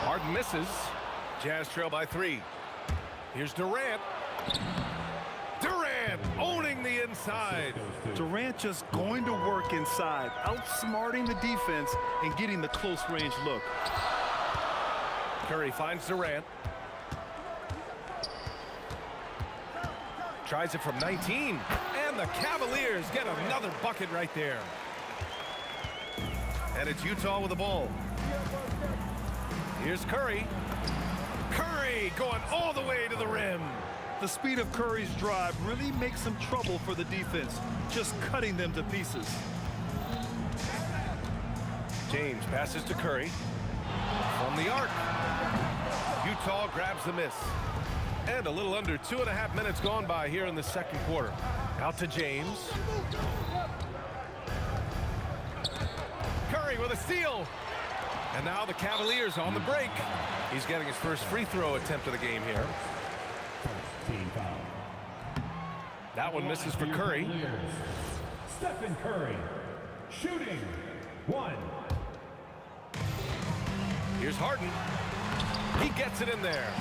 Harden misses. Jazz trail by 3. Here's Durant. Durant owning the inside. Durant just going to work inside, outsmarting the defense and getting the close range look. Curry finds Durant. Tries it from 19, and the Cavaliers get another bucket right there. And it's Utah with the ball. Here's Curry. Curry going all the way to the rim. The speed of Curry's drive really makes some trouble for the defense, just cutting them to pieces. James passes to Curry. From the arc. Utah grabs the miss. And a little under 2.5 minutes gone by here in the second quarter. Out to James. Curry with a steal. And now the Cavaliers on the break. He's getting his first free throw attempt of the game here. Team foul. That one misses for Curry. Stephen Curry, shooting 1. Here's Harden. He gets it in there.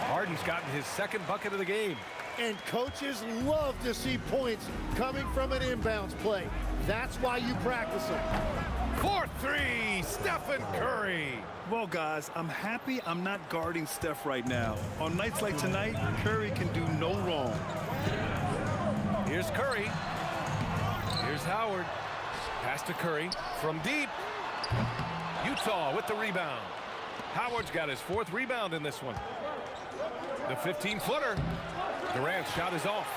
Harden's gotten his second bucket of the game. And coaches love to see points coming from an inbounds play. That's why you practice them. 4-3, Stephen Curry. Well, guys, I'm happy I'm not guarding Steph right now. On nights like tonight, Curry can do no wrong. Here's Curry. Here's Howard. Pass to Curry from deep. Utah with the rebound. Howard's got his 4th rebound in this one. The 15-footer. Durant's shot is off.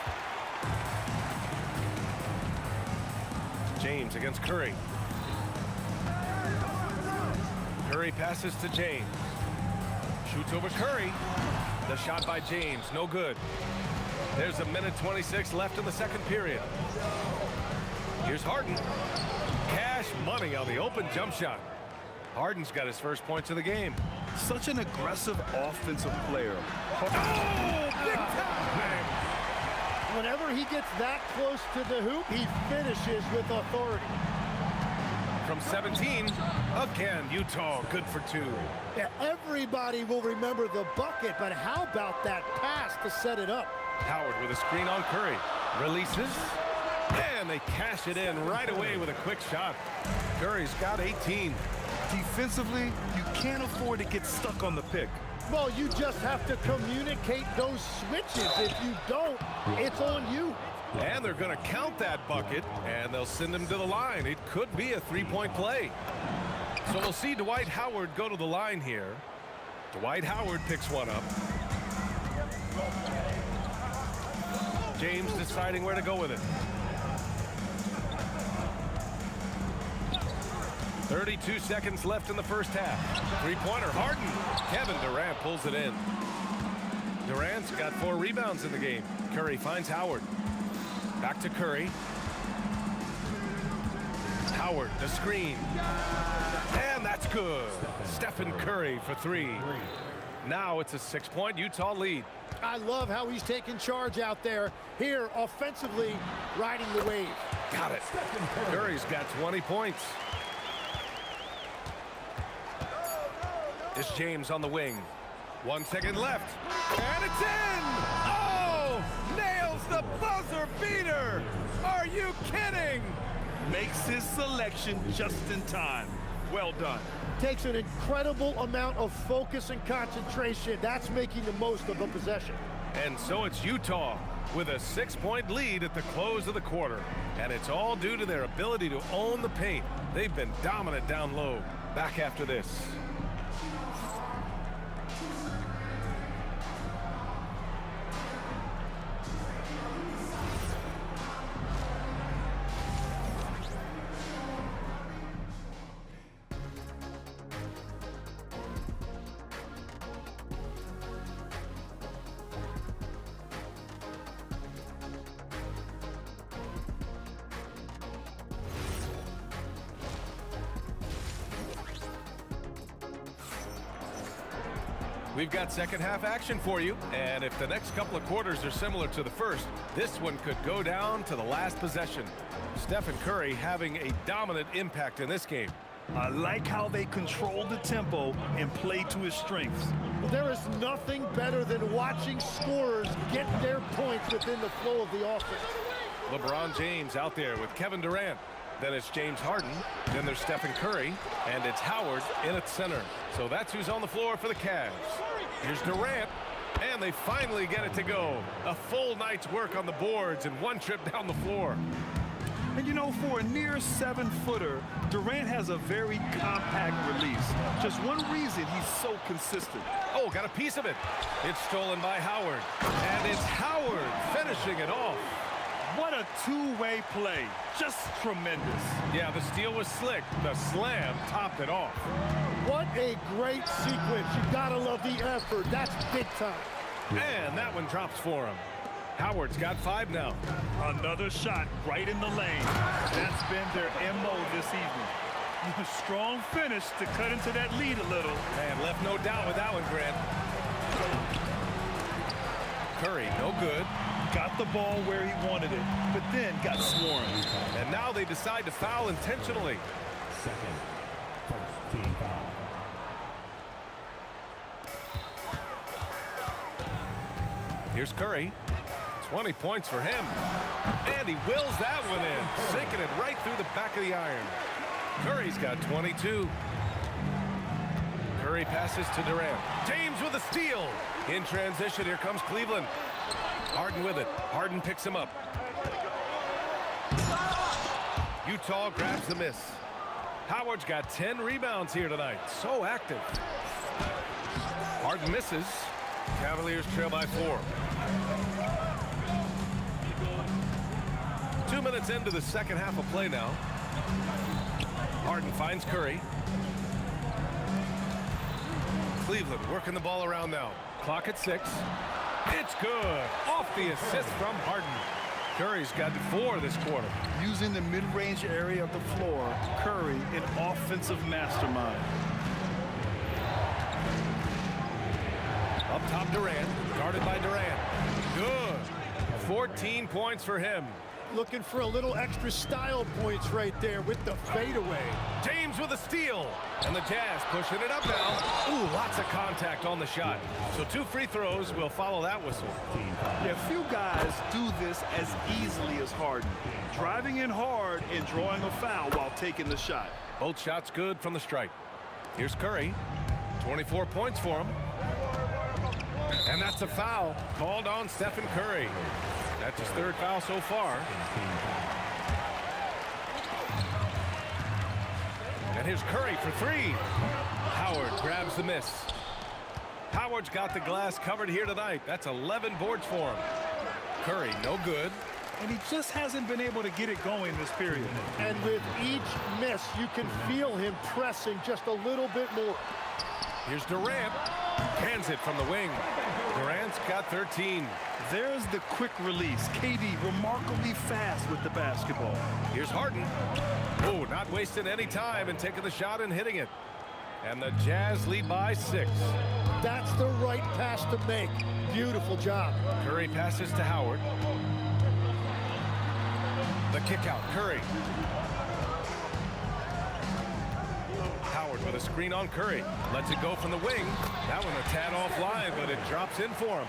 James against Curry. Curry passes to James. Shoots over Curry. The shot by James, no good. There's a minute 26 left in the second period. Here's Harden. Cash money on the open jump shot. Harden's got his first points of the game. Such an aggressive offensive player. Oh, big time! Whenever he gets that close to the hoop, he finishes with authority. From 17, again, Utah good for 2. Yeah, everybody will remember the bucket, but how about that pass to set it up? Howard with a screen on Curry. Releases, and they cash it in right away with a quick shot. Curry's got 18. Defensively, you can't afford to get stuck on the pick. Well, you just have to communicate those switches. If you don't, it's on you. And they're going to count that bucket, and they'll send him to the line. It could be a 3-point play. So we'll see Dwight Howard go to the line here. Dwight Howard picks one up. James deciding where to go with it. 32 seconds left in the first half. 3-pointer, Harden. Kevin Durant pulls it in. Durant's got 4 rebounds in the game. Curry finds Howard. Back to Curry. Howard, the screen. And that's good. Stephen Curry for 3. Now it's a 6-point Utah lead. I love how he's taking charge out there. Here, offensively, riding the wave. Got it. Curry's got 20 points. It's James on the wing. 1 second left. And it's in! Oh! Nails the buzzer beater! Are you kidding? Makes his selection just in time. Well done. Takes an incredible amount of focus and concentration. That's making the most of a possession. And so it's Utah with a 6-point lead at the close of the quarter. And it's all due to their ability to own the paint. They've been dominant down low. Back after this. We've got second half action for you, and if the next couple of quarters are similar to the first, this one could go down to the last possession. Stephen Curry having a dominant impact in this game. I like how they control the tempo and play to his strengths. Well, there is nothing better than watching scorers get their points within the flow of the offense. LeBron James out there with Kevin Durant. Then it's James Harden. Then there's Stephen Curry. And it's Howard in at center. So that's who's on the floor for the Cavs. Here's Durant. And they finally get it to go. A full night's work on the boards and one trip down the floor. And you know, for a near 7-footer, Durant has a very compact release. Just one reason he's so consistent. Oh, got a piece of it. It's stolen by Howard. And it's Howard finishing it off. What a two-way play. Just tremendous. Yeah, the steal was slick. The slam topped it off. What a great sequence. You gotta love the effort. That's big time. And that one drops for him. Howard's got 5 now. Another shot right in the lane. That's been their MO this evening. Strong finish to cut into that lead a little. Man, left no doubt with that one, Grant. Curry, no good. Got the ball where he wanted it, but then got swarmed. And now they decide to foul intentionally. Second, first team foul. Here's Curry. 20 points for him. And he wills that one in, sinking it right through the back of the iron. Curry's got 22. Curry passes to Durant. James with a steal. In transition, here comes Cleveland. Harden with it. Harden picks him up. Utah grabs the miss. Howard's got 10 rebounds here tonight. So active. Harden misses. Cavaliers trail by 4. 2 minutes into the second half of play now. Harden finds Curry. Cleveland working the ball around now. Clock at 6. It's good. Off the assist from Harden. Curry's got 4 this quarter. Using the mid-range area of the floor, Curry, an offensive mastermind. Up top, Durant. Guarded by Durant. Good. 14 points for him. Looking for a little extra style points right there with the fadeaway. James with a steal. And the Jazz pushing it up now. Ooh, lots of contact on the shot. So 2 free throws will follow that whistle. Yeah, few guys do this as easily as Harden. Driving in hard and drawing a foul while taking the shot. Both shots good from the stripe. Here's Curry. 24 points for him. And that's a foul called on Stephen Curry. That's his 3rd foul so far. And here's Curry for 3. Howard grabs the miss. Howard's got the glass covered here tonight. That's 11 boards for him. Curry, no good. And he just hasn't been able to get it going this period. And with each miss, you can feel him pressing just a little bit more. Here's Durant. Hands it from the wing. Durant's got 13. There's the quick release. KD remarkably fast with the basketball. Here's Harden. Oh, not wasting any time and taking the shot and hitting it. And the Jazz lead by 6. That's the right pass to make. Beautiful job. Curry passes to Howard. The kick out, Curry. Howard with a screen on Curry. Lets it go from the wing. That one a tad offline, but it drops in for him.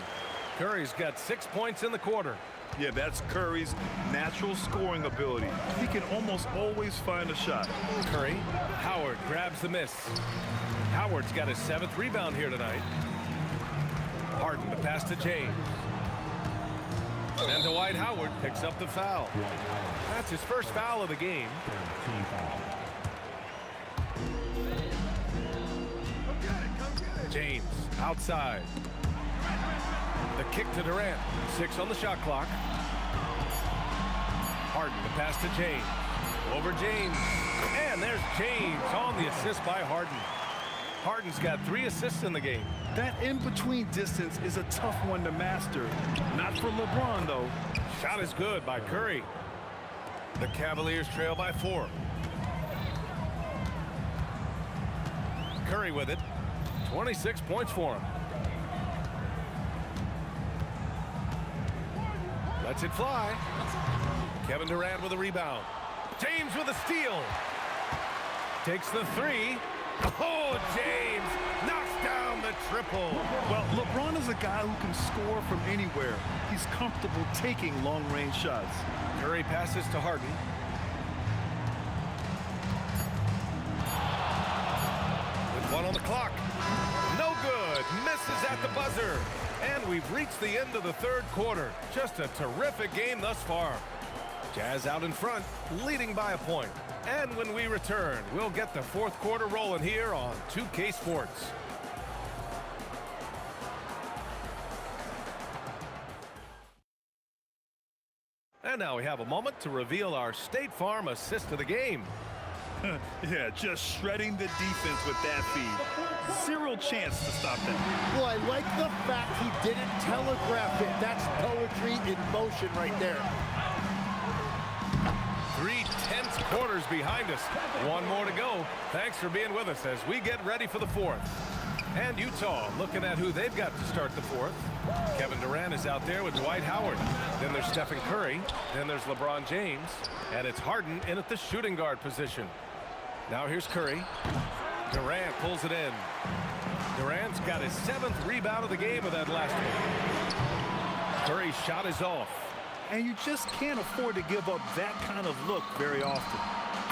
Curry's got 6 points in the quarter. Yeah, that's Curry's natural scoring ability. He can almost always find a shot. Curry. Howard grabs the miss. Howard's got his 7th rebound here tonight. Harden to pass to James. And Dwight Howard picks up the foul. That's his 1st foul of the game. James outside. The kick to Durant. 6 on the shot clock. Harden to pass to James. Over James. And there's James on the assist by Harden. Harden's got 3 assists in the game. That in-between distance is a tough one to master. Not for LeBron, though. Shot is good by Curry. The Cavaliers trail by 4. Curry with it. 26 points for him. Lets it fly. Kevin Durant with a rebound. James with a steal. Takes the 3. Oh, James knocks down the triple. Well, LeBron is a guy who can score from anywhere. He's comfortable taking long-range shots. Curry passes to Harden. With 1 on the clock. No good. Misses at the buzzer. And we've reached the end of the 3rd quarter. Just a terrific game thus far. Jazz out in front, leading by a point. And when we return, we'll get the 4th quarter rolling here on 2K Sports. And now we have a moment to reveal our State Farm assist of the game. Yeah, just shredding the defense with that feed. Zero chance to stop that. Well, I like the fact he didn't telegraph it. That's poetry in motion right there. 3/10 quarter's behind us. One more to go. Thanks for being with us as we get ready for the fourth. And Utah looking at who they've got to start the fourth. Kevin Durant is out there with Dwight Howard. Then there's Stephen Curry. Then there's LeBron James. And it's Harden in at the shooting guard position. Now here's Curry. Durant pulls it in. Durant's got his 7th rebound of the game with that last one. Curry's shot is off. And you just can't afford to give up that kind of look very often.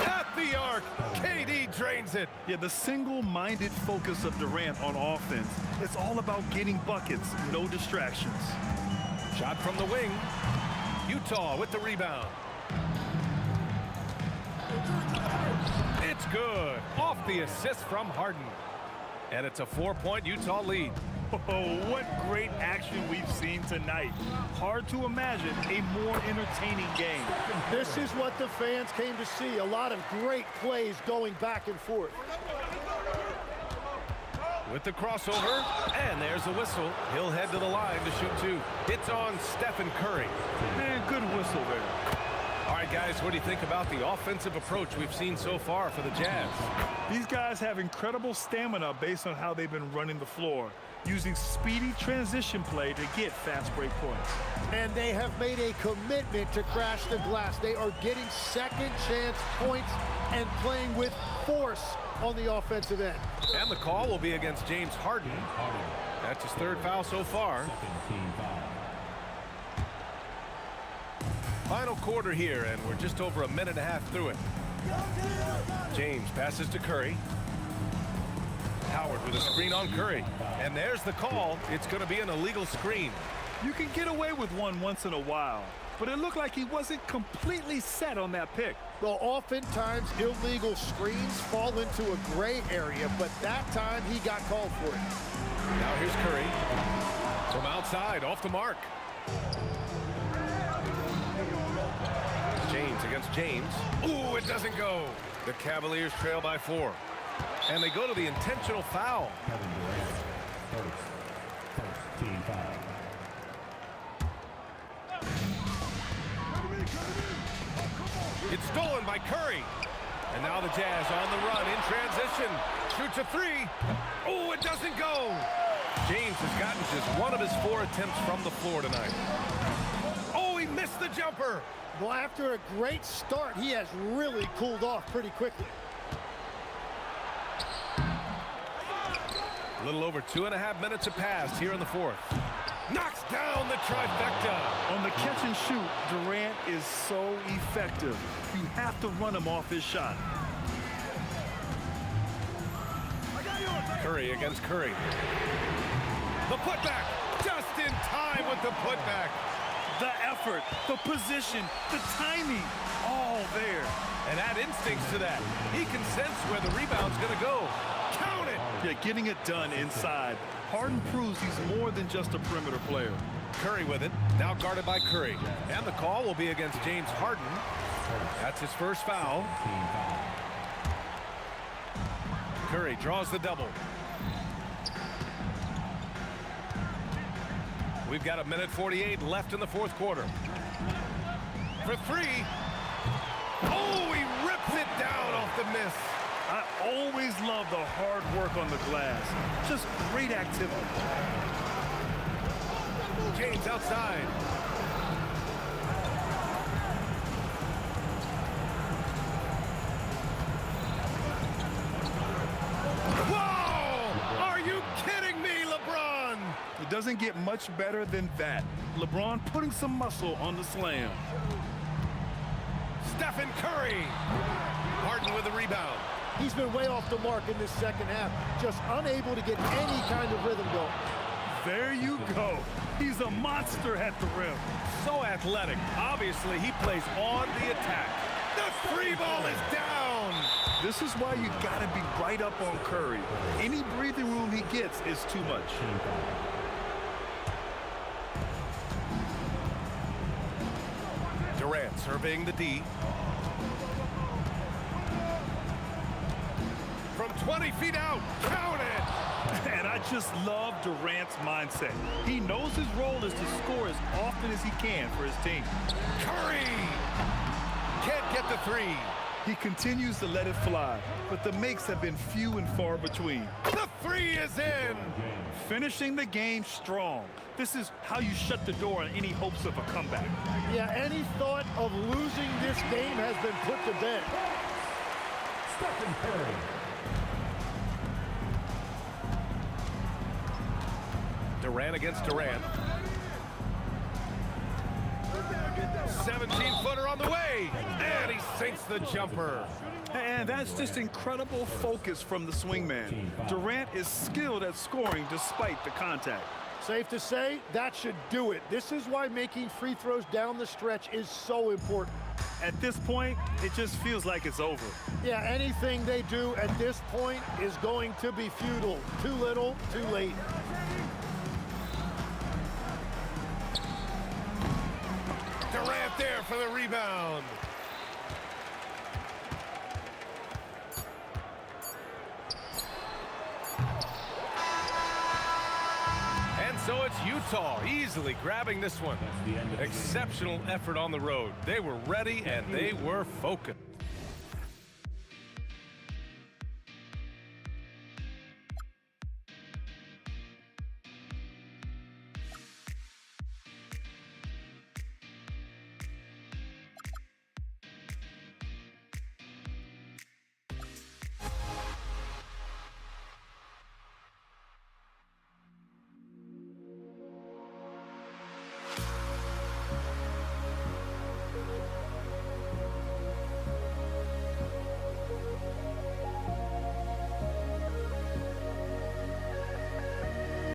At the arc, KD drains it. Yeah, the single-minded focus of Durant on offense. It's all about getting buckets, no distractions. Shot from the wing. Utah with the rebound. It's good. Off the assist from Harden. And it's a 4-point Utah lead. Oh, what great action we've seen tonight. Hard to imagine a more entertaining game. This is what the fans came to see. A lot of great plays going back and forth. With the crossover, and there's the whistle. He'll head to the line to shoot two. It's on Stephen Curry. Man, good whistle there. All right, guys, what do you think about the offensive approach we've seen so far for the Jazz? These guys have incredible stamina based on how they've been running the floor, using speedy transition play to get fast break points. And they have made a commitment to crash the glass. They are getting second chance points and playing with force on the offensive end. And the call will be against James Harden. That's his 3rd foul so far. Final quarter here, and we're just over a minute and a half through it. James passes to Curry. Howard with a screen on Curry. And there's the call. It's going to be an illegal screen. You can get away with one once in a while, but it looked like he wasn't completely set on that pick. Well, oftentimes illegal screens fall into a gray area, but that time he got called for it. Now here's Curry. From outside, off the mark. James against James. Ooh, it doesn't go. The Cavaliers trail by 4. And they go to the intentional foul. Kevin Durant, first team foul. It's stolen by Curry. And now the Jazz on the run in transition. Shoots a 3. Oh, it doesn't go. James has gotten just one of his 4 attempts from the floor tonight. Oh, he missed the jumper. Well, after a great start, he has really cooled off pretty quickly. A little over 2.5 minutes have passed here in the 4th. Knocks down the trifecta. On the catch and shoot, Durant is so effective. You have to run him off his shot. Curry against Curry. The putback. Just in time with the putback. The effort, the position, the timing, all there. And add instincts to that. He can sense where the rebound's going to go. Count it! Yeah, getting it done inside. Harden proves he's more than just a perimeter player. Curry with it, now guarded by Curry. And the call will be against James Harden. That's his 1st foul. Curry draws the double. We've got 1:48 left in the 4th quarter. For 3. Oh, he rips it down off the miss. I always love the hard work on the glass. Just great activity. James outside. Whoa! Are you kidding me, LeBron? It doesn't get much better than that. LeBron putting some muscle on the slam. Stephen Curry. Harden with the rebound. He's been way off the mark in this second half, just unable to get any kind of rhythm going. There you go. He's a monster at the rim. So athletic. Obviously, he plays on the attack. The 3 ball is down. This is why you got to be right up on Curry. Any breathing room he gets is too much. Durant surveying the D. From 20 feet out, count it! And I just love Durant's mindset. He knows his role is to score as often as he can for his team. Curry! Can't get the 3. He continues to let it fly, but the makes have been few and far between. The three is in. Finishing the game strong. This is how you shut the door on any hopes of a comeback. Yeah, any thought of losing this game has been put to bed. Stephen Curry. Durant against Durant. 17-footer on the way, and he sinks the jumper. And that's just incredible focus from the swingman. Durant is skilled at scoring despite the contact. Safe to say, that should do it. This is why making free throws down the stretch is so important. At this point, it just feels like it's over. Yeah, anything they do at this point is going to be futile. Too little, too late. Durant there for the rebound. And so it's Utah easily grabbing this one. Exceptional effort on the road. They were ready and they were focused.